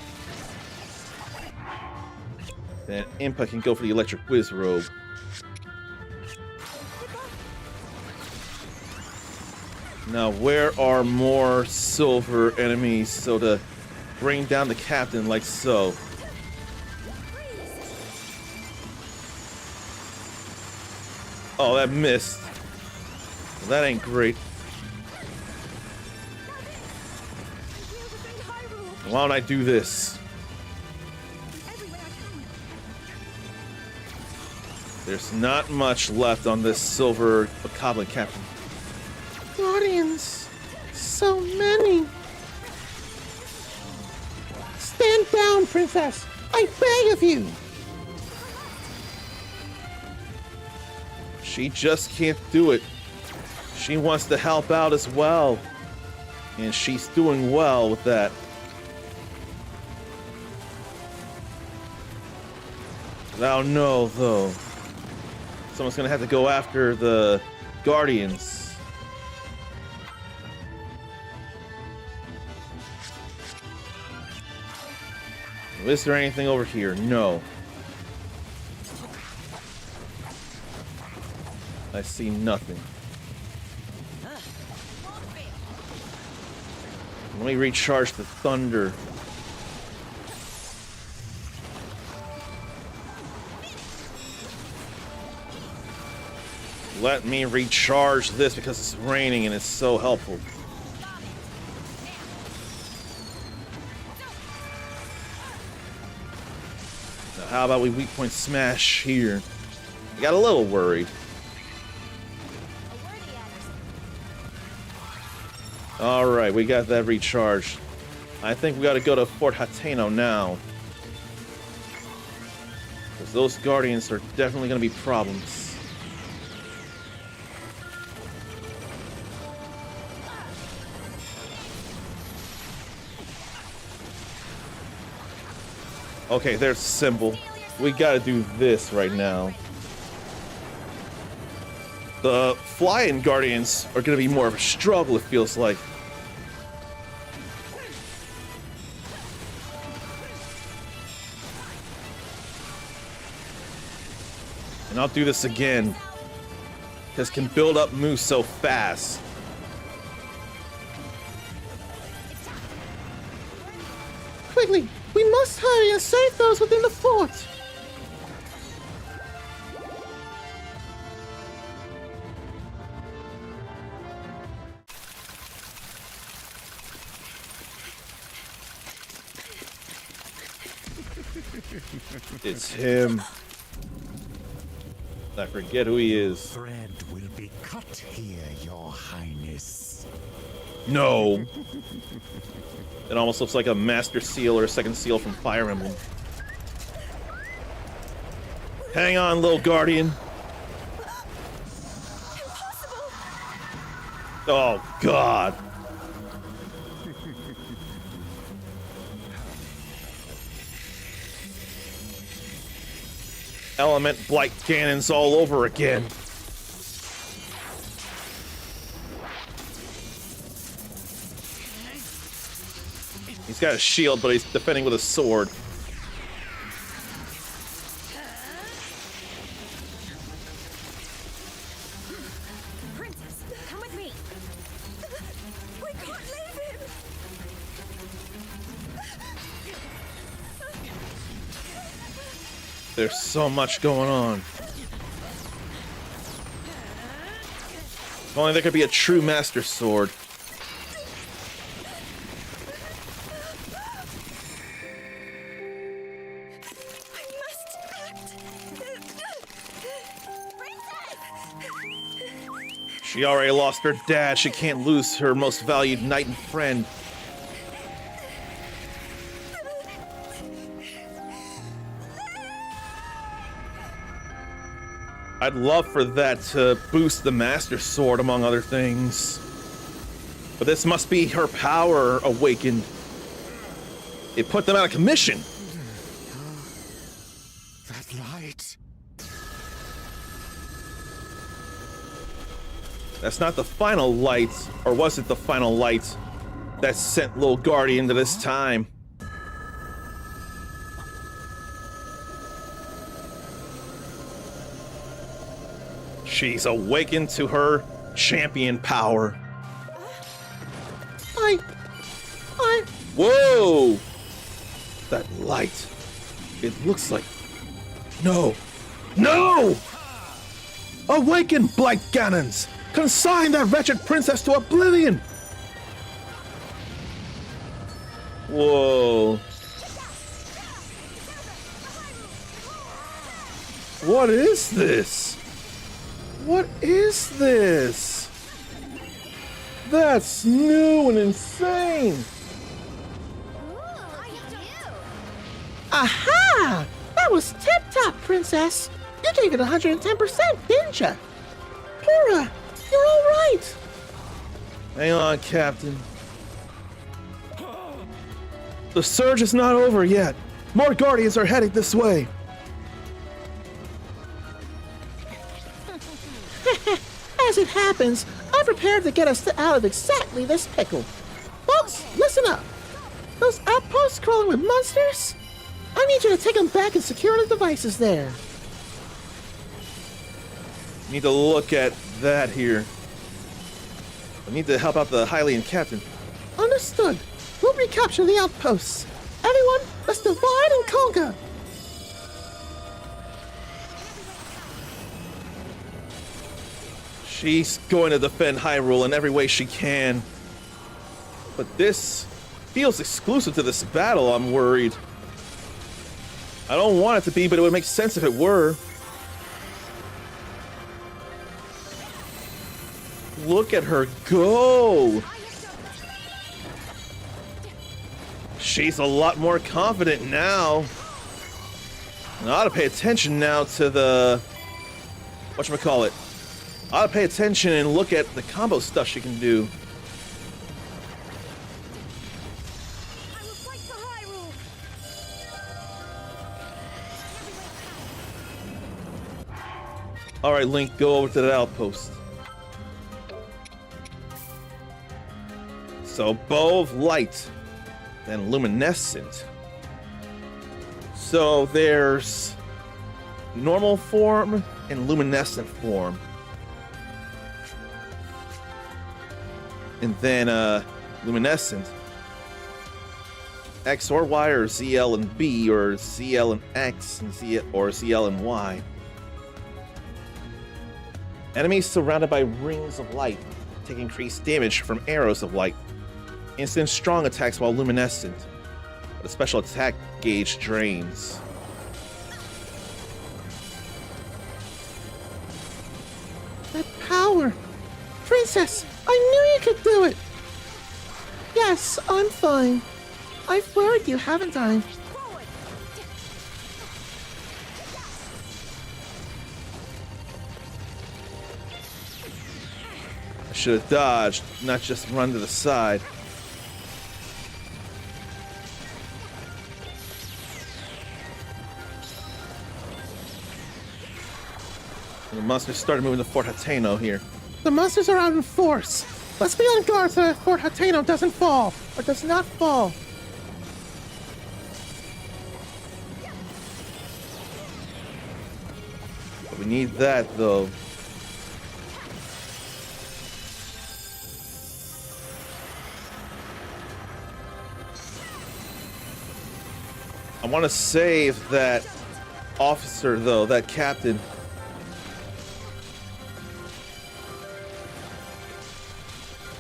Then Impa can go for the electric Wizrobe. Now, where are more silver enemies so to bring down the captain like so? Oh, that missed. That ain't great. Why don't I do this? There's not much left on this silver Bokoblin captain. Guardians. So many. Stand down, princess. I beg of you. She just can't do it. She wants to help out as well. And she's doing well with that. I don't know, though. Someone's gonna have to go after the Guardians. Is there anything over here? No. I see nothing. Let me recharge the thunder. Let me recharge this because it's raining and it's so helpful. Now, how about we weak point smash here? I got a little worried. Alright, we got that recharged. I think we gotta go to Fort Hateno now. Because those Guardians are definitely gonna be problems. Okay, there's a symbol. We gotta do this right now. The flying Guardians are gonna be more of a struggle, it feels like. And I'll do this again. Because can build up moves so fast. Quickly, we must hurry and save those within the fort. It's him. I forget who he is. Thread will be cut here, Your Highness. No. It almost looks like a Master Seal or a Second Seal from Fire Emblem. Hang on, little Guardian. Oh, God. Element Blight cannons all over again. He's got a shield, but he's defending with a sword. Princess, come with me. We can't leave him. There's so much going on. If only there could be a true Master Sword. I must act. Princess! She already lost her dad. She can't lose her most valued knight and friend. I'd love for that to boost the Master Sword, among other things. But this must be her power awakened. It put them out of commission. That light. That's not the final light, or was it the final light that sent Little Guardian to this time? She's awakened to her champion power. Whoa! That light. It looks like... No! No! Awaken, Blight Ganons! Consign that wretched princess to oblivion! Whoa. What is this? What is this? That's new and insane! Aha! That was tip-top, Princess. You gave it 110%, didn't ya? Cora, you're all right. Hang on, Captain. The surge is not over yet. More Guardians are heading this way. As it happens, I'm prepared to get us out of exactly this pickle. Folks, listen up. Those outposts crawling with monsters? I need you to take them back and secure the devices there. Need to look at that here. I need to help out the Hylian captain. Understood. We'll recapture the outposts. Everyone, let's divide and conquer. She's going to defend Hyrule in every way she can. But this feels exclusive to this battle, I'm worried. I don't want it to be, but it would make sense if it were. Look at her go! She's a lot more confident now. I ought to pay attention now to the... whatchamacallit. I ought to pay attention and look at the combo stuff she can do. I will fight for Hyrule. Alright, Link, go over to that outpost. So, Bow of Light, then Luminescent. So, there's normal form and luminescent form. And then, luminescent. X or Y, or ZL and B, or ZL and X, and ZL and Y. Enemies surrounded by rings of light take increased damage from arrows of light. Instant strong attacks while luminescent, but a special attack gauge drains. That power! Princess, I knew you could do it! Yes, I'm fine. I've worried you, haven't I? I should have dodged, not just run to the side. The monsters started moving to Fort Hateno here. The monsters are out in force. Let's be on guard so that Fort Hateno doesn't fall, or does not fall. But we need that, though. I want to save that officer, though, that captain.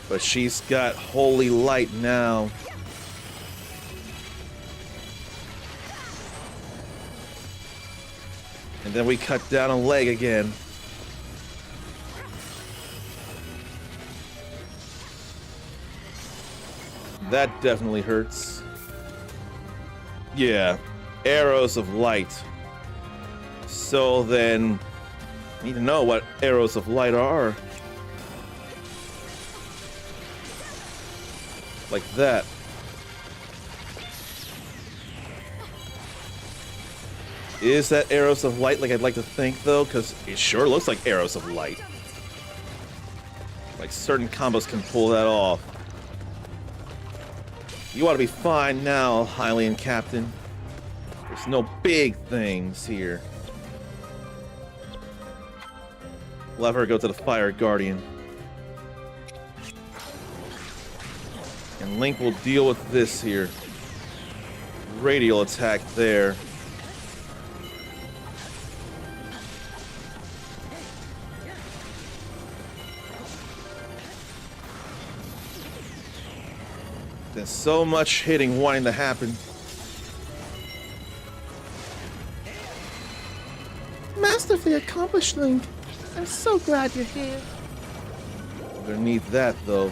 But she's got holy light now. And then we cut down a leg again. That definitely hurts. Yeah, arrows of light. So then Need to know what arrows of light are. Like that. Is that arrows of light like I'd like to think, though? Because it sure looks like arrows of light. Like certain combos can pull that off. You ought to be fine now, Hylian Captain. There's no big things here. We'll have her go to the Fire Guardian. And Link will deal with this here. Radial attack there. There's so much hitting wanting to happen. Masterfully accomplished, Link. I'm so glad you're here. We're gonna need that, though.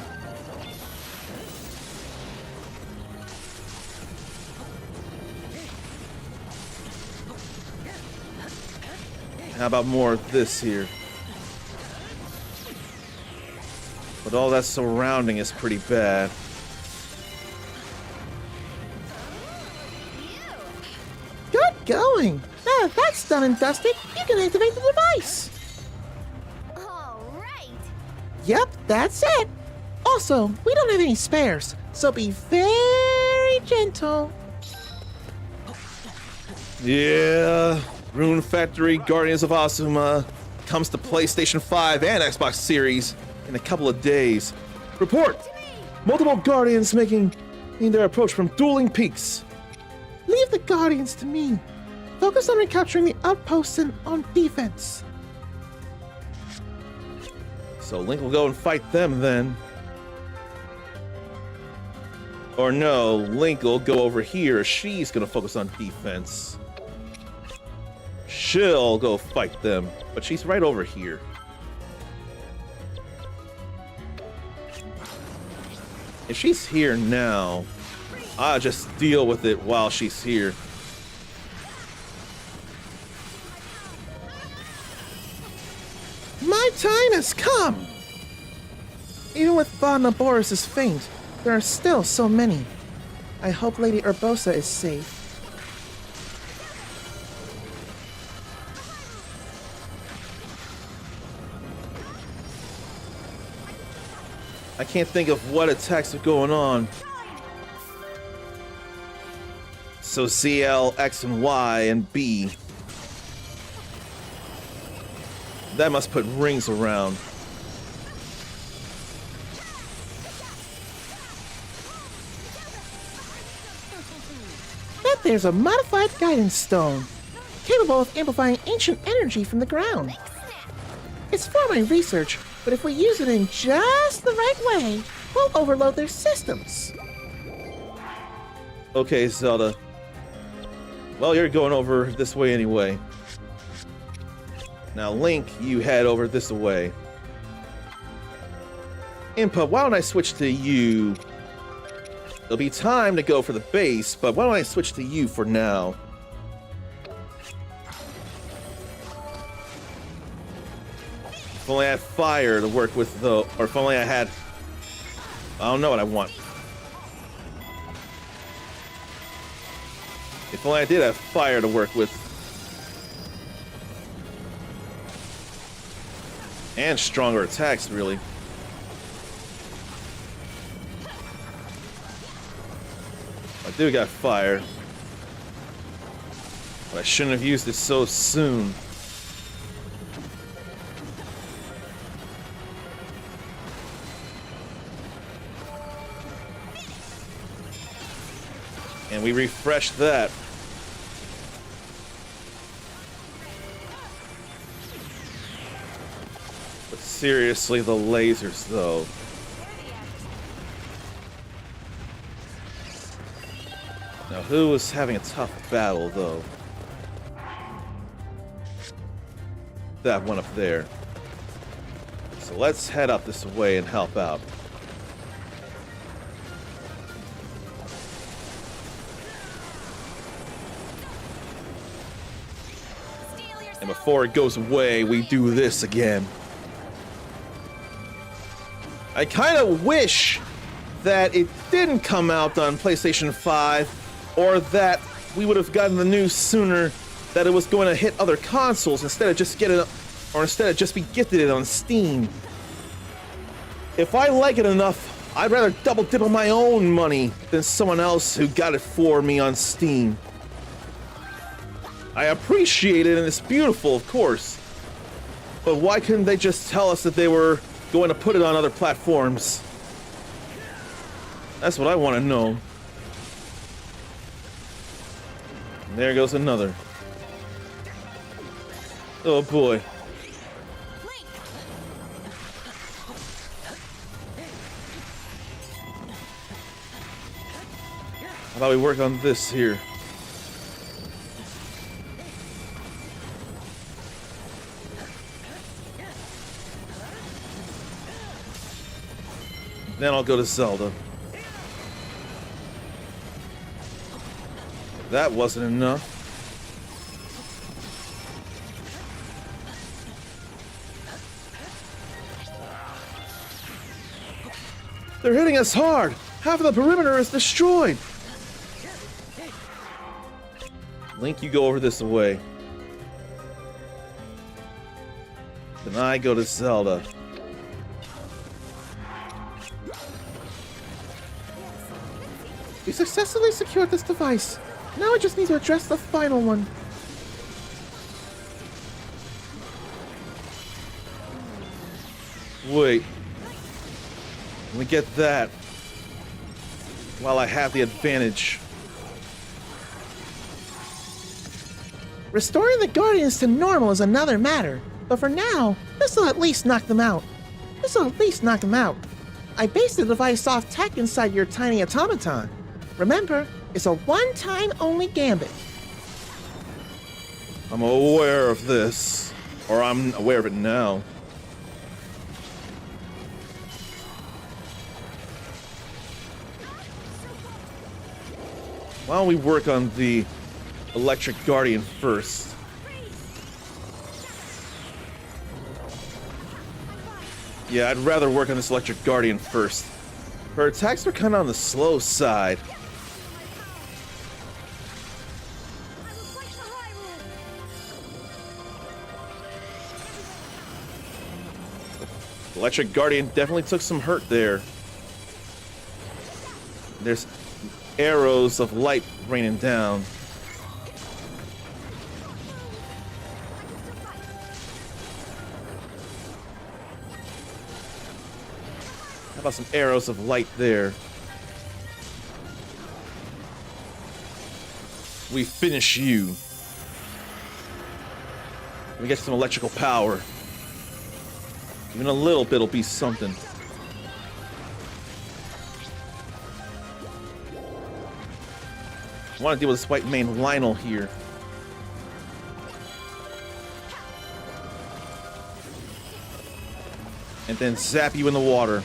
How about more of this here? But all that surrounding is pretty bad. Good going. Now that that's done and dusted, you can activate the device. All right. Yep, that's it. Also, we don't have any spares, so be very gentle. Yeah, Rune Factory Guardians of Asuma comes to PlayStation 5 and Xbox Series in a couple of days. Report! Multiple Guardians making their approach from Dueling Peaks. Leave the Guardians to me. Focus on recapturing the outposts and on defense. So Link will go and fight them then. Or no, Link will go over here. She's gonna focus on defense. She'll go fight them, but she's right over here. If she's here now, I'll just deal with it while she's here. My time has come! Even with Von Naboris' faint, there are still so many. I hope Lady Urbosa is safe. I can't think of what attacks are going on. So ZL, X and Y, and B. That must put rings around. That there's a modified guidance stone, capable of amplifying ancient energy from the ground. It's for my research, but if we use it in just the right way, we'll overload their systems. Okay, Zelda. Well, you're going over this way anyway. Now, Link, you head over this way. Impa, why don't I switch to you? There'll be time to go for the base, but why don't I switch to you for now? If only I had fire to work with, though, or if only I had... I don't know what I want. If only I did have fire to work with. And stronger attacks, really. I do got fire. But I shouldn't have used it so soon. And we refreshed that. But seriously, the lasers, though. Now, who is having a tough battle, though? That one up there. So let's head up this way and help out. And And before it goes away, we do this again. I kind of wish that it didn't come out on PlayStation 5, or that we would have gotten the news sooner that it was going to hit other consoles instead of just be gifted it on Steam. If I like it enough, I'd rather double dip on my own money than someone else who got it for me on Steam. I appreciate it and it's beautiful, of course. But why couldn't they just tell us that they were going to put it on other platforms? That's what I want to know. And there goes another. Oh boy. How about we work on this here? Then I'll go to Zelda. That wasn't enough. They're hitting us hard! Half of the perimeter is destroyed! Link, you go over this way. Then I go to Zelda. We successfully secured this device. Now I just need to address the final one. Wait. Let me get that while I have the advantage. Restoring the Guardians to normal is another matter, but for now, this'll at least knock them out. I based the device off tech inside your tiny automaton. Remember, it's a one-time only gambit. I'm aware of this, or I'm aware of it now. Why don't we work on the Electric Guardian first? Yeah, I'd rather work on this Electric Guardian first. Her attacks are kind of on the slow side. Electric Guardian definitely took some hurt there. There's arrows of light raining down. How about some arrows of light there? We finish you. We get some electrical power. Even a little bit'll be something. I want to deal with this white mane Lionel here. And then zap you in the water.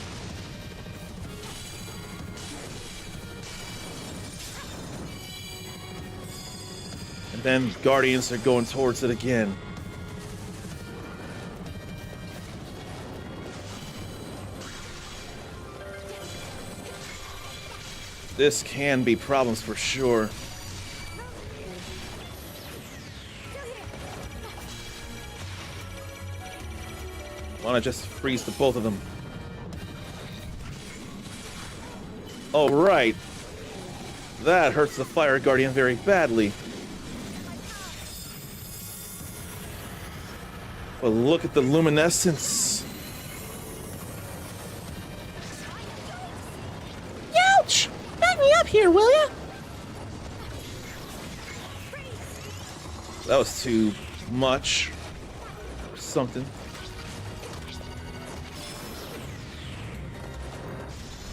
And then Guardians are going towards it again. This can be problems for sure. Wanna just freeze the both of them. Oh, right. That hurts the Fire Guardian very badly. But look at the luminescence. Ouch! Back me up here, will ya? That was too much. Or something.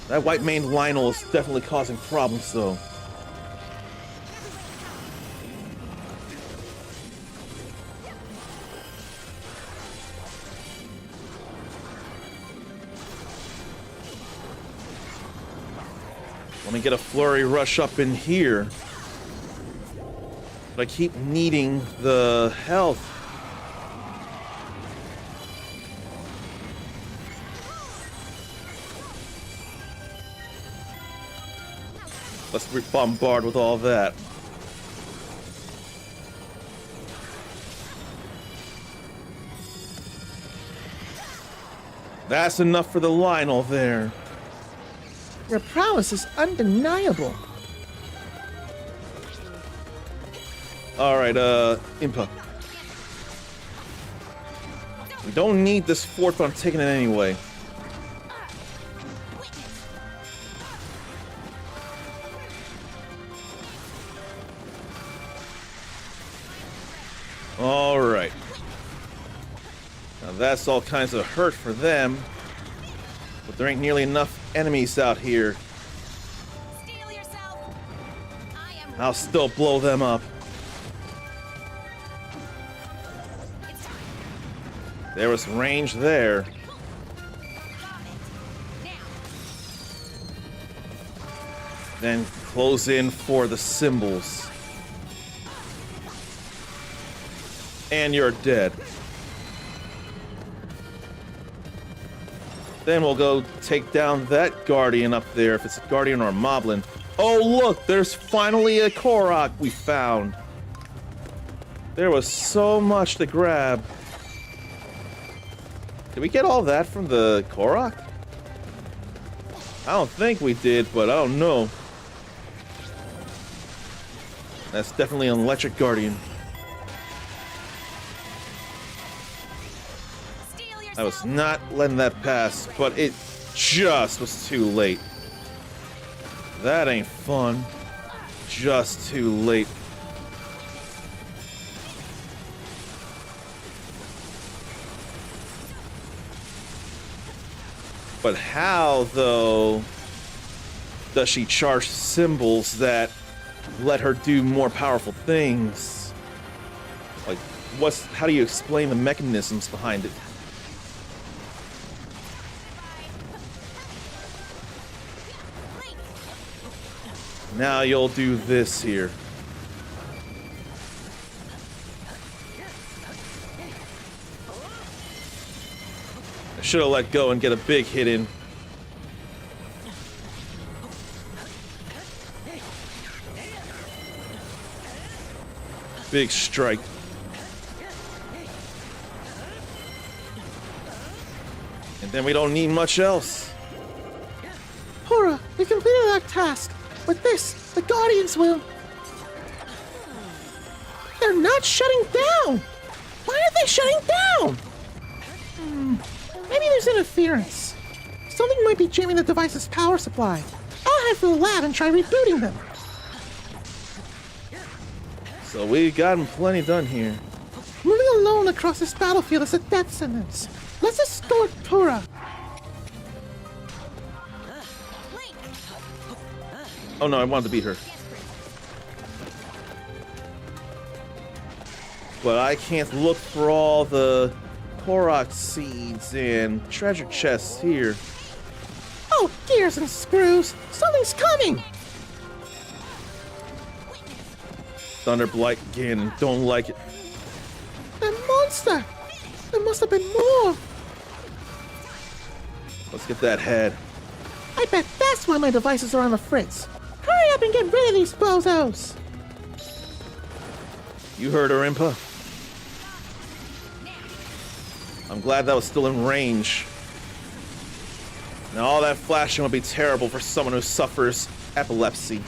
That white maned Lionel is definitely causing problems, though. Let me get a flurry rush up in here. But I keep needing the health Let's bombard with all that. That's enough for the Lionel there. Your prowess is undeniable. Alright, Impa. We don't need this fort, but I'm taking it anyway. Alright. Now that's all kinds of hurt for them. But there ain't nearly enough enemies out here. Steel yourself. I am. I'll still blow them up. It's time. There was range there. Now. Then close in for the symbols. And you're dead. Then we'll go take down that Guardian up there, if it's a Guardian or a Moblin. Oh look, there's finally a Korok we found. There was so much to grab. Did we get all that from the Korok? I don't think we did, but I don't know. That's definitely an electric Guardian. I was not letting that pass, but it just was too late. That ain't fun. Just too late. But how, though, does she charge symbols that let her do more powerful things? Like, how do you explain the mechanisms behind it? Now you'll do this here. I should have let go and get a big hit in. Big strike. And then we don't need much else. Hora, we completed our task. With this, the Guardians will... They're not shutting down! Why are they shutting down? Maybe there's interference. Something might be jamming the device's power supply. I'll head for the lab and try rebooting them. So we've gotten plenty done here. Moving alone across this battlefield is a death sentence. Let's escort Hora. Oh no, I wanted to beat her. But I can't look for all the Korok seeds and treasure chests here. Oh, gears and screws! Something's coming! Thunderblight again, and don't like it. That monster! There must have been more! Let's get that head. I bet that's why my devices are on the fritz. Hurry up and get rid of these bozos! You heard her, Impa. I'm glad that was still in range. Now all that flashing would be terrible for someone who suffers epilepsy.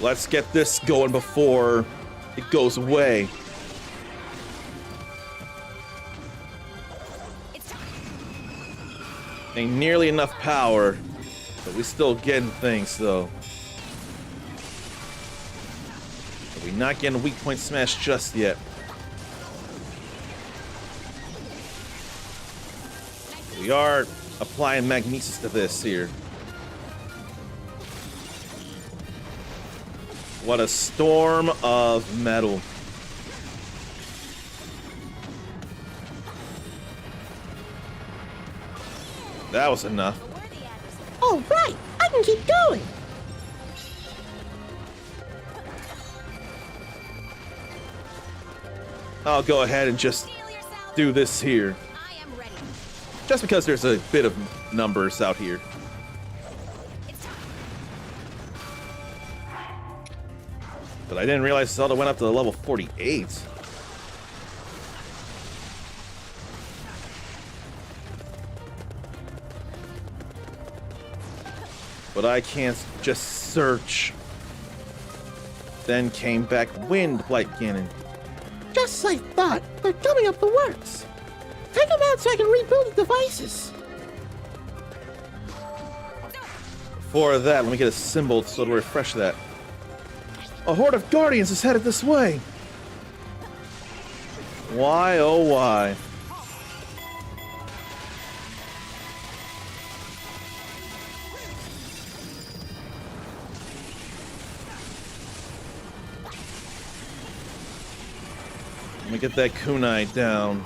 Let's get this going before it goes away. Ain't nearly enough power, but we still getting things though. But we not getting a weak point smash just yet. We are applying magnesis to this here. What a storm of metal. That was enough. All right, I can keep going. I'll go ahead and just do this here. I am ready. Just because there's a bit of numbers out here. It's time. But I didn't realize Zelda went up to level 48. But I can't just search. Then came back Wind Blight Ganon. Just as I thought, they're coming up the works. Take them out so I can rebuild the devices. Before that, let me get a symbol so to refresh that. A horde of guardians is headed this way. Why, oh why? Let me get that kunai down.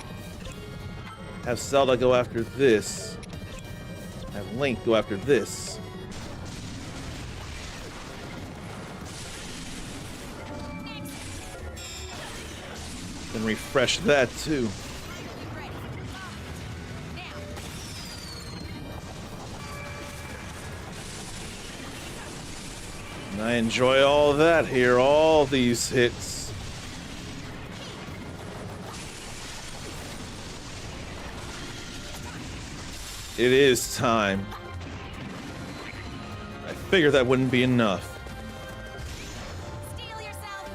Have Zelda go after this. Have Link go after this. Then refresh that too. And I enjoy all that here, all these hits. It is time. I figured that wouldn't be enough. Steel yourself.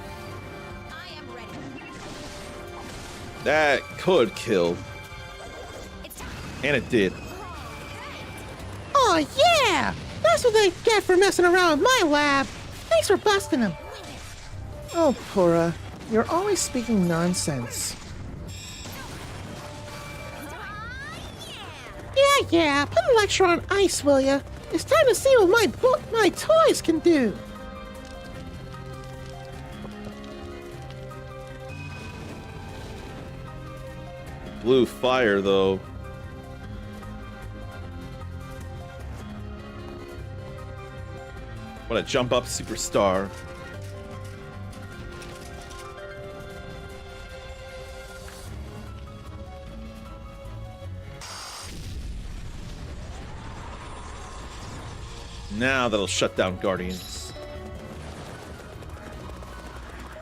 I am ready. That could kill. It's time. And it did. Oh yeah! That's what they get for messing around with my lab. Thanks for busting them. Oh, Pura, you're always speaking nonsense. Yeah, put a lecture on ice, will ya? It's time to see what my toys can do. Blue fire, though. What a jump up superstar. Now that'll shut down Guardians.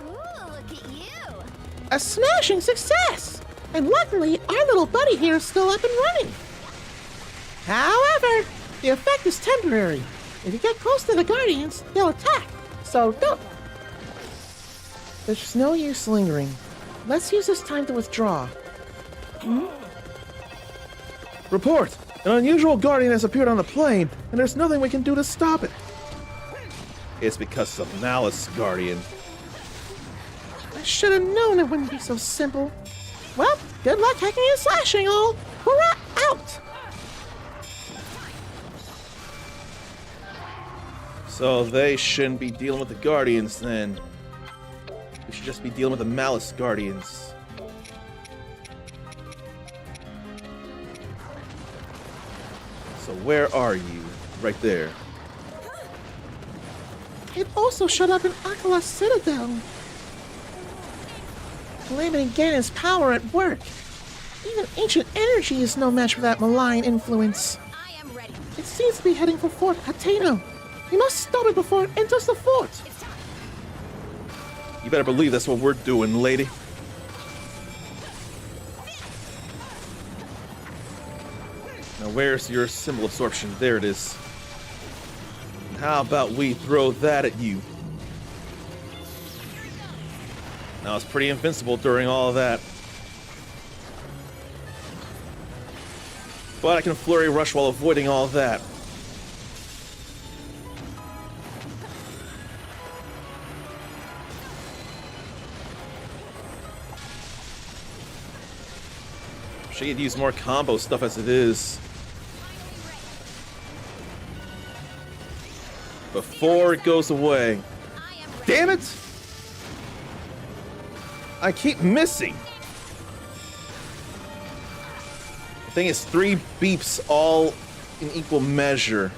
Ooh, look at you. A smashing success! And luckily, our little buddy here is still up and running. However, the effect is temporary. If you get close to the Guardians, they'll attack. So don't. There's no use lingering. Let's use this time to withdraw. Report! An unusual Guardian has appeared on the plane, and there's nothing we can do to stop it. It's because of Malice Guardian. I should have known it wouldn't be so simple. Well, good luck hacking and slashing all. Hurrah, out! So they shouldn't be dealing with the Guardians then. We should just be dealing with the Malice Guardians. So where are you? Right there. It also showed up in Akala's Citadel. Calamity Ganon's power at work. Even ancient energy is no match for that malign influence. I am ready. It seems to be heading for Fort Hateno. We must stop it before it enters the fort. It's time. You better believe that's what we're doing, lady. Now where's your symbol absorption? There it is. And how about we throw that at you? Now it's pretty invincible during all of that. But I can flurry rush while avoiding all of that. She could use more combo stuff as it is. Before it goes away. Damn it! I keep missing. The thing is 3 beeps all in equal measure.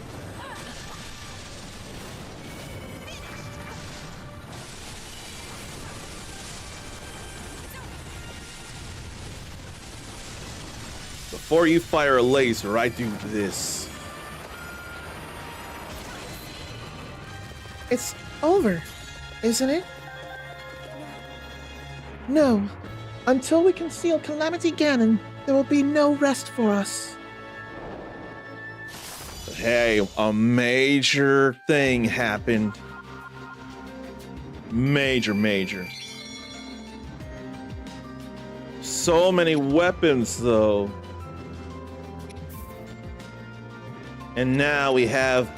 Before you fire a laser, I do this. It's over, isn't it? No. Until we conceal Calamity Ganon, there will be no rest for us. Hey, a major thing happened. Major. So many weapons, though. And now we have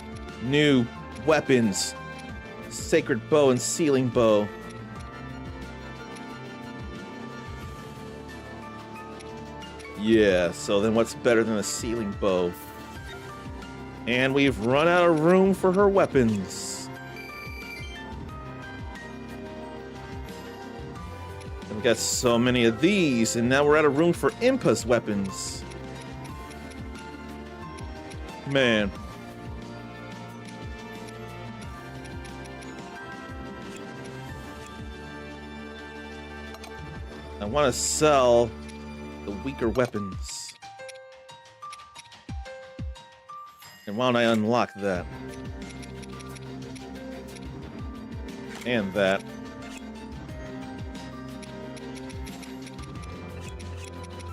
new weapons. Sacred Bow and Sealing Bow. Yeah, so then what's better than a Sealing Bow? And we've run out of room for her weapons. And we got so many of these, and now we're out of room for Impa's weapons. Man. I want to sell the weaker weapons. And why don't I unlock that? And that.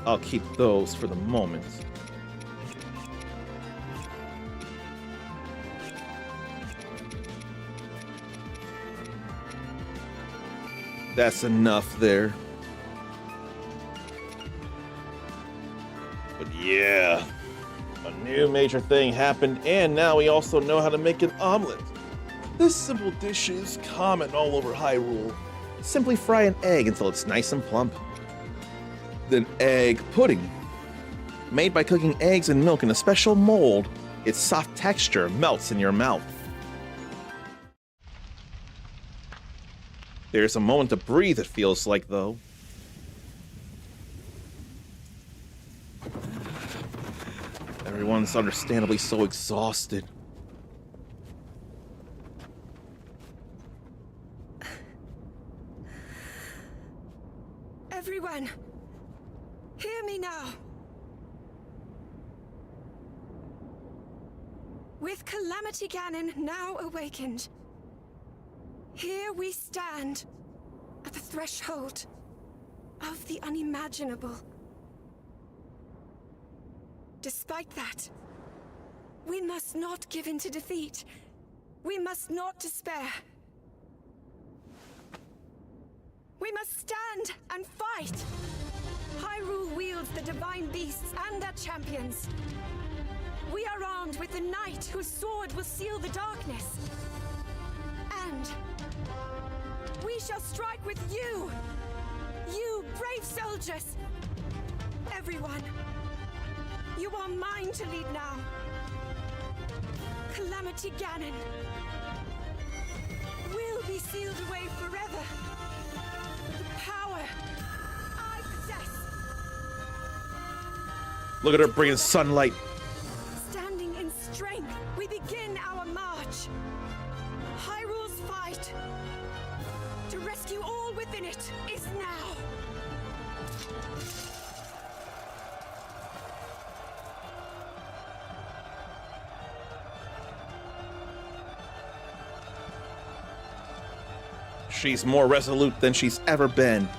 I'll keep those for the moment. That's enough there. But yeah. A new major thing happened, and now we also know how to make an omelet. This simple dish is common all over Hyrule. Simply fry an egg until it's nice and plump. Then egg pudding. Made by cooking eggs and milk in a special mold, its soft texture melts in your mouth. There's a moment to breathe, it feels like, though. Everyone's understandably so exhausted. Everyone, hear me now. With Calamity Ganon now awakened, here we stand at the threshold of the unimaginable. Despite that, we must not give in to defeat. We must not despair. We must stand and fight. Hyrule wields the divine beasts and their champions. We are armed with the knight whose sword will seal the darkness. And we shall strike with you, you brave soldiers. Everyone, you are mine to lead now. Calamity Ganon will be sealed away forever with the power I possess. Look at her bringing sunlight. Standing in strength, we begin our march. Hyrule's fight to rescue all within it is now. She's more resolute than she's ever been.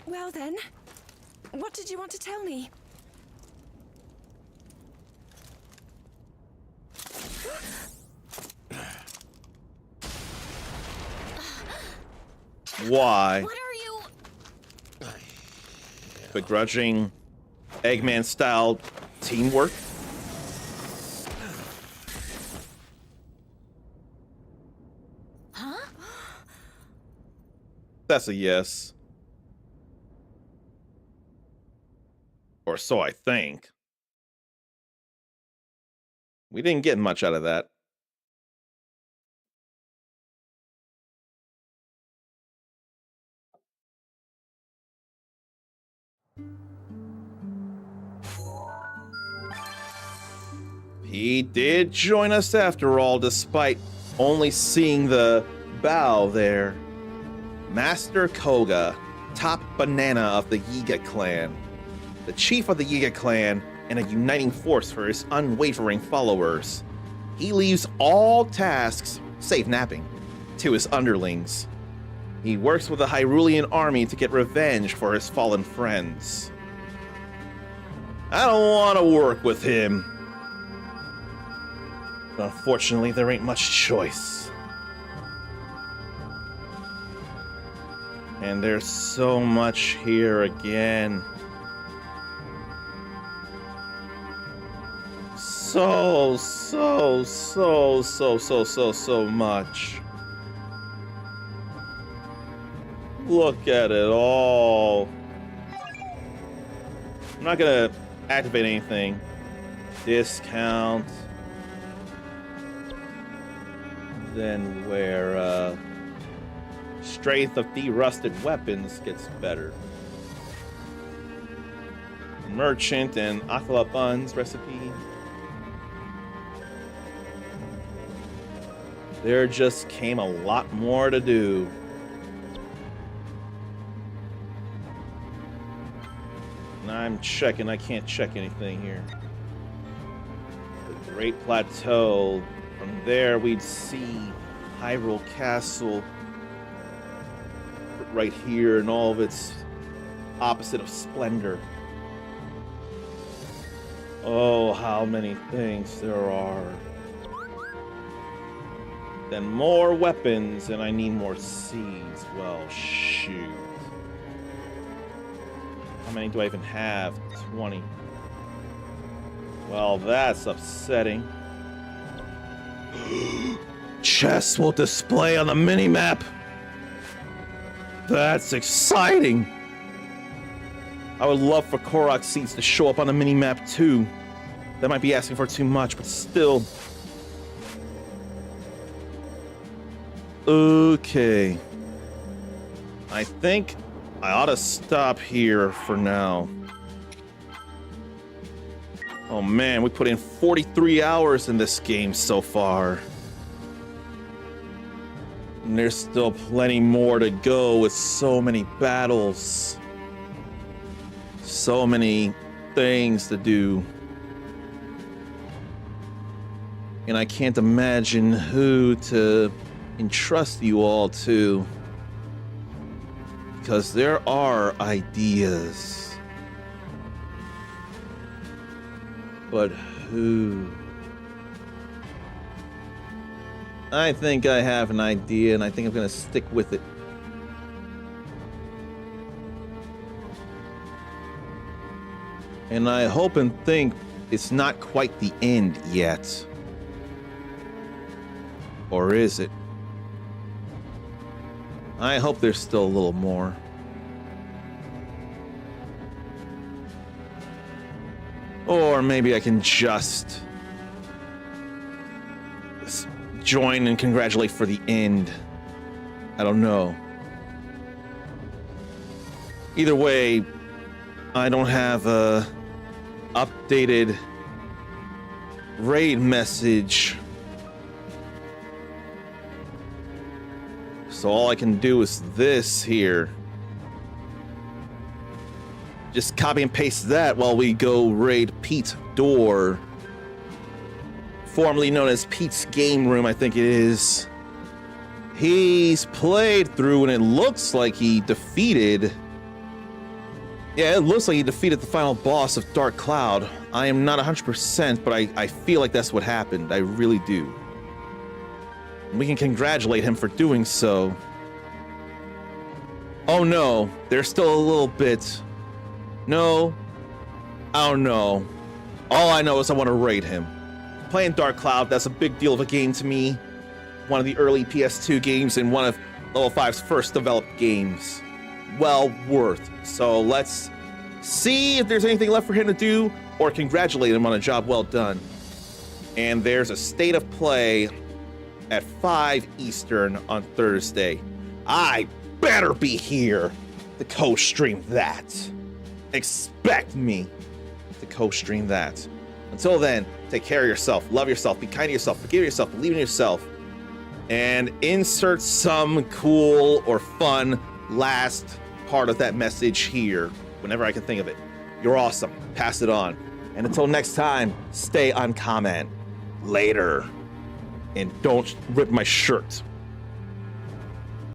Well then, what did you want to tell me? Why? What are you? Begrudging Eggman-style teamwork? Huh? That's a yes. Or so I think. We didn't get much out of that. He did join us after all, despite only seeing the bow there. Master Koga, top banana of the Yiga clan. The chief of the Yiga clan and a uniting force for his unwavering followers. He leaves all tasks, save napping, to his underlings. He works with the Hyrulean army to get revenge for his fallen friends. I don't want to work with him. But unfortunately, there ain't much choice. And there's so much here again. So much. Look at it all. I'm not gonna activate anything. Discount. Then where strength of de-rusted weapons gets better. Merchant and Akala buns recipe. There just came a lot more to do. And I'm checking, I can't check anything here. The Great Plateau. From there we'd see Hyrule Castle right here in all of its opposite of splendor. Oh, how many things there are. Then more weapons, and I need more seeds. Well, shoot. How many do I even have? 20. Well, that's upsetting. Chests will display on the mini-map. That's exciting. I would love for Korok seeds to show up on the mini-map too. That might be asking for too much, but still. Okay. I think I ought to stop here for now. Oh man, we put in 43 hours in this game so far. And there's still plenty more to go with so many battles. So many things to do. And I can't imagine who to entrust you all to. Because there are ideas. But who? I think I have an idea, and I think I'm gonna stick with it. And I hope and think it's not quite the end yet. Or is it? I hope there's still a little more. Or maybe I can just join and congratulate for the end. I don't know. Either way, I don't have a updated raid message. So all I can do is this here. Just copy and paste that while we go raid Pete Door. Formerly known as Pete's Game Room, I think it is. He's played through and it looks like he defeated... Yeah, it looks like he defeated the final boss of Dark Cloud. I am not 100%, but I feel like that's what happened. I really do. We can congratulate him for doing so. Oh no, there's still a little bit. No, I don't know. All I know is I want to raid him. Playing Dark Cloud, that's a big deal of a game to me. One of the early PS2 games and one of Level 5's first developed games. Well worth. So let's see if there's anything left for him to do or congratulate him on a job well done. And there's a state of play at 5 Eastern on Thursday. I better be here to co-stream that. Expect me to co-stream that. Until then, take care of yourself, love yourself, be kind to yourself, forgive yourself, believe in yourself, and insert some cool or fun last part of that message here whenever I can think of it. You're awesome. Pass it on. And until next time, stay uncommon. Later. And don't rip my shirt.